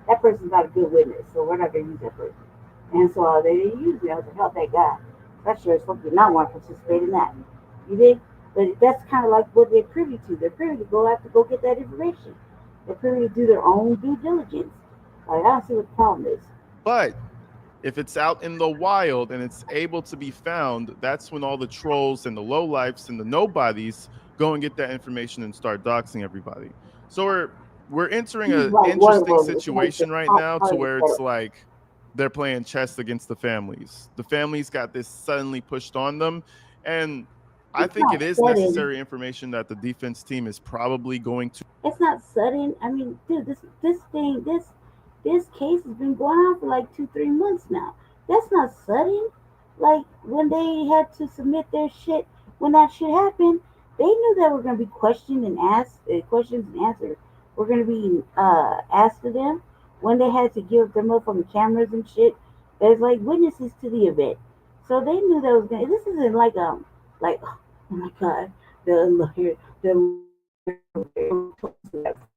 S3: that person's not a good witness, so we're not gonna use that person. And so they didn't use me. I was like, help that guy. That sure as fuck did not want to participate in that. You did? But that's kind of like what they're privy to. They're privy to go get that information. They're privy to do their own due diligence. Like, I don't see what the problem is.
S19: But if it's out in the wild and it's able to be found, that's when all the trolls and the lowlifes and the nobodies go and get that information and start doxing everybody. So we're entering an interesting situation right now, to where it's like they're playing chess against the families. The families got this suddenly pushed on them, and I think it is necessary information that the defense team is probably going to.
S3: It's not sudden. I mean, dude, this case has been going on for like 2-3 months now. That's not sudden. Like, when they had to submit their shit, when that shit happened, they knew that were going to be questioned and asked, questions and answers were going to be asked of them. When they had to give them up on the cameras and shit, there's like witnesses to the event. So they knew that was going to, this isn't like, oh my God, the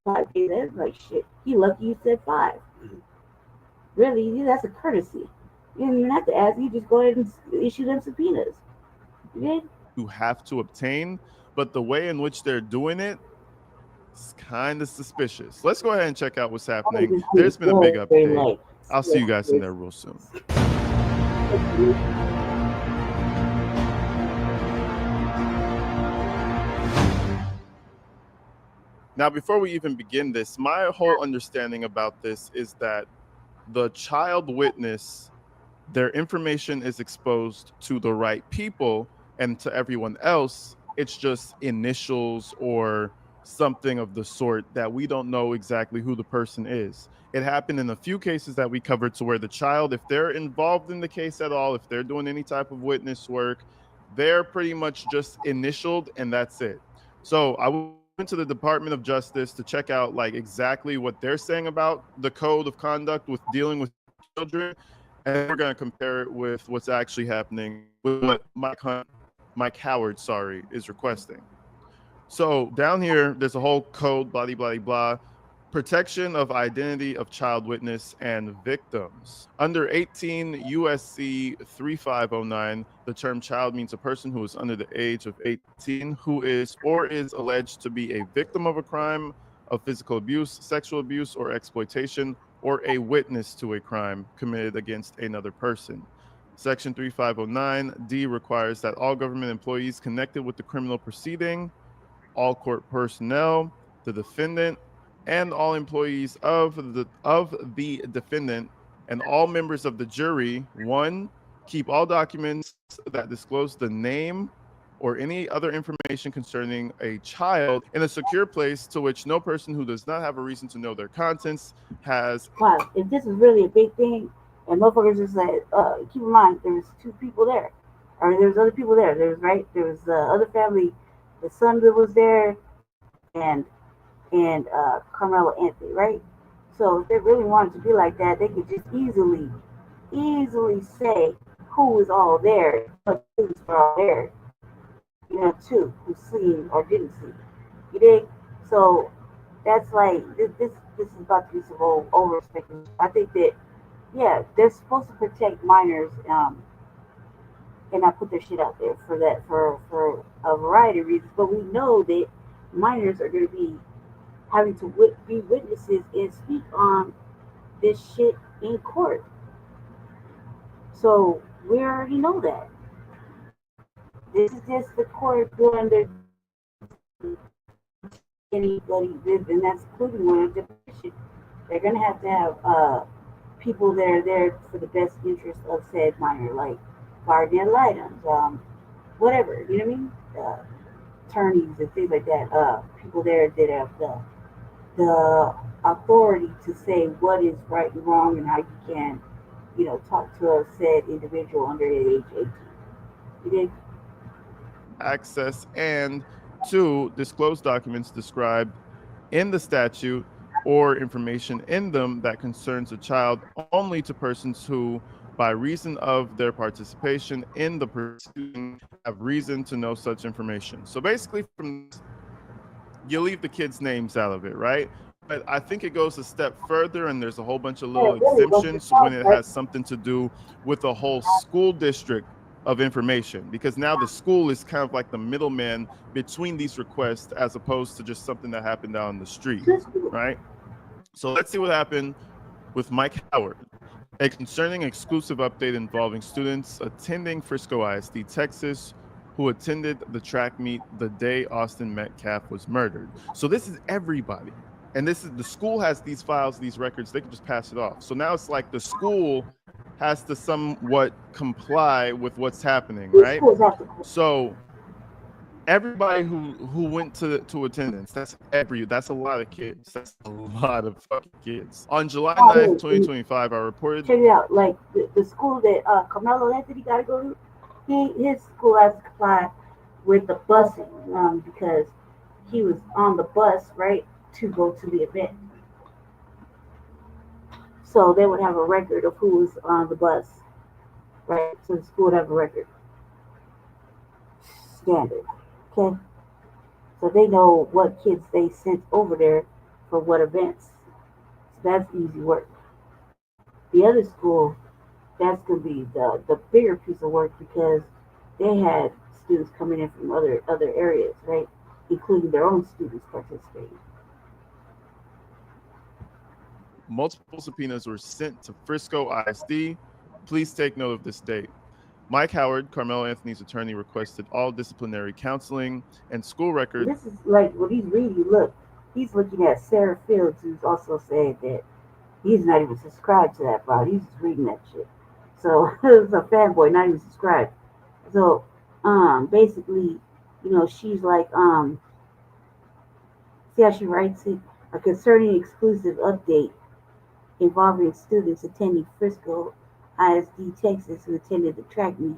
S3: 5 days. That's like shit. He lucky you said 5. Really, that's a courtesy. You don't even have to ask. You just go ahead and issue them subpoenas. You did?
S19: You have to obtain, but the way in which they're doing it is kind of suspicious. Let's go ahead and check out what's happening. There's been a big update. I'll see you guys in there real soon. Now, before we even begin this, my whole understanding about this is that the child witness, their information is exposed to the right people, and to everyone else, it's just initials or something of the sort that we don't know exactly who the person is. It happened in a few cases that we covered to where the child, if they're involved in the case at all, if they're doing any type of witness work, they're pretty much just initialed and that's it. So I went to the Department of Justice to check out like exactly what they're saying about the code of conduct with dealing with children, and we're going to compare it with what's actually happening with what Mike Howard, is requesting. So down here, there's a whole code, blah, blah, blah, protection of identity of child witness and victims. Under 18 USC 3509, the term child means a person who is under the age of 18 who is or is alleged to be a victim of a crime of physical abuse, sexual abuse, or exploitation, or a witness to a crime committed against another person. Section 3509D requires that all government employees connected with the criminal proceeding, all court personnel, the defendant, and all employees of the defendant and all members of the jury, 1, keep all documents that disclose the name or any other information concerning a child in a secure place to which no person who does not have a reason to know their contents has.
S3: Wow, if this is really a big thing, and motherfuckers just like, keep in mind, there was 2 people there. Or there was other people there. There was the other family, the son that was there, and Carmelo Anthony, right? So if they really wanted to be like that, they could just easily say who was all there, what things were all there, too, who seen or didn't see. You dig? So that's like this is about to be some over speculation. I think that they're supposed to protect minors, and not put their shit out there for that for a variety of reasons. But we know that minors are going to be having to be witnesses and speak on this shit in court. So we already know that. This is just the court doing their anybody, and that's including one of the petition. They're going to have people that are there for the best interest of said minor, like guardian ad litem, whatever, you know what I mean? Attorneys and things like that. People there that have the authority to say what is right and wrong and how you can, talk to a said individual under age 18. You did?
S19: Access and 2, disclose documents described in the statute or information in them that concerns a child only to persons who, by reason of their participation in the proceeding, have reason to know such information. So basically, you leave the kids' names out of it, right? But I think it goes a step further, and there's a whole bunch of little exemptions when it has something to do with the whole school district of information, because now the school is kind of like the middleman between these requests as opposed to just something that happened down the street, right? So let's see what happened with Mike Howard. A concerning exclusive update involving students attending Frisco ISD, Texas, who attended the track meet the day Austin Metcalf was murdered. So this is everybody. And this is the school has these files, these records, they can just pass it off. So now it's like the school has to somewhat comply with what's happening, right? So everybody who went to attendance, that's a lot of kids. That's a lot of fucking kids. On July 9th, 2025, I reported.
S3: Check it out. Like the school that Carmelo Anthony got to go to, his school has to comply with the busing because he was on the bus, right, to go to the event. So they would have a record of who was on the bus, right? So the school would have a record. Standard. Okay? So they know what kids they sent over there for what events. So that's easy work. The other school, that's going to be the bigger piece of work because they had students coming in from other areas, right? Including their own students participating.
S19: Multiple subpoenas were sent to Frisco ISD. Please take note of this date. Mike Howard, Carmelo Anthony's attorney, requested all disciplinary counseling and school records.
S3: This is like what he's reading. Look, he's looking at Sarah Fields, who's also saying that he's not even subscribed to that file. He's just reading that shit. So it's a fanboy, not even subscribed. So basically, you know, she's like, see how she writes it? A concerning exclusive update involving students attending Frisco ISD, Texas, who attended the track meet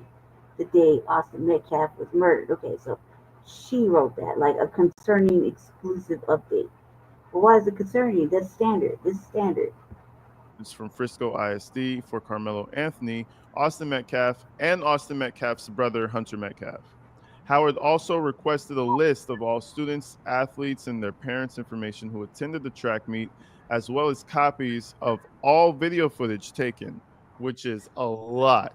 S3: the day Austin Metcalf was murdered. Okay, so she wrote that, like a concerning exclusive update. Well, why is it concerning? That's standard. This is standard.
S19: It's from Frisco ISD for Carmelo Anthony, Austin Metcalf, and Austin Metcalf's brother, Hunter Metcalf. Howard also requested a list of all students, athletes, and their parents' information who attended the track meet, as well as copies of all video footage taken, which is a lot.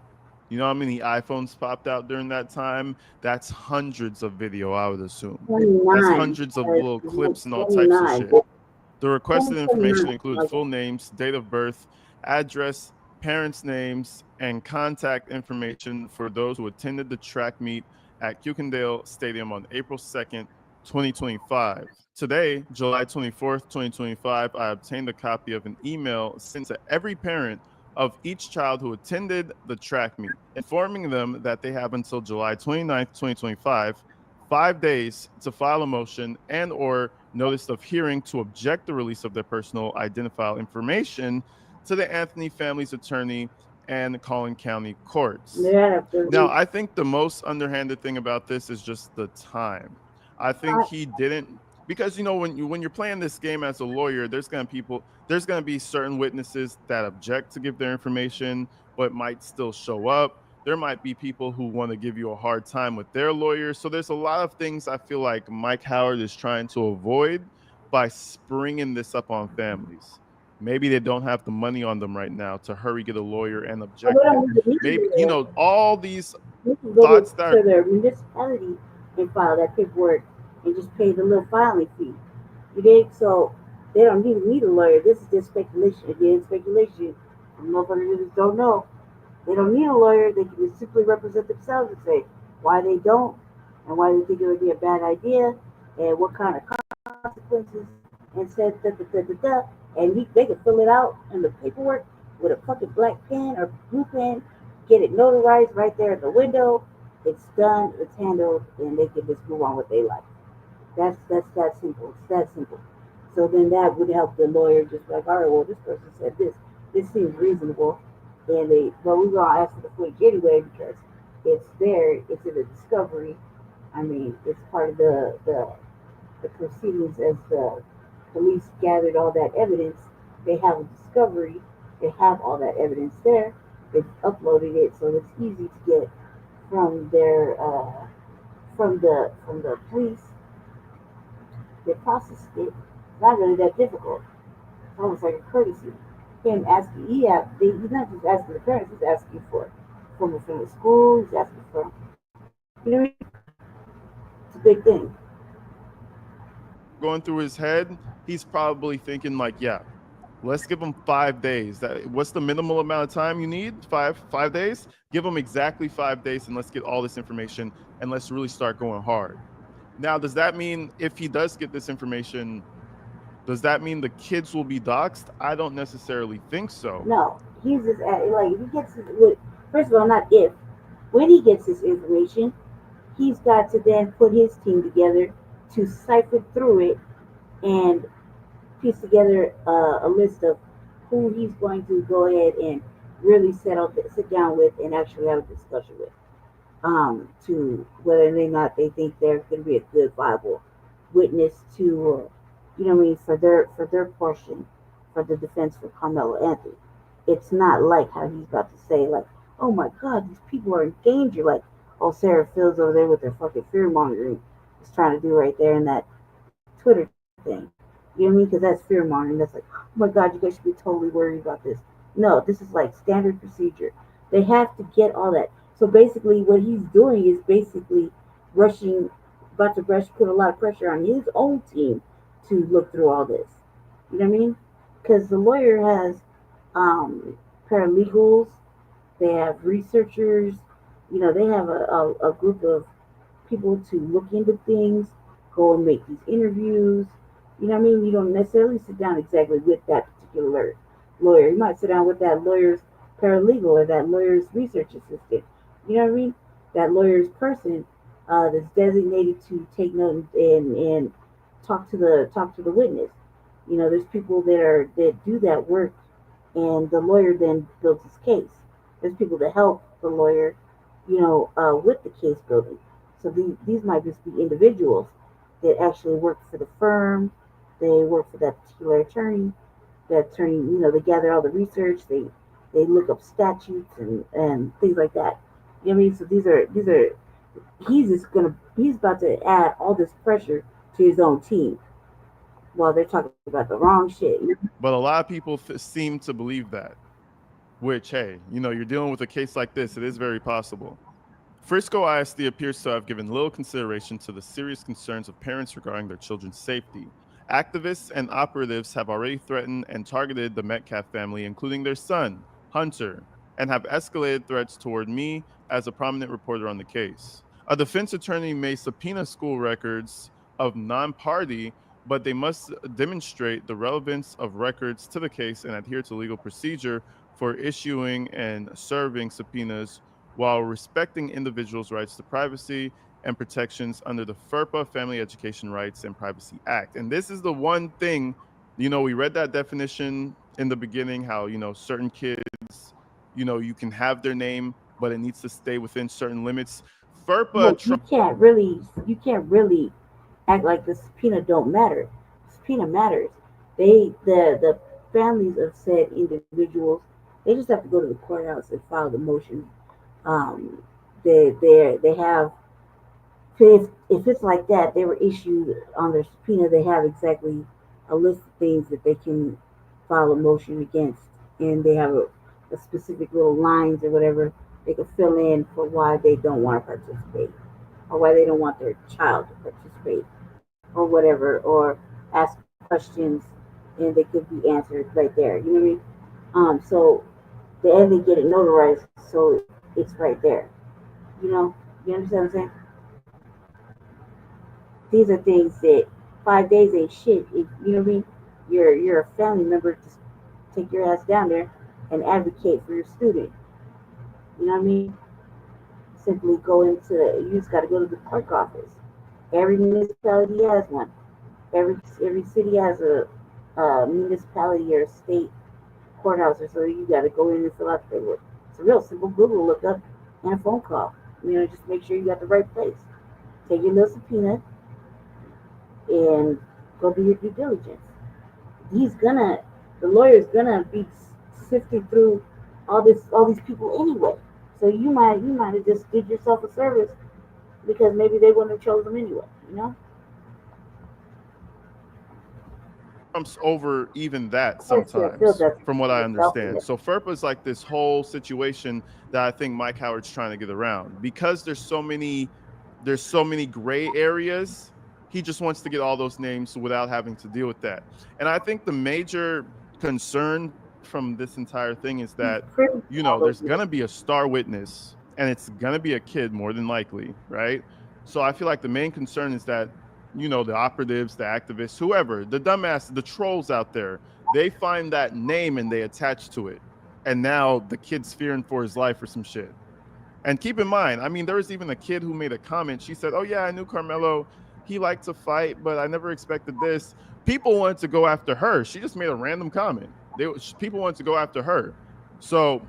S19: You know how many iPhones popped out during that time? That's hundreds of video, I would assume.
S3: 29.
S19: That's hundreds of little clips and all types of shit. The requested information includes full names, date of birth, address, parents' names, and contact information for those who attended the track meet at Kuykendall Stadium on April 2nd, 2025. Today, July 24th, 2025, I obtained a copy of an email sent to every parent of each child who attended the track meet, informing them that they have until July 29th, 2025, 5 days to file a motion and or notice of hearing to object the release of their personal identifiable information to the Anthony family's attorney and Collin County courts. Now, I think the most underhanded thing about this is just the time. I think he didn't, because you know when you're playing this game as a lawyer, there's gonna be certain witnesses that object to give their information, but might still show up. There might be people who want to give you a hard time with their lawyers. So there's a lot of things I feel like Mike Howard is trying to avoid by springing this up on families. Maybe they don't have the money on them right now to hurry get a lawyer and object. Maybe, you know, all these thoughts that
S3: to their municipality and file that paperwork and just pay the little filing fee. You dig? So they don't need a lawyer. This is just speculation. Again, speculation. Motherfuckers just don't know. They don't need a lawyer. They can just simply represent themselves and say why they don't and why they think it would be a bad idea and what kind of consequences and said and they can fill it out in the paperwork with a fucking black pen or blue pen, get it notarized right there at the window. It's done, it's handled, and they can just move on with their life. That's that simple. It's that simple. So then that would help the lawyer just like, all right, well, this person said this. This seems reasonable. And we're gonna ask for the footage anyway because it's there. It's in the discovery. I mean, it's part of the proceedings as the police gathered all that evidence. They have a discovery. They have all that evidence there. They've uploaded it, so it's easy to get from their from the police. They processed it. It's not really that difficult. It's almost like a courtesy. Him asking, he's not just asking the parents, he's asking for from the school, he's asking for, you know, it's a big thing.
S19: Going through his head, he's probably thinking like, yeah, let's give him 5 days. What's the minimal amount of time you need? Five days? Give him exactly 5 days and let's get all this information and let's really start going hard. Now, does that mean if he does get this information, does that mean the kids will be doxxed? I don't necessarily think so.
S3: No, he's just like, if he gets first of all, not if, when he gets this information, he's got to then put his team together to cipher through it and piece together a list of who he's going to go ahead and really sit down with and actually have a discussion with, to whether or not they think they're going to be a good, viable witness to, you know what I mean, for their portion, for the defense for Carmelo Anthony. It's not like how he's about to say, like, oh my God, these people are in danger. Like, oh, Sarah Fields over there with their fucking fear mongering, is trying to do right there in that Twitter thing. You know what I mean? Because that's fear mongering. That's like, oh my God, you guys should be totally worried about this. No, this is like standard procedure. They have to get all that. So basically, what he's doing is basically about to put a lot of pressure on his own team to look through all this. You know what I mean? Because the lawyer has paralegals, they have researchers, you know, they have a group of people to look into things, go and make these interviews. You know what I mean? You don't necessarily sit down exactly with that particular lawyer. You might sit down with that lawyer's paralegal or that lawyer's research assistant. You know what I mean? That lawyer's person that's designated to take notes and talk to the witness. You know, there's people that do that work, and the lawyer then builds his case. There's people that help the lawyer, you know, with the case building. So these might just be individuals that actually work for the firm. They work for that particular attorney. That attorney, you know, they gather all the research. They look up statutes and things like that. You know what I mean? So these are he's about to add all this pressure to his own team while they're talking about the wrong shit.
S19: But a lot of people seem to believe that, which, hey, you know, you're dealing with a case like this. It is very possible. Frisco ISD appears to have given little consideration to the serious concerns of parents regarding their children's safety. Activists and operatives have already threatened and targeted the Metcalf family, including their son, Hunter, and have escalated threats toward me as a prominent reporter on the case. A defense attorney may subpoena school records of non-party, but they must demonstrate the relevance of records to the case and adhere to legal procedure for issuing and serving subpoenas while respecting individuals' rights to privacy and protections under the FERPA Family Education Rights and Privacy Act. And this is the one thing, you know, we read that definition in the beginning, how, you know, certain kids, you know, you can have their name, but it needs to stay within certain limits. FERPA...
S3: Well, you can't really act like the subpoena don't matter. Subpoena matters. The families of said individuals, they just have to go to the courthouse and file the motion. They have, if it's like that, they were issued on their subpoena, they have exactly a list of things that they can file a motion against, and they have a specific little lines or whatever they can fill in for why they don't want to participate, or why they don't want their child to participate, or whatever, or ask questions and they could be answered right there. You know what I mean? So and they get it notarized, so it's right there. You know, you understand what I'm saying? These are things that 5 days ain't shit. If, you know what I mean? You're a family member, just take your ass down there and advocate for your student. You know what I mean? Simply go into, you just got to go to the clerk office. Every municipality has one. Every city has a municipality or state courthouse, or so you got to go in and fill out the paperwork. It's a real simple Google lookup and a phone call. You know, just make sure you got the right place. Take your little subpoena and go do your due diligence. The lawyer's gonna be sifting through all these people anyway. So you might have just did yourself a service because maybe they wouldn't have chosen them anyway. You know.
S19: Over even that sometimes, from what I understand. So FERPA is like this whole situation that I think Mike Howard's trying to get around, because there's so many gray areas. He just wants to get all those names without having to deal with that. And I think the major concern from this entire thing is that, you know, there's gonna be a star witness, and it's gonna be a kid more than likely, right? So I feel like the main concern is that, you know, the operatives, the activists, whoever, the dumbass, the trolls out there, they find that name and they attach to it. And now the kid's fearing for his life or some shit. And keep in mind, I mean, there was even a kid who made a comment. She said, oh yeah, I knew Carmelo. He liked to fight, but I never expected this. People wanted to go after her. She just made a random comment. People wanted to go after her. So,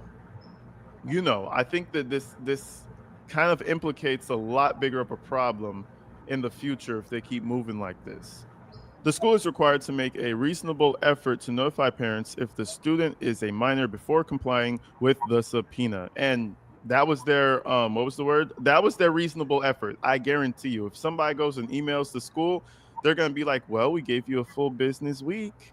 S19: you know, I think that this kind of implicates a lot bigger of a problem in the future if they keep moving like this. The school is required to make a reasonable effort to notify parents if the student is a minor before complying with the subpoena. And That was their what was the word? That was their reasonable effort. I guarantee you, if somebody goes and emails the school, they're gonna be like, "Well, we gave you a full business week.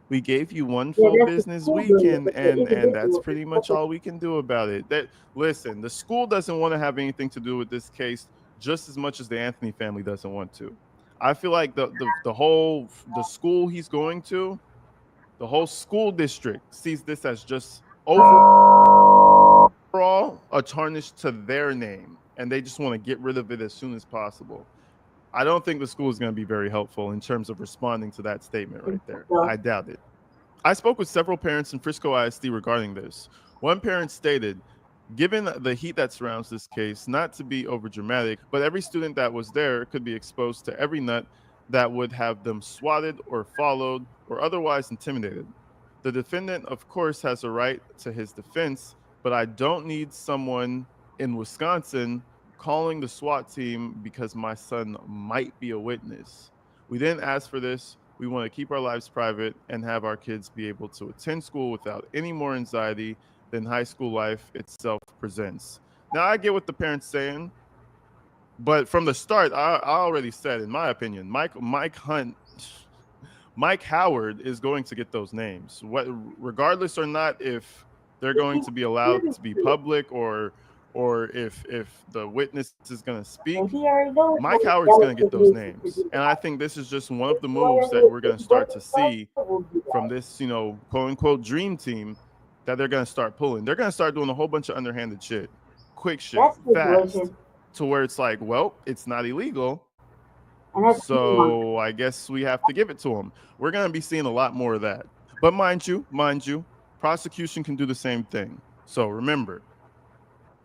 S19: We gave you one
S3: Yeah,
S19: full
S3: that's the
S19: business
S3: school
S19: week,
S3: doing it,
S19: and
S3: but the
S19: and that's
S3: individual
S19: pretty much all we can do about it." That listen, the school doesn't want to have anything to do with this case just as much as the Anthony family doesn't want to. I feel like the school he's going to, the whole school district sees this as just overall a tarnish to their name, and they just want to get rid of it as soon as possible. I don't think the school is going to be very helpful in terms of responding to that statement right there. I doubt it. I spoke with several parents in Frisco ISD regarding this. One parent stated, given the heat that surrounds this case, not to be overdramatic, but every student that was there could be exposed to every nut that would have them swatted or followed or otherwise intimidated. The defendant, of course, has a right to his defense, but I don't need someone in Wisconsin calling the SWAT team because my son might be a witness. We didn't ask for this. We want to keep our lives private and have our kids be able to attend school without any more anxiety than high school life itself presents. Now, I get what the parents saying, but from the start, I already said, in my opinion, Mike Howard is going to get those names, regardless or not if they're going to be allowed to be public or if the witness is going to speak. Mike Howard's going to get those names, and I think this is just one of the moves that we're going to start to see from this, quote unquote dream team that they're going to start pulling. They're going to start doing a whole bunch of underhanded shit, quick shit, fast, to where it's like, well, it's not illegal, so I guess we have to give it to them. We're going to be seeing a lot more of that. But mind you, prosecution can do the same thing. So remember,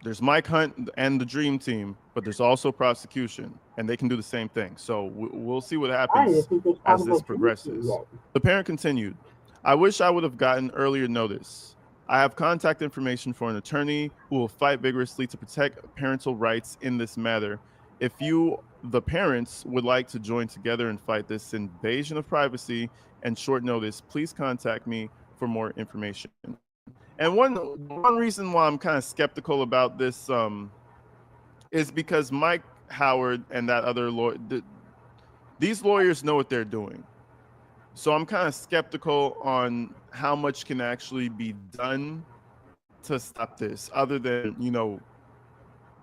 S19: there's Mike Hunt and the Dream Team, but there's also prosecution, and they can do the same thing. So we'll see what happens as this progresses. The parent continued, I wish I would have gotten earlier notice. I have contact information for an attorney who will fight vigorously to protect parental rights in this matter. If you, the parents, would like to join together and fight this invasion of privacy and short notice, please contact me for more information. And one reason why I'm kind of skeptical about this is because Mike Howard and that other lawyer, these lawyers know what they're doing. So I'm kind of skeptical on how much can actually be done to stop this, other than,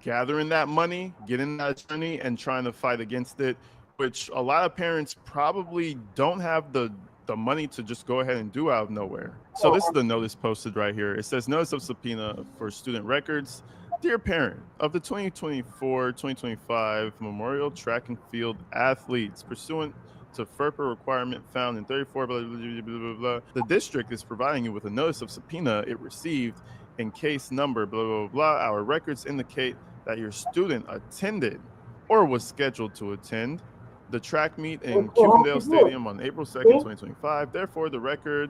S19: gathering that money, getting that attorney, and trying to fight against it, which a lot of parents probably don't have the money to just go ahead and do out of nowhere. So this is the notice posted right here. It says, notice of subpoena for student records. Dear parent of the 2024-2025 Memorial Track and Field athletes, pursuant to FERPA requirement found in 34, blah, blah, blah, blah, blah, the district is providing you with a notice of subpoena it received in case number, blah, blah, blah. Our records indicate that your student attended or was scheduled to attend the track meet in Cukindale Stadium on April 2nd, 2025. Therefore, the record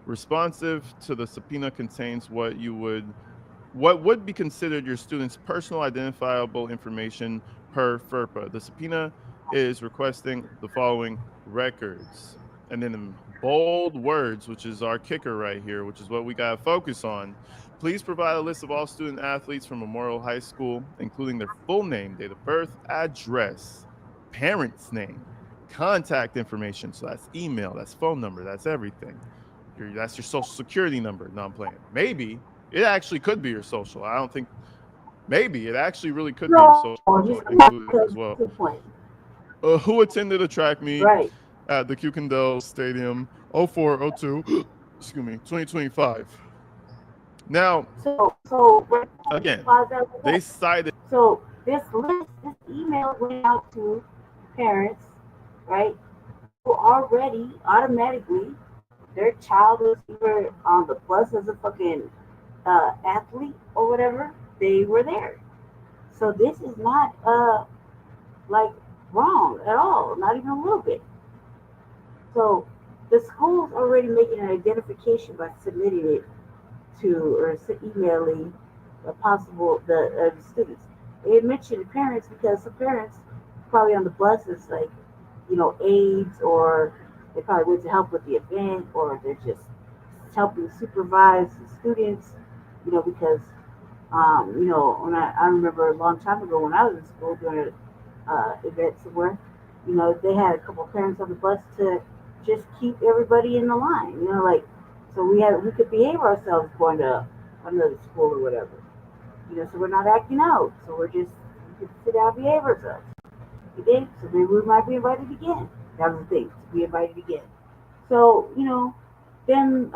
S19: responsive to the subpoena contains what would be considered your student's personal identifiable information per FERPA. The subpoena is requesting the following records. And then in bold words, which is our kicker right here, which is what we got to focus on. Please provide a list of all student athletes from Memorial High School, including their full name, date of birth, address, parent's name, contact information. So that's email, that's phone number, that's everything. That's your social security number. No, I'm playing. Maybe it actually could be your social. I don't think. Maybe it actually really could be your social included as well. Who attended a track meet at the Cukindale Stadium 0402, excuse me, 2025. Now, again, they cited.
S3: So this email went out to parents, right, who already automatically their child was either on the bus as a fucking athlete or whatever. They were there. So this is not like wrong at all, not even a little bit. So the school's already making an identification by submitting it to or emailing the students. They had mentioned the parents because the parents probably on the buses, like, aides, or they probably went to help with the event, or they're just helping supervise the students, because You know, when I remember a long time ago when I was in school doing an event somewhere, you know, they had a couple parents on the bus to just keep everybody in the line. You know, like so we could behave ourselves going to another school or whatever. You know, so we're not acting out. So we can sit down and behave ourselves. You did, so maybe we might be invited again. That was the thing, to be invited again. So, you know, them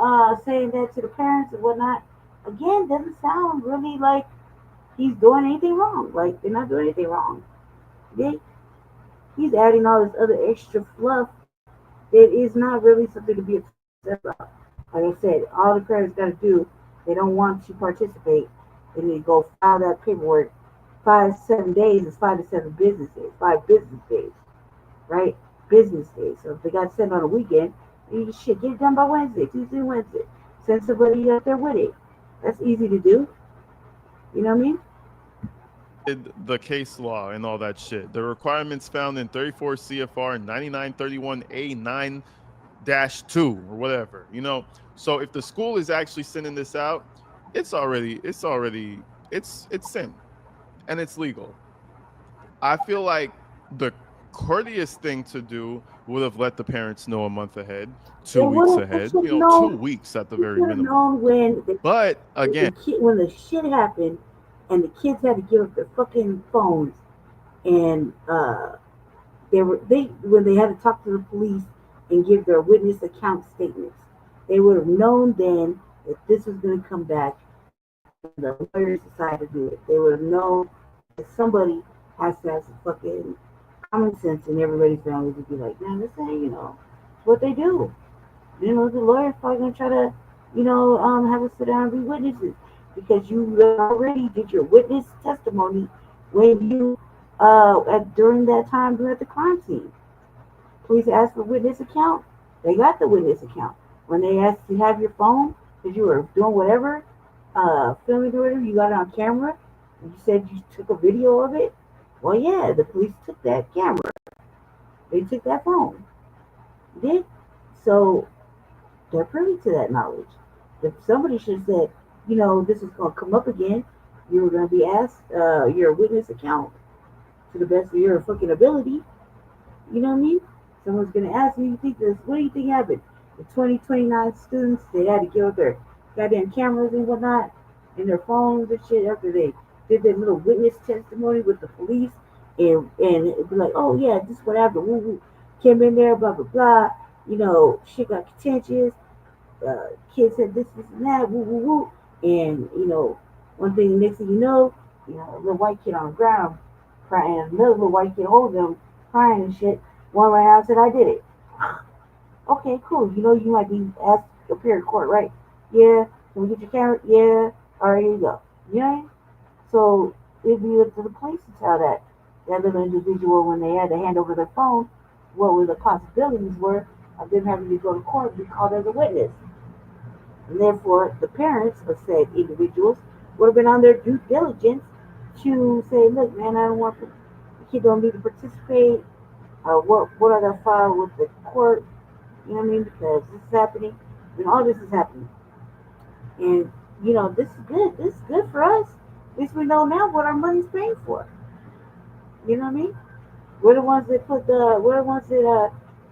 S3: saying that to the parents and whatnot, again, doesn't sound really like he's doing anything wrong. Like, they're not doing anything wrong. They, he's adding all this other extra fluff that is not really something to be upset about. Like I said, all the parents got to do, they don't want to participate, and they go file that paperwork. 5 to 7 days is 5 to 7 business days, 5 business days, right? Business days. So if they got sent on a weekend, you shit, get it done by Wednesday, Tuesday, Wednesday. Send somebody up there with it. That's easy to do. You know what I mean?
S19: The case law and all that shit. The requirements found in 34 CFR 9931A9-2 or whatever. You know, so if the school is actually sending this out, it's sin and it's legal. I feel like the courteous thing to do would have let the parents know a month ahead, 2 weeks ahead, you know, 2 weeks at the very minimum.
S3: Known when
S19: But again,
S3: when the shit happened and the kids had to give up their fucking phones, and when they had to talk to the police and give their witness account statements, they would have known then that this was going to come back. The lawyers decided to do it. They would have known that somebody has to have some fucking common sense in everybody's family to be like, man, this ain't, you know, it's what they do. You know, the lawyer's probably gonna try to, you know, have us sit down and be witnesses because you already did your witness testimony when you during that time during the crime scene. Police asked for witness account. They got the witness account. When they asked to have your phone because you were doing whatever, filming or whatever, you got it on camera. And you said you took a video of it. Well, yeah, the police took that camera. They took that phone. Did so. They're privy to that knowledge. If somebody should have said, you know, this is going to come up again, you were going to be asked your witness account to the best of your fucking ability. You know what I mean? Someone's going to ask me, what do you think happened? The 2029 students, they had to give up their goddamn cameras and whatnot and their phones and shit after they did their little witness testimony with the police, and it'd be like, oh yeah, this is what happened. Woo woo, came in there, blah blah blah. You know, shit got contentious. Kids said this and that. Woo woo woo. And you know, one thing, next thing you know, a little white kid on the ground crying, another little white kid holding them crying and shit. One ran out and said, I did it. Okay, cool. You know, you might be asked to appear in court, right? Yeah. Can we get your camera? Yeah. All right, here you go. You know? So it'd be up to the police to tell that little individual when they had to hand over their phone what were the possibilities were of them having to go to court and be called as a witness. And therefore, the parents of said individuals would have been on their due diligence to say, look, man, I don't want the kid don't need to participate. What I got to file with the court, you know what I mean? Because this is happening, and all this is happening. And, you know, this is good. This is good for us. At least we know now what our money's paying for. You know what I mean? We're the ones that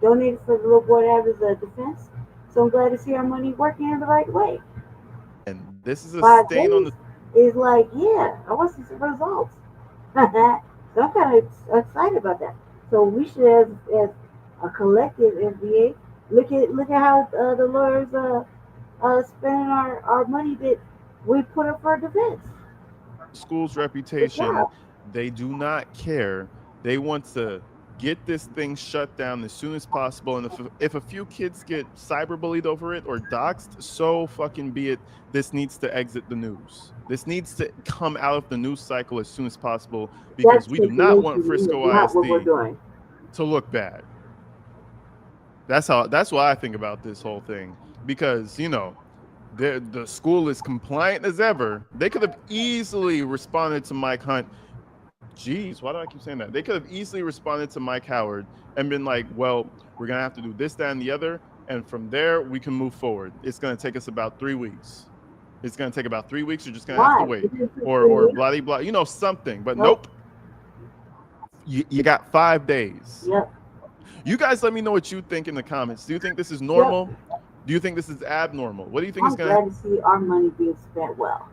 S3: donated for the little boy to have his defense. So I'm glad to see our money working in the right way.
S19: And this is a
S3: 5
S19: stain
S3: days
S19: on the.
S3: is like, yeah, I want to see some results. So I'm kind of excited about that. So we should, as a collective FBA, look at how the lawyers spending our money that we put up for our defense.
S19: School's reputation, they do not care. They want to get this thing shut down as soon as possible. And if a few kids get cyberbullied over it or doxxed, so fucking be it. This needs to exit the news. This needs to come out of the news cycle as soon as possible, because we do not want Frisco ISD to look bad. That's what I think about this whole thing, because, you know, the school is compliant as ever. They could have easily responded to Mike Hunt. Jeez, why do I keep saying that? They could have easily responded to Mike Howard and been like, well, we're going to have to do this, that, and the other. And from there, we can move forward. It's going to take us about 3 weeks. It's going to take about 3 weeks. You're just going to have to wait, or blah, blah, you know, something. But nope. You got 5 days.
S3: Yep.
S19: You guys let me know what you think in the comments. Do you think this is normal? Yep. Do you think this is abnormal? What do you think is going to happen?
S3: I'm glad to see our money being spent well.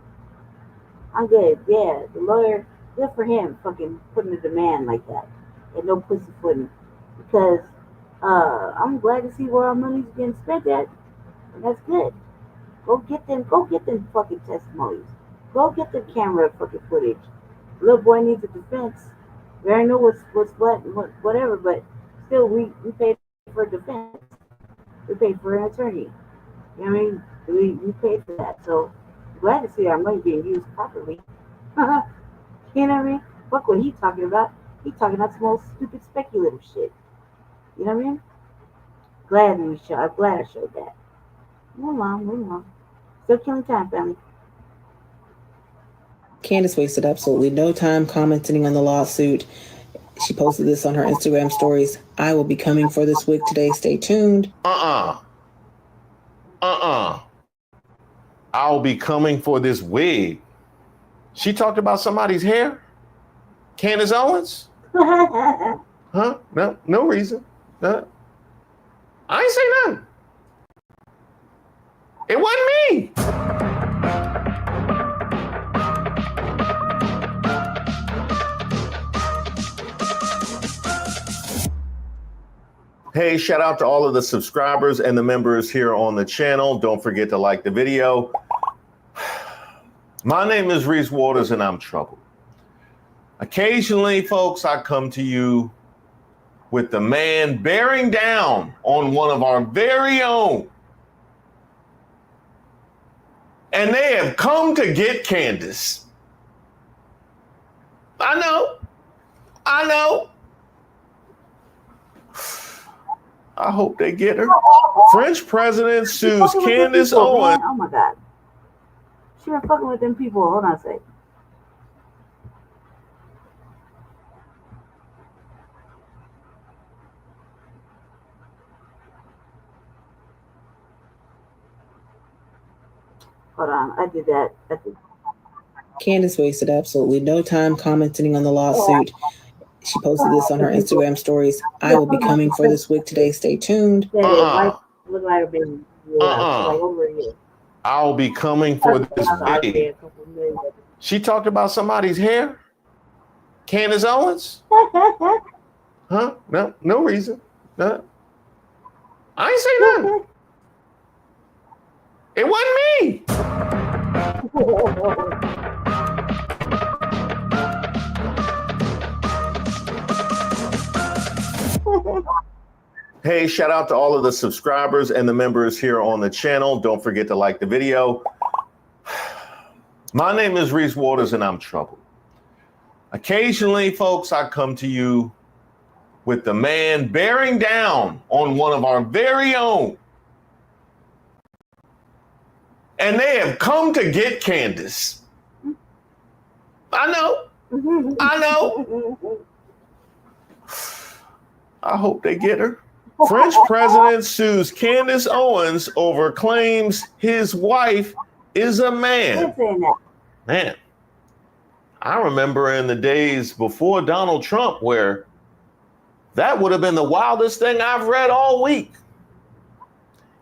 S3: I'm good. Yeah, the lawyer, good for him fucking putting a demand like that. And no pussyfooting. Because I'm glad to see where our money's being spent at. And that's good. Go get them fucking testimonies. Go get the camera fucking footage. Little boy needs a defense. We already know what's what, whatever, but still we paid for defense. We paid for an attorney. You know what I mean? We paid for that. So glad to see our money being used properly. You know what I mean? Fuck what he talking about. He talking about some old stupid speculative shit. You know what I mean? I'm glad I showed that. Move along. Still killing time, family.
S4: Candace wasted absolutely no time commenting on the lawsuit. She posted this on her Instagram stories. I will be coming for this wig today. Stay tuned.
S20: I'll be coming for this wig. She talked about somebody's hair? Candace Owens? Huh? No reason. I ain't say nothing. It wasn't me. Hey, shout out to all of the subscribers and the members here on the channel. Don't forget to like the video. My name is Reese Waters and I'm troubled. Occasionally, folks, I come to you with the man bearing down on one of our very own. And they have come to get Candace. I know. I hope they get her. French president sues Candace Owens.
S3: Oh my God. She was fucking with them people. Hold on a sec. Hold on. I did that.
S4: Candace wasted absolutely no time commenting on the lawsuit. She posted this on her Instagram stories. I will be coming for this wig today. Stay tuned.
S20: I'll be coming for this wig. She talked about somebody's hair? Candace Owens? Huh? No reason. I ain't say nothing. It wasn't me. Hey, shout out to all of the subscribers and the members here on the channel. Don't forget to like the video. My name is Reese Waters and I'm troubled. Occasionally, folks, I come to you with the man bearing down on one of our very own. And they have come to get Candace. I know. I hope they get her. French president sues Candace Owens over claims his wife is a man. Man, I remember in the days before Donald Trump where that would have been the wildest thing I've read all week.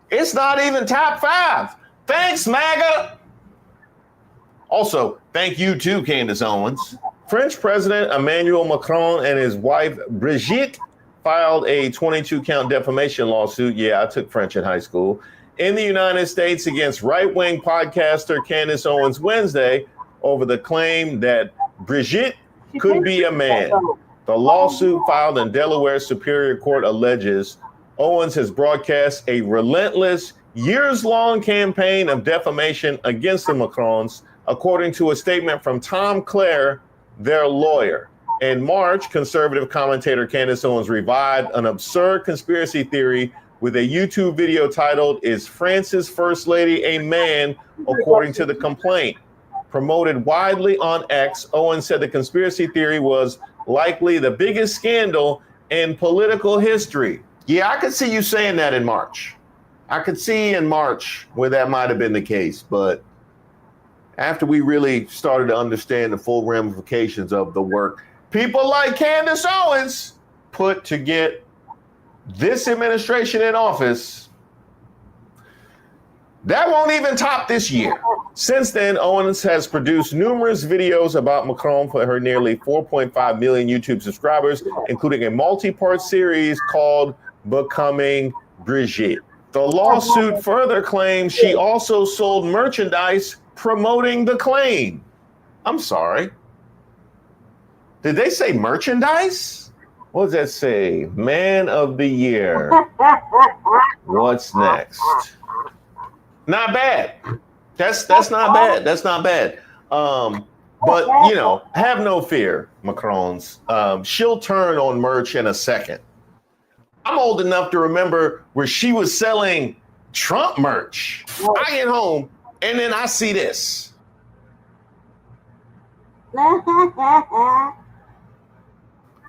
S20: It's not even top 5. Thanks, MAGA. Also, thank you too, Candace Owens. French President Emmanuel Macron and his wife Brigitte filed a 22-count defamation lawsuit. Yeah, I took French in high school. In the United States against right-wing podcaster Candace Owens Wednesday over the claim that Brigitte could be a man. The lawsuit filed in Delaware Superior Court alleges Owens has broadcast a relentless, years-long campaign of defamation against the Macrons, according to a statement from Tom Clare, their lawyer. In March, conservative commentator Candace Owens revived an absurd conspiracy theory with a YouTube video titled, "Is France's First Lady a Man?" according to the complaint. Promoted widely on X, Owens said the conspiracy theory was likely the biggest scandal in political history. Yeah, I could see you saying that in March. I could see in March where that might have been the case, but after we really started to understand the full ramifications of the work people like Candace Owens put to get this administration in office, that won't even top this year. Since then, Owens has produced numerous videos about Macron for her nearly 4.5 million YouTube subscribers, including a multi-part series called Becoming Brigitte. The lawsuit further claims she also sold merchandise promoting the claim. I'm sorry. Did they say merchandise? What does that say? Man of the Year. What's next? Not bad. That's not bad. That's not bad. But you know, have no fear, Macron's. She'll turn on merch in a second. I'm old enough to remember where she was selling Trump merch. I get home and then I see this.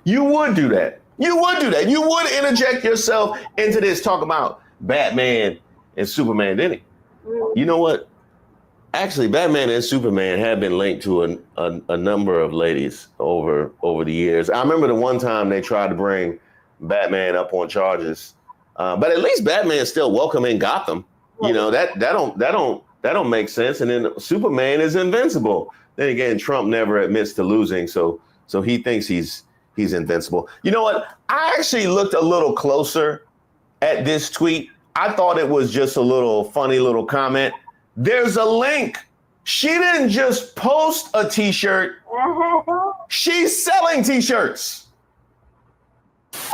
S20: You would do that. You would do that. You would interject yourself into this, talk about Batman and Superman, didn't he? You know what? Actually, Batman and Superman have been linked to a number of ladies over the years. I remember the one time they tried to bring Batman up on charges, but at least Batman is still welcome in Gotham. You know, that don't make sense. And then Superman is invincible. Then again, Trump never admits to losing, so he thinks he's invincible. You know what? I actually looked a little closer at this tweet. I thought it was just a little funny little comment. There's a link. She didn't just post a t-shirt. She's selling t-shirts.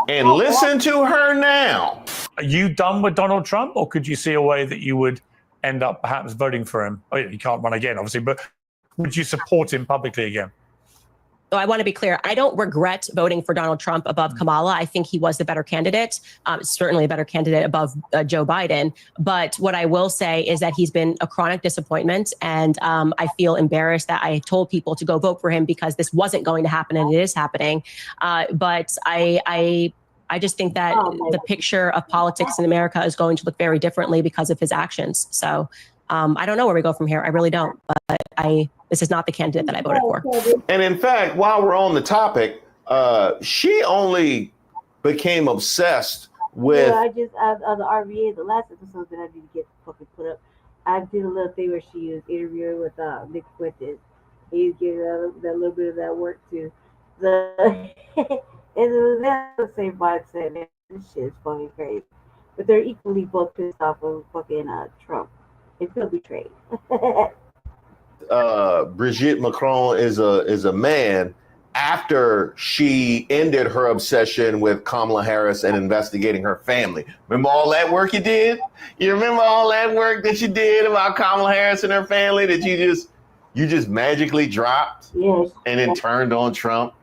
S20: And listen to her now.
S1: Are you done with Donald Trump, or could you see a way that you would end up perhaps voting for him? Oh, yeah, you can't run again, obviously, but would you support him publicly again?
S6: So I want to be clear. I don't regret voting for Donald Trump above Kamala. I think he was the better candidate, certainly a better candidate above Joe Biden. But what I will say is that he's been a chronic disappointment. And I feel embarrassed that I told people to go vote for him because this wasn't going to happen and it is happening. But I just think that the picture of politics in America is going to look very differently because of his actions. So I don't know where we go from here. I really don't. But this is not the candidate that I voted for.
S20: And in fact, while we're on the topic, she only became obsessed with.
S3: Yeah, I just the RVA, the last episode that I didn't get fucking put up. I did a little thing where she was interviewing with Nick Fuentes. He's getting that little bit of that work too. And that's the same mindset. Man. This shit is fucking crazy. But they're equally both pissed off of fucking Trump. They feel betrayed.
S20: Brigitte Macron is a man after she ended her obsession with Kamala Harris and investigating her family. Remember all that work you did? You remember all that work that you did about Kamala Harris and her family that you just magically dropped?
S3: Yes.
S20: And then turned on Trump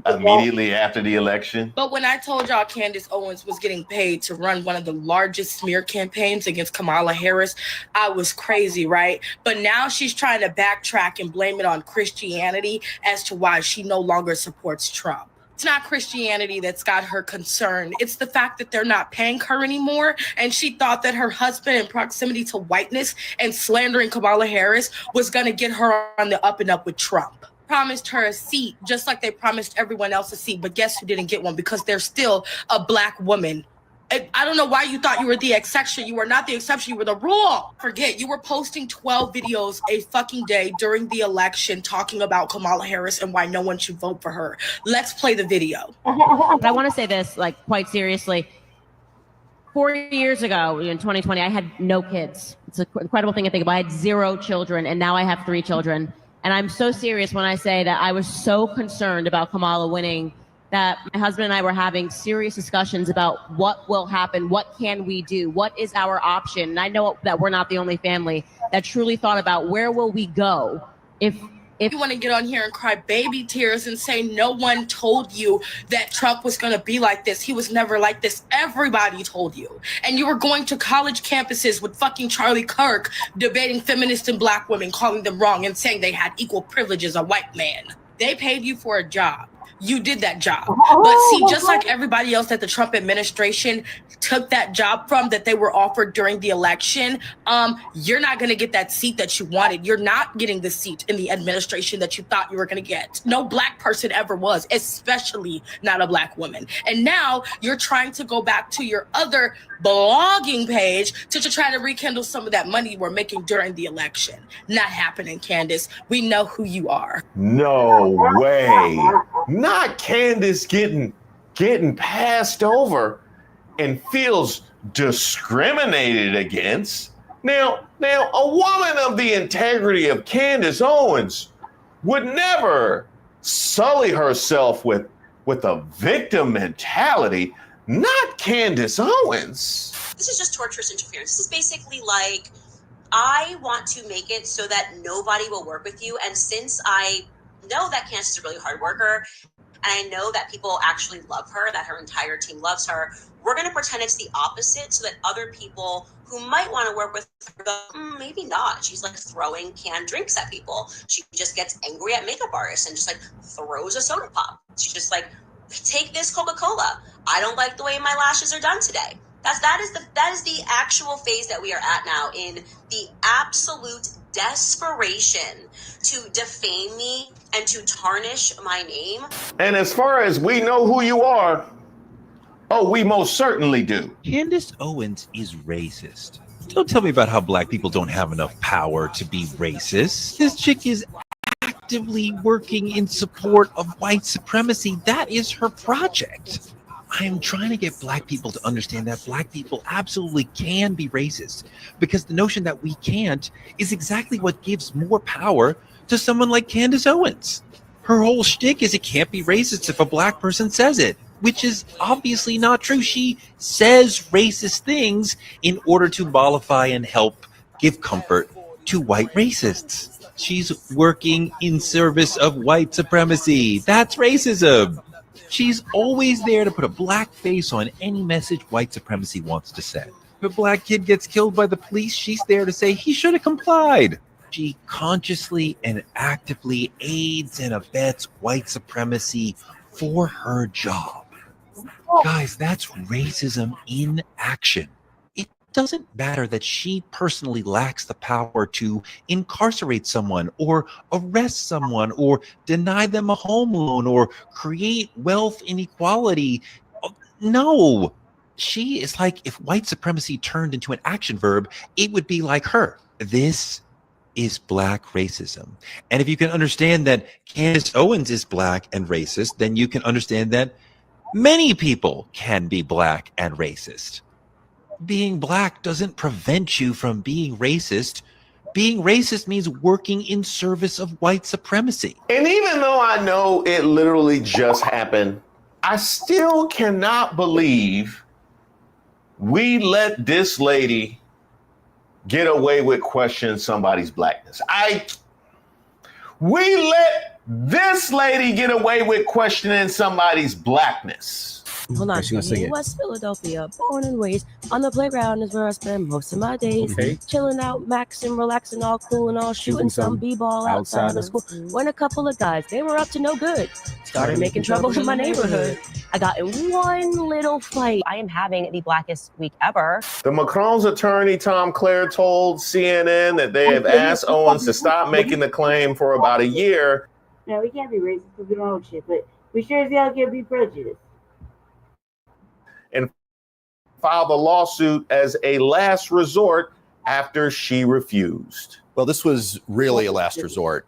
S20: immediately after the election?
S23: But when I told y'all Candace Owens was getting paid to run one of the largest smear campaigns against Kamala Harris, I was crazy, right? But now she's trying to backtrack and blame it on Christianity as to why she no longer supports Trump. It's not Christianity that's got her concerned. It's the fact that they're not paying her anymore. And she thought that her husband in proximity to whiteness and slandering Kamala Harris was going to get her on the up and up with Trump. Promised her a seat, just like they promised everyone else a seat. But guess who didn't get one? Because they're still a black woman. I don't know why you thought you were the exception. You were not the exception. You were the rule. Forget, you were posting 12 videos a fucking day during the election talking about Kamala Harris and why no one should vote for her. Let's play the video.
S24: But I want to say this, like, quite seriously. 4 years ago, in 2020, I had no kids. It's an incredible thing to think about. I had 0 children, and now I have 3 children. And I'm so serious when I say that I was so concerned about Kamala winning that my husband and I were having serious discussions about what will happen, what can we do, what is our option. And I know that we're not the only family that truly thought about where will we go if
S23: you want to get on here and cry baby tears and say no one told you that Trump was going to be like this. He was never like this. Everybody told you. And you were going to college campuses with fucking Charlie Kirk debating feminists and black women, calling them wrong and saying they had equal privilege as a white man. They paid you for a job. You did that job. But see, just like everybody else that the Trump administration took that job from that they were offered during the election, you're not going to get that seat that you wanted. You're not getting the seat in the administration that you thought you were going to get. No Black person ever was, especially not a Black woman. And now you're trying to go back to your other blogging page to try to rekindle some of that money you were making during the election. Not happening, Candace. We know who you are.
S20: No way. Not Candace getting passed over and feels discriminated against. Now, a woman of the integrity of Candace Owens would never sully herself with a victim mentality. Not Candace Owens.
S7: This is just torturous interference. This is basically like, I want to make it so that nobody will work with you. And since I know that Candace is a really hard worker, and I know that people actually love her, that her entire team loves her, we're going to pretend it's the opposite so that other people who might want to work with her go, maybe not. She's like throwing canned drinks at people. She just gets angry at makeup artists and just like throws a soda pop. She's just like, take this Coca-Cola. I don't like the way my lashes are done today. That is the actual phase that we are at now, in the absolute desperation to defame me and to tarnish my name.
S20: And as far as we know who you are, oh, we most certainly do.
S8: Candace Owens is racist. Don't tell me about how Black people don't have enough power to be racist. This chick is actively working in support of white supremacy. That is her project. I am trying to get Black people to understand that Black people absolutely can be racist, because the notion that we can't is exactly what gives more power to someone like Candace Owens. Her whole shtick is it can't be racist if a Black person says it, which is obviously not true. She says racist things in order to mollify and help give comfort to white racists. She's working in service of white supremacy. That's racism. She's always there to put a Black face on any message white supremacy wants to send. If a Black kid gets killed by the police, she's there to say he should have complied. She consciously and actively aids and abets white supremacy for her job. Guys, that's racism in action. It doesn't matter that she personally lacks the power to incarcerate someone or arrest someone or deny them a home loan or create wealth inequality. No, she is like, if white supremacy turned into an action verb, it would be like her. This is Black racism. And if you can understand that Candace Owens is Black and racist, then you can understand that many people can be Black and racist. Being Black doesn't prevent you from being racist. Being racist means working in service of white supremacy.
S20: And even though I know it literally just happened, I still cannot believe we let this lady get away with questioning somebody's Blackness. We let this lady get away with questioning somebody's Blackness.
S11: Hold on. In West Philadelphia, born and raised on the playground is where I spend most of my days.
S21: Okay.
S11: Chilling out, maxing, relaxing, all cool and all, shooting some b-ball outside of school. When a couple of guys, they were up to no good, started making trouble in my neighborhood. I got in one little fight.
S6: I am having the blackest week ever.
S20: The Macron's attorney, Tom Clare, told CNN that they have asked Owens to stop making the claim for about a year.
S3: No, we can't be racist because we don't know shit, but we sure as hell can't be prejudiced.
S20: And filed a lawsuit as a last resort after she refused.
S25: Well, this was really a last resort.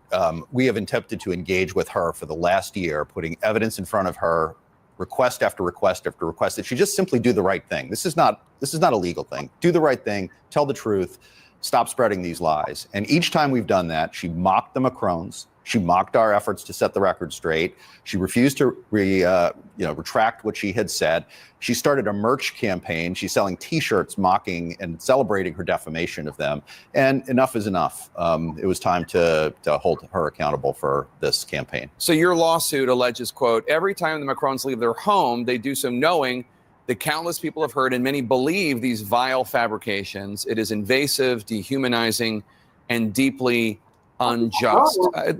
S25: We have attempted to engage with her for the last year, putting evidence in front of her, request after request after request, that she just simply do the right thing. This is not a legal thing. Do the right thing, tell the truth, stop spreading these lies. And each time we've done that, she mocked the Macrons. She mocked our efforts to set the record straight. She refused to retract what she had said. She started a merch campaign. She's selling T-shirts mocking and celebrating her defamation of them. And enough is enough. It was time to hold her accountable for this campaign.
S26: So your lawsuit alleges, quote, every time the Macrons leave their home, they do so knowing that countless people have heard and many believe these vile fabrications. It is invasive, dehumanizing, and deeply unjust.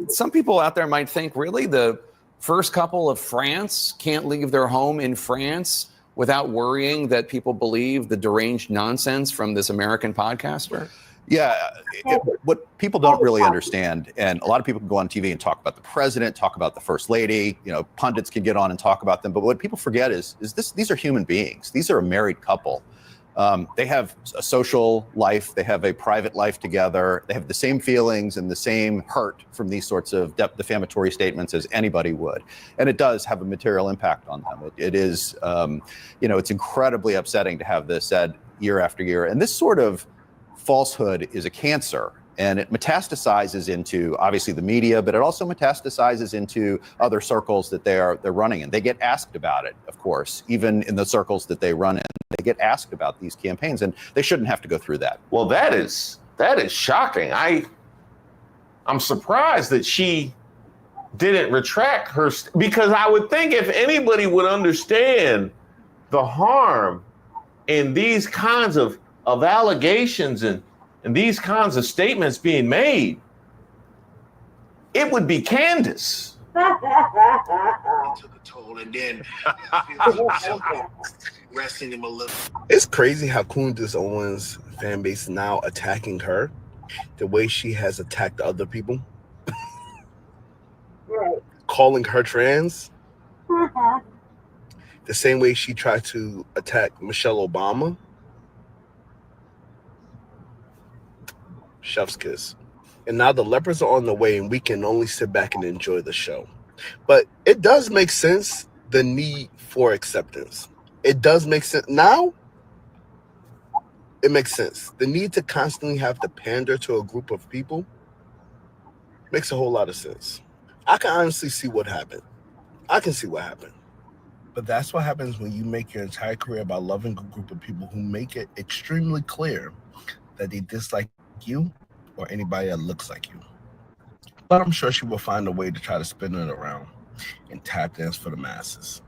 S26: Some people out there might think, really, the first couple of France can't leave their home in France without worrying that people believe the deranged nonsense from this American podcaster?
S25: Yeah, what people don't really understand, and a lot of people can go on TV and talk about the president, talk about the first lady, you know, pundits can get on and talk about them, but what people forget is these are human beings. These are a married couple. They have a social life, they have a private life together, they have the same feelings and the same hurt from these sorts of defamatory statements as anybody would. And it does have a material impact on them. It is, you know, it's incredibly upsetting to have this said year after year. And this sort of falsehood is a cancer, and it metastasizes into obviously the media, but it also metastasizes into other circles that they're running in. They get asked about it, of course, even in the circles that they run in. They get asked about these campaigns, and they shouldn't have to go through that.
S20: Well, that is shocking. I'm surprised that she didn't retract her, because I would think if anybody would understand the harm in these kinds of allegations and these kinds of statements being made, it would be Candace.
S2: Took a toll, and then resting him a little.
S5: It's crazy how Candace Owens' fan base is now attacking her the way she has attacked other people.
S3: Right.
S5: Calling her trans. The same way she tried to attack Michelle Obama. Chef's kiss. And now the lepers are on the way, and we can only sit back and enjoy the show. But it does make sense, the need for acceptance. It does make sense. Now, it makes sense. The need to constantly have to pander to a group of people makes a whole lot of sense. I can honestly see what happened. I can see what happened. But that's what happens when you make your entire career about loving a group of people who make it extremely clear that they dislike you or anybody that looks like you. But I'm sure she will find a way to try to spin it around and tap dance for the masses,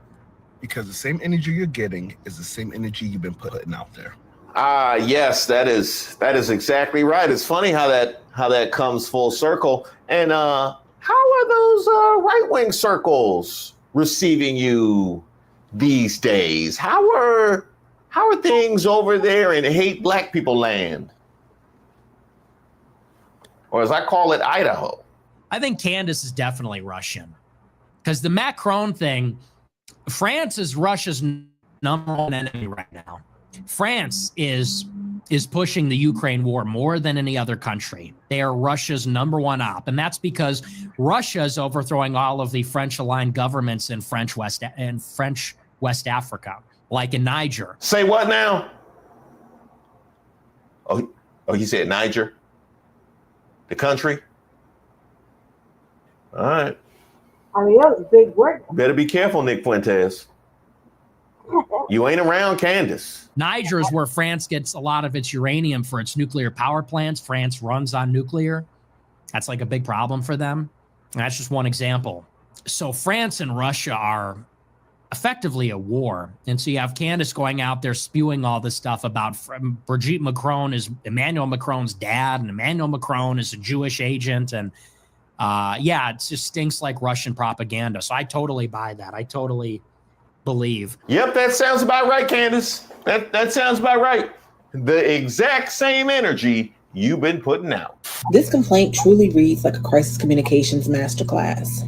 S5: because the same energy you're getting is the same energy you've been putting out there.
S20: Yes, that is exactly right. It's funny how that comes full circle. And how are those right-wing circles receiving you these days? How are things over there in hate black people land? Or as I call it, Idaho.
S9: I think Candace is definitely Russian, because the Macron thing, France is Russia's number one enemy right now. France is pushing the Ukraine war more than any other country. They are Russia's number one op, and that's because Russia is overthrowing all of the French-aligned governments in French West Africa, like in Niger.
S20: Say what now? Oh, you said Niger? The country? All right.
S3: I mean, that was a big word.
S20: Better be careful, Nick Fuentes. You ain't around Candace.
S9: Niger is where France gets a lot of its uranium for its nuclear power plants. France runs on nuclear. That's like a big problem for them. And that's just one example. So France and Russia are effectively a war. And so you have Candace going out there spewing all this stuff about Brigitte Macron is Emmanuel Macron's dad, and Emmanuel Macron is a Jewish agent. And yeah, it just stinks like Russian propaganda. So I totally buy that. I totally believe.
S20: Yep, that sounds about right, Candace. That sounds about right. The exact same energy you've been putting out.
S4: This complaint truly reads like a crisis communications masterclass.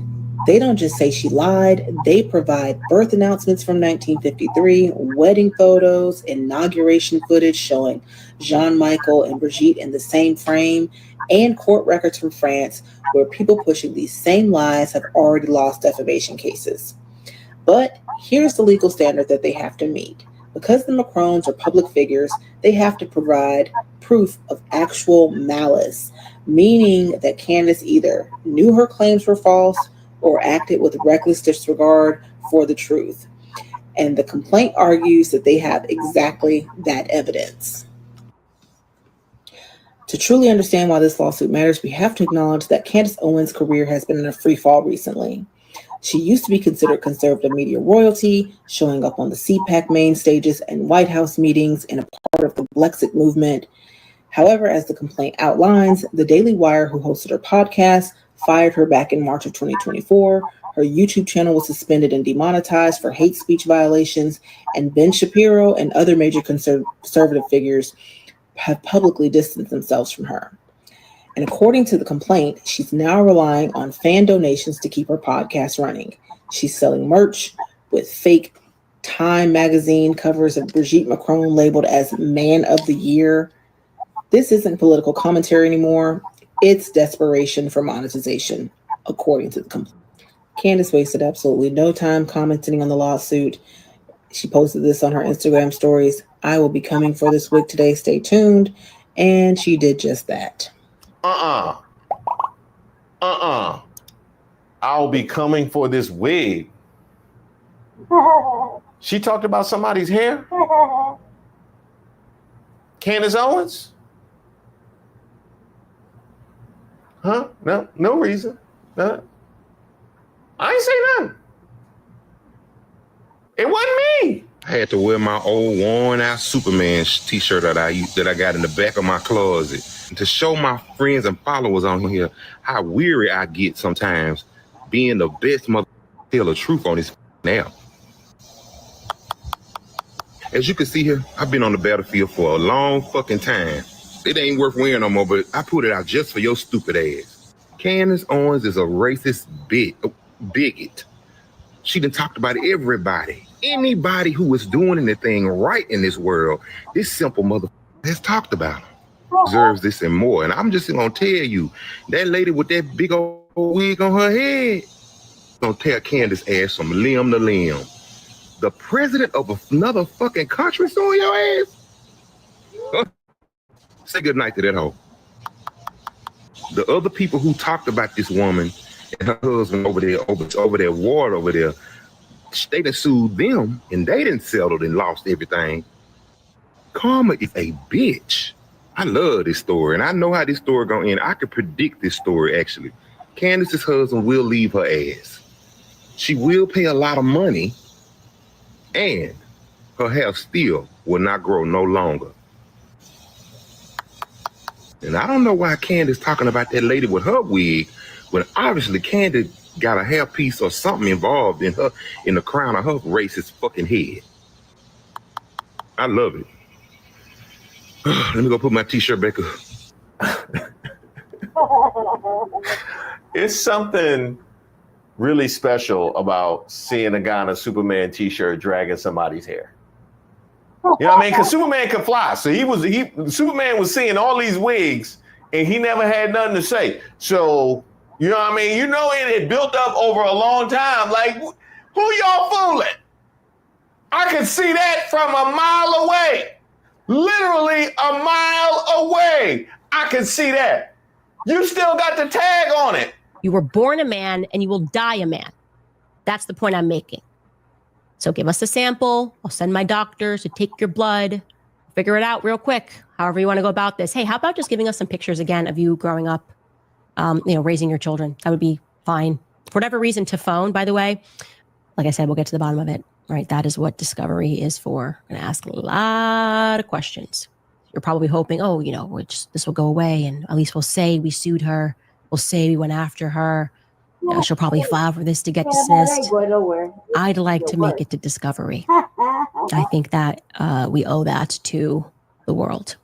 S4: They don't just say she lied, they provide birth announcements from 1953, wedding photos, inauguration footage showing Jean-Michel and Brigitte in the same frame, and court records from France where people pushing these same lies have already lost defamation cases. But here's the legal standard that they have to meet. Because the Macrons are public figures, they have to provide proof of actual malice, meaning that Candace either knew her claims were false or acted with reckless disregard for the truth. And the complaint argues that they have exactly that evidence. To truly understand why this lawsuit matters, we have to acknowledge that Candace Owens' career has been in a free fall recently. She used to be considered conservative media royalty, showing up on the CPAC main stages and White House meetings and a part of the BLACC movement. However, as the complaint outlines, the Daily Wire, who hosted her podcast, fired her back in March of 2024. Her Her YouTube channel was suspended and demonetized for hate speech violations, and Ben Shapiro and other major conservative figures have publicly distanced themselves from her. And according to the complaint, she's now relying on fan donations to keep her podcast running. She's selling merch with fake Time magazine covers of Brigitte Macron labeled as Man of the Year. This isn't political commentary anymore. It's desperation for monetization, according to the complaint. Candace wasted absolutely no time commenting on the lawsuit. She posted this on her Instagram stories. I will be coming for this wig today. Stay tuned. And she did just that.
S20: I'll be coming for this wig. She talked about somebody's hair? Candace Owens? Huh? No reason. I ain't say nothing. It wasn't me.
S10: I had to wear my old worn out Superman t-shirt that I got in the back of my closet to show my friends and followers on here how weary I get sometimes being the best mother tell the truth on this now. As you can see here, I've been on the battlefield for a long fucking time. It ain't worth wearing no more, but I put it out just for your stupid ass. Candace Owens is a racist bigot. She done talked about everybody. Anybody who is doing anything right in this world, this simple mother has talked about them. Deserves this and more. And I'm just gonna tell you, that lady with that big old wig on her head gonna tear Candace ass from limb to limb. The president of another fucking country suing your ass? Huh? Say goodnight to that hoe. The other people who talked about this woman and her husband over there ward over there, they done sued them and they done settled and lost everything. Karma is a bitch. I love this story and I know how this story gonna end. I can predict this story actually. Candace's husband will leave her ass. She will pay a lot of money and her hair still will not grow no longer. And I don't know why Candace talking about that lady with her wig when obviously Candace got a hair piece or something involved in the crown of her racist fucking head. I love it. Let me go put my t-shirt back up.
S20: It's something really special about seeing a guy in a Superman t-shirt dragging somebody's hair. You know what I mean? Because Superman can fly. So Superman was seeing all these wigs and he never had nothing to say. So, you know what I mean? You know, it had built up over a long time. Like, who y'all fooling? I could see that from a mile away. Literally a mile away. I could see that. You still got the tag on it.
S6: You were born a man and you will die a man. That's the point I'm making. So give us a sample. I'll send my doctors to take your blood, figure it out real quick, however you want to go about this. Hey, how about just giving us some pictures again of you growing up, raising your children? That would be fine. For whatever reason, to phone, by the way, like I said, we'll get to the bottom of it, right? That is what Discovery is for. I'm going to ask a lot of questions. You're probably hoping, this will go away and at least we'll say we sued her. We'll say we went after her. She'll probably file for this to get dismissed. I'd like to make it to Discovery. I think that we owe that to the world.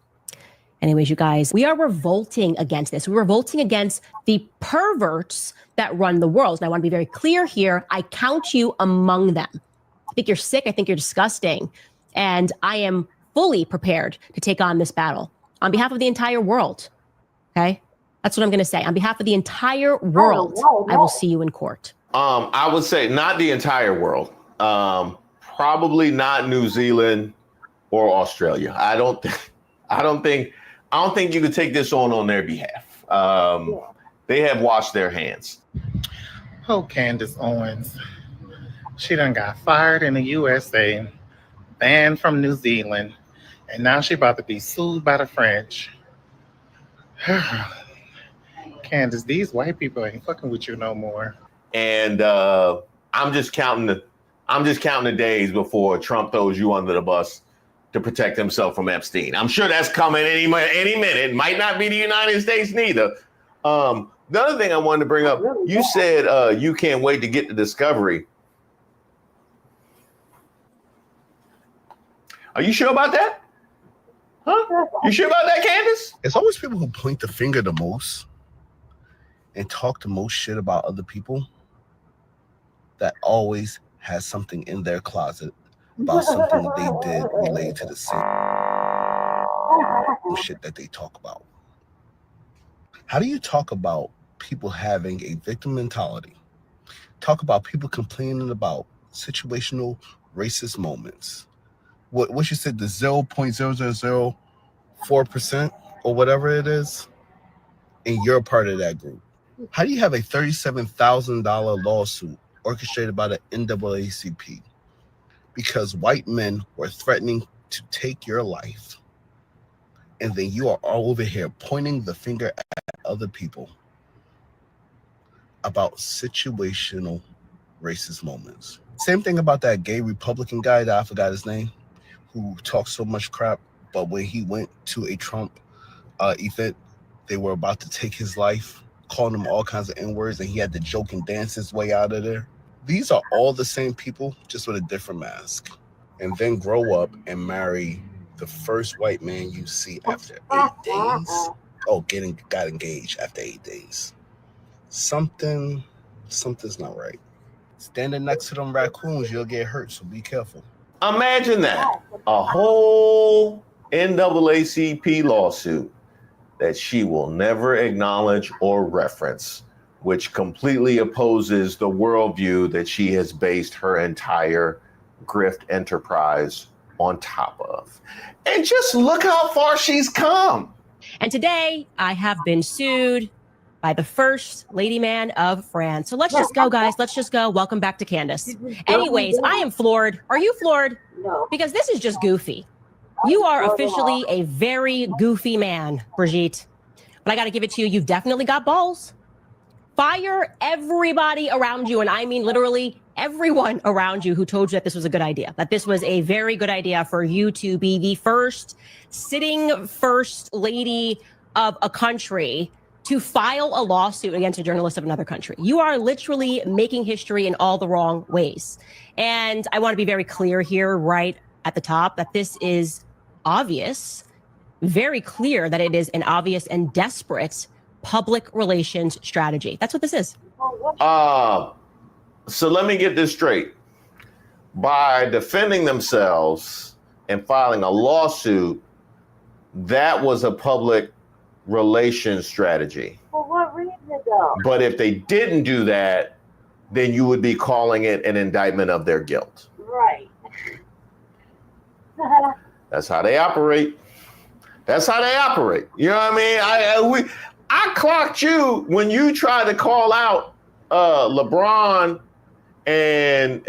S6: Anyways, you guys, we are revolting against this. We're revolting against the perverts that run the world. And I want to be very clear here. I count you among them. I think you're sick. I think you're disgusting. And I am fully prepared to take on this battle on behalf of the entire world. Okay? That's what I'm going to say. On behalf of the entire world, I will see you in court.
S20: I would say not the entire world. Probably not New Zealand or Australia. I don't think you could take this on their behalf. They have washed their hands.
S12: Oh, Candace Owens. She done got fired in the USA, banned from New Zealand, and now she about to be sued by the French. Candace, these white people ain't fucking with you no more.
S20: And I'm just counting the days before Trump throws you under the bus to protect himself from Epstein. I'm sure that's coming any minute. It might not be the United States neither. The other thing I wanted to bring up, you said you can't wait to get to Discovery. Are you sure about that? Huh? You sure about that, Candace?
S5: It's always people who point the finger the most and talk the most shit about other people that always has something in their closet about something that they did related to the same shit that they talk about. How do you talk about people having a victim mentality? Talk about people complaining about situational racist moments. What you said, the 0.0004% or whatever it is, and you're a part of that group. How do you have a $37,000 lawsuit orchestrated by the NAACP because white men were threatening to take your life, and then you are all over here pointing the finger at other people about situational racist moments? Same thing about that gay Republican guy that I forgot his name, who talks so much crap, but when he went to a Trump event, they were about to take his life, calling him all kinds of N-words, and he had to joke and dance his way out of there. These are all the same people, just with a different mask. And then grow up and marry the first white man you see after 8 days. Oh, got engaged after 8 days. Something's not right. Standing next to them raccoons, you'll get hurt, so be careful.
S20: Imagine that. A whole NAACP lawsuit that she will never acknowledge or reference, which completely opposes the worldview that she has based her entire grift enterprise on top of. And just look how far she's come.
S6: And today I have been sued by the first lady man of France. So let's just go, guys. Let's just go. Welcome back to Candace. Anyways, I am floored. Are you floored?
S3: No.
S6: Because this is just goofy. You are officially a very goofy man, Brigitte. But I got to give it to you. You've definitely got balls. Fire everybody around you. And I mean literally everyone around you who told you that this was a good idea, that this was a very good idea for you to be the first sitting first lady of a country to file a lawsuit against a journalist of another country. You are literally making history in all the wrong ways. And I want to be very clear here right at the top that this is obvious, very clear that it is an obvious and desperate public relations strategy. That's what this is.
S20: So let me get this straight. By defending themselves and filing a lawsuit, that was a public relations strategy.
S3: For what reason, though?
S20: But if they didn't do that, then you would be calling it an indictment of their guilt.
S3: Right.
S20: That's how they operate. That's how they operate. You know what I mean? I clocked you when you tried to call out LeBron and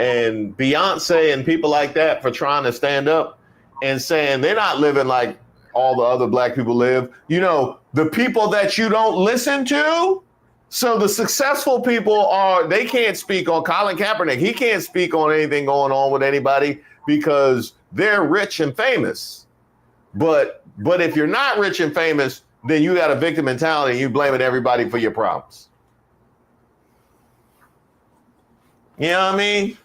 S20: Beyonce and people like that for trying to stand up and saying they're not living like all the other black people live. You know, the people that you don't listen to. So the successful people they can't speak on Colin Kaepernick. He can't speak on anything going on with anybody because they're rich and famous. But if you're not rich and famous, then you got a victim mentality and you blaming everybody for your problems. You know what I mean?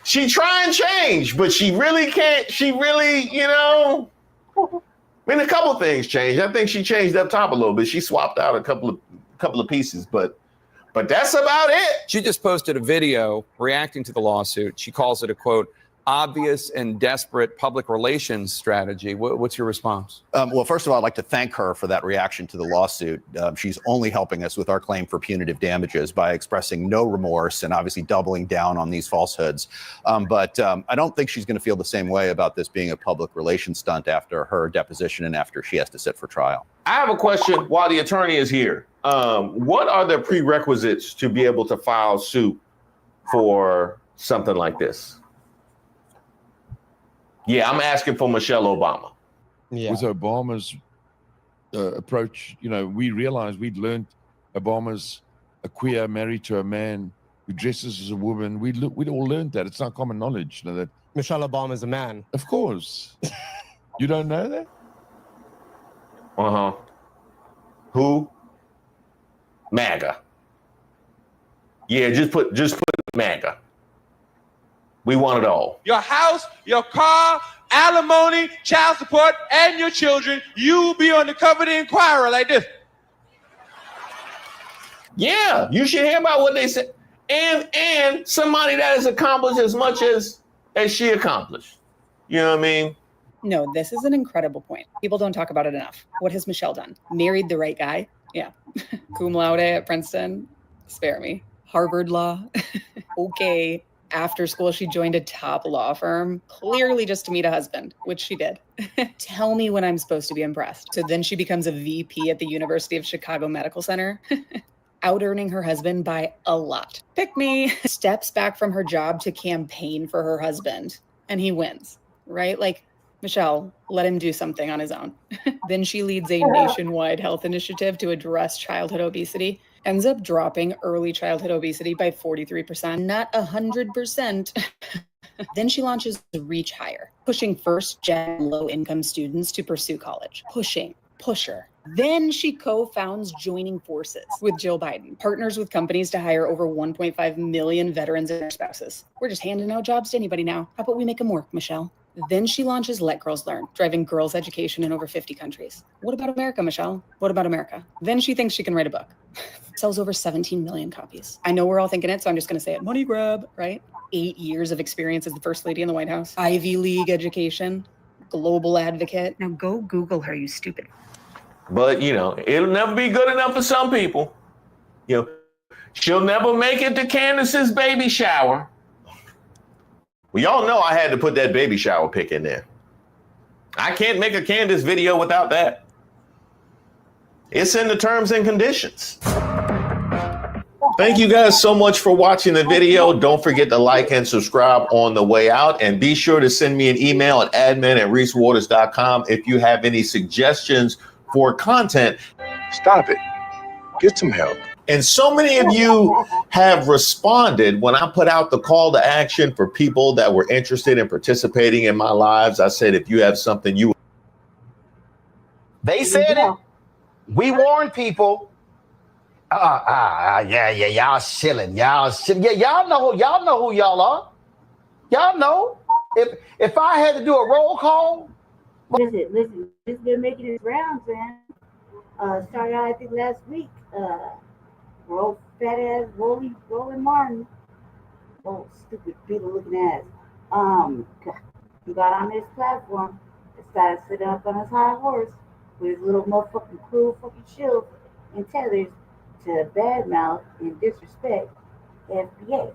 S20: She try and change, but she really can't. She really, you know, I mean, a couple of things changed. I think she changed up top a little bit. She swapped out a couple of pieces, but that's about it.
S26: She just posted a video reacting to the lawsuit. She calls it a, quote, obvious and desperate public relations strategy. What's your response?
S25: Well, first of all, I'd like to thank her for that reaction to the lawsuit. She's only helping us with our claim for punitive damages by expressing no remorse and obviously doubling down on these falsehoods. But I don't think she's going to feel the same way about this being a public relations stunt after her deposition and after she has to sit for trial.
S20: I have a question while the attorney is here. What are the prerequisites to be able to file suit for something like this? Yeah, I'm asking for Michelle Obama.
S13: Yeah. With Obama's approach, you know, we realized we'd learned Obama's a queer married to a man who dresses as a woman. We'd all learned that. It's not common knowledge. You know, that
S14: Michelle Obama's a man.
S13: Of course. You don't know that?
S20: Uh-huh. Who? MAGA. Yeah, just put MAGA. We want it all.
S14: Your house, your car, alimony, child support, and your children. You be on the cover of the Inquirer like this.
S20: Yeah, you should hear about what they said. And somebody that has accomplished as much as she accomplished. You know what I mean?
S16: No, this is an incredible point. People don't talk about it enough. What has Michelle done? Married the right guy? Yeah. Cum laude at Princeton? Spare me. Harvard Law? Okay. After school, she joined a top law firm, clearly just to meet a husband, which she did. Tell me when I'm supposed to be impressed. So then she becomes a VP at the University of Chicago Medical Center, out-earning her husband by a lot. Pick me. Steps back from her job to campaign for her husband, and he wins, right? Like, Michelle, let him do something on his own. Then she leads a nationwide health initiative to address childhood obesity, ends up dropping early childhood obesity by 43%, not 100%. Then she launches Reach Higher, pushing first-gen low-income students to pursue college. Pusher. Then she co-founds Joining Forces with Jill Biden, partners with companies to hire over 1.5 million veterans and their spouses. We're just handing out jobs to anybody now. How about we make them work, Michelle? Then she launches Let Girls Learn, driving girls' education in over 50 countries. What about America, Michelle? What about America? Then she thinks she can write a book. Sells over 17 million copies. I know we're all thinking it, so I'm just going to say it. Money grab, right? 8 years of experience as the First Lady in the White House. Ivy League education. Global advocate. Now go Google her, you stupid.
S20: But, you know, it'll never be good enough for some people. You know, she'll never make it to Candace's baby shower. Well, y'all know I had to put that baby shower pic in there. I can't make a Candace video without that. It's in the terms and conditions. Thank you guys so much for watching the video. Don't forget to like and subscribe on the way out. And be sure to send me an email at admin@reesewaters.com if you have any suggestions for content. Stop it. Get some help. And so many of you have responded when I put out the call to action for people that were interested in participating in my lives. I said, if you have something you...
S17: They said it. We warned people. Yeah, y'all shilling. Y'all shilling. Yeah, y'all know who y'all are. Y'all know. If I had to do a roll call.
S3: Listen, it's been making its rounds, man. Started out, I think, last week. Fat ass Roland Martin. Oh, stupid beetle looking ass. He got on this platform and started sitting up on his high horse with his little motherfucking cruel fucking shield and tethers to badmouth and disrespect FBA.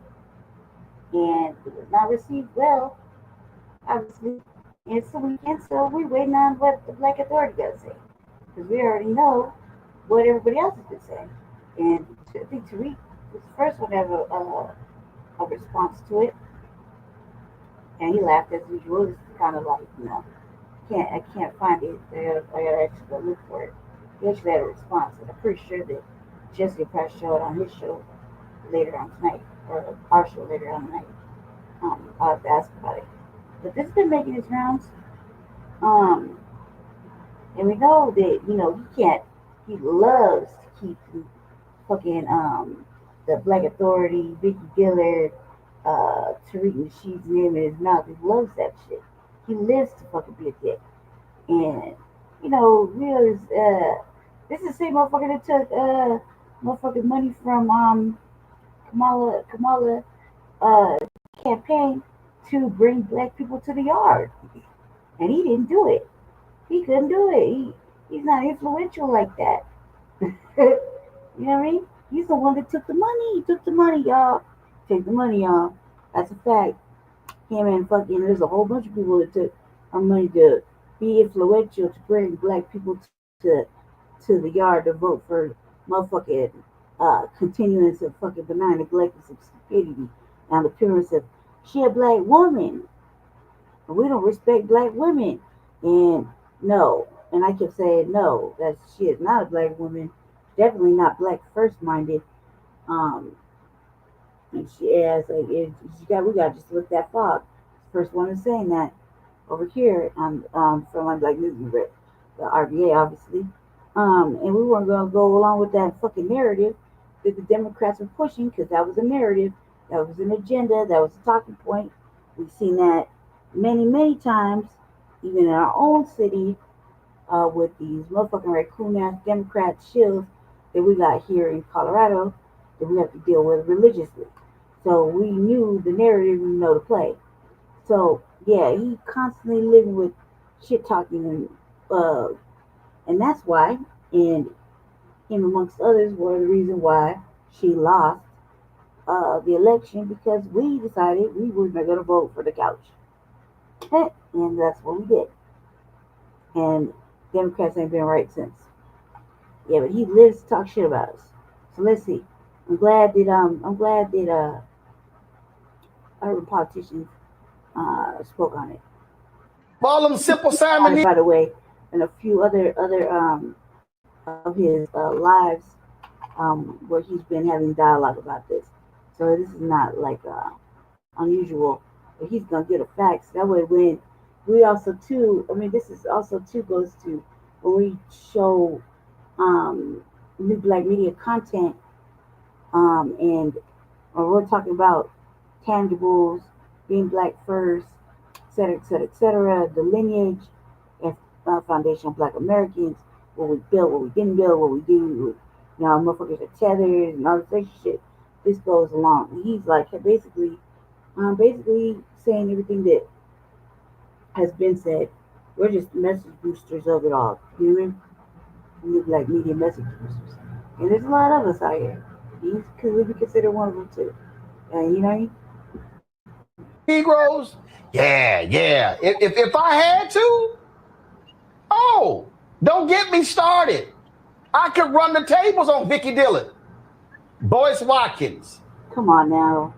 S3: And it was not received well, obviously. And it's the weekend, so we're waiting on what the Black Authority got to say. Because we already know what everybody else has been saying. And I think Tariq was the first one to have a response to it. And he laughed as usual. It's kind of like, you know, I can't find it. I gotta actually go look for it. He actually had a response, and I'm pretty sure that Jesse probably showed on his show later on tonight, or our show later on tonight. I'll have to ask about it. But this has been making its rounds. And we know that, you know, he loves to keep fucking the Black Authority, Vicky Gillard, Tariq Nasheed's name in his mouth. He loves that shit. He lives to fucking be a dick. And, you know, this is the same motherfucker that took motherfucking money from Kamala campaign to bring black people to the yard. And he didn't do it. He couldn't do it. He's not influential like that. You know what I mean? He's the one that took the money. He took the money, y'all. Take the money, y'all. That's a fact. Him and fucking, there's a whole bunch of people that took our money to be influential to bring black people to the yard to vote for motherfucking continuance of fucking benign neglect and stupidity on the appearance of she a black woman. And we don't respect black women. And no. And I kept saying no, that she is not a black woman. Definitely not black first minded. And she asked, like, we got just look that fog. First one is saying that over here on from my Black News Group, the RBA obviously. And we weren't gonna go along with that fucking narrative that the Democrats were pushing, because that was a narrative, that was an agenda, that was a talking point. We've seen that many, many times, even in our own city, with these motherfucking raccoon ass Democrat shills that we got here in Colorado that we have to deal with religiously. So we knew the narrative, we know the play. So yeah, he constantly living with shit talking, and that's why, and him amongst others were the reason why she lost the election, because we decided we were not going to vote for the couch. And that's what we did. And Democrats ain't been right since. Yeah, but he lives to talk shit about us. So let's see. I'm glad that urban politicians spoke on it.
S17: All them simple Simon.
S3: By the way, and a few other of his lives where he's been having dialogue about this. So this is not like unusual, but he's gonna get the facts. That way, when we also too, I mean, this is also too goes to when we show new black media content, and we're talking about tangibles, being black first, et cetera, et cetera, et cetera, the lineage and foundation of Black Americans, what we built, what we didn't build, what we do, you know, motherfuckers are tethered and all this extra shit. This goes along. He's like basically saying everything that has been said. We're just message boosters of it all. You know what I mean? New black media message boosters. And there's a lot of us out here. He could be considered one of them too. You know what I mean?
S17: Negroes? Yeah. If I had to, don't get me started. I could run the tables on Vicky Dillon, Boyce Watkins.
S3: Come on now.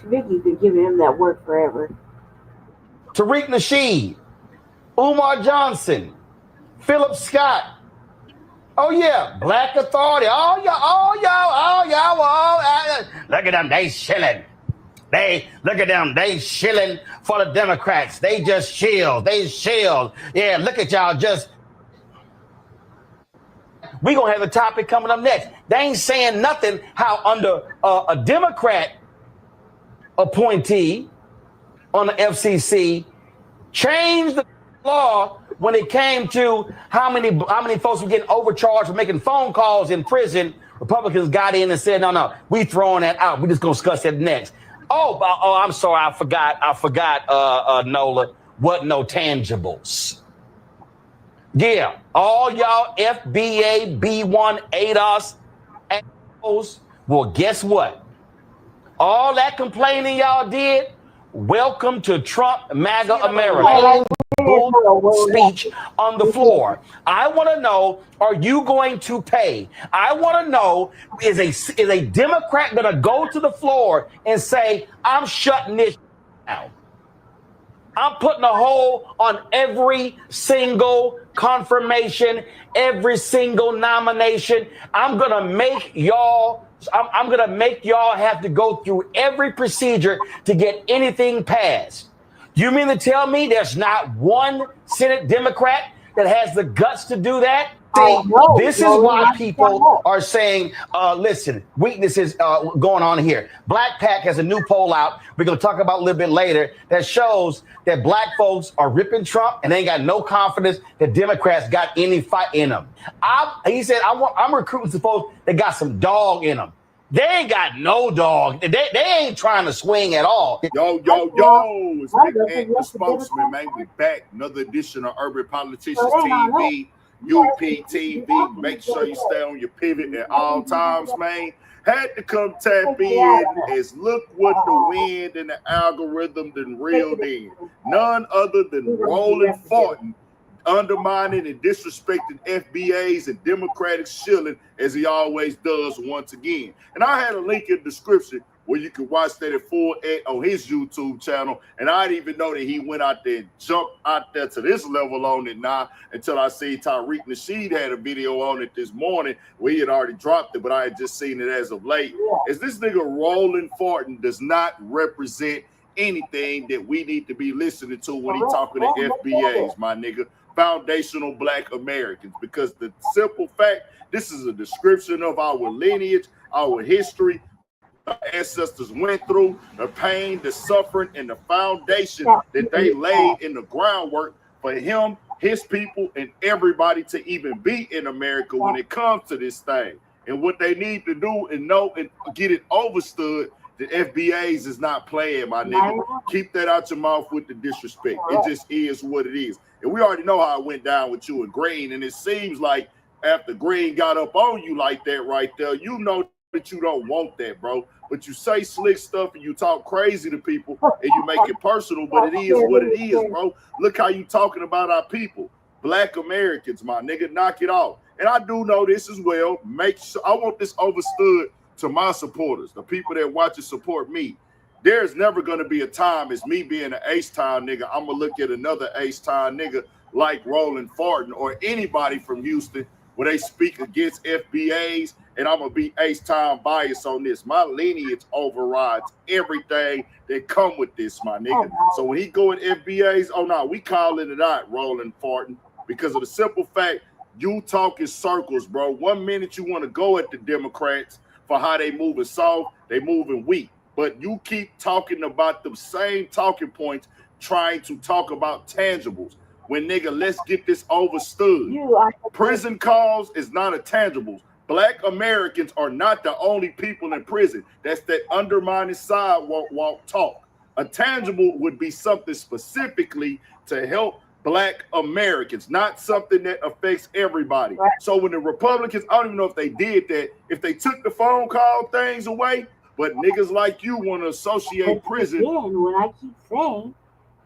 S3: Vicky's been giving him that work forever.
S17: Tariq Nasheed, Umar Johnson, Philip Scott. Oh yeah, Black Authority. All y'all. Look at them, they shilling. Look at them, they shilling for the Democrats. They just chill. Yeah, look at y'all just. We gonna have a topic coming up next. They ain't saying nothing how under a Democrat appointee on the FCC changed the law when it came to how many folks were getting overcharged for making phone calls in prison. Republicans got in and said, no, we throwing that out. We just gonna discuss that next. Oh, I'm sorry, I forgot, Nola, what no tangibles. Yeah, all y'all FBA, B1, ADOS, assholes. Well, guess what? All that complaining y'all did, welcome to Trump MAGA America. Speech on the floor. I want to know, are you going to pay? I want to know, is a Democrat going to go to the floor and say, I'm shutting this down? I'm putting a hold on every single confirmation, every single nomination. I'm going to make y'all have to go through every procedure to get anything passed. You mean to tell me there's not one Senate Democrat that has the guts to do that? This is why people are saying, listen, weaknesses going on here. Black Pack has a new poll out we're going to talk about a little bit later that shows that black folks are ripping Trump and they ain't got no confidence that Democrats got any fight in them. He said, I'm recruiting some folks that got some dog in them. They ain't got no dog. They ain't trying to swing at all.
S1: Yo, it's Big the spokesman, man. We back. Another edition of Urban Politicians TV, UP TV. Make sure you stay on your pivot at all times, man. Had to come tap in as look what the wind and the algorithm done reeled in. None other than Roland Fortin undermining and disrespecting FBAs and Democratic shilling as he always does once again. And I had a link in the description where you can watch that at full on his YouTube channel. And I didn't even know that he went out there and jumped out there to this level on it now until I see Tariq Nasheed had a video on it this morning where he had already dropped it, but I had just seen it as of late. As this nigga Roland Fortin does not represent anything that we need to be listening to when he talking to FBAs, my nigga. Foundational Black Americans, because the simple fact, this is a description of our lineage, our history, our ancestors went through, the pain, the suffering, and the foundation that they laid in the groundwork for him, his people, and everybody to even be in America when it comes to this thing. And what they need to do and know and get it understood, the FBAs is not playing, my nigga. Keep that out your mouth with the disrespect. It just is what it is. And we already know how it went down with you and Green. And it seems like after Green got up on you like that right there, you know that you don't want that, bro. But you say slick stuff and you talk crazy to people and you make it personal, but it is what it is, bro. Look how you talking about our people. Black Americans, my nigga, knock it off. And I do know this as well. Make sure I want this understood to my supporters, the people that watch and support me. There's never going to be a time as me being an H-Town nigga, I'm going to look at another H-Town nigga like Roland Farton or anybody from Houston where they speak against FBAs, and I'm going to be H-Town biased on this. My lineage overrides everything that come with this, my nigga. So when he go at FBAs, oh no, we calling it out, Roland Farton, because of the simple fact you talk in circles, bro. 1 minute you want to go at the Democrats for how they moving soft, they moving weak. But you keep talking about the same talking points, trying to talk about tangibles. When nigga, let's get this understood. Prison calls is not a tangibles. Black Americans are not the only people in prison. That's that undermining sidewalk talk. A tangible would be something specifically to help Black Americans, not something that affects everybody. So when the Republicans, I don't even know if they did that, if they took the phone call things away, but niggas like you want to associate prison.
S3: Again, what I keep saying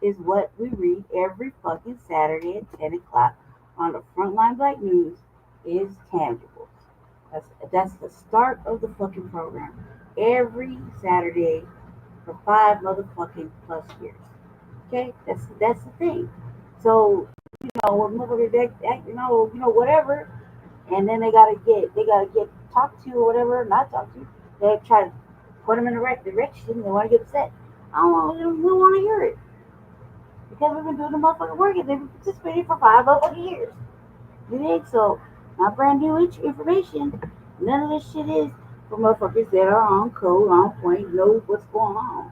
S3: is what we read every fucking Saturday at 10 o'clock on the Frontline Black News is tangibles. That's the start of the fucking program. Every Saturday for 5 motherfucking plus years. Okay? That's the thing. So, you know, when motherfuckers act, you know, whatever, and then they gotta get talked to or whatever, not talked to. They try to put them in the right direction. They want to get upset. I don't want to hear it because we've been doing the motherfucking work and they've been participating for 5 motherfucking years. You think so? Not brand new information. None of this shit is for motherfuckers that are on code, on point, know what's going on.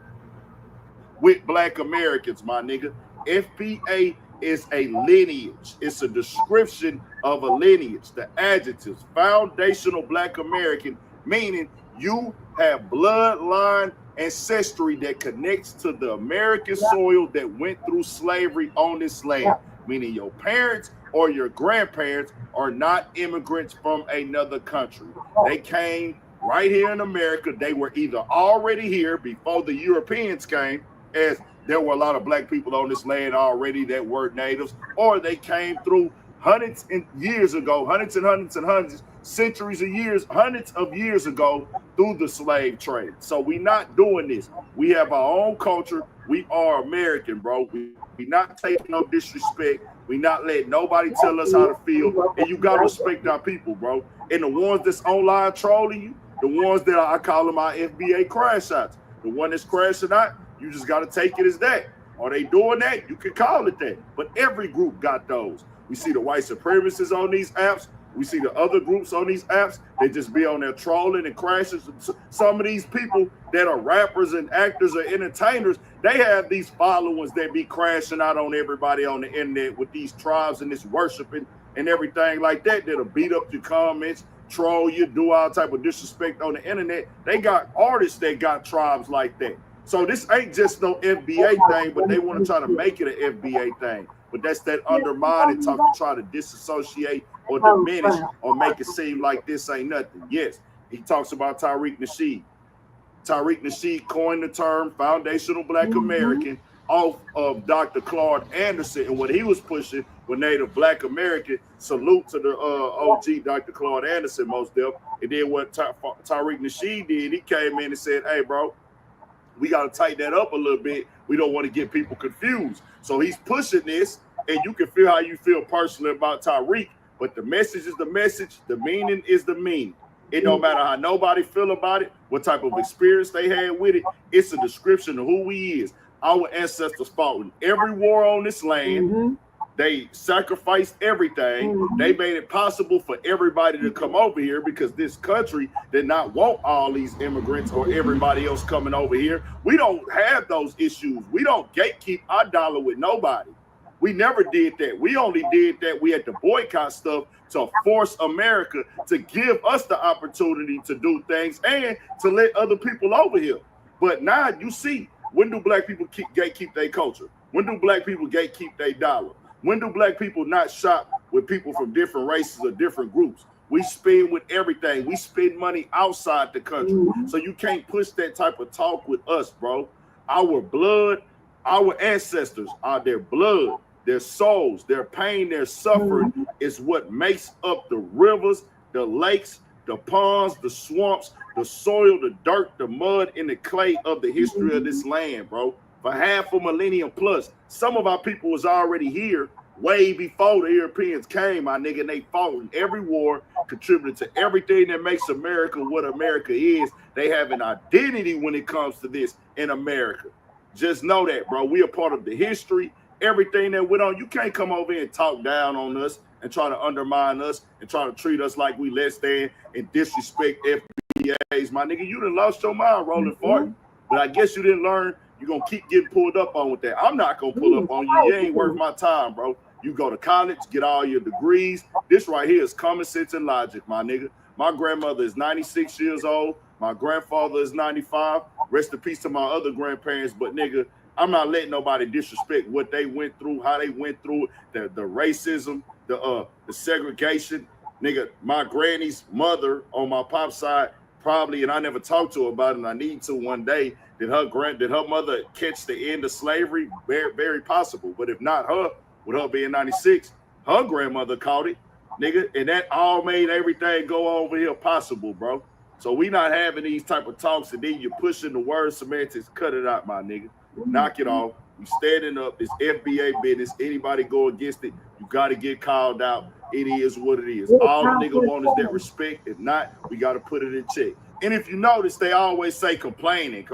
S1: With Black Americans, my nigga, FBA is a lineage. It's a description of a lineage. The adjectives, foundational Black American, meaning you have bloodline ancestry that connects to the American soil that went through slavery on this land, meaning your parents or your grandparents are not immigrants from another country. They came right here in America. They were either already here before the Europeans came, as there were a lot of Black people on this land already that were natives, or they came through hundreds and years ago, hundreds and hundreds and hundreds, centuries of years, hundreds of years ago through the slave trade. So we not doing this. We have our own culture. We are American, bro. We not taking no disrespect. We not letting nobody tell us how to feel. And you got to respect our people, bro. And the ones that's online trolling you, the ones that I call them our FBA crash shots, the one that's crashing out, you just got to take it as that. Are they doing that? You can call it that. But every group got those. We see the white supremacists on these apps. We see the other groups on these apps. They just be on there trolling and crashing. Some of these people that are rappers and actors or entertainers, they have these followers that be crashing out on everybody on the internet with these tribes and this worshiping and everything like that, that'll beat up your comments, troll you, do all type of disrespect on the internet. They got artists that got tribes like that. So this ain't just no FBA thing, but they want to try to make it an FBA thing. But that's that undermining talk to try to disassociate or diminish or make it seem like this ain't nothing. Yes, he talks about Tariq Nasheed. Tariq Nasheed coined the term foundational Black American off of Dr. Claude Anderson, and what he was pushing with Native Black American. Salute to the OG Dr. Claude Anderson, most of them. And then what Tariq Nasheed did, he came in and said, hey, bro, we got to tighten that up a little bit. We don't want to get people confused. So he's pushing this, and you can feel how you feel personally about Tariq, but the message is the message, the meaning is the meaning. It don't matter how nobody feel about it, what type of experience they had with it. It's a description of who he is. Our ancestors fought in every war on this land. They sacrificed everything. They made it possible for everybody to come over here because this country did not want all these immigrants or everybody else coming over here. We don't have those issues. We don't gatekeep our dollar with nobody. We never did that. We only did that. We had to boycott stuff to force America to give us the opportunity to do things and to let other people over here. But now you see, when do black people gatekeep their culture? When do black people gatekeep their dollar? When do black people not shop with people from different races or different groups? We spend with everything. We spend money outside the country. So you can't push that type of talk with us, bro. Our blood, our ancestors are their blood, their souls, their pain, their suffering is what makes up the rivers, the lakes, the ponds, the swamps, the soil, the dirt, the mud, and the clay of the history of this land, bro. For half a millennium plus. Some of our people was already here way before the Europeans came, my nigga, and they fought in every war, contributed to everything that makes America what America is. They have an identity when it comes to this in America. Just know that, bro. We are part of the history, everything that went on. You can't come over here and talk down on us and try to undermine us and try to treat us like we less than and disrespect FBAs. My nigga, you done lost your mind rolling forward, but I guess you didn't learn. You're going to keep getting pulled up on with that. I'm not going to pull up on you. You ain't worth my time, bro. You go to college, get all your degrees. This right here is common sense and logic, my nigga. My grandmother is 96 years old. My grandfather is 95. Rest in peace to my other grandparents. But, nigga, I'm not letting nobody disrespect what they went through, how they went through it, the racism, the segregation. Nigga, my granny's mother on my pop's side probably, and I never talked to her about it, and I need to one day. Did her mother catch the end of slavery? Very, very possible. But if not her, with her being 96, her grandmother caught it, nigga, and that all made everything go over here possible, bro. So we not having these type of talks, and then you're pushing the word semantics. Cut it out, my nigga. Knock it off. You standing up. It's FBA business. Anybody go against it, you got to get called out. It is what it is. All the nigga want is that respect. If not, we got to put it in check. And if you notice, they always say complaining.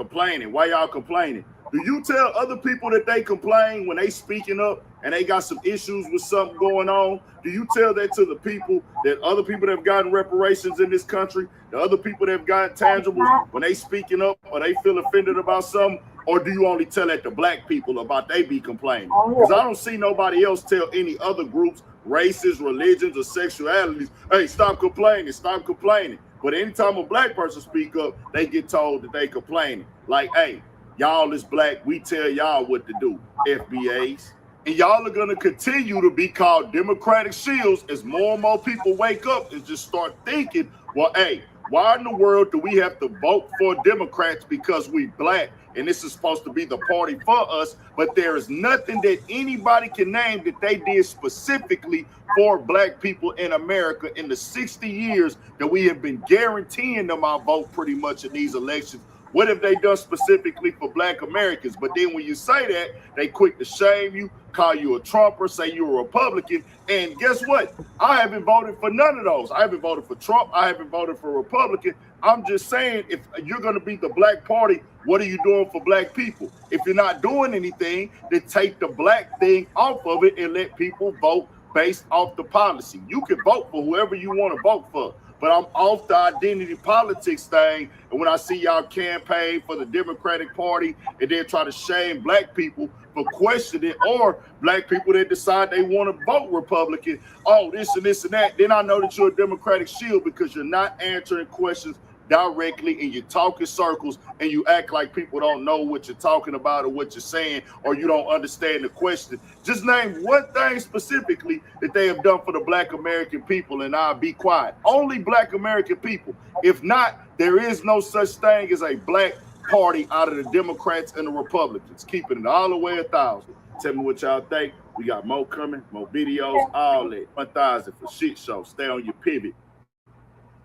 S1: Why y'all complaining? Do you tell other people that they complain when they speaking up and they got some issues with something going on? Do you tell that to the people, that other people that have gotten reparations in this country, the other people that have gotten tangibles when they speaking up or they feel offended about something? Or do you only tell that to black people about they be complaining? Because I don't see nobody else tell any other groups, races, religions, or sexualities, hey, stop complaining, stop complaining. But anytime a black person speak up, they get told that they complaining. Like, hey, y'all is black, we tell y'all what to do, FBAs. And y'all are gonna continue to be called Democratic shields as more and more people wake up and just start thinking, well, hey, why in the world do we have to vote for Democrats because we black and this is supposed to be the party for us? But there is nothing that anybody can name that they did specifically for black people in America in the 60 years that we have been guaranteeing them our vote pretty much in these elections. What have they done specifically for black Americans? But then when you say that, they quick to shame you, call you a Trumper, say you're a Republican. And guess what? I haven't voted for none of those. I haven't voted for Trump. I haven't voted for Republican. I'm just saying, if you're going to be the black party, what are you doing for black people? If you're not doing anything, then take the black thing off of it and let people vote based off the policy. You can vote for whoever you want to vote for. But I'm off the identity politics thing. And when I see y'all campaign for the Democratic Party and then try to shame black people for questioning, or black people that decide they want to vote Republican, oh, this and this and that, then I know that you're a Democratic shield because you're not answering questions directly and you talk in circles and you act like people don't know what you're talking about or what you're saying, or you don't understand the question. Just name one thing specifically that they have done for the black American people and I'll be quiet. Only black American people. If not, there is no such thing as a black party out of the Democrats and the Republicans. Keeping it all the way 1,000. Tell me what y'all think. We got more coming, more videos, all that. 1,000 for shit show. Stay on your pivot.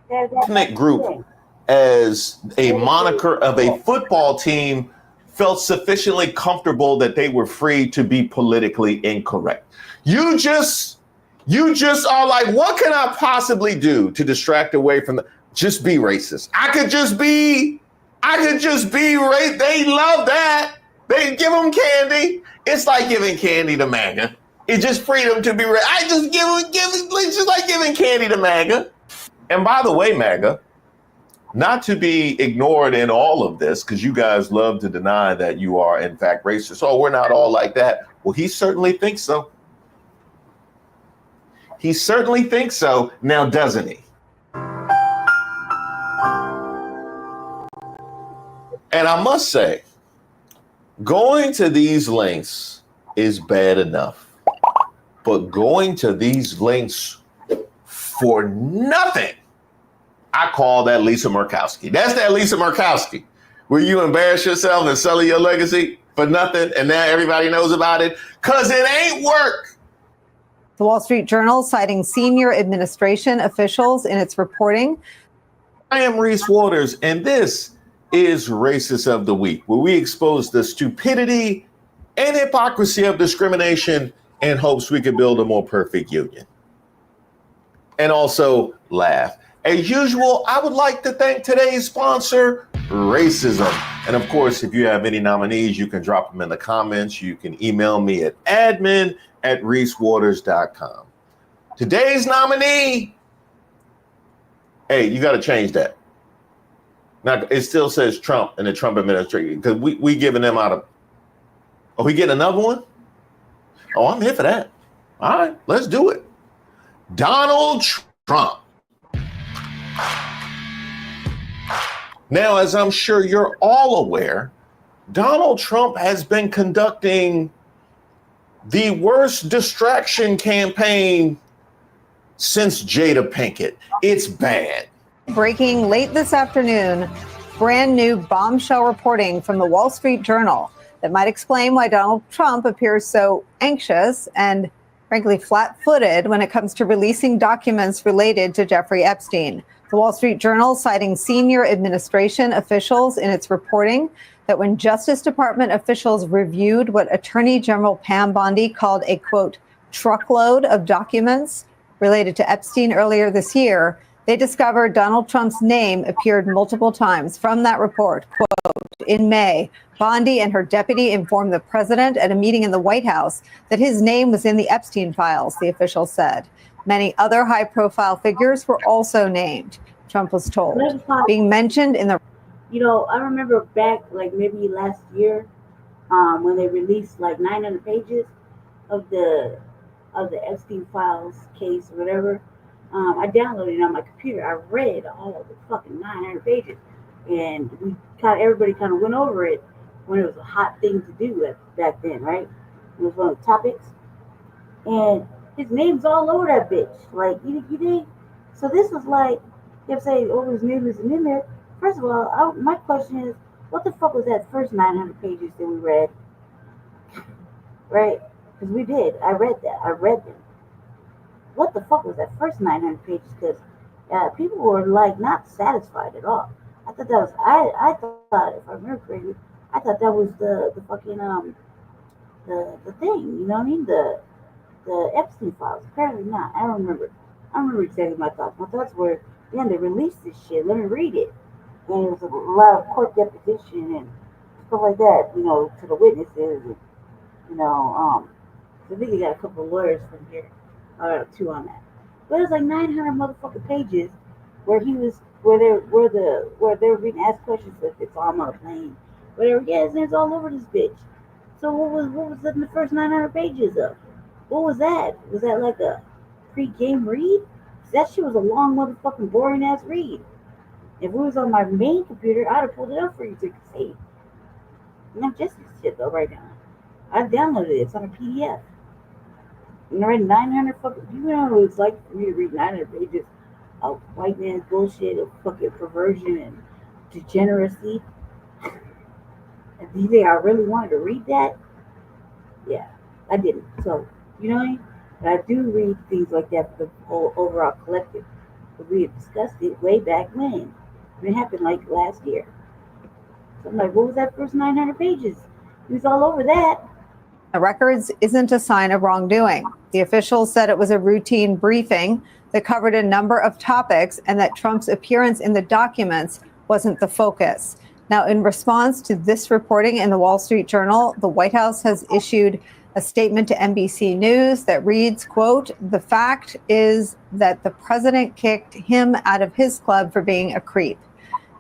S20: Ethnic group as a moniker of a football team felt sufficiently comfortable that they were free to be politically incorrect. You just are like, what can I possibly do to distract away from just be racist? I could just be racist. They love that. They give them candy. It's like giving candy to MAGA. It's just freedom to be read. I just give it's just like giving candy to MAGA. And by the way, MAGA, not to be ignored in all of this, because you guys love to deny that you are in fact racist. Oh, we're not all like that. Well, he certainly thinks so. He certainly thinks so. Now, doesn't he? And I must say, going to these links is bad enough, but going to these links for nothing, I call that Lisa Murkowski. That's that Lisa Murkowski, where you embarrass yourself and sell your legacy for nothing, and now everybody knows about it, because it ain't work.
S15: The Wall Street Journal citing senior administration officials in its reporting.
S20: I am Reese Waters, and this is Racist of the Week, where we expose the stupidity and hypocrisy of discrimination in hopes we can build a more perfect union. And also laugh. As usual, I would like to thank today's sponsor, Racism. And of course, if you have any nominees, you can drop them in the comments. You can email me at admin@reesewaters.com. Today's nominee, hey, you got to change that. Now, it still says Trump and the Trump administration, because we giving them out of, oh, we getting another one? Oh, I'm here for that. All right, let's do it. Donald Trump. Now, as I'm sure you're all aware, Donald Trump has been conducting the worst distraction campaign since Jada Pinkett. It's bad.
S15: Breaking late this afternoon, brand new bombshell reporting from the Wall Street Journal that might explain why Donald Trump appears so anxious and frankly flat-footed when it comes to releasing documents related to Jeffrey Epstein. The Wall Street Journal citing senior administration officials in its reporting that when Justice Department officials reviewed what Attorney General Pam Bondi called a, quote, truckload of documents related to Epstein earlier this year, they discovered Donald Trump's name appeared multiple times. From that report, quote, in May, Bondi and her deputy informed the president at a meeting in the White House that his name was in the Epstein files, the official said. Many other high-profile figures were also named, Trump was told, being mentioned in the...
S3: You know, I remember back, like maybe last year, when they released like 900 pages of the Epstein files case or whatever. I downloaded it on my computer. I read all of the fucking 900 pages, and everybody kind of went over it when it was a hot thing to do back then, right? It was one of the topics, and his name's all over that bitch. Like, you dig? So this is like, you have to say, oh, his name isn't in there. First of all, my question is, what the fuck was that first 900 pages that we read? Right? Because we did. I read them. What the fuck was that first 900 pages? Because people were like not satisfied at all. I thought that was, I thought, if I remember correctly, I thought that was the fucking, the thing, you know what I mean? The Epstein files. Apparently not. I don't remember. I don't remember exactly my thoughts. My thoughts were, then they released this shit. Let me read it. And it was a lot of court deposition and stuff like that, you know, to the witnesses. And, you know, I think you got a couple of lawyers from here. Two on that. But it's like 900 motherfucking pages where they were being asked questions if it's on a plane. Whatever. Yeah, his name's all over this bitch. So what was in the first 900 pages of? What was that? Was that like a pre-game read? That shit was a long motherfucking boring ass read. If it was on my main computer, I'd have pulled it up for you to see. And I'm just this shit though right now. I downloaded it. It's on a PDF. And I read 900 fucking. You know what it's like for me to read 900 pages of white man's bullshit, of fucking perversion and degeneracy. And do you think I really wanted to read that? Yeah, I didn't. So, you know what I mean? But I do read things like that for the whole overall collective. But we had discussed it way back when. It happened like last year. So I'm like, what was that first 900 pages? He was all over that.
S15: The records isn't a sign of wrongdoing. The officials said it was a routine briefing that covered a number of topics and that Trump's appearance in the documents wasn't the focus. Now, in response to this reporting in the Wall Street Journal, the White House has issued a statement to NBC News that reads, quote, "The fact is that the president kicked him out of his club for being a creep.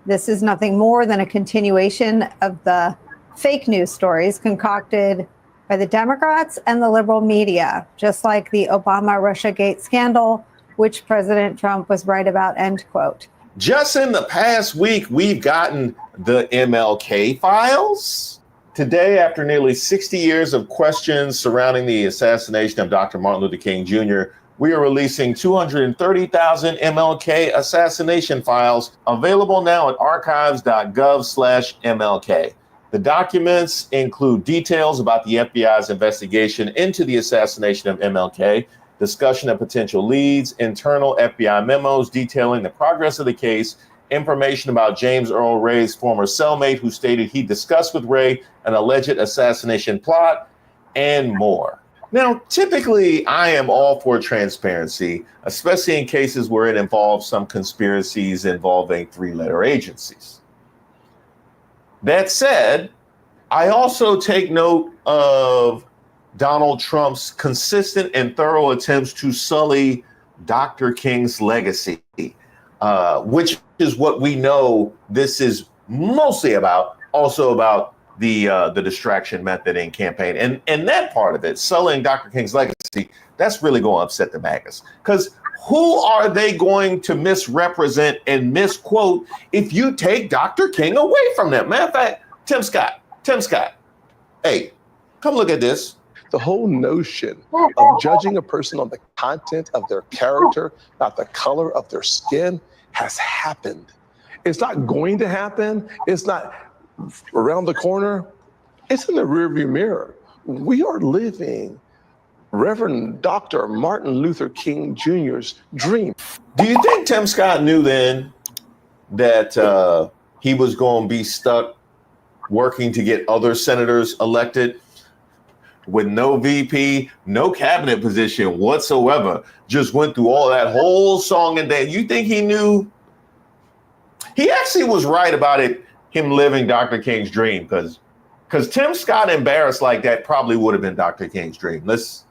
S15: This is nothing more than a continuation of the fake news stories concocted by the Democrats and the liberal media, just like the Obama-Russiagate scandal, which President Trump was right about," end quote.
S20: Just in the past week, we've gotten the MLK files. Today, after nearly 60 years of questions surrounding the assassination of Dr. Martin Luther King Jr., we are releasing 230,000 MLK assassination files available now at archives.gov/MLK. The documents include details about the FBI's investigation into the assassination of MLK, discussion of potential leads, internal FBI memos detailing the progress of the case, information about James Earl Ray's former cellmate who stated he discussed with Ray an alleged assassination plot, and more. Now, typically, I am all for transparency, especially in cases where it involves some conspiracies involving three-letter agencies. That said, I also take note of Donald Trump's consistent and thorough attempts to sully Dr. King's legacy, which is what we know this is mostly about, also about the distraction method in campaign. And that part of it, sullying Dr. King's legacy, that's really going to upset the MAGAs. Because who are they going to misrepresent and misquote if you take Dr. King away from them? Matter of fact, Tim Scott, hey, come look at this.
S18: The whole notion of judging a person on the content of their character, not the color of their skin, has happened. It's not going to happen. It's not around the corner. It's in the rearview mirror. We are living Reverend Dr. Martin Luther King Jr.'s dream.
S20: Do you think Tim Scott knew then that he was going to be stuck working to get other senators elected with no VP, no cabinet position whatsoever? Just went through all that whole song and dance. You think he knew? He actually was right about it, him living Dr. King's dream, because Tim Scott embarrassed like that probably would have been Dr. King's dream. Let's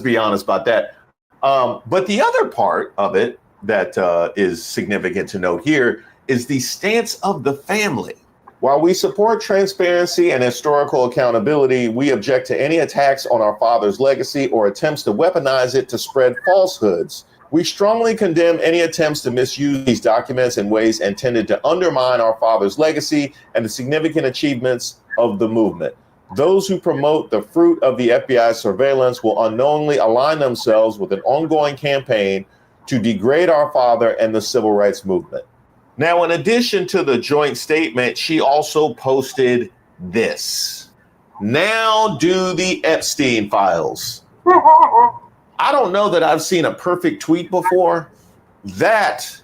S20: be honest about that. But the other part of it that is significant to note here is the stance of the family. While we support transparency and historical accountability, we object to any attacks on our father's legacy or attempts to weaponize it to spread falsehoods. We strongly condemn any attempts to misuse these documents in ways intended to undermine our father's legacy and the significant achievements of the movement. Those who promote the fruit of the FBI surveillance will unknowingly align themselves with an ongoing campaign to degrade our father and the civil rights movement. Now, in addition to the joint statement, she also posted this. Now do the Epstein files. I don't know that I've seen a perfect tweet before. That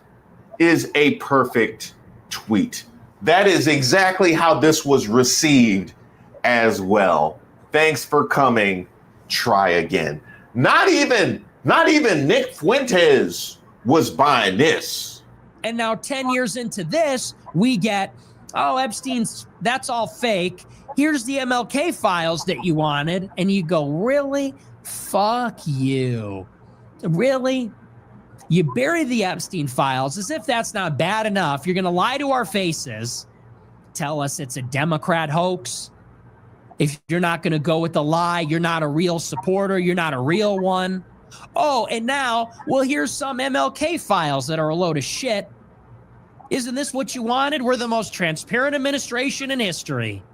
S20: is a perfect tweet. That is exactly how this was received as well. Thanks for coming. Try again. Not even Nick Fuentes was buying this.
S9: And now 10 years into this, we get, oh, Epstein's, that's all fake. Here's the MLK files that you wanted. And you go, really? Fuck you. Really? You bury the Epstein files as if that's not bad enough. You're going to lie to our faces, tell us it's a Democrat hoax. If you're not going to go with the lie, you're not a real supporter. You're not a real one. Oh, and now, well, here's some MLK files that are a load of shit. Isn't this what you wanted? We're the most transparent administration in history.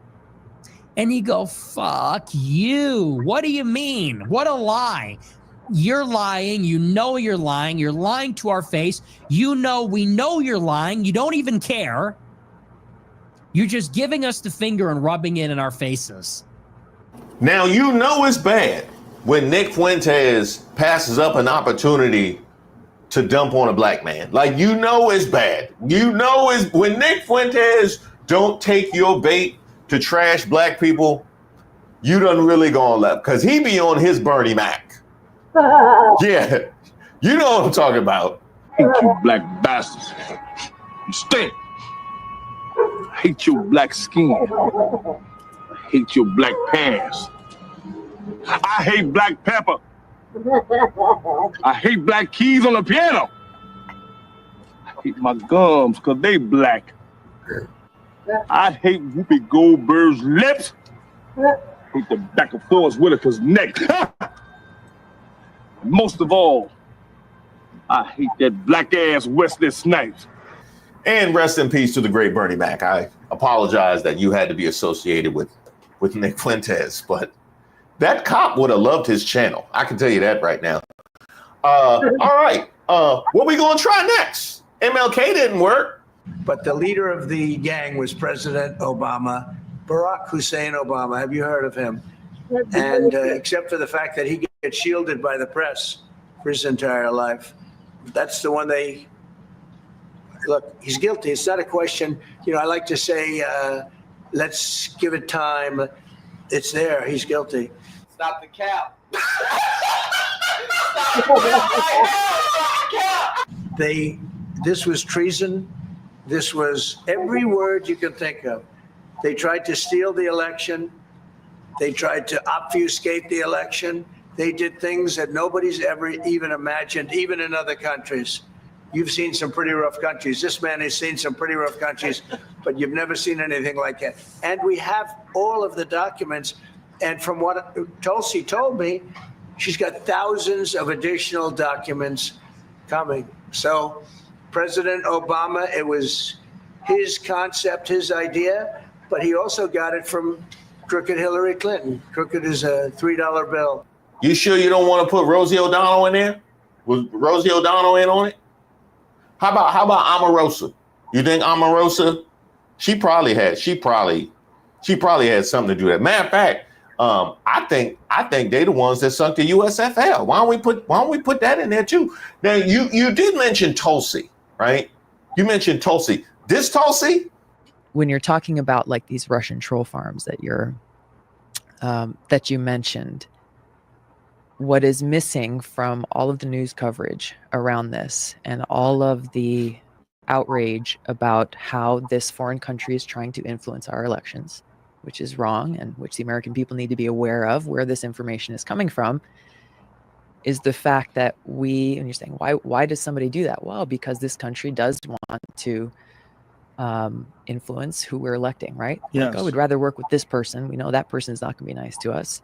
S9: And you go, fuck you. What do you mean? What a lie. You're lying. You know you're lying. You're lying to our face. You know we know you're lying. You don't even care. You're just giving us the finger and rubbing it in our faces.
S20: Now, you know it's bad when Nick Fuentes passes up an opportunity to dump on a black man. Like, you know it's bad. You know it's when Nick Fuentes don't take your bait to trash black people, you done really gone left, because he be on his Bernie Mac. Yeah, you know what I'm talking about.
S19: You black bastards. You stink.
S7: I hate your black skin. I hate your black pants. I hate black pepper. I hate black keys on the piano. I hate my gums because they black. I hate Whoopi Goldberg's lips. I hate the back of Forrest Whitaker's neck. Most of all, I hate that black ass Wesley Snipes.
S20: And rest in peace to the great Bernie Mac. I apologize that you had to be associated with Nick Fuentes, but that cop would have loved his channel. I can tell you that right now. All right. What we going to try next? MLK didn't work.
S19: But the leader of the gang was President Obama, Barack Hussein Obama. Have you heard of him? And except for the fact that he gets shielded by the press for his entire life, that's the one they look. He's guilty. It's not a question. You know, I like to say, let's give it time. It's there. He's guilty.
S14: Stop the cap.
S19: This was treason. This was every word you can think of. They tried to steal the election. They tried to obfuscate the election. They did things that nobody's ever even imagined, even in other countries. You've seen some pretty rough countries. This man has seen some pretty rough countries, but you've never seen anything like that. And we have all of the documents. And from what Tulsi told me, she's got thousands of additional documents coming. So President Obama, it was his concept, his idea, but he also got it from crooked Hillary Clinton. Crooked is a $3 bill.
S20: You sure you don't want to put Rosie O'Donnell in there? Was Rosie O'Donnell in on it? How about Omarosa? You think Omarosa? She probably had something to do with that. Matter of fact, I think they're the ones that sunk the USFL. Why don't we put that in there too? Now you did mention Tulsi, right? You mentioned Tulsi. This Tulsi?
S21: When you're talking about like these Russian troll farms that you mentioned, what is missing from all of the news coverage around this and all of the outrage about how this foreign country is trying to influence our elections, which is wrong and which the American people need to be aware of where this information is coming from, is the fact that and you're saying, why does somebody do that? Well, because this country does want to influence who we're electing, right?
S22: Yes.
S21: Like, oh, we'd rather work with this person. We know that person is not going to be nice to us.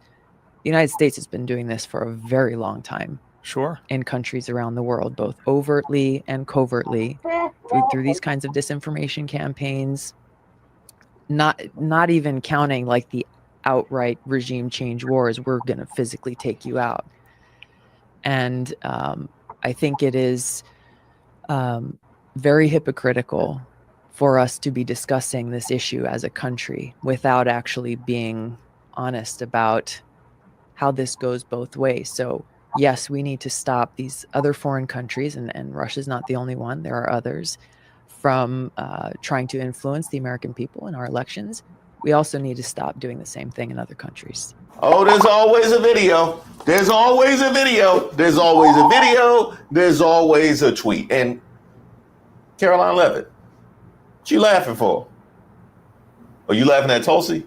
S21: The United States has been doing this for a very long time.
S22: Sure.
S21: In countries around the world, both overtly and covertly, through these kinds of disinformation campaigns, not even counting like the outright regime change wars, we're going to physically take you out. And I think it is very hypocritical for us to be discussing this issue as a country without actually being honest about how this goes both ways. So yes, we need to stop these other foreign countries, and Russia's not the only one, there are others, from trying to influence the American people in our elections. We also need to stop doing the same thing in other countries.
S20: Oh, there's always a video. There's always a video. There's always a video. There's always a tweet. And Caroline Levitt, what you laughing for? Are you laughing at Tulsi?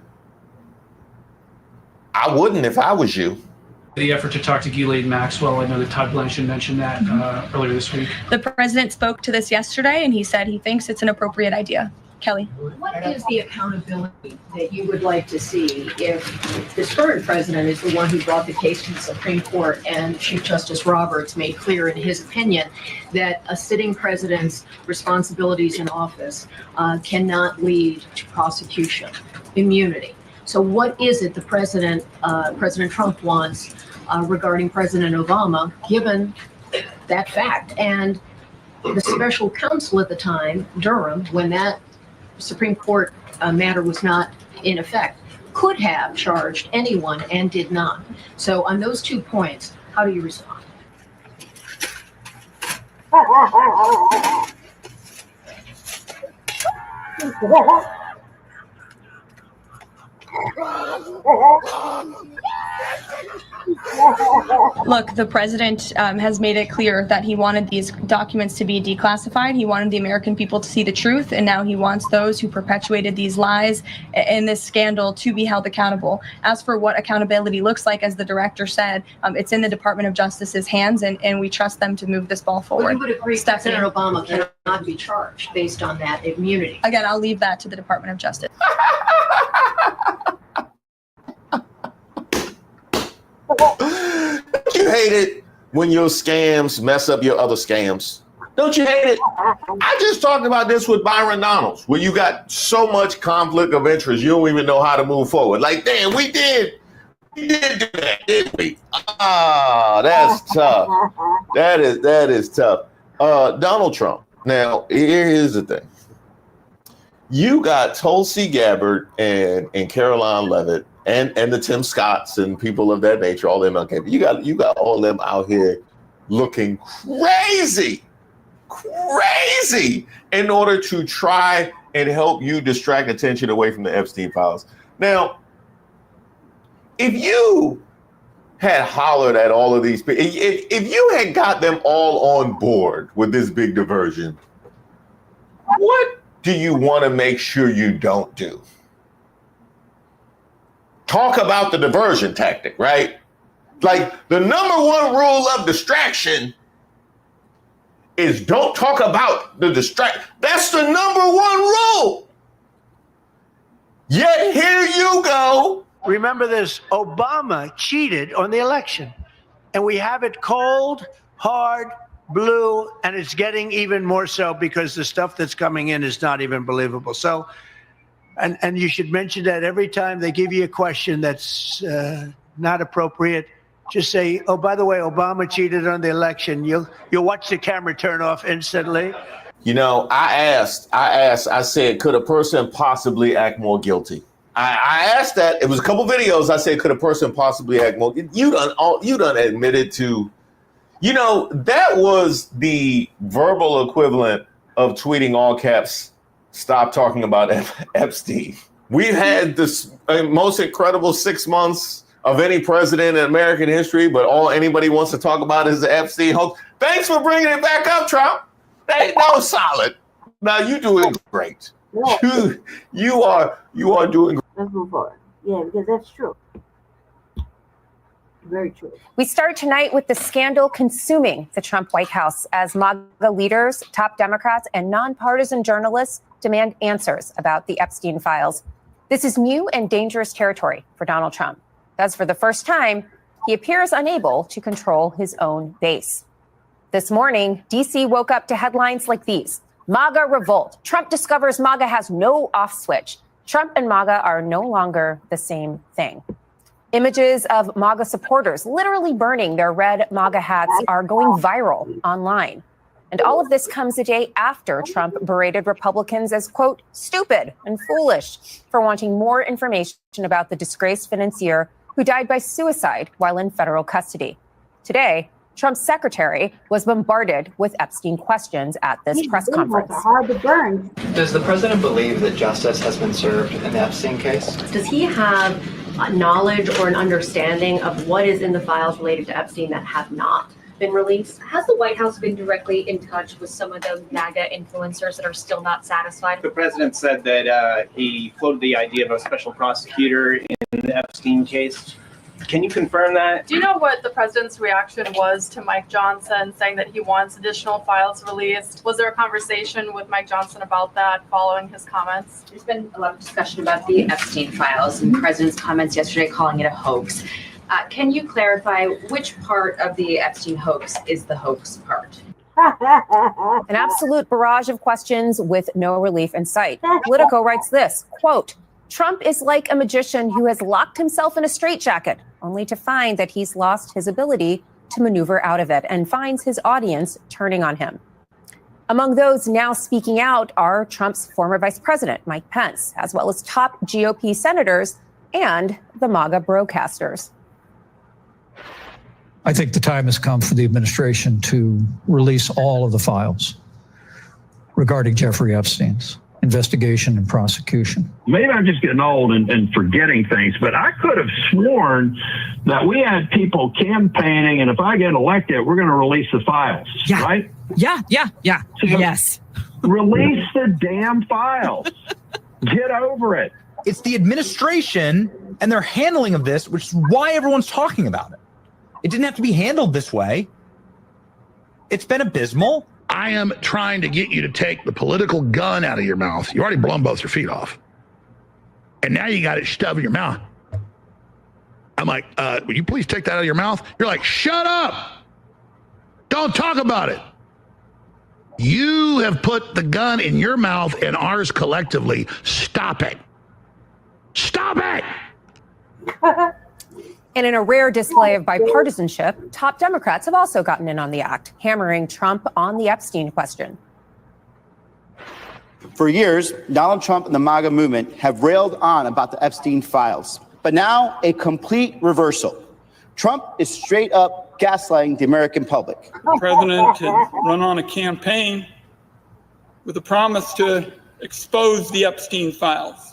S20: I wouldn't if I was you.
S23: The effort to talk to Ghislaine Maxwell, I know that Todd Blanchard mentioned that earlier this week.
S24: The president spoke to this yesterday, and he said he thinks it's an appropriate idea. Kelly.
S27: What is the accountability that you would like to see if this current president is the one who brought the case to the Supreme Court and Chief Justice Roberts made clear in his opinion that a sitting president's responsibilities in office cannot lead to prosecution, immunity? So what is it the President Trump wants regarding President Obama, given that fact? And the special counsel at the time, Durham, when that Supreme Court matter was not in effect, could have charged anyone and did not. So on those 2 points, how do you respond?
S24: Look, the president has made it clear that he wanted these documents to be declassified. He wanted the American people to see the truth, and now he wants those who perpetuated these lies and this scandal to be held accountable. As for what accountability looks like, as the director said, it's in the Department of Justice's hands, and we trust them to move this ball forward.
S27: Well, you would agree President Obama cannot be charged based on that immunity.
S24: Again, I'll leave that to the Department of Justice.
S20: Don't you hate it when your scams mess up your other scams? Don't you hate it? I just talked about this with Byron Donalds, where you got so much conflict of interest, you don't even know how to move forward. Like, damn, we did do that, didn't we? Ah, that's tough. That is tough. Donald Trump. Now, here's the thing. You got Tulsi Gabbard and Caroline Leavitt and the Tim Scotts and people of that nature, all them on campus. You got all them out here looking crazy in order to try and help you distract attention away from the Epstein files. Now, if you had hollered at all of these people, if you had got them all on board with this big diversion, what do you want to make sure you don't do? Talk about the diversion tactic, right? Like, the number one rule of distraction is don't talk about the distract. That's the number one rule. Yet here you go.
S19: Remember this, Obama cheated on the election. And we have it cold, hard, blue, and it's getting even more so because the stuff that's coming in is not even believable. So, and you should mention that every time they give you a question that's not appropriate, just say, oh, by the way, Obama cheated on the election. You'll watch the camera turn off instantly.
S20: You know, I said, could a person possibly act more guilty? I asked that. It was a couple videos. I said, could a person possibly act more? You done admitted to, you know, that was the verbal equivalent of tweeting all caps, stop talking about Epstein. We've had this most incredible 6 months of any president in American history, but all anybody wants to talk about is the Epstein hoax. Thanks for bringing it back up, Trump. That was solid. Now you're doing great. You are doing great.
S3: Let's move forward. Yeah, because that's true. Very true.
S2: We start tonight with the scandal consuming the Trump White House as MAGA leaders, top Democrats, and nonpartisan journalists demand answers about the Epstein files. This is new and dangerous territory for Donald Trump, as for the first time, he appears unable to control his own base. This morning, D.C. woke up to headlines like these. MAGA revolt. Trump discovers MAGA has no off switch. Trump and MAGA are no longer the same thing. Images of MAGA supporters literally burning their red MAGA hats are going viral online. And all of this comes a day after Trump berated Republicans as, quote, stupid and foolish for wanting more information about the disgraced financier who died by suicide while in federal custody. Today, Trump's secretary was bombarded with Epstein questions at this press conference.
S3: Hard to burn.
S4: Does the president believe that justice has been served in the Epstein case?
S27: Does he have knowledge or an understanding of what is in the files related to Epstein that have not been released?
S8: Has the White House been directly in touch with some of the MAGA influencers that are still not satisfied?
S10: The president said that he floated the idea of a special prosecutor in the Epstein case. Can you confirm that?
S11: Do you know what the president's reaction was to Mike Johnson saying that he wants additional files released? Was there a conversation with Mike Johnson about that following his comments?
S27: There's been a lot of discussion about the Epstein files and the president's comments yesterday calling it a hoax. Can you clarify which part of the Epstein hoax is the hoax part?
S2: An absolute barrage of questions with no relief in sight. Politico writes this, quote, Trump is like a magician who has locked himself in a straitjacket, only to find that he's lost his ability to maneuver out of it and finds his audience turning on him. Among those now speaking out are Trump's former vice president, Mike Pence, as well as top GOP senators and the MAGA broadcasters.
S12: I think the time has come for the administration to release all of the files regarding Jeffrey Epstein's
S5: investigation and prosecution.
S6: Maybe I'm just getting old and forgetting things, but I could have sworn that we had people campaigning, and if I get elected, we're going to release the files, right?
S12: Yeah.
S6: So
S12: Yes.
S6: Release the damn files. Get over it.
S13: It's the administration and their handling of this, which is why everyone's talking about it. It didn't have to be handled this way. It's been abysmal.
S22: I am trying to get you to take the political gun out of your mouth. You already blown both your feet off. And now you got it shoved in your mouth. I'm like, will you please take that out of your mouth? You're like, shut up. Don't talk about it. You have put the gun in your mouth and ours collectively. Stop it. Stop it.
S2: And in a rare display of bipartisanship, top Democrats have also gotten in on the act, hammering Trump on the Epstein question.
S25: For years, Donald Trump and the MAGA movement have railed on about the Epstein files. But now, a complete reversal. Trump is straight up gaslighting the American public.
S26: The president had run on a campaign with a promise to expose the Epstein files.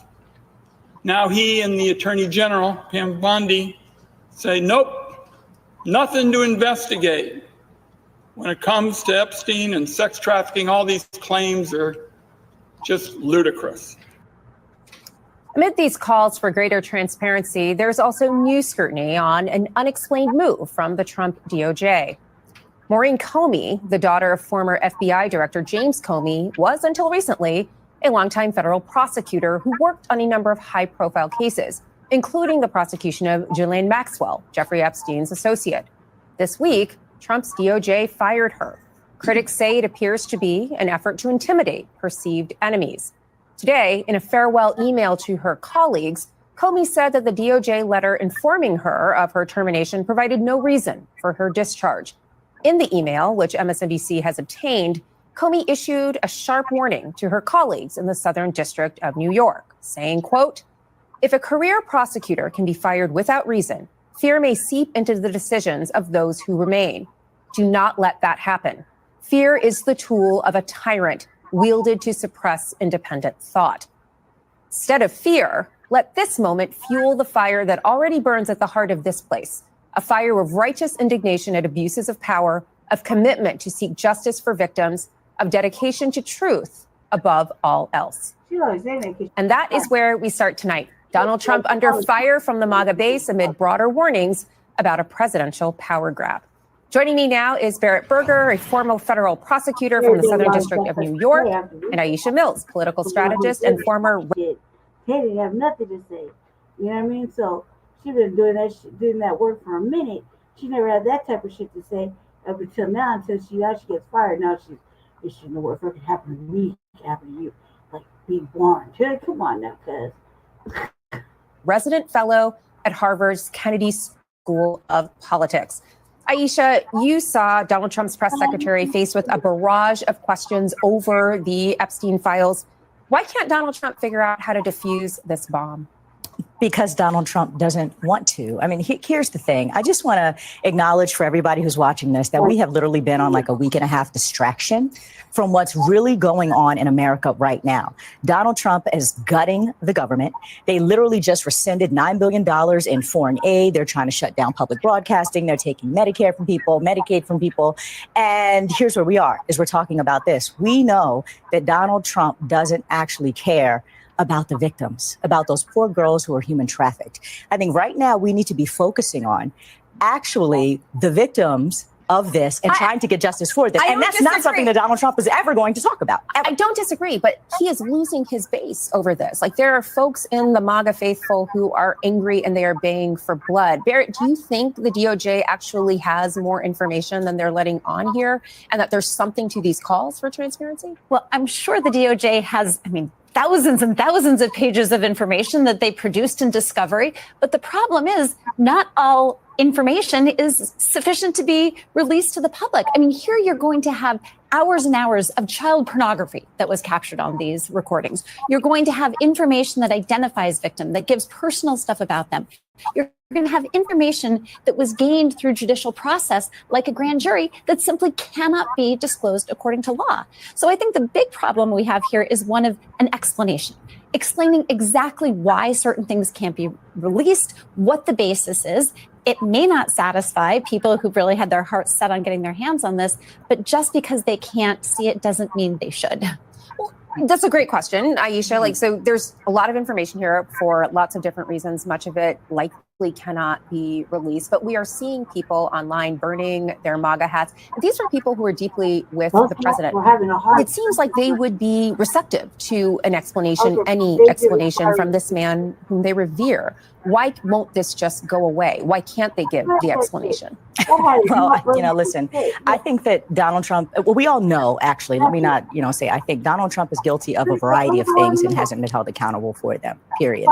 S26: Now he and the Attorney General, Pam Bondi, say, nope, nothing to investigate. When it comes to Epstein and sex trafficking, all these claims are just ludicrous.
S2: Amid these calls for greater transparency, there's also new scrutiny on an unexplained move from the Trump DOJ. Maureen Comey, the daughter of former FBI Director James Comey, was until recently a longtime federal prosecutor who worked on a number of high-profile cases, including the prosecution of Ghislaine Maxwell, Jeffrey Epstein's associate. This week, Trump's DOJ fired her. Critics say it appears to be an effort to intimidate perceived enemies. Today, in a farewell email to her colleagues, Comey said that the DOJ letter informing her of her termination provided no reason for her discharge. In the email, which MSNBC has obtained, Comey issued a sharp warning to her colleagues in the Southern District of New York, saying, quote, if a career prosecutor can be fired without reason, fear may seep into the decisions of those who remain. Do not let that happen. Fear is the tool of a tyrant wielded to suppress independent thought. Instead of fear, let this moment fuel the fire that already burns at the heart of this place, a fire of righteous indignation at abuses of power, of commitment to seek justice for victims, of dedication to truth above all else. And that is where we start tonight. Donald Trump under fire from the MAGA base amid broader warnings about a presidential power grab. Joining me now is Barrett Berger, a former federal prosecutor from the Southern District of New York, and Aisha Mills, political strategist and former...
S3: They didn't have nothing to say. You know what I mean? So she's been doing that work for a minute. She never had that type of shit to say up until now, until she actually gets fired. Now she's the work. If it happened to me, it can happen to you. Like, be born. Come on now, cuz.
S2: Resident fellow at Harvard's Kennedy School of Politics. Aisha, you saw Donald Trump's press secretary faced with a barrage of questions over the Epstein files. Why can't Donald Trump figure out how to defuse this bomb?
S28: Because Donald Trump doesn't want to. I mean, here's the thing. I just want to acknowledge for everybody who's watching this that we have literally been on like a week and a half distraction from what's really going on in America right now. Donald Trump is gutting the government. They literally just rescinded $9 billion in foreign aid. They're trying to shut down public broadcasting. They're taking Medicare from people, Medicaid from people. And here's where we are, is we're talking about this. We know that Donald Trump doesn't actually care about the victims, about those poor girls who are human trafficked. I think right now we need to be focusing on actually the victims of this and trying to get justice for them. And that's not something that Donald Trump is ever going to talk about.
S2: I don't disagree, but he is losing his base over this. Like, there are folks in the MAGA faithful who are angry and they are baying for blood. Barrett, do you think the DOJ actually has more information than they're letting on here, and that there's something to these calls for transparency?
S29: Well, I'm sure the DOJ has, thousands and thousands of pages of information that they produced in discovery. But the problem is not all information is sufficient to be released to the public. Here you're going to have hours and hours of child pornography that was captured on these recordings. You're going to have information that identifies victim, that gives personal stuff about them. You're going to have information that was gained through judicial process, like a grand jury, that simply cannot be disclosed according to law. So I think the big problem we have here is one of an explanation, explaining exactly why certain things can't be released, what the basis is. It may not satisfy people who really had their hearts set on getting their hands on this, but just because they can't see it doesn't mean they should.
S2: Well, that's a great question, Aisha. Like, so there's a lot of information here for lots of different reasons. Much of it likely cannot be released, but we are seeing people online burning their MAGA hats. These are people who are deeply with the president. It seems like they would be receptive to an explanation, any explanation from this man whom they revere. Why won't this just go away? Why can't they give the explanation?
S28: Well, listen, I think that Donald Trump, well, we all know, actually, let me not, say, I think Donald Trump is guilty of a variety of things and hasn't been held accountable for them, period.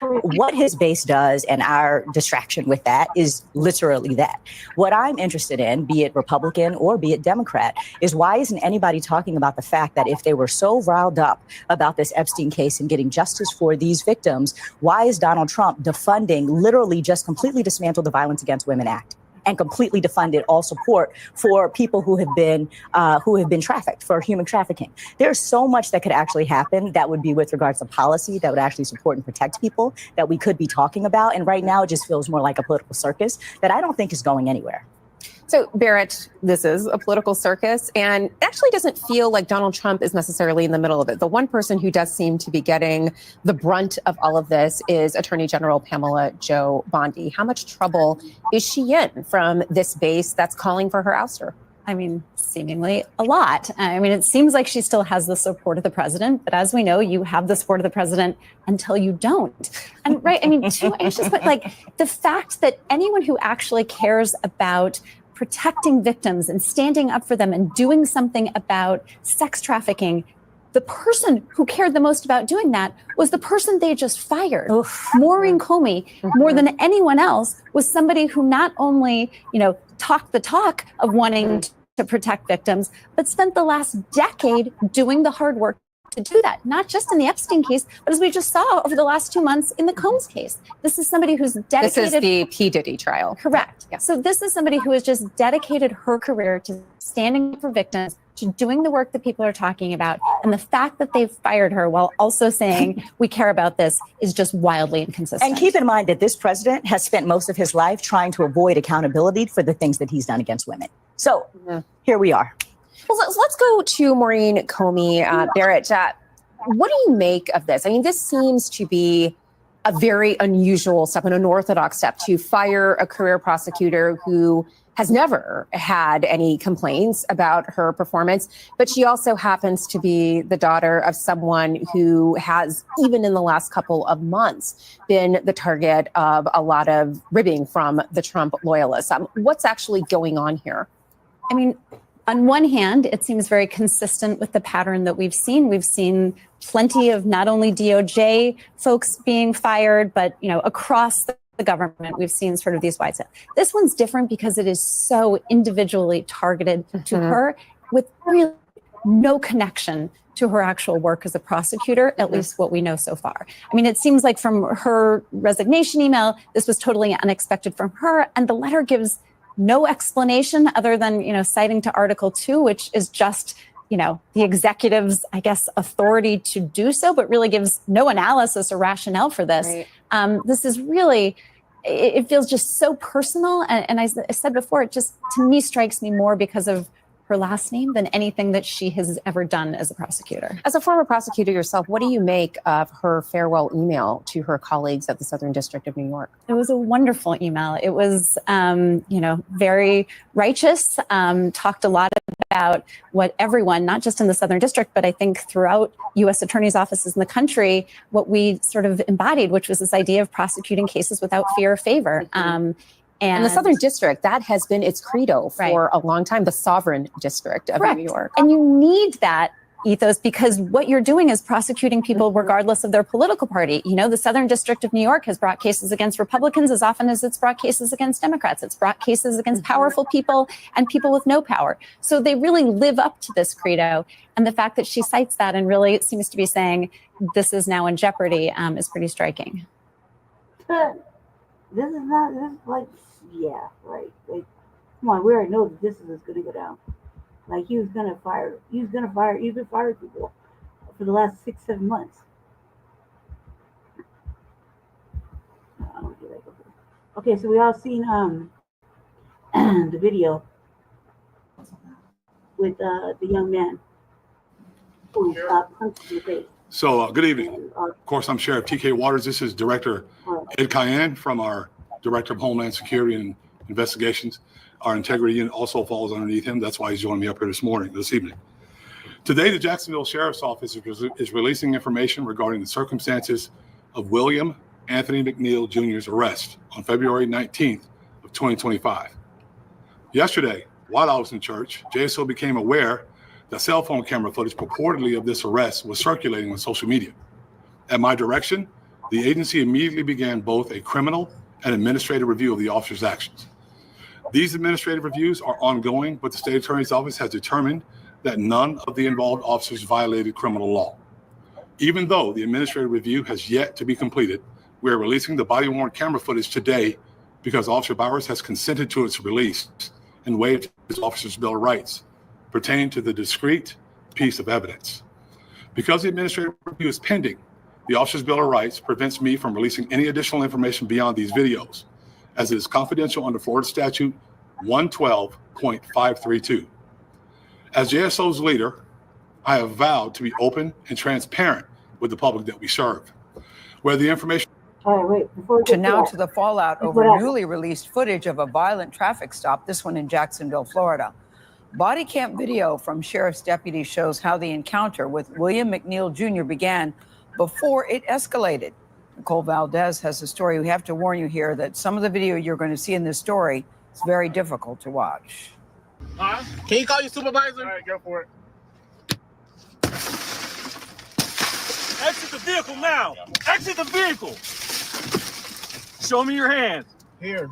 S28: What his base does and our distraction with that is literally that. What I'm interested in, be it Republican or be it Democrat, is why isn't anybody talking about the fact that if they were so riled up about this Epstein case and getting justice for these victims, why is Donald Trump defunding, literally just completely dismantled the Violence Against Women Act and completely defunded all support for people who have been trafficked, for human trafficking? There's so much that could actually happen that would be with regards to policy that would actually support and protect people that we could be talking about. And right now it just feels more like a political circus that I don't think is going anywhere.
S2: So Barrett, this is a political circus, and it actually doesn't feel like Donald Trump is necessarily in the middle of it. The one person who does seem to be getting the brunt of all of this is Attorney General Pamela Jo Bondi. How much trouble is she in from this base that's calling for her ouster?
S29: I mean, seemingly a lot. I mean, it seems like she still has the support of the president, but as we know, you have the support of the president until you don't. And right, I mean, too anxious, but like the fact that anyone who actually cares about protecting victims and standing up for them and doing something about sex trafficking, the person who cared the most about doing that was the person they just fired. Maureen Comey, more than anyone else, was somebody who not only, talked the talk of wanting to protect victims, but spent the last decade doing the hard work to do that, not just in the Epstein case, but as we just saw over the last 2 months in the Combs case. This is somebody who's dedicated.
S2: This is the P. Diddy trial.
S29: Correct. Yeah. So this is somebody who has just dedicated her career to standing up for victims, to doing the work that people are talking about. And the fact that they've fired her while also saying we care about this is just wildly inconsistent.
S28: And keep in mind that this president has spent most of his life trying to avoid accountability for the things that he's done against women. So here we are.
S2: Well, let's go to Maureen Comey. Barrett, what do you make of this? I mean, this seems to be a very unusual step, an unorthodox step, to fire a career prosecutor who has never had any complaints about her performance. But she also happens to be the daughter of someone who has, even in the last couple of months, been the target of a lot of ribbing from the Trump loyalists. What's actually going on here?
S29: I mean, on one hand, it seems very consistent with the pattern that we've seen. We've seen plenty of not only DOJ folks being fired, but across the government, we've seen sort of these wide set. This one's different because it is so individually targeted to her with really no connection to her actual work as a prosecutor, at least what we know so far. I mean, it seems like from her resignation email, this was totally unexpected from her, and the letter gives no explanation other than, citing to Article 2, which is just, the executive's, I guess, authority to do so, but really gives no analysis or rationale for this. Right. This is really, it feels just so personal. And I said before, it just, to me, strikes me more because of her last name than anything that she has ever done as a prosecutor.
S2: As a former prosecutor yourself, what do you make of her farewell email to her colleagues at the Southern District of New York?
S29: It was a wonderful email. It was, very righteous, talked a lot about what everyone, not just in the Southern District, but I think throughout U.S. attorneys' offices in the country, what we sort of embodied, which was this idea of prosecuting cases without fear or favor.
S2: And the Southern District, that has been its credo for a long time, the sovereign district of New York.
S29: And you need that ethos, because what you're doing is prosecuting people regardless of their political party. You know, the Southern District of New York has brought cases against Republicans as often as it's brought cases against Democrats. It's brought cases against powerful people and people with no power. So they really live up to this credo. And the fact that she cites that and really seems to be saying this is now in jeopardy is pretty striking.
S3: This is not, this is like, yeah, right. Like, come on, we already know that this is going to go down. Like, he's been firing people for the last 6-7 months. Okay, so we all seen the video with the young man who punched in the face.
S1: So, good evening. Of course, I'm Sheriff T.K. Waters. This is Director Ed Cayenne from our Director of Homeland Security and Investigations. Our integrity unit also falls underneath him. That's why he's joining me up here this evening. Today, the Jacksonville Sheriff's Office is releasing information regarding the circumstances of William Anthony McNeil Jr.'s arrest on February 19th of 2025. Yesterday, while I was in church, JSO became aware that cell phone camera footage purportedly of this arrest was circulating on social media. At my direction, the agency immediately began both a criminal and administrative review of the officer's actions. These administrative reviews are ongoing, but the state attorney's office has determined that none of the involved officers violated criminal law. Even though the administrative review has yet to be completed, we are releasing the body-worn camera footage today because Officer Bowers has consented to its release and waived his officer's Bill of Rights pertaining to the discrete piece of evidence. Because the administrative review is pending, the officer's Bill of Rights prevents me from releasing any additional information beyond these videos, as it is confidential under Florida Statute 112.532. As JSO's leader, I have vowed to be open and transparent with the public that we serve. Where the information
S3: to
S7: the fallout over newly released footage of a violent traffic stop, this one in Jacksonville, Florida. Body cam video from sheriff's deputies shows how the encounter with William McNeil Jr. began before it escalated. Nicole Valdez has a story. We have to warn you here that some of the video you're going to see in this story is very difficult to watch.
S9: Can you call your supervisor? All right, go for it. Exit the vehicle now. Exit the vehicle. Show me your hands. Here.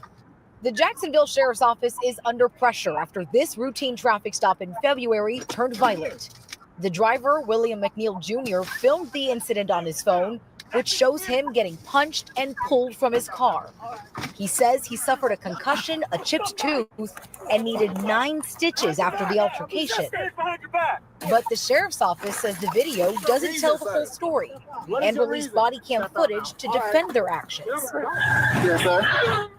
S12: The Jacksonville Sheriff's Office is under pressure after this routine traffic stop in February turned violent. The driver, William McNeil Jr., filmed the incident on his phone, which shows him getting punched and pulled from his car. He says he suffered a concussion, a chipped tooth, and needed 9 stitches after the altercation. But the sheriff's office says the video doesn't tell the full story and released body cam footage to defend their actions.
S9: Yes, sir.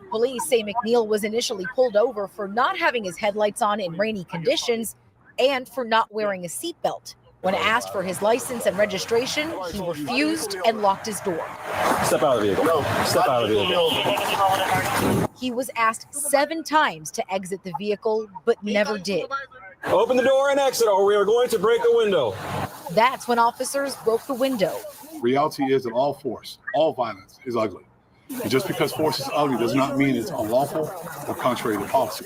S12: Police say McNeil was initially pulled over for not having his headlights on in rainy conditions and for not wearing a seatbelt. When asked for his license and registration, he refused and locked his door.
S9: Step out of the vehicle. No. Step out of the vehicle.
S12: He was asked 7 times to exit the vehicle, but never did.
S9: Open the door and exit, or we are going to break a window.
S12: That's when officers broke the window.
S1: Reality is that all force, all violence is ugly. And just because force is ugly does not mean it's unlawful or contrary to policy.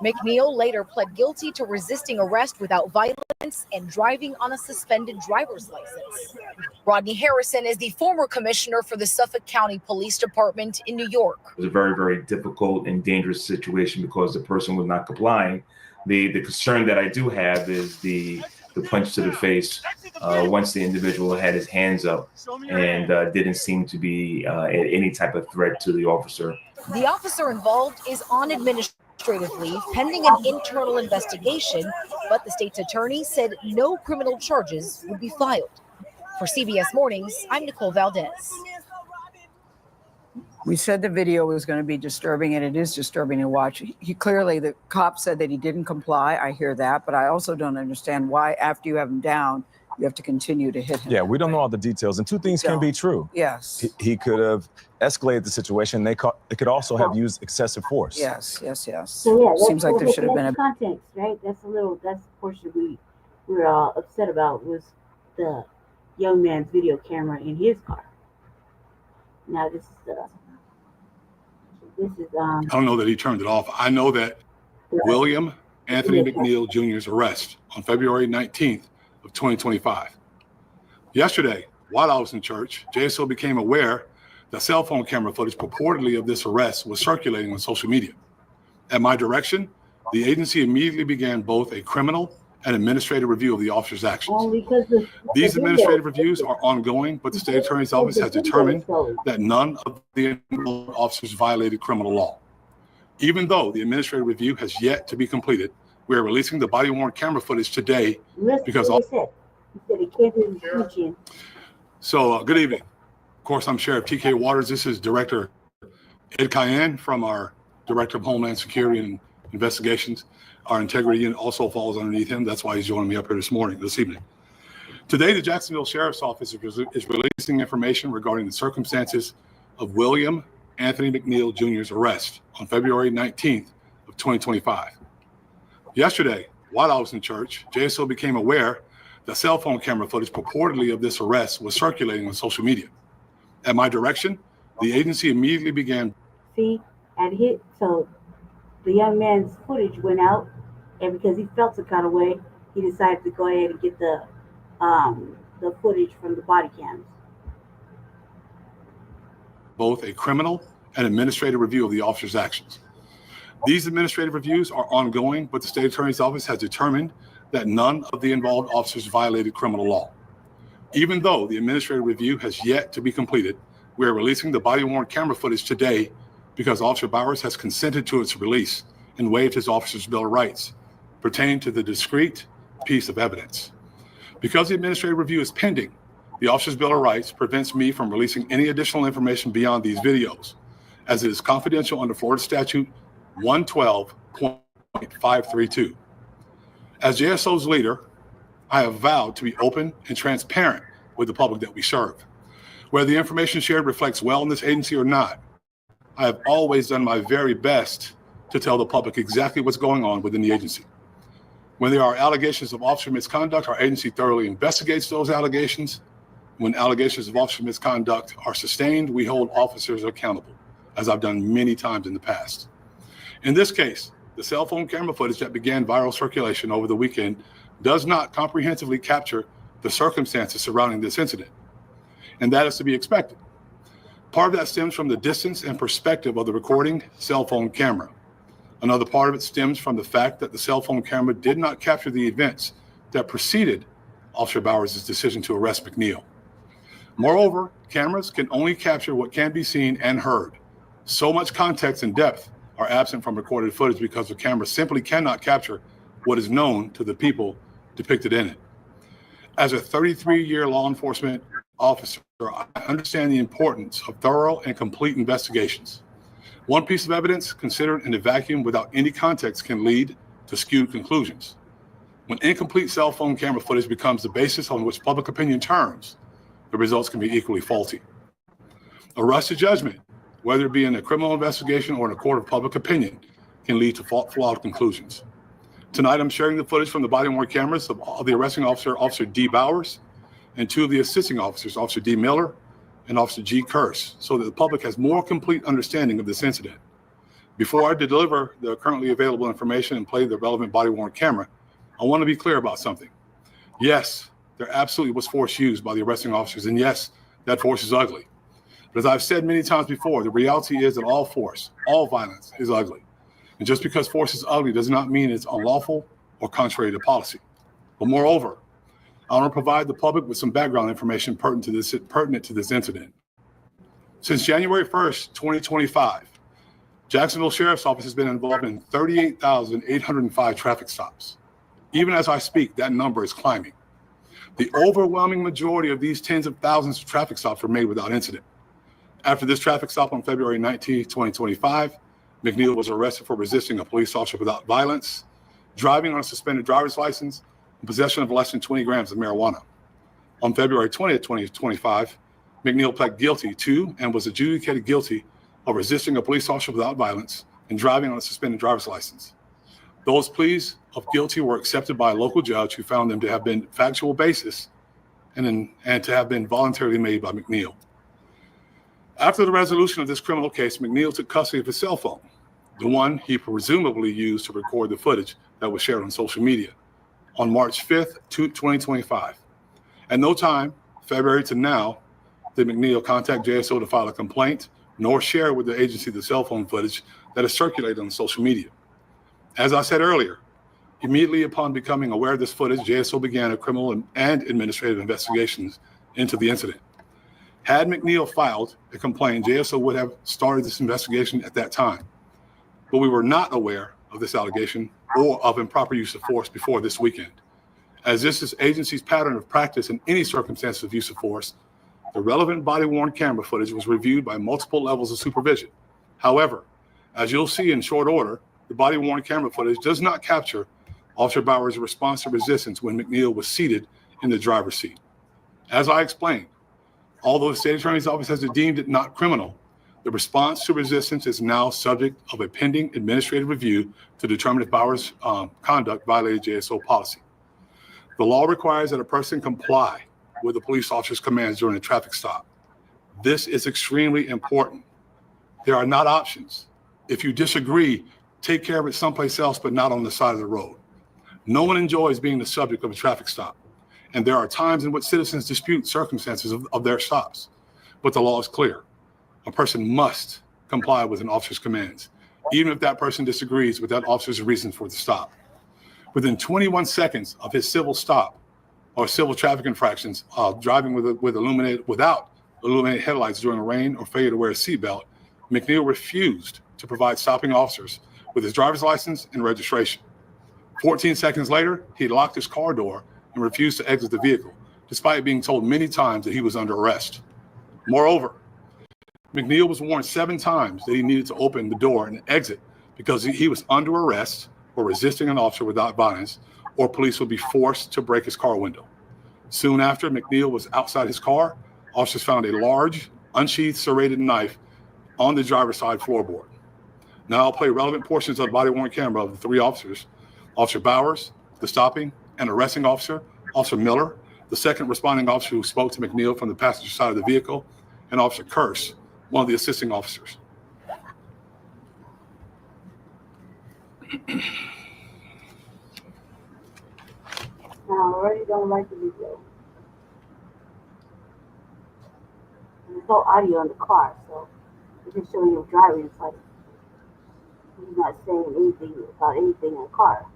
S12: McNeil later pled guilty to resisting arrest without violence and driving on a suspended driver's license. Rodney Harrison is the former commissioner for the Suffolk County Police Department in New York.
S14: It was a very, very difficult and dangerous situation because the person was not complying. The concern that I do have is the punch to the face once the individual had his hands up and didn't seem to be any type of threat to the officer.
S12: The officer involved is on administrative leave pending an internal investigation, but the state's attorney said no criminal charges would be filed. For CBS Mornings, I'm Nicole Valdez.
S7: We said the video was going to be disturbing, and it is disturbing to watch. He clearly, the cop said that he didn't comply. I hear that, but I also don't understand why, after you have him down, you have to continue to hit him.
S15: Yeah, we don't know all the details, and 2 things can be true.
S7: Yes.
S15: He could have escalated the situation. They could also have used excessive force.
S7: Yes.
S3: So yeah,
S7: seems like there should have been a
S3: context, right? That's the portion we were all upset about was the young man's video camera in his car. Now this is
S1: I don't know that he turned it off. I know that William Anthony McNeil Jr.'s arrest on February 19th of 2025. Yesterday, while I was in church, JSO became aware that cell phone camera footage purportedly of this arrest was circulating on social media. At my direction, the agency immediately began both a criminal and administrative review of the officer's actions. These administrative reviews are ongoing, but the state attorney's office has determined that none of the officers violated criminal law. Even though the administrative review has yet to be completed, we are releasing the body-worn camera footage today because So good evening. Of course, I'm Sheriff TK Waters. This is Director Ed Cayenne from our Director of Homeland Security and Investigations. Our integrity unit also falls underneath him. That's why he's joining me up here this evening. Today, the Jacksonville Sheriff's Office is releasing information regarding the circumstances of William Anthony McNeil Jr.'s arrest on February 19th of 2025. Yesterday, while I was in church, JSO became aware that cell phone camera footage purportedly of this arrest was circulating on social media. At my direction, the agency immediately began.
S3: So the young man's footage went out, and because he felt some kind of way, he decided to go ahead and get the footage from the body cams.
S1: Both a criminal and administrative review of the officer's actions. These administrative reviews are ongoing, but the state attorney's office has determined that none of the involved officers violated criminal law. Even though the administrative review has yet to be completed, we are releasing the body-worn camera footage today because Officer Bowers has consented to its release and waived his officer's bill of rights pertaining to the discrete piece of evidence. Because the administrative review is pending, the officer's bill of rights prevents me from releasing any additional information beyond these videos, as it is confidential under Florida Statute 112.532. As JSO's leader, I have vowed to be open and transparent with the public that we serve. Whether the information shared reflects well in this agency or not, I have always done my very best to tell the public exactly what's going on within the agency. When there are allegations of officer misconduct, our agency thoroughly investigates those allegations. When allegations of officer misconduct are sustained, we hold officers accountable, as I've done many times in the past. In this case, the cell phone camera footage that began viral circulation over the weekend does not comprehensively capture the circumstances surrounding this incident, and that is to be expected. Part of that stems from the distance and perspective of the recording cell phone camera. Another part of it stems from the fact that the cell phone camera did not capture the events that preceded Officer Bowers' decision to arrest McNeil. Moreover, cameras can only capture what can be seen and heard. So much context and depth are absent from recorded footage because the camera simply cannot capture what is known to the people depicted in it. As a 33-year law enforcement officer, I understand the importance of thorough and complete investigations. One piece of evidence considered in a vacuum without any context can lead to skewed conclusions. When incomplete cell phone camera footage becomes the basis on which public opinion turns, the results can be equally faulty. A rush to judgment, whether it be in a criminal investigation or in a court of public opinion, can lead to flawed conclusions. Tonight, I'm sharing the footage from the body-worn cameras of the arresting officer, Officer D. Bowers, and two of the assisting officers, Officer D. Miller and Officer G. Curse, so that the public has more complete understanding of this incident. Before I deliver the currently available information and play the relevant body-worn camera, I want to be clear about something. Yes, there absolutely was force used by the arresting officers, and yes, that force is ugly. But as I've said many times before, the reality is that all force, all violence is ugly. And just because force is ugly does not mean it's unlawful or contrary to policy. But moreover, I want to provide the public with some background information pertinent to this incident. Since January 1st, 2025, Jacksonville Sheriff's Office has been involved in 38,805 traffic stops. Even as I speak, that number is climbing. The overwhelming majority of these tens of thousands of traffic stops were made without incident. After this traffic stop on February 19, 2025, McNeil was arrested for resisting a police officer without violence, driving on a suspended driver's license, and possession of less than 20 grams of marijuana. On February 20, 2025, McNeil pled guilty to and was adjudicated guilty of resisting a police officer without violence and driving on a suspended driver's license. Those pleas of guilty were accepted by a local judge who found them to have been factual basis and to have been voluntarily made by McNeil. After the resolution of this criminal case, McNeil took custody of his cell phone, the one he presumably used to record the footage that was shared on social media. on March 5th, 2025. At no time, February to now, did McNeil contact JSO to file a complaint, nor share with the agency the cell phone footage that is circulated on social media. As I said earlier, immediately upon becoming aware of this footage, JSO began a criminal and administrative investigations into the incident. Had McNeil filed a complaint, JSO would have started this investigation at that time. But we were not aware of this allegation or of improper use of force before this weekend. As this is agency's pattern of practice in any circumstance of use of force, the relevant body-worn camera footage was reviewed by multiple levels of supervision. However, as you'll see in short order, the body-worn camera footage does not capture Officer Bauer's response to resistance when McNeil was seated in the driver's seat. As I explained, although the state attorney's office has deemed it not criminal, the response to resistance is now subject of a pending administrative review to determine if Bauer's conduct violated JSO policy. The law requires that a person comply with the police officer's commands during a traffic stop. This is extremely important. There are not options. If you disagree, take care of it someplace else, but not on the side of the road. No one enjoys being the subject of a traffic stop. And there are times in which citizens dispute circumstances of their stops. But the law is clear. A person must comply with an officer's commands, even if that person disagrees with that officer's reason for the stop. Within 21 seconds of his civil stop or civil traffic infractions, driving without illuminated headlights during the rain or failure to wear a seatbelt, McNeil refused to provide stopping officers with his driver's license and registration. 14 seconds later, he locked his car door and refused to exit the vehicle, despite being told many times that he was under arrest. Moreover, McNeil was warned 7 times that he needed to open the door and exit because he was under arrest or resisting an officer without violence, or police would be forced to break his car window. Soon after McNeil was outside his car, officers found a large, unsheathed serrated knife on the driver's side floorboard. Now I'll play relevant portions of the body-worn camera of the 3 officers, Officer Bowers, the stopping and arresting officer, Officer Miller, the second responding officer who spoke to McNeil from the passenger side of the vehicle, and Officer Kearse, one of the assisting officers.
S3: I already don't like the video. And there's no audio in the car, so you can show you driving. It's like he's not saying anything about anything in the car.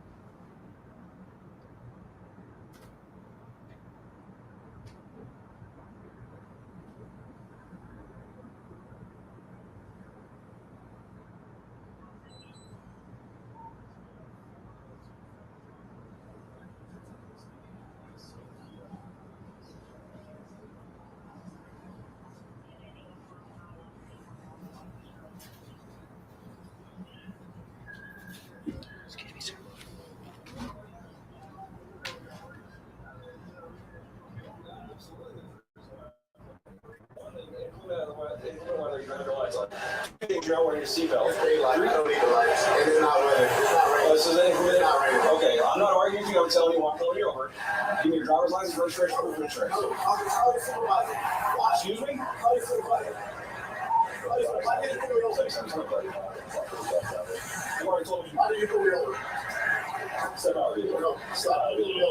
S9: You're not wearing your seatbelt. I don't need the lights. It's not wearing. This is included. Okay, I'm not arguing with you. I'm telling you, I'm pulling you over. Give me your driver's license, registration, proof of insurance. Excuse me? You already told me. How do you pull me over? Step out of the vehicle. Stop out of the vehicle.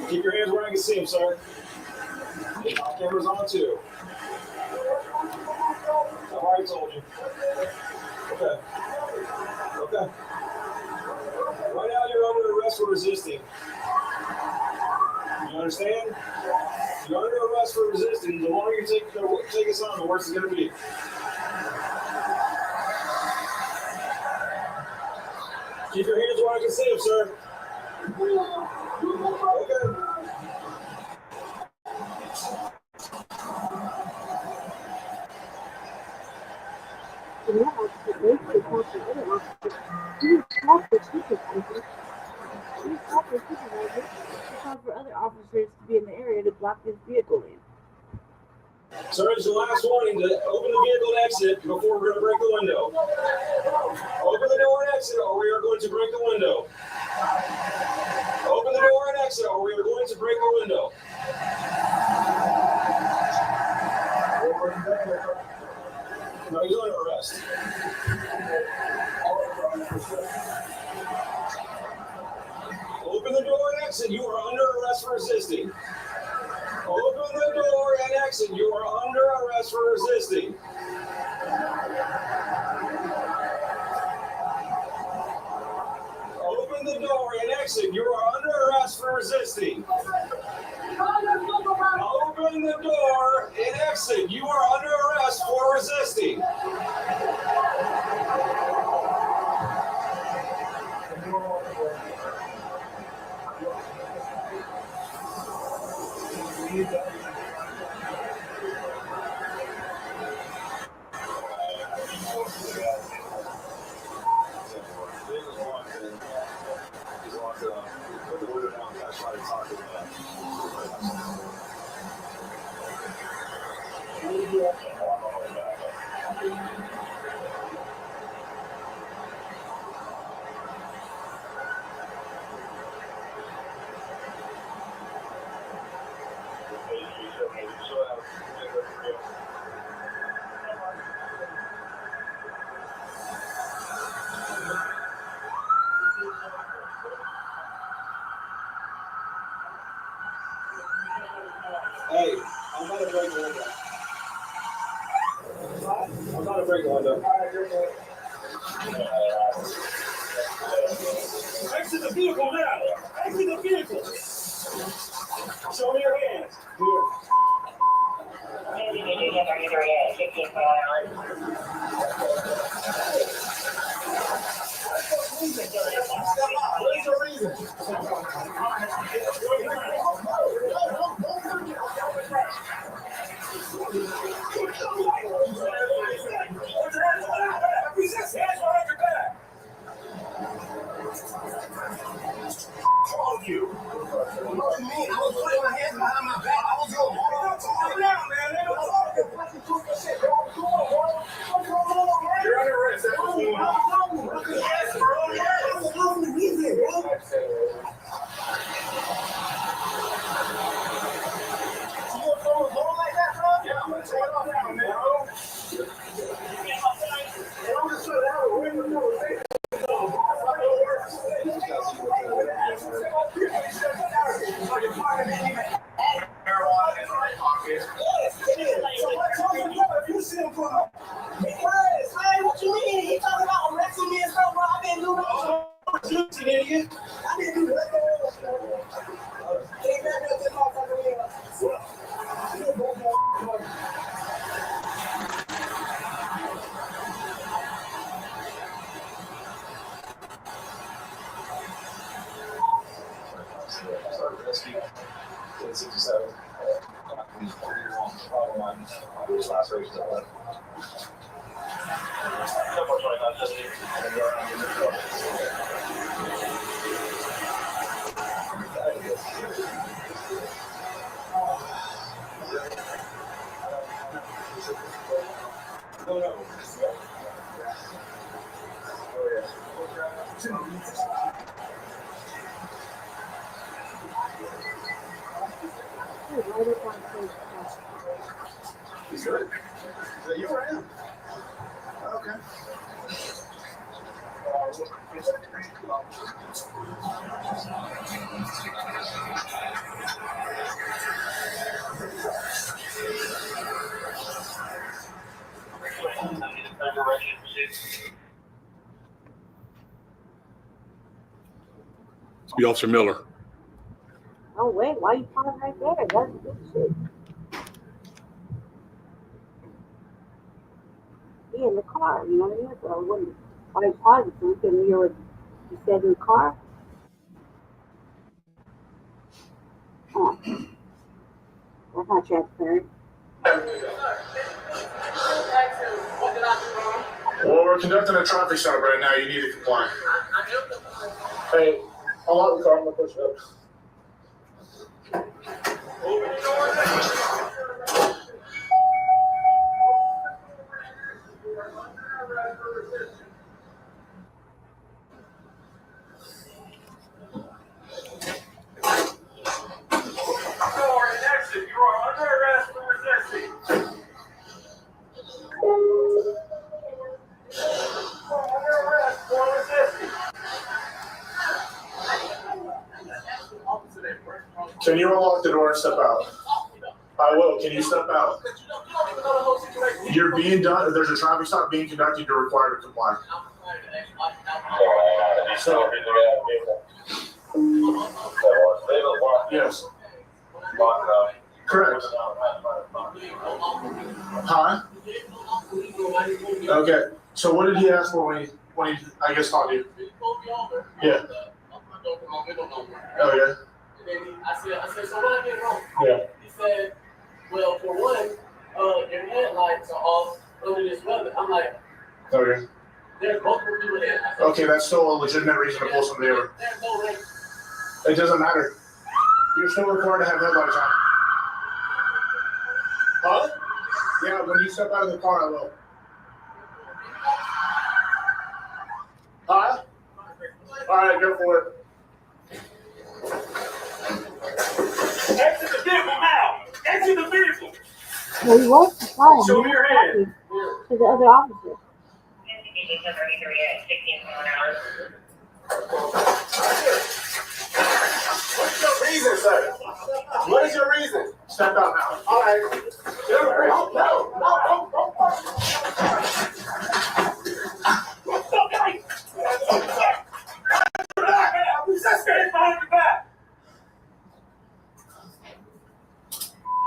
S9: Keep your hands where I can see them, sir. Camera's on too. I've already told you. Okay. Okay. Right now you're under arrest for resisting. You understand? You're under arrest for resisting. The longer you take us on, the worse it's going to be. Keep your hands where I can see them, sir. Okay.
S3: lock this vehicle in.
S9: Sir, it's the last warning to open the vehicle and exit before we're going to break the window. Open the door and exit, or we are going to break the window. Open the door and exit, or we are going to break the window. No, he's under arrest. Open the door and exit. You are under arrest for resisting. Open the door and exit. You are under arrest for resisting. Open the door and exit. You are under arrest for resisting. Open the door and exit. You are under arrest for resisting. Hey, I'm about to break the window. I'm about to break the window. Exit the vehicle now! Exit the vehicle! Show me your hands. Here. What is your reason? You. What do you mean? I was putting my hands behind my back. I was going down, man. You're under arrest. That's what you want. Yes, bro. Yes. You want to throw a ball like that, bro? Yeah, I'm going to throw it off now, man. And I'm just trying to have a window. What you mean? He talking about arresting me and stuff, bro. I didn't do that. Idiot. I didn't do that. Ain't that nothing, motherfucker? Rescue 1067. Last race that left. He's good. You were in. Okay.
S1: It's be Officer Miller.
S3: Oh, wait, why are you calling right there? That's good shit. He in the car, you know what I mean? So I wouldn't, why he paused so we couldn't hear what he said in the car. Oh. That's not transparent.
S4: Well, we're conducting a traffic stop right now. You need to comply. Hey, I'll out the car. I'm going to push it up. Can you unlock the door and step out? I will. Can you step out? You're being done. There's a traffic stop being conducted. You're required to comply. So, yes. Correct. Huh? Okay. So what did he ask for when he I guess called you? Yeah. Oh yeah.
S8: I said, so what I did wrong?
S4: Yeah.
S8: He said, well, for one, your headlights are off under this weather. I'm like,
S4: Okay.
S8: there's multiple people there.
S4: Okay, that's still a legitimate reason to pull somebody over.
S8: There's no way.
S4: It doesn't matter. You're still required to have headlights on. Huh? Yeah, when you step out of the car, I will. Huh? All right, go for it.
S8: Exit the vehicle now! Exit the vehicle!
S3: Well, he was fine.
S8: Show me your hand.
S3: To the other officer.
S4: What's your reason, sir? What is your reason? Step out now. All right.
S8: Stay behind the back!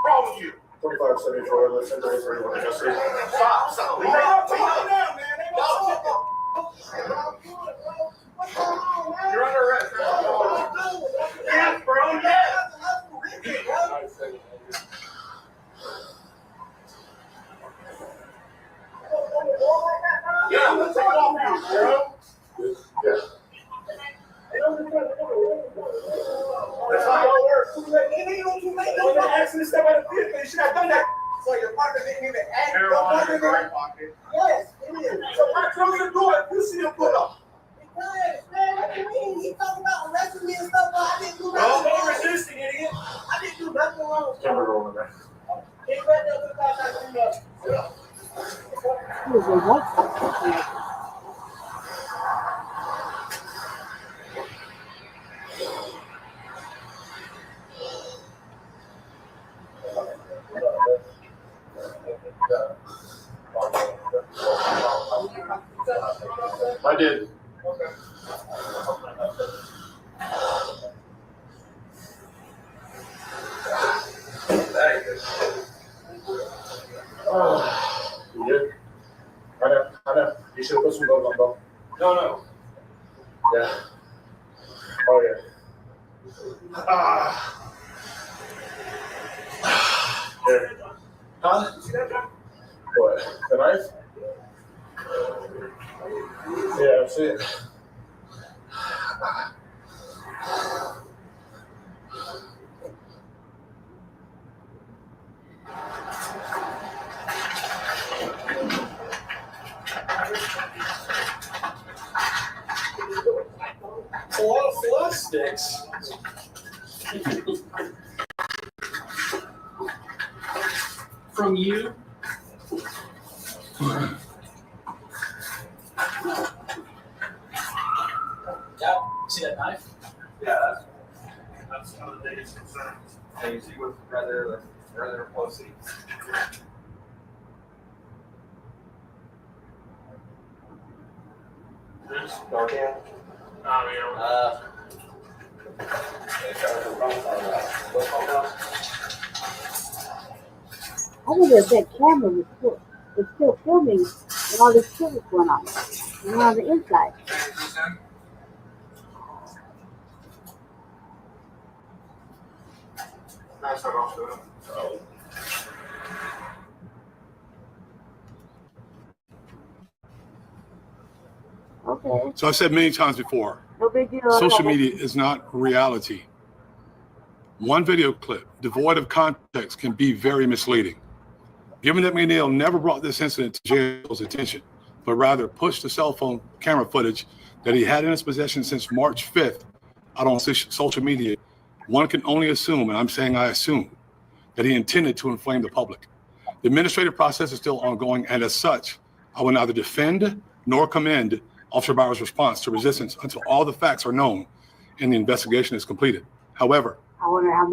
S4: Wrong with you? 4574, let's enter this everyone. Stop.
S8: Leave it.
S4: You're under arrest.
S8: Yes, bro, yes!
S4: Yeah, let's take it off you, bro. Yeah. That's how it works.
S8: When the accident step out of the vehicle, you should have done that.
S4: So your partner didn't even ask.
S8: Marijuana in your
S4: right pocket.
S8: Yes, it is. So why close the door if you see him put up?
S16: Because, man, what do you mean? He talking about arresting me and stuff, but I didn't do
S8: No,
S16: nothing
S8: no
S16: wrong.
S8: resisting, idiot.
S16: I didn't do nothing wrong.
S4: Camera rolling there.
S16: He read that without that thing up.
S3: He was a what?
S4: I did. You good? I know. You should have put some gloves on, bro.
S8: No.
S4: Yeah. Oh, yeah. Here. Huh? What? The knife? Yeah, I see it.
S8: A lot of flush sticks. From you? Yeah, see that knife?
S17: Yeah, that's one of the biggest concerns. And you see with rather closely.
S4: Okay.
S3: I wonder if that camera was still filming and all this shit was going on. And on the inside.
S4: That's not off to them.
S3: Okay.
S1: So I've said many times before,
S3: No big deal.
S1: social media is not reality. One video clip devoid of context can be very misleading. Given that McNeil never brought this incident to JSO's attention, but rather pushed the cell phone camera footage that he had in his possession since March 5th out on social media, one can only assume, and I'm saying I assume, that he intended to inflame the public. The administrative process is still ongoing, and as such, I will neither defend nor commend Officer Bauer's response to resistance until all the facts are known and the investigation is completed. However,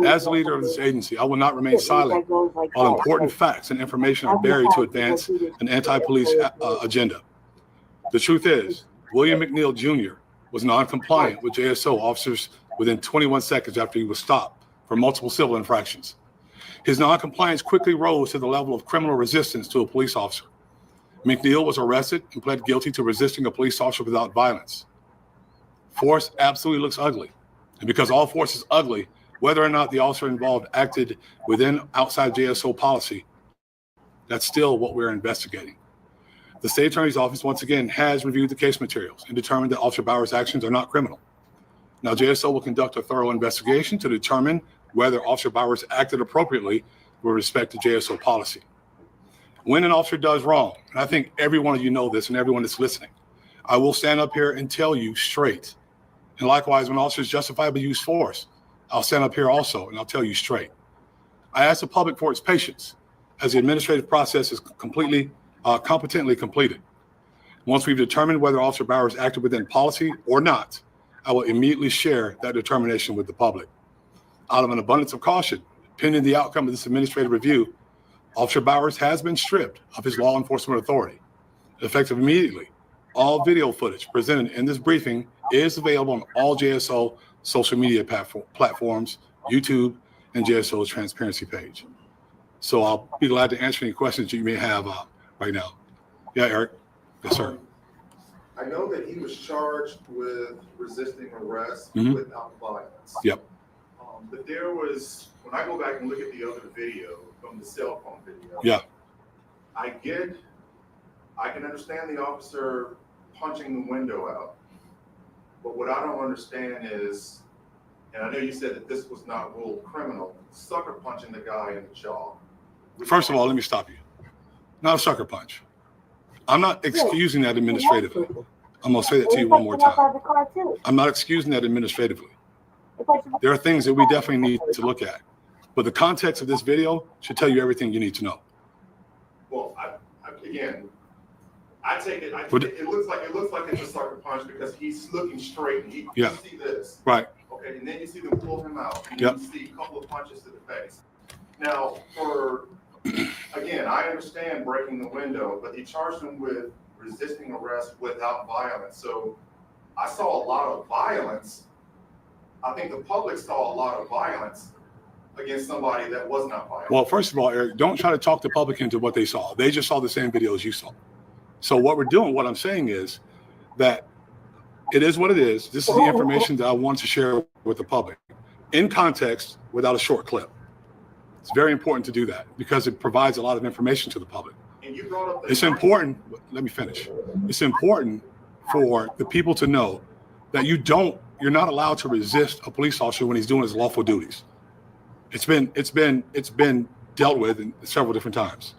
S1: as the leader of this agency, I will not remain silent while important facts and information are buried to advance an anti-police agenda. The truth is, William McNeil Jr. was non-compliant with JSO officers within 21 seconds after he was stopped for multiple civil infractions. His non-compliance quickly rose to the level of criminal resistance to a police officer. McNeil was arrested and pled guilty to resisting a police officer without violence. Force absolutely looks ugly. And because all force is ugly, whether or not the officer involved acted within outside JSO policy, that's still what we're investigating. The state attorney's office, once again, has reviewed the case materials and determined that Officer Bauer's actions are not criminal. Now, JSO will conduct a thorough investigation to determine whether Officer Bauer's acted appropriately with respect to JSO policy. When an officer does wrong, and I think every one of you know this and everyone that's listening, I will stand up here and tell you straight. And likewise, when officers justifiably use force, I'll stand up here also and I'll tell you straight. I ask the public for its patience as the administrative process is completely, competently completed. Once we've determined whether Officer Bauer has acted within policy or not, I will immediately share that determination with the public. Out of an abundance of caution, pending the outcome of this administrative review, Officer Bowers has been stripped of his law enforcement authority. Effective immediately, all video footage presented in this briefing is available on all JSO social media platforms, YouTube, and JSO's transparency page. So I'll be glad to answer any questions you may have right now. Yeah, Eric? Yes, sir.
S10: I know that he was charged with resisting arrest without violence.
S1: Yep.
S10: But there was, when I go back and look at the other video from the cell phone video,
S1: yeah,
S10: I can understand the officer punching the window out. But what I don't understand is, and I know you said that this was not ruled criminal, sucker punching the guy in the jaw.
S1: First of all, let me stop you. Not a sucker punch. I'm not excusing that administratively. I'm going to say that to you one more time. I'm not excusing that administratively. There are things that we definitely need to look at. But the context of this video should tell you everything you need to know.
S10: Well, again, I take it, it looks like it's a sucker punch because he's looking straight and you see this.
S1: Right.
S10: Okay, and then you see them pull him out and you see a couple of punches to the face. Now, again, I understand breaking the window, but he charged him with resisting arrest without violence. So I saw a lot of violence. I think the public saw a lot of violence against somebody that was not violent.
S1: Well, first of all, Eric, don't try to talk the public into what they saw. They just saw the same video as you saw. So what we're doing, what I'm saying is that it is what it is. This is the information that I want to share with the public in context without a short clip. It's very important to do that because it provides a lot of information to the public.
S10: And you brought up
S1: it's important, let me finish. It's important for the people to know that you're not allowed to resist a police officer when he's doing his lawful duties. It's been dealt with in several different times.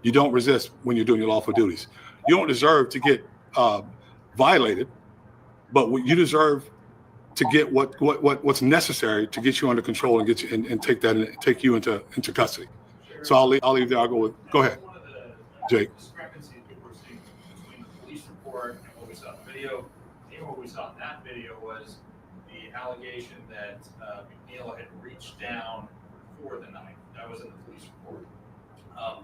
S1: You don't resist when you're doing your lawful duties. You don't deserve to get violated, but you deserve to get what's necessary to get you under control and get you and take you into custody. So I'll leave there. I'll go ahead, Jake.
S17: Discrepancies we're seeing between the police report and what we saw in the video. And what we saw in that video was the allegation that McNeil had reached down for the knife. That was in the police report.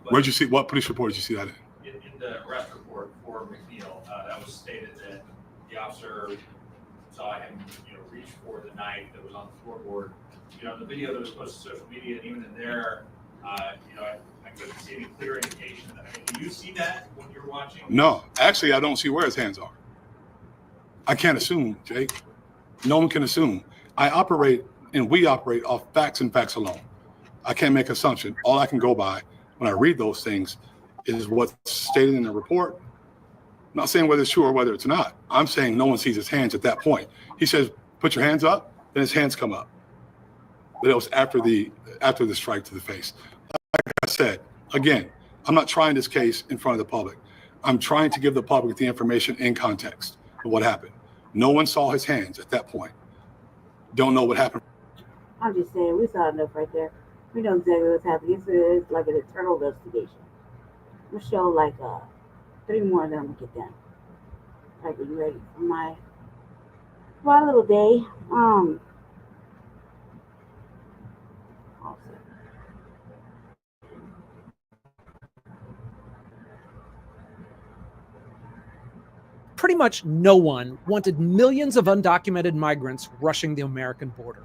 S1: Where'd you see? What police report did you see that in?
S17: In the arrest report for McNeil, that was stated that the officer saw him, reach for the knife that was on the floorboard. The video that was posted to social media, and even in there, I couldn't see any clear indication. Do you see that when you're watching?
S1: No, actually, I don't see where his hands are. I can't assume, Jake. No one can assume. I operate and we operate off facts and facts alone. I can't make assumption. All I can go by when I read those things is what's stated in the report. I'm not saying whether it's true or whether it's not. I'm saying no one sees his hands at that point. He says, put your hands up, then his hands come up. but it was after the strike to the face. Like I said, again, I'm not trying this case in front of the public. I'm trying to give the public the information in context of what happened. No one saw his hands at that point. Don't know what happened.
S3: I'm just saying, we saw enough right there. We know exactly what's happening. It's like an internal investigation. We'll show like 3 more of them to get done. Like, are you ready for my little day?
S5: Pretty much no one wanted millions of undocumented migrants rushing the American border.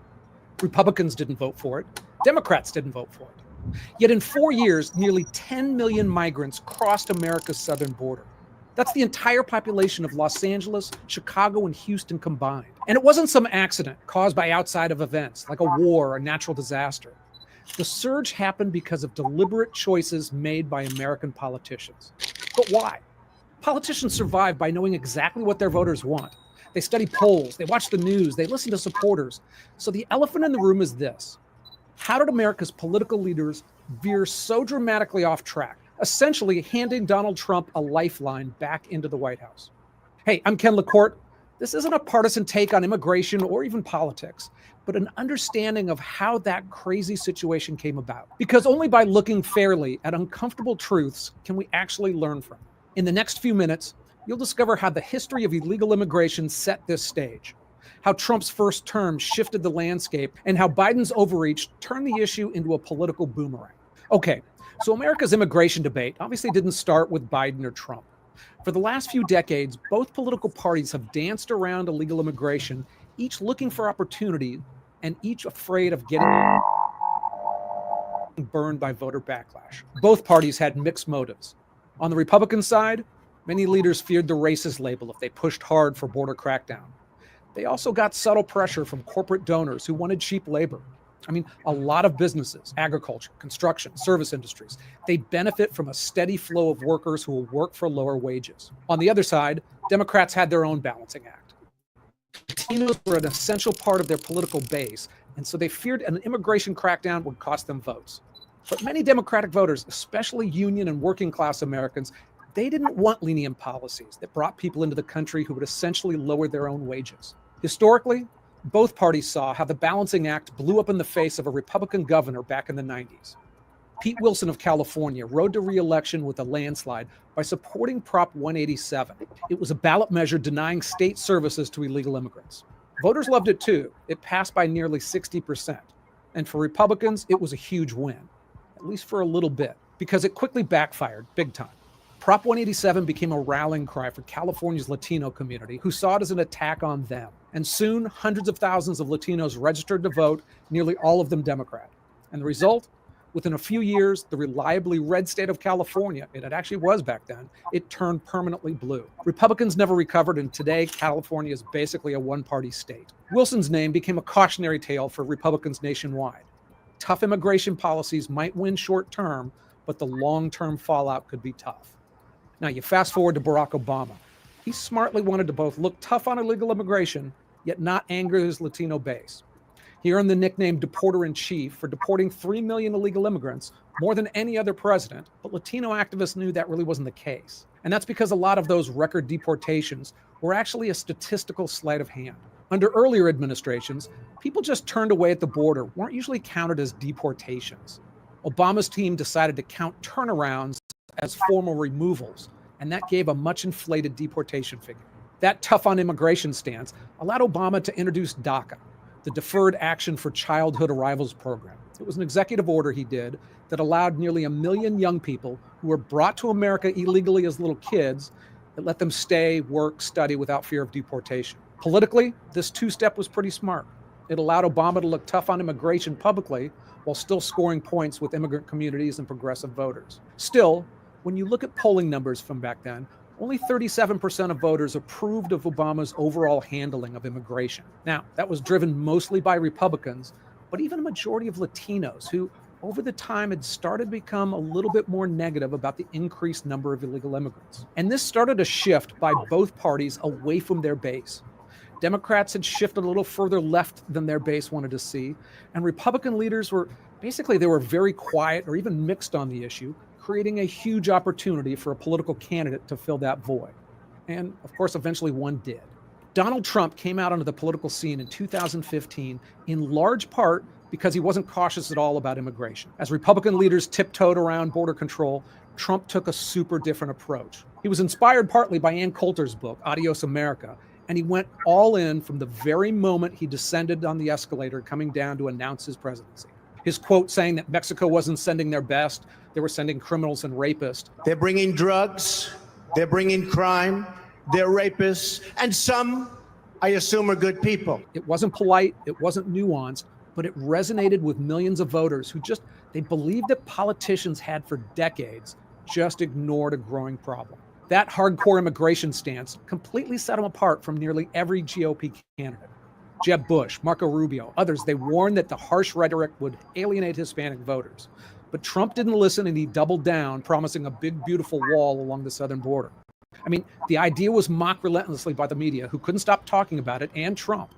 S5: Republicans didn't vote for it. Democrats didn't vote for it. Yet in 4 years, nearly 10 million migrants crossed America's southern border. That's the entire population of Los Angeles, Chicago, and Houston combined. And it wasn't some accident caused by outside of events like a war or a natural disaster. The surge happened because of deliberate choices made by American politicians. But why? Politicians survive by knowing exactly what their voters want. They study polls, they watch the news, they listen to supporters. So the elephant in the room is this: how did America's political leaders veer so dramatically off track, essentially handing Donald Trump a lifeline back into the White House? Hey, I'm Ken LaCourte. This isn't a partisan take on immigration or even politics, but an understanding of how that crazy situation came about. Because only by looking fairly at uncomfortable truths can we actually learn from them. In the next few minutes, you'll discover how the history of illegal immigration set this stage, how Trump's first term shifted the landscape, and how Biden's overreach turned the issue into a political boomerang. Okay, so America's immigration debate obviously didn't start with Biden or Trump. For the last few decades, both political parties have danced around illegal immigration, each looking for opportunity and each afraid of getting burned by voter backlash. Both parties had mixed motives. On the Republican side, many leaders feared the racist label if they pushed hard for border crackdown. They also got subtle pressure from corporate donors who wanted cheap labor. I mean, a lot of businesses, agriculture, construction, service industries, they benefit from a steady flow of workers who will work for lower wages. On the other side, Democrats had their own balancing act. Latinos were an essential part of their political base, and so they feared an immigration crackdown would cost them votes. But many Democratic voters, especially union and working class Americans, they didn't want lenient policies that brought people into the country who would essentially lower their own wages. Historically, both parties saw how the balancing act blew up in the face of a Republican governor back in the 90s. Pete Wilson of California rode to re-election with a landslide by supporting Prop 187. It was a ballot measure denying state services to illegal immigrants. Voters loved it too. It passed by nearly 60%. And for Republicans, it was a huge win, at least for a little bit, because it quickly backfired big time. Prop 187 became a rallying cry for California's Latino community, who saw it as an attack on them. And soon, hundreds of thousands of Latinos registered to vote, nearly all of them Democrat. And the result? Within a few years, the reliably red state of California, and it actually was back then, it turned permanently blue. Republicans never recovered, and today, California is basically a one-party state. Wilson's name became a cautionary tale for Republicans nationwide. Tough immigration policies might win short-term, but the long-term fallout could be tough. Now, you fast forward to Barack Obama. He smartly wanted to both look tough on illegal immigration, yet not anger his Latino base. He earned the nickname Deporter-in-Chief for deporting 3 million illegal immigrants, more than any other president, but Latino activists knew that really wasn't the case. And that's because a lot of those record deportations were actually a statistical sleight of hand. Under earlier administrations, people just turned away at the border weren't usually counted as deportations. Obama's team decided to count turnarounds as formal removals, and that gave a much inflated deportation figure. That tough on immigration stance allowed Obama to introduce DACA, the Deferred Action for Childhood Arrivals program. It was an executive order he did that allowed nearly 1 million young people who were brought to America illegally as little kids, that let them stay, work, study without fear of deportation. Politically, this two-step was pretty smart. It allowed Obama to look tough on immigration publicly while still scoring points with immigrant communities and progressive voters. Still, when you look at polling numbers from back then, only 37% of voters approved of Obama's overall handling of immigration. Now, that was driven mostly by Republicans, but even a majority of Latinos who, over the time, had started to become a little bit more negative about the increased number of illegal immigrants. And this started a shift by both parties away from their base. Democrats had shifted a little further left than their base wanted to see, and Republican leaders were basically, they were very quiet or even mixed on the issue, creating a huge opportunity for a political candidate to fill that void. And of course, eventually one did. Donald Trump came out onto the political scene in 2015 in large part because he wasn't cautious at all about immigration. As Republican leaders tiptoed around border control, Trump took a super different approach. He was inspired partly by Ann Coulter's book, Adios America, and he went all in from the very moment he descended on the escalator coming down to announce his presidency. His quote saying that Mexico wasn't sending their best, they were sending criminals and rapists.
S6: They're bringing drugs, they're bringing crime, they're rapists, and some, I assume, are good people.
S5: It wasn't polite, it wasn't nuanced, but it resonated with millions of voters who they believed that politicians had for decades just ignored a growing problem. That hardcore immigration stance completely set him apart from nearly every GOP candidate. Jeb Bush, Marco Rubio, others, they warned that the harsh rhetoric would alienate Hispanic voters. But Trump didn't listen, and he doubled down, promising a big, beautiful wall along the southern border. I mean, the idea was mocked relentlessly by the media, who couldn't stop talking about it, and Trump.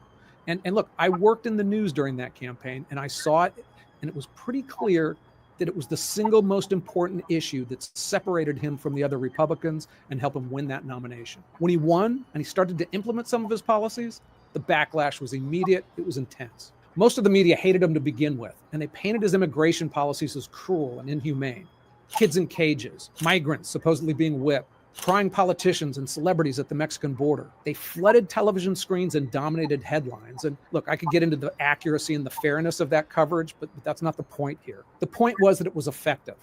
S5: And look, I worked in the news during that campaign, and I saw it, and it was pretty clear that it was the single most important issue that separated him from the other Republicans and helped him win that nomination. When he won and he started to implement some of his policies, the backlash was immediate, it was intense. Most of the media hated him to begin with, and they painted his immigration policies as cruel and inhumane. Kids in cages, migrants supposedly being whipped, crying politicians and celebrities at the Mexican border. They flooded television screens and dominated headlines. And look, I could get into the accuracy and the fairness of that coverage, but that's not the point here. The point was that it was effective,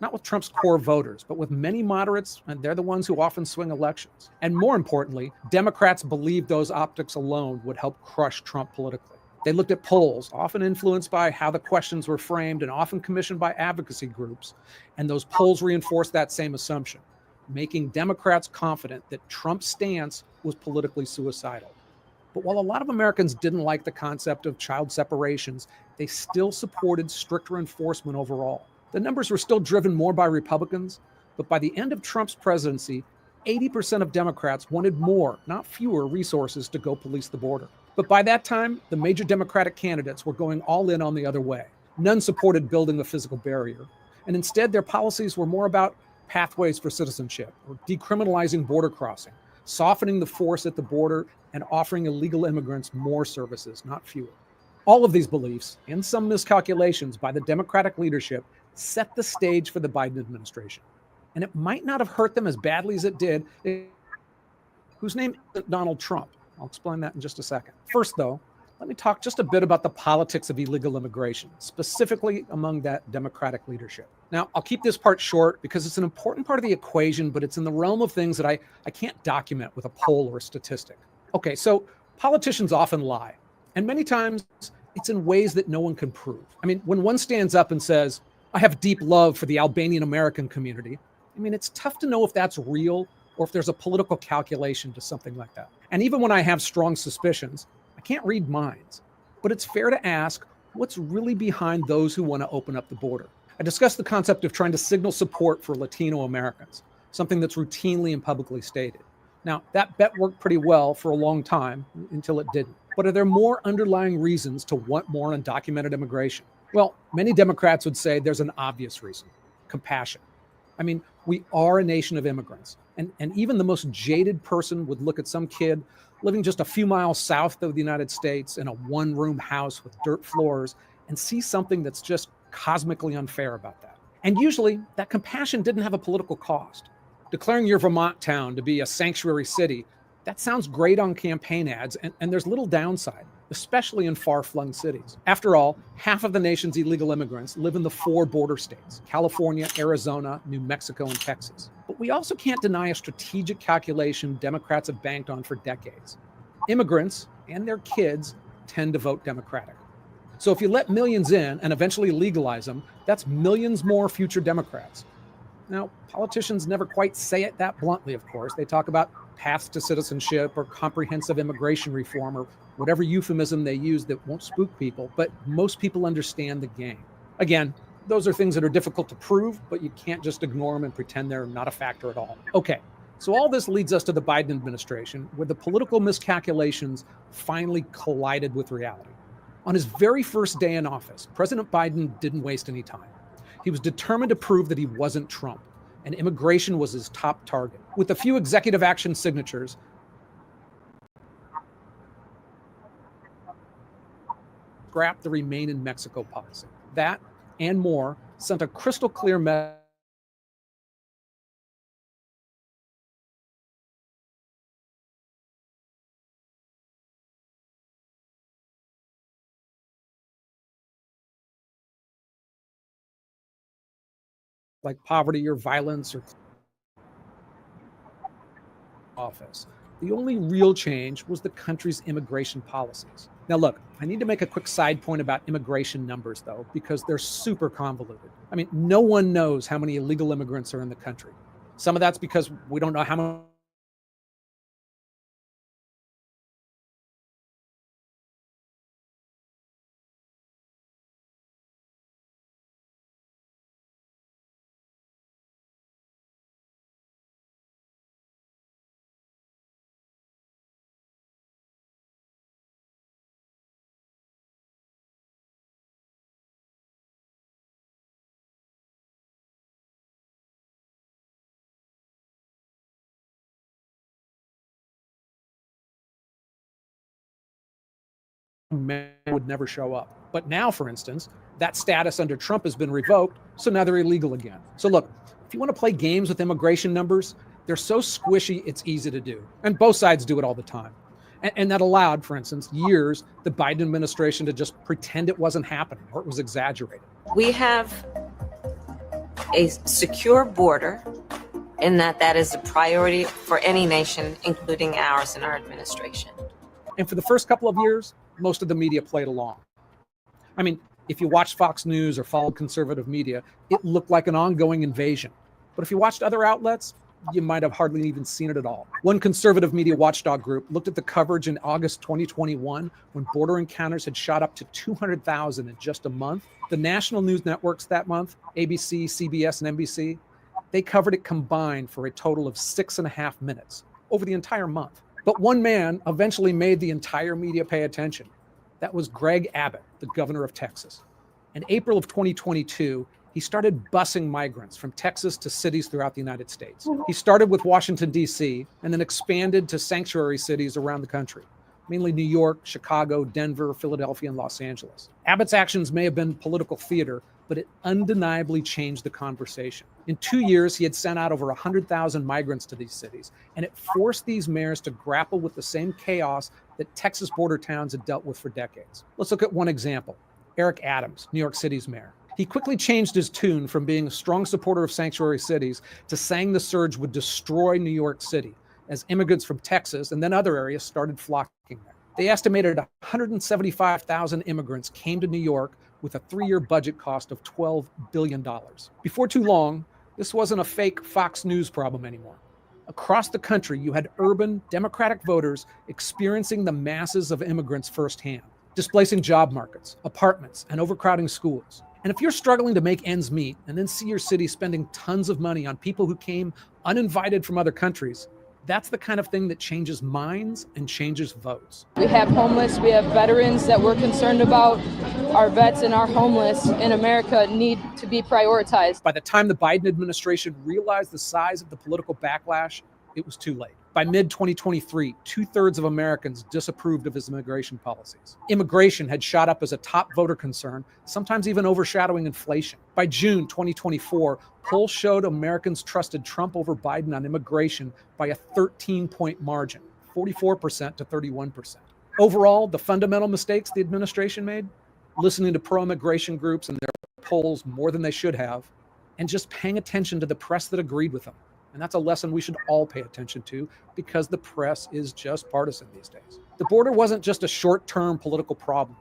S5: not with Trump's core voters, but with many moderates, and they're the ones who often swing elections. And more importantly, Democrats believed those optics alone would help crush Trump politically. They looked at polls, often influenced by how the questions were framed and often commissioned by advocacy groups, and those polls reinforced that same assumption, making Democrats confident that Trump's stance was politically suicidal. But while a lot of Americans didn't like the concept of child separations, they still supported stricter enforcement overall. The numbers were still driven more by Republicans, but by the end of Trump's presidency, 80% of Democrats wanted more, not fewer, resources to go police the border. But by that time, the major Democratic candidates were going all in on the other way. None supported building a physical barrier, and instead their policies were more about pathways for citizenship, or decriminalizing border crossing, softening the force at the border, and offering illegal immigrants more services, not fewer. All of these beliefs, and some miscalculations by the Democratic leadership, set the stage for the Biden administration. And it might not have hurt them as badly as it did, whose name isn't Donald Trump. I'll explain that in just a second. First, though, let me talk just a bit about the politics of illegal immigration, specifically among that Democratic leadership. Now, I'll keep this part short because it's an important part of the equation, but it's in the realm of things that I can't document with a poll or a statistic. Okay, so politicians often lie, and many times it's in ways that no one can prove. I mean, when one stands up and says, I have deep love for the Albanian American community, I mean, it's tough to know if that's real or if there's a political calculation to something like that. And even when I have strong suspicions, I can't read minds, but it's fair to ask what's really behind those who want to open up the border. I discussed the concept of trying to signal support for Latino Americans, something that's routinely and publicly stated. Now, that bet worked pretty well for a long time until it didn't. But are there more underlying reasons to want more undocumented immigration? Well, many Democrats would say there's an obvious reason: compassion. I mean, we are a nation of immigrants, and even the most jaded person would look at some kid living just a few miles south of the United States in a one-room house with dirt floors and see something that's just cosmically unfair about that. And usually that compassion didn't have a political cost. Declaring your Vermont town to be a sanctuary city, that sounds great on campaign ads, and there's little downside, especially in far-flung cities. After all, half of the nation's illegal immigrants live in the 4 border states: California, Arizona, New Mexico, and Texas. But we also can't deny a strategic calculation Democrats have banked on for decades. Immigrants and their kids tend to vote Democratic. So if you let millions in and eventually legalize them, that's millions more future Democrats. Now, politicians never quite say it that bluntly, of course. They talk about paths to citizenship or comprehensive immigration reform or whatever euphemism they use that won't spook people, but most people understand the game. Again, those are things that are difficult to prove, but you can't just ignore them and pretend they're not a factor at all. Okay, So all this leads us to the Biden administration, where the political miscalculations finally collided with reality. On his very first day in office, President Biden didn't waste any time. He was determined to prove that he wasn't Trump, and immigration was his top target. With a few executive action signatures, scrapped the Remain in Mexico policy. That, and more, sent a crystal clear message like poverty or violence or office. The only real change was the country's immigration policies. Now look, I need to make a quick side point about immigration numbers though, because they're super convoluted. I mean, no one knows how many illegal immigrants are in the country. Some of that's because we don't know how many men would never show up. But now, for instance, that status under Trump has been revoked, so now they're illegal again. So look, if you want to play games with immigration numbers, they're so squishy, it's easy to do. And both sides do it all the time. And that allowed, for instance, years the Biden administration to just pretend it wasn't happening or it was exaggerated.
S11: We have a secure border in that is a priority for any nation, including ours and our administration.
S5: And for the first couple of years, most of the media played along. I mean, if you watched Fox News or followed conservative media, it looked like an ongoing invasion. But if you watched other outlets, you might have hardly even seen it at all. One conservative media watchdog group looked at the coverage in August 2021 when border encounters had shot up to 200,000 in just a month. The national news networks that month, ABC, CBS, and NBC, they covered it combined for a total of 6.5 minutes over the entire month. But one man eventually made the entire media pay attention. That was Greg Abbott, the governor of Texas. In April of 2022, he started busing migrants from Texas to cities throughout the United States. He started with Washington, D.C., and then expanded to sanctuary cities around the country, mainly New York, Chicago, Denver, Philadelphia, and Los Angeles. Abbott's actions may have been political theater, but it undeniably changed the conversation. In 2 years, he had sent out over 100,000 migrants to these cities, and it forced these mayors to grapple with the same chaos that Texas border towns had dealt with for decades. Let's look at one example. Eric Adams, New York City's mayor. He quickly changed his tune from being a strong supporter of sanctuary cities to saying the surge would destroy New York City as immigrants from Texas and then other areas started flocking there. They estimated 175,000 immigrants came to New York with a 3-year budget cost of $12 billion. Before too long, this wasn't a fake Fox News problem anymore. Across the country, you had urban Democratic voters experiencing the masses of immigrants firsthand, displacing job markets, apartments, and overcrowding schools. And if you're struggling to make ends meet and then see your city spending tons of money on people who came uninvited from other countries, that's the kind of thing that changes minds and changes votes.
S13: We have homeless, we have veterans that we're concerned about. Our vets and our homeless in America need to be prioritized.
S5: By the time the Biden administration realized the size of the political backlash, it was too late. By mid-2023, 2/3 of Americans disapproved of his immigration policies. Immigration had shot up as a top voter concern, sometimes even overshadowing inflation. By June 2024, polls showed Americans trusted Trump over Biden on immigration by a 13-point margin, 44% to 31%. Overall, the fundamental mistakes the administration made, listening to pro-immigration groups and their polls more than they should have, and just paying attention to the press that agreed with them. And that's a lesson we should all pay attention to because the press is just partisan these days. The border wasn't just a short-term political problem.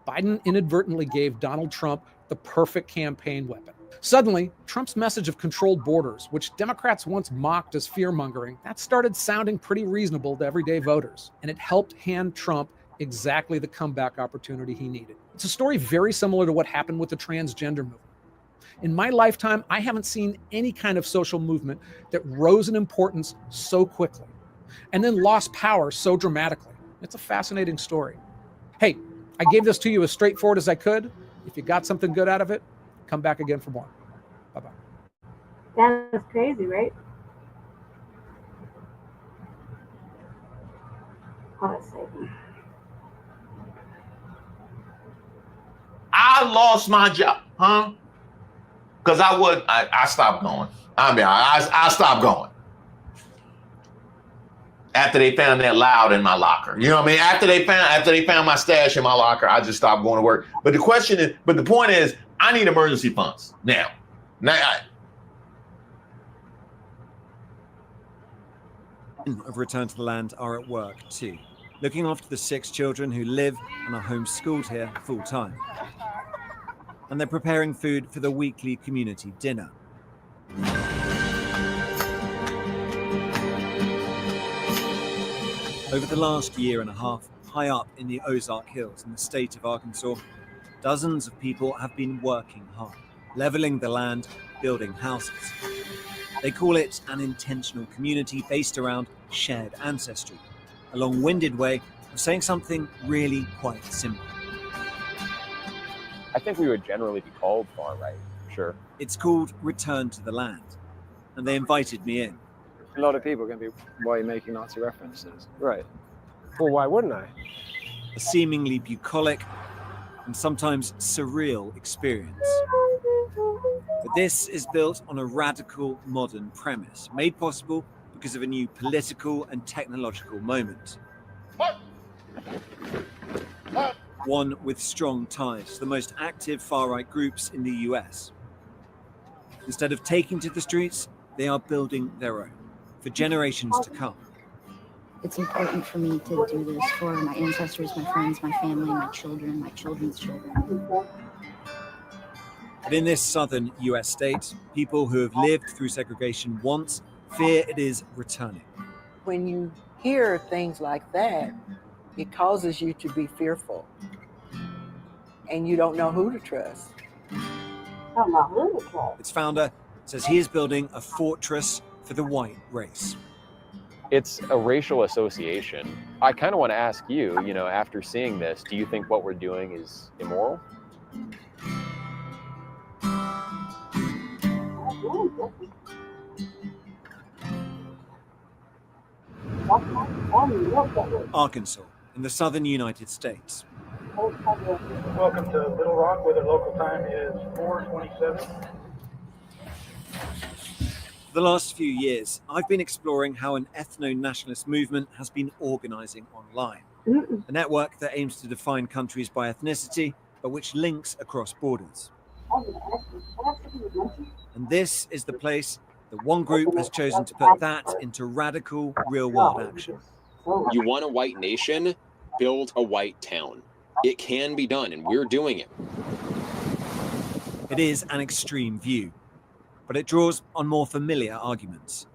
S5: Biden inadvertently gave Donald Trump the perfect campaign weapon. Suddenly, Trump's message of controlled borders, which Democrats once mocked as fear-mongering, that started sounding pretty reasonable to everyday voters. And it helped hand Trump exactly the comeback opportunity he needed. It's a story very similar to what happened with the transgender movement. In my lifetime, I haven't seen any kind of social movement that rose in importance so quickly and then lost power so dramatically. It's a fascinating story. Hey, I gave this to you as straightforward as I could. If you got something good out of it, come back again for more. Bye-bye.
S3: That's crazy, right? Hold on a second.
S18: I lost my job, huh? Because I stopped going. I stopped going. After they found that loud in my locker. You know what I mean? After they found my stash in my locker, I just stopped going to work. But the point is, I need emergency funds now.
S19: Of Return to the Land are at work too, looking after the 6 children who live and are homeschooled here full time. And they're preparing food for the weekly community dinner. Over the last year and a half, high up in the Ozark Hills in the state of Arkansas, dozens of people have been working hard, leveling the land, building houses. They call it an intentional community based around shared ancestry, a long-winded way of saying something really quite simple.
S20: I think we would generally be called far right, sure.
S19: It's called Return to the Land, and they invited me in.
S21: A lot of people are going to be, why are you making Nazi references? Right. Well, why wouldn't I?
S19: A seemingly bucolic and sometimes surreal experience. But this is built on a radical modern premise, made possible because of a new political and technological moment. One with strong ties to the most active far-right groups in the US. Instead of taking to the streets, they are building their own, for generations to come.
S22: It's important for me to do this for my ancestors, my friends, my family, my children, my children's children.
S19: But in this southern US state, people who have lived through segregation once fear it is returning.
S23: When you hear things like that, it causes you to be fearful. And you don't know who to trust.
S19: Its founder says he is building a fortress for the white race.
S20: It's a racial association. I kind of want to ask you, after seeing this, do you think what we're doing is immoral?
S19: Arkansas, in the southern United States.
S24: Welcome to Little Rock, where the local time is 4:27.
S19: For the last few years, I've been exploring how an ethno-nationalist movement has been organizing online. A network that aims to define countries by ethnicity, but which links across borders. And this is the place that one group has chosen to put that into radical, real-world action.
S21: You want a white nation? Build a white town. It can be done, and we're doing it.
S19: It is an extreme view, but it draws on more familiar arguments.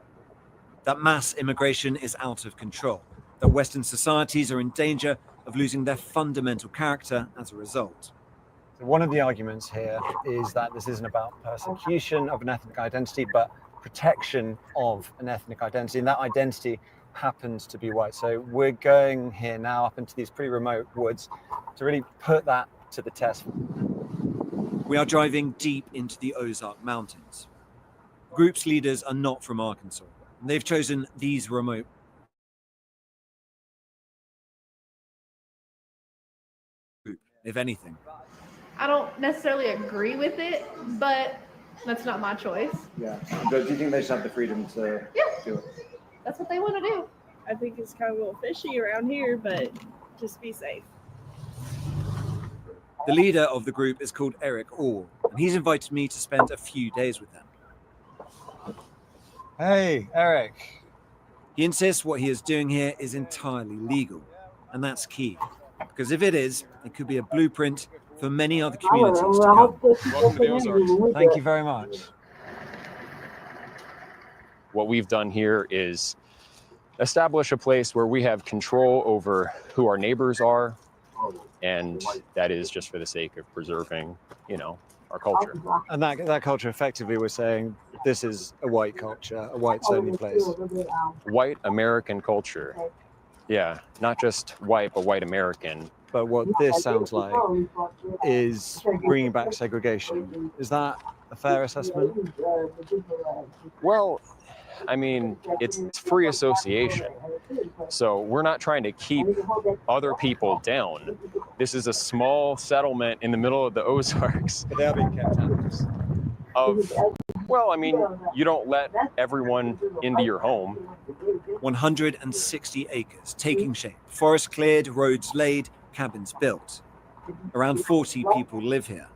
S19: That mass immigration is out of control, that Western societies are in danger of losing their fundamental character as a result.
S21: So one of the arguments here is that this isn't about persecution of an ethnic identity, but protection of an ethnic identity, and that identity happens to be white. So we're going here now up into these pretty remote woods to really put that to the test.
S19: We are driving deep into the Ozark Mountains. The group's leaders are not from Arkansas, and they've chosen these remote group, if anything.
S20: I don't necessarily agree with it, but that's not my choice.
S21: Yeah, but do you think they should have the freedom to do it?
S20: That's what they want to do.
S22: I think it's kind of a little fishy around here, but just be safe.
S19: The leader of the group is called Eric Orr, and he's invited me to spend a few days with them.
S21: Hey, Eric.
S19: He insists what he is doing here is entirely legal, and that's key, because if it is, it could be a blueprint for many other communities to come.
S21: Welcome to the Ozarks. Thank you very much.
S20: What we've done here is establish a place where we have control over who our neighbors are, And that is just for the sake of preserving, you know, our culture.
S21: And that culture effectively was saying this is a white culture, a whites only place.
S20: White American culture. Yeah, not just white, but white American.
S21: But what this sounds like is bringing back segregation. Is that a fair assessment?
S20: Well, I mean, it's free association. So we're not trying to keep other people down. This is a small settlement in the middle of the Ozarks.
S21: But they are being kept out.
S20: Well, I mean, you don't let everyone into your home.
S19: 160 acres taking shape, forests cleared, roads laid, cabins built. Around 40 people live here.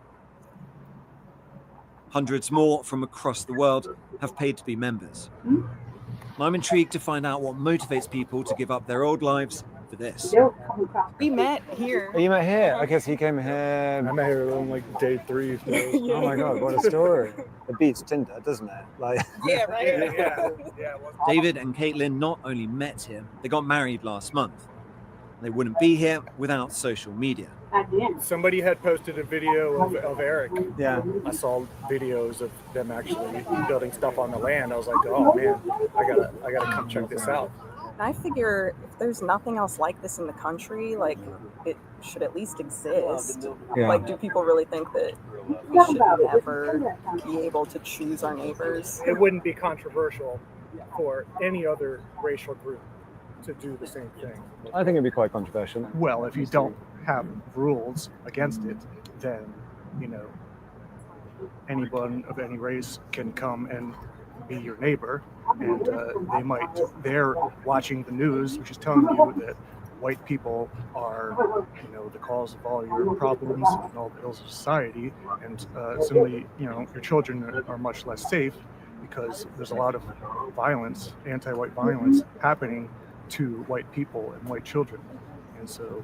S19: Hundreds more from across the world have paid to be members. And I'm intrigued to find out what motivates people to give up their old lives for this.
S2: We met here.
S21: Oh, you met here? Okay, so you came here.
S24: I met her on like day 3.
S21: Oh my God, what a story. It beats Tinder, doesn't it? Like.
S2: Yeah, right?
S24: Yeah.
S19: David and Caitlin not only met here, they got married last month. They wouldn't be here without social media.
S24: Somebody had posted a video of Eric.
S21: Yeah.
S24: I saw videos of them actually building stuff on the land. I was like, oh man, I gotta come check this out.
S2: I figure if there's nothing else like this in the country, like it should at least exist.
S21: Yeah.
S2: Like, do people really think that we should never be able to choose our neighbors?
S24: It wouldn't be controversial for any other racial group to do the same thing.
S21: I think it'd be quite controversial.
S24: Well, if you don't have rules against it, then, you know, anyone of any race can come and be your neighbor, and they're watching the news, which is telling you that white people are, you know, the cause of all your problems and all the ills of society, and similarly, you know, your children are much less safe because there's a lot of violence, anti-white violence happening to white people and white children. And so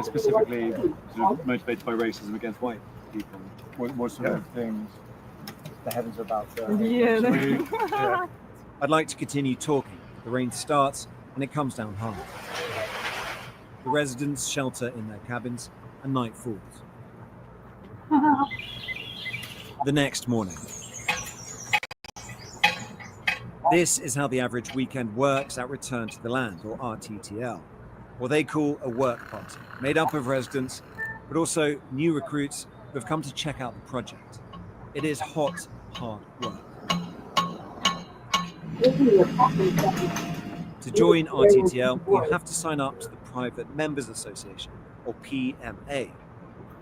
S21: specifically sort of motivated by racism against white people. What sort of things the heavens are about to...
S2: Yeah.
S19: I'd like to continue talking. The rain starts and it comes down hard. The residents shelter in their cabins and night falls. The next morning. This is how the average weekend works at Return to the Land, or RTTL, what they call a work party, made up of residents, but also new recruits who have come to check out the project. It is hot, hard work. To join RTTL, you have to sign up to the Private Members Association, or PMA. And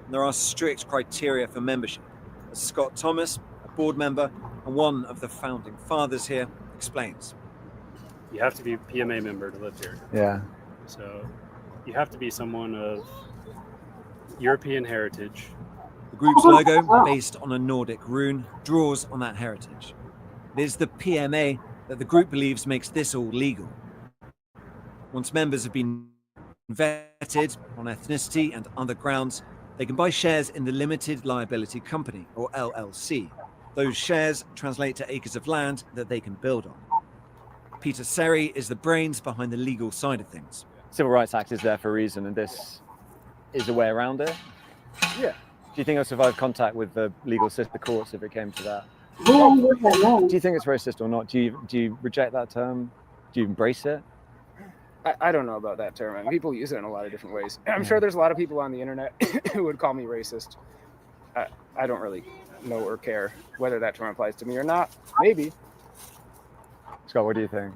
S19: there are strict criteria for membership. As Scott Thomas, a board member and one of the founding fathers here, explains.
S12: You have to be a PMA member to live here.
S21: Yeah.
S12: So you have to be someone of European heritage.
S19: The group's logo, based on a Nordic rune, draws on that heritage. It is the PMA that the group believes makes this all legal. Once members have been vetted on ethnicity and other grounds, they can buy shares in the Limited Liability Company, or LLC. Those shares translate to acres of land that they can build on. Peter Seri is the brains behind the legal side of things.
S21: Civil Rights Act is there for a reason, and this is a way around it?
S24: Yeah.
S21: Do you think it'll survive contact with the legal system, the courts, if it came to that? Do you think it's racist or not? Do you reject that term? Do you embrace it?
S14: I don't know about that term. I mean, people use it in a lot of different ways. I'm sure there's a lot of people on the internet who would call me racist. I don't really know or care whether that term applies to me or not. Maybe.
S21: Scott, what do you think?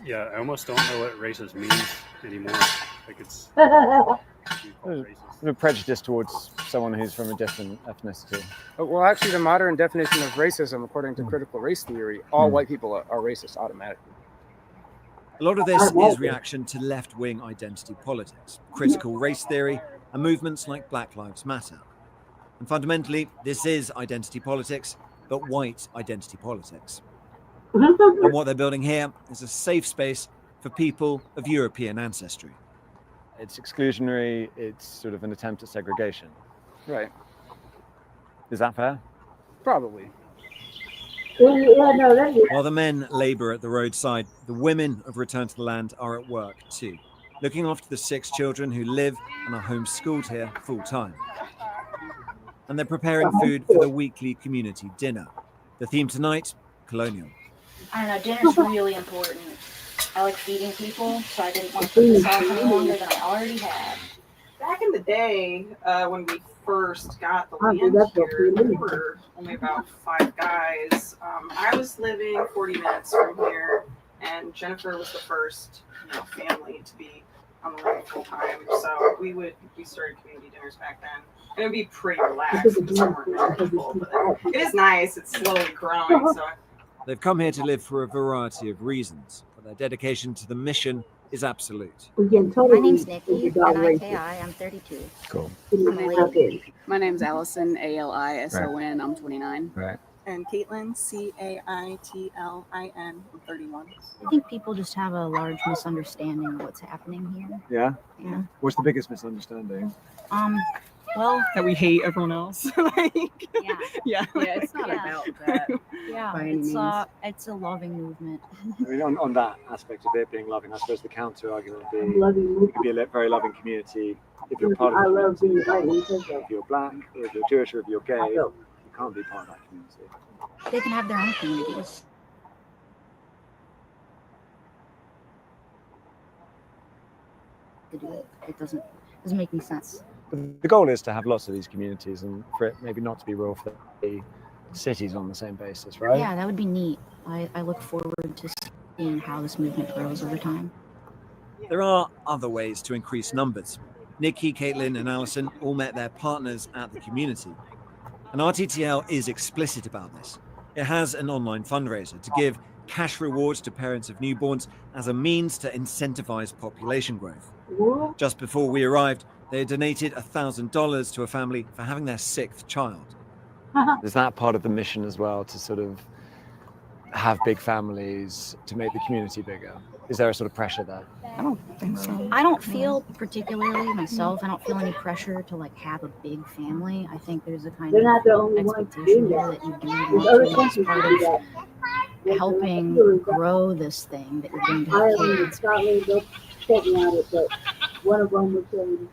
S12: Yeah, I almost don't know what racist means anymore. Like it's
S21: a prejudice towards someone who's from a different ethnicity.
S14: Well, actually, the modern definition of racism, according to critical race theory, all white people are racist automatically.
S19: A lot of this is reaction to left-wing identity politics, critical race theory, and movements like Black Lives Matter. And fundamentally, this is identity politics, but white identity politics. And what they're building here is a safe space for people of European ancestry.
S21: It's exclusionary, it's sort of an attempt at segregation.
S14: Right.
S21: Is that fair?
S14: Probably.
S19: While the men labour at the roadside, the women of Return to the Land are at work too. looking after the 6 children who live and are homeschooled here full-time. And they're preparing food for the weekly community dinner. The theme tonight, colonial.
S22: I don't know, dinner's really important. I like feeding people, so I didn't want to put this off any longer than I already had.
S2: Back in the day, when we first got the land here, there were only about 5 guys. I was living 40 minutes from here, and Jennifer was the first, family to be on the land full time. So we started community dinners back then. And it would be pretty relaxed because there weren't many people. But it is nice. It's slowly growing. So
S19: They've come here to live for a variety of reasons, but their dedication to the mission is absolute.
S22: My name's Nikki, N-I-K-I, I'm 32.
S19: Cool.
S22: I'm a lady.
S7: My name's Allison, A-L-I-S-O-N, I'm 29.
S19: Right.
S2: And Caitlin, C-A-I-T-L-I-N, I'm 31.
S22: I think people just have a large misunderstanding of what's happening here.
S21: Yeah?
S22: Yeah.
S21: What's the biggest misunderstanding?
S22: Well,
S2: that we hate everyone else. Yeah,
S7: it's not about that.
S22: Yeah,
S7: by any means.
S22: it's a loving movement.
S21: I mean, on that aspect of it being loving, I suppose the counter argument would be it could be a very loving community if you're part of the community. If you're black, if you're Jewish, or if you're gay, you can't be part of that community.
S22: They can have their own communities. To do it, it doesn't make any sense.
S21: But the goal is to have lots of these communities and for it maybe not to be real for the cities on the same basis, right?
S22: Yeah, that would be neat. I look forward to seeing how this movement grows over time.
S19: There are other ways to increase numbers. Nikki, Caitlin, and Allison all met their partners at the community. And RTTL is explicit about this. It has an online fundraiser to give cash rewards to parents of newborns as a means to incentivize population growth. Just before we arrived, they donated $1,000 to a family for having their 6th child.
S21: Is that part of the mission as well, to sort of have big families, to make the community bigger? Is there a sort of pressure there?
S2: I don't think so.
S22: I don't feel particularly myself. I don't feel any pressure to like have a big family. I think there's a kind of expectation there that you do want to as part of helping grow this thing that you're going to have kids.
S3: Scotland, they'll check me on it, but one of them was saying.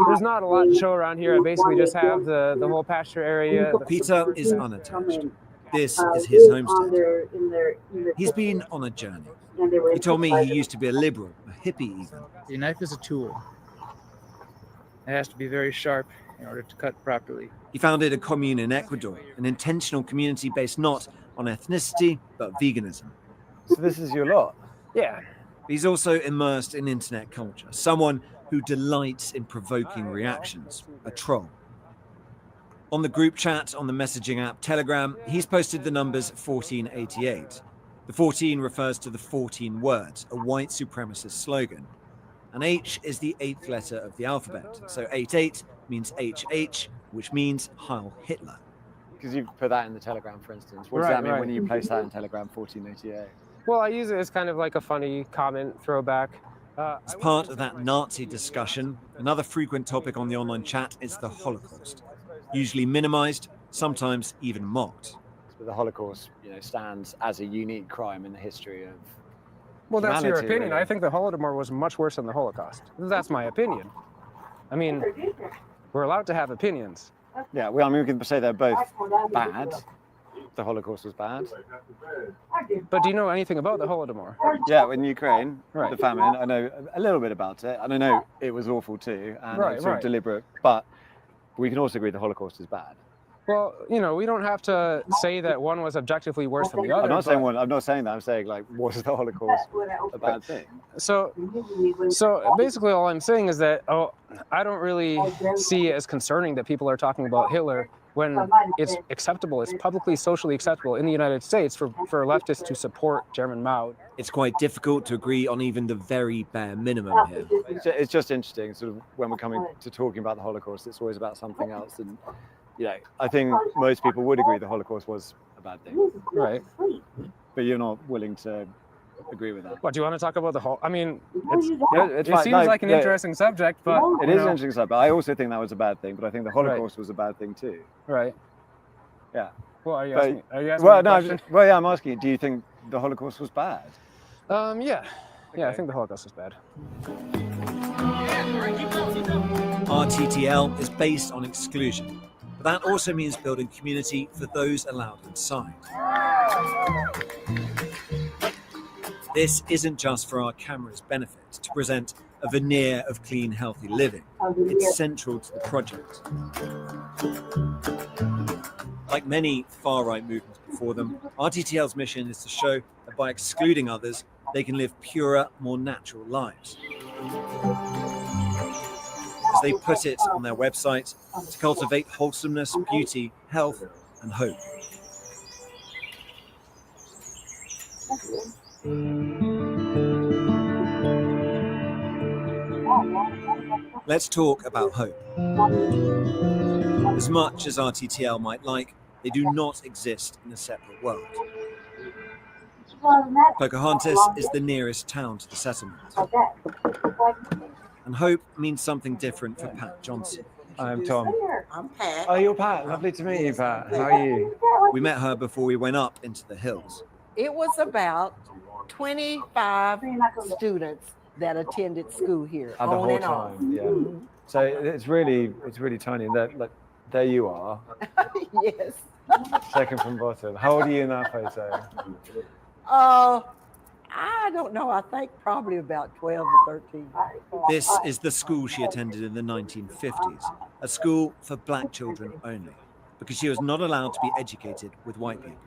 S14: There's not a lot to show around here. I basically just have the whole pasture area.
S19: Peter is unattached. This is his homestead. He's been on a journey. He told me he used to be a liberal, a hippie even.
S9: The knife is a tool. It has to be very sharp in order to cut properly.
S19: He founded a commune in Ecuador, an intentional community based not on ethnicity, but veganism.
S21: So this is your lot?
S14: Yeah.
S19: He's also immersed in internet culture, someone who delights in provoking reactions, a troll. On the group chat on the messaging app Telegram, he's posted the numbers 1488. The 14 refers to the 14 words, a white supremacist slogan. And H is the 8th letter of the alphabet. So 88 means HH, which means Heil Hitler.
S21: Because you've put that in the Telegram, for instance. What does that mean when you place that in Telegram 1488?
S14: Well, I use it as kind of like a funny comment throwback.
S19: As part of that Nazi discussion, another frequent topic on the online chat is the Holocaust. Usually minimized, sometimes even mocked.
S21: But the Holocaust, stands as a unique crime in the history of
S14: Well, that's your
S21: humanity,
S14: opinion.
S21: really.
S14: I think the Holodomor was much worse than the Holocaust. That's my opinion. I mean, we're allowed to have opinions.
S21: Yeah, well, I mean, we can say they're both bad. The Holocaust was bad.
S14: But do you know anything about the Holodomor?
S21: Yeah, in Ukraine,
S14: Right.
S21: the famine, I know a little bit about it. And I know it was awful too, and
S14: Right,
S21: it's sort of
S14: right.
S21: deliberate. But we can also agree the Holocaust is bad.
S14: Well, we don't have to say that one was objectively worse than the other.
S21: I'm not saying
S14: but-
S21: one. I'm not saying that. I'm saying was the Holocaust a bad thing?
S14: So basically all I'm saying is that I don't really see it as concerning that people are talking about Hitler when it's acceptable, it's publicly socially acceptable in the United States for leftists to support German Mao.
S19: It's quite difficult to agree on even the very bare minimum here.
S21: It's just interesting, sort of, when we're coming to talking about the Holocaust, it's always about something else. And I think most people would agree the Holocaust was a bad thing.
S14: Right.
S21: But you're not willing to agree with that.
S14: What, do you want to talk about the whole? I mean,
S21: it's
S14: it
S21: fine.
S14: seems
S21: No,
S14: like an
S21: yeah.
S14: interesting subject, but
S21: It is an interesting subject, but I also think that was a bad thing. But I think the Holocaust was a bad thing too.
S14: Right.
S21: Yeah.
S14: Well, are you
S21: But-
S14: asking? Are you asking
S21: well,
S14: me a
S21: no,
S14: question?
S21: yeah, I'm asking you, do you think the Holocaust was bad?
S14: Yeah. Yeah, I think the Holocaust is bad.
S19: RTTL is based on exclusion, but that also means building community for those allowed inside. This isn't just for our camera's benefit, to present a veneer of clean, healthy living. It's central to the project. Like many far-right movements before them, RTTL's mission is to show that by excluding others, they can live purer, more natural lives. As they put it on their website, to cultivate wholesomeness, beauty, health, and hope. Let's talk about hope. As much as RTTL might like, they do not exist in a separate world. Pocahontas is the nearest town to the settlement. And hope means something different for Pat Johnson.
S21: I'm Tom.
S23: I'm Pat.
S21: Oh, you're Pat. Lovely to meet you, Pat. How are you?
S19: We met her before we went up into the hills.
S23: It was about 25 students that attended school here.
S21: The whole time, yeah. So it's really tiny. Like, there you are.
S23: Yes.
S21: Second from bottom. How old are you in that photo?
S23: I don't know. I think probably about 12 or 13.
S19: This is the school she attended in the 1950s, a school for black children only, because she was not allowed to be educated with white people.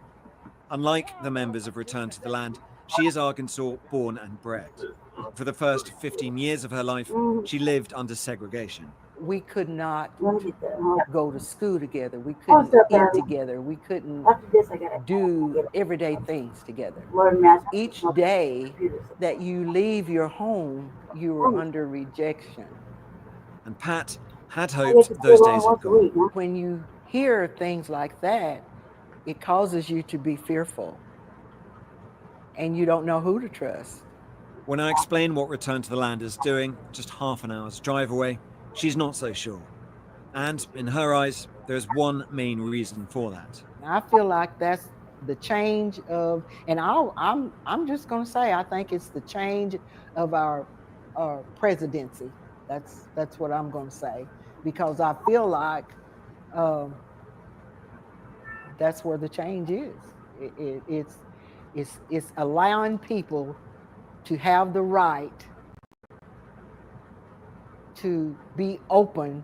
S19: Unlike the members of Return to the Land, she is Arkansas born and bred. For the first 15 years of her life, she lived under segregation.
S23: We could not go to school together. We couldn't eat together. We couldn't do everyday things together. Each day that you leave your home, you were under rejection.
S19: And Pat had hoped those days had gone.
S23: When you hear things like that, it causes you to be fearful. And you don't know who to trust.
S19: When I explain what Return to the Land is doing, just half an hour's drive away, she's not so sure. And in her eyes, there's one main reason for that.
S23: I feel like that's the change of, and I'm just going to say, I think it's the change of our presidency. That's what I'm going to say, because I feel like that's where the change is. It's allowing people to have the right to be open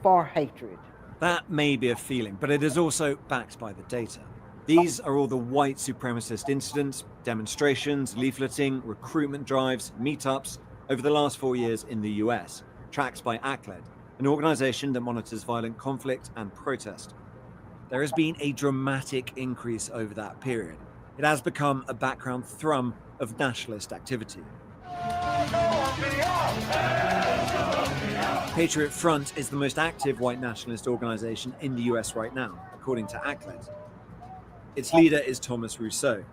S23: for hatred.
S19: That may be a feeling, but it is also backed by the data. These are all the white supremacist incidents, demonstrations, leafleting, recruitment drives, meetups over the last 4 years in the US, tracked by ACLED, an organization that monitors violent conflict and protest. There has been a dramatic increase over that period. It has become a background thrum of nationalist activity. Patriot Front is the most active white nationalist organization in the US right now, according to ACLED. Its leader is Thomas Rousseau.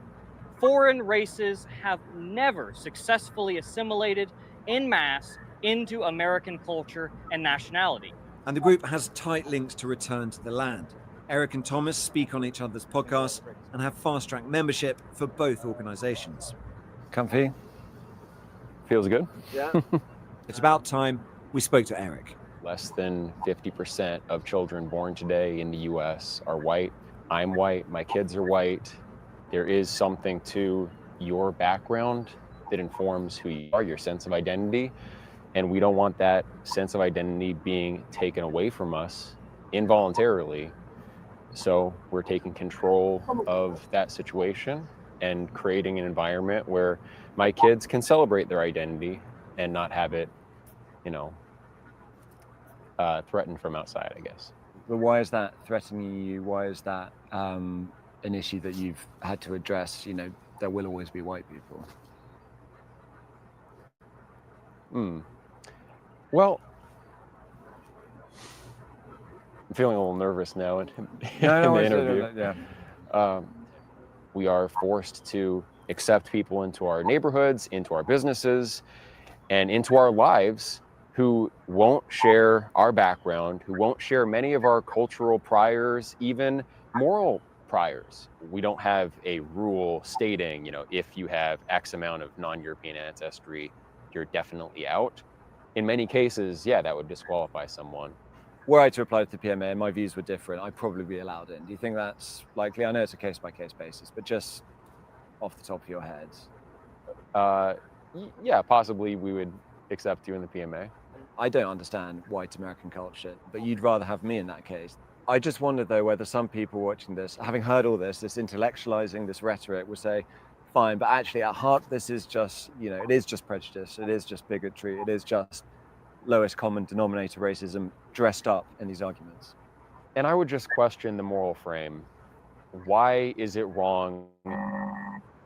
S4: Foreign races have never successfully assimilated en masse into American culture and nationality.
S19: And the group has tight links to Return to the Land. Eric and Thomas speak on each other's podcasts and have fast-track membership for both organizations.
S21: Comfy?
S20: Feels good?
S21: Yeah.
S19: It's about time we spoke to Eric.
S20: Less than 50% of children born today in the US are white. I'm white, my kids are white. There is something to your background that informs who you are, your sense of identity. And we don't want that sense of identity being taken away from us involuntarily. So we're taking control of that situation and creating an environment where my kids can celebrate their identity and not have it, threatened from outside, I guess.
S21: But why is that threatening you? Why is that an issue that you've had to address? There will always be white people.
S20: Well, I'm feeling a little nervous now in the interview.
S21: Yeah.
S20: We are forced to accept people into our neighborhoods, into our businesses, and into our lives who won't share our background, who won't share many of our cultural priors, even moral priors. We don't have a rule stating, you know, if you have X amount of non-European ancestry, you're definitely out. In many cases, yeah, that would disqualify someone.
S21: Were I to apply to the PMA and my views were different, I'd probably be allowed in. Do you think that's likely? I know it's a case-by-case basis, but just off the top of your head.
S20: Yeah, possibly we would accept you in the PMA.
S21: I don't understand white American culture, but you'd rather have me in that case. I just wonder, though, whether some people watching this, having heard all this intellectualizing, this rhetoric, would say, fine, but actually at heart, this is just, you know, it is just prejudice, it is just bigotry, it is just lowest common denominator racism dressed up in these arguments.
S20: And I would just question the moral frame. Why is it wrong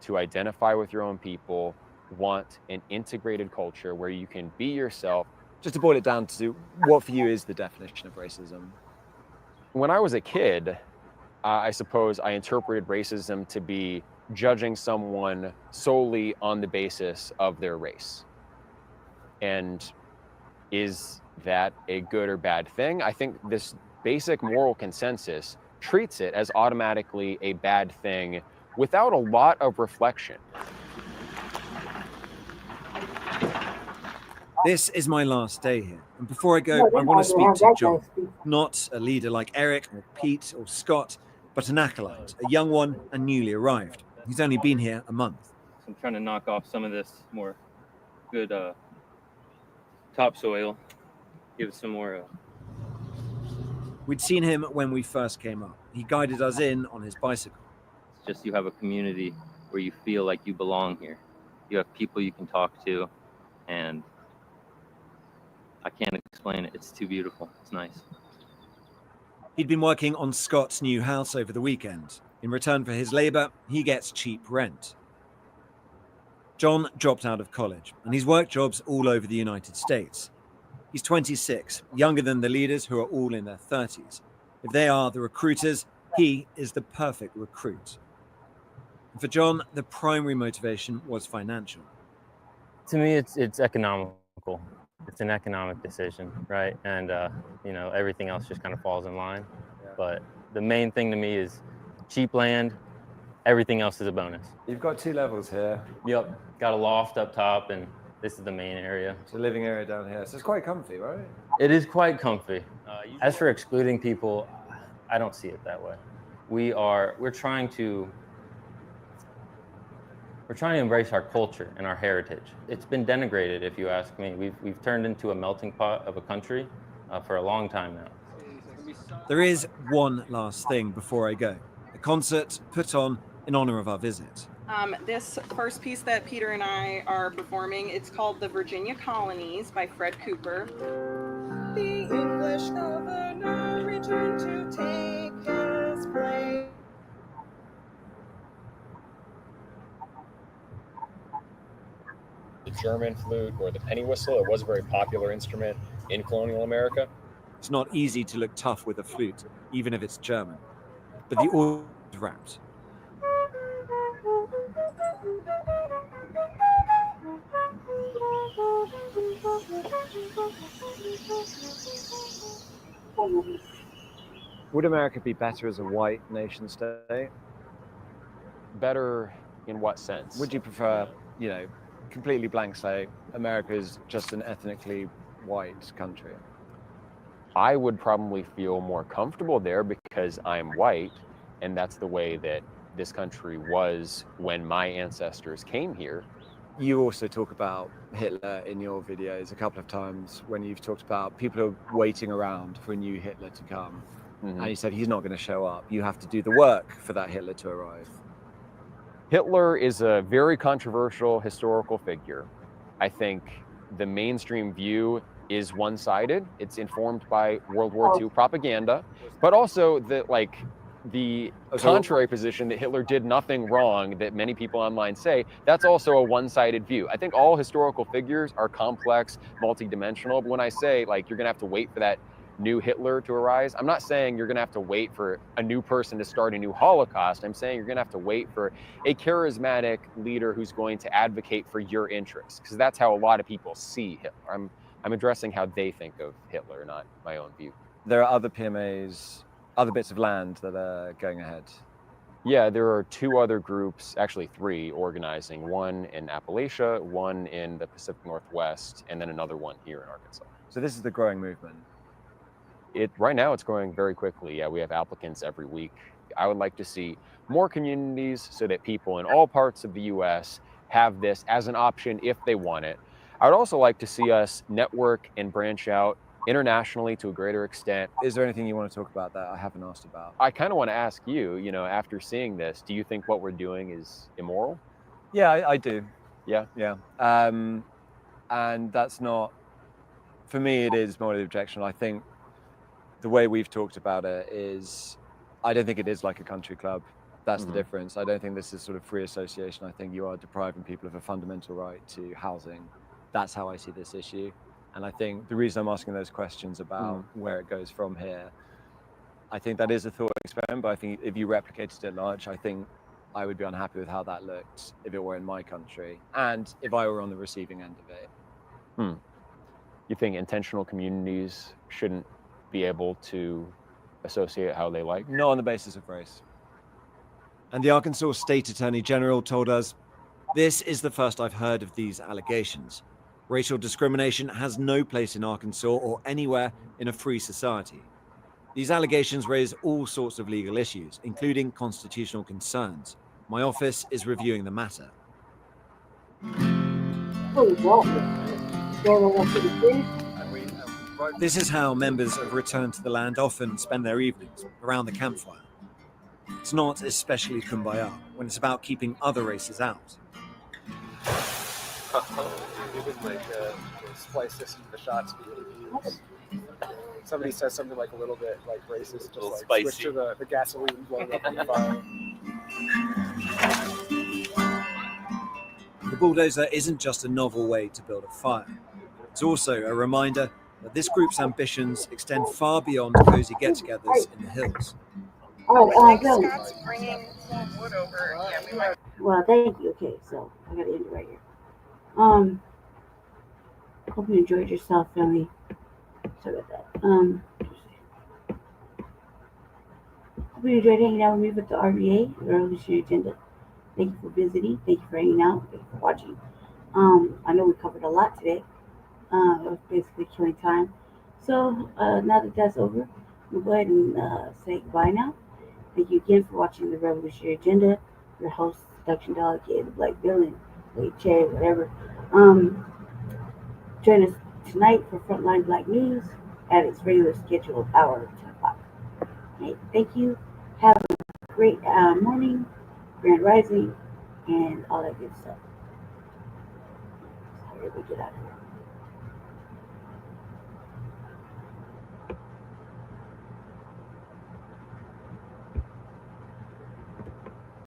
S20: to identify with your own people, want an integrated culture where you can be yourself?
S21: Just to boil it down to what for you is the definition of racism?
S20: When I was a kid, I suppose I interpreted racism to be judging someone solely on the basis of their race. And is that a good or bad thing? I think this basic moral consensus treats it as automatically a bad thing without a lot of reflection.
S19: This is my last day here, and before I go, I want to speak to John, not a leader like Eric or Pete or Scott, but an acolyte, a young one and newly arrived. He's only been here a month.
S8: I'm trying to knock off some of this more good topsoil, give it some more.
S19: We'd seen him when we first came up. He guided us in on his bicycle.
S8: It's just you have a community where you feel like you belong here. You have people you can talk to, and I can't explain it. It's too beautiful. It's nice.
S19: He'd been working on Scott's new house over the weekend. In return for his labor, he gets cheap rent. John dropped out of college, and he's worked jobs all over the United States. He's 26, younger than the leaders who are all in their 30s. If they are the recruiters, he is the perfect recruit. And for John, the primary motivation was financial.
S8: To me, it's economical. It's an economic decision, right? And you know, everything else just kind of falls in line. Yeah. But the main thing to me is cheap land. Everything else is a bonus.
S21: You've got 2 levels here.
S8: Yep, got a loft up top, and this is the main area.
S21: It's a living area down here, so it's quite comfy, right?
S8: It is quite comfy. As for excluding people, I don't see it that way. We're trying to embrace our culture and our heritage. It's been denigrated, if you ask me. We've turned into a melting pot of a country for a long time now.
S19: There is one last thing before I go. A concert put on in honor of our visit.
S2: This first piece that Peter and I are performing, it's called The Virginia Colonies by Fred Cooper. The English governor returned to take his place.
S20: The German flute or the penny whistle, it was a very popular instrument in colonial America.
S19: It's not easy to look tough with a flute, even if it's German. But the organ is wrapped.
S21: Would America be better as a white nation state?
S20: Better in what sense?
S21: Would you prefer, you know, completely blank slate, America is just an ethnically white country?
S20: I would probably feel more comfortable there because I'm white, and that's the way that this country was when my ancestors came here.
S21: You also talk about Hitler in your videos a couple of times when you've talked about people who are waiting around for a new Hitler to come. Mm-hmm. And you said he's not going to show up. You have to do the work for that Hitler to arrive.
S20: Hitler is a very controversial historical figure. I think the mainstream view is one-sided. It's informed by World War II propaganda, but also the contrary position that Hitler did nothing wrong that many people online say, that's also a one-sided view. I think all historical figures are complex, multidimensional, but when I say like you're gonna have to wait for that new Hitler to arise, I'm not saying you're gonna have to wait for a new person to start a new Holocaust. I'm saying you're gonna have to wait for a charismatic leader who's going to advocate for your interests, because that's how a lot of people see Hitler. I'm addressing how they think of Hitler, not my own view.
S21: There are other PMAs, other bits of land that are going ahead.
S20: Yeah, there are 2 other groups, actually 3, organizing. One in Appalachia, one in the Pacific Northwest, and then another one here in Arkansas.
S21: So this is the growing movement.
S20: Right now it's growing very quickly. Yeah, we have applicants every week. I would like to see more communities so that people in all parts of the U.S. have this as an option if they want it. I would also like to see us network and branch out internationally to a greater extent.
S21: Is there anything you want to talk about that I haven't asked about?
S20: I kind of want to ask you, after seeing this, do you think what we're doing is immoral?
S21: Yeah, I do.
S20: Yeah?
S21: Yeah. And that's not, for me, it is morally objectionable. I think the way we've talked about it is, I don't think it is like a country club. That's the difference. I don't think this is sort of free association. I think you are depriving people of a fundamental right to housing. That's how I see this issue. And I think the reason I'm asking those questions about where it goes from here, I think that is a thought experiment, but I think if you replicated it large, I think I would be unhappy with how that looked if it were in my country and if I were on the receiving end of it.
S20: You think intentional communities shouldn't be able to associate how they like?
S21: Not on the basis of race. And the Arkansas State Attorney General told us, "This is the first I've heard of these allegations. Racial discrimination has no place in Arkansas or anywhere in a free society. These allegations raise all sorts of legal issues, including constitutional concerns. My office is reviewing the matter." This is how members of Return to the Land often spend their evenings, around the campfire. It's not especially kumbaya when it's about keeping other races out.
S14: Even like splice this into the shots being used. Somebody says something like a little bit like racist, just like
S18: spicy.
S14: switch to the gasoline blowing up on the fire.
S21: The bulldozer isn't just a novel way to build a fire. It's also a reminder that this group's ambitions extend far beyond cozy get-togethers in the hills.
S2: Scott's bringing wood over. Yeah, we might.
S3: Well, thank you. Okay, so I gotta end it right here. Hope you enjoyed yourself, family. Sorry about that. Hope you enjoyed hanging out with me with the RVA, the Revolutionary Agenda. Thank you for visiting. Thank you for hanging out. Thank you for watching. I know we covered a lot today. It was basically killing time. So now that that's over, we'll go ahead and say goodbye now. Thank you again for watching the Revolutionary Agenda. Your host, Seduction Dog, the Black Villain, Late Che, whatever. Join us tonight for Frontline Black News at its regular scheduled hour, 10 o'clock. Okay, thank you. Have a great morning, grand rising, and all that good stuff. How did we get out of here?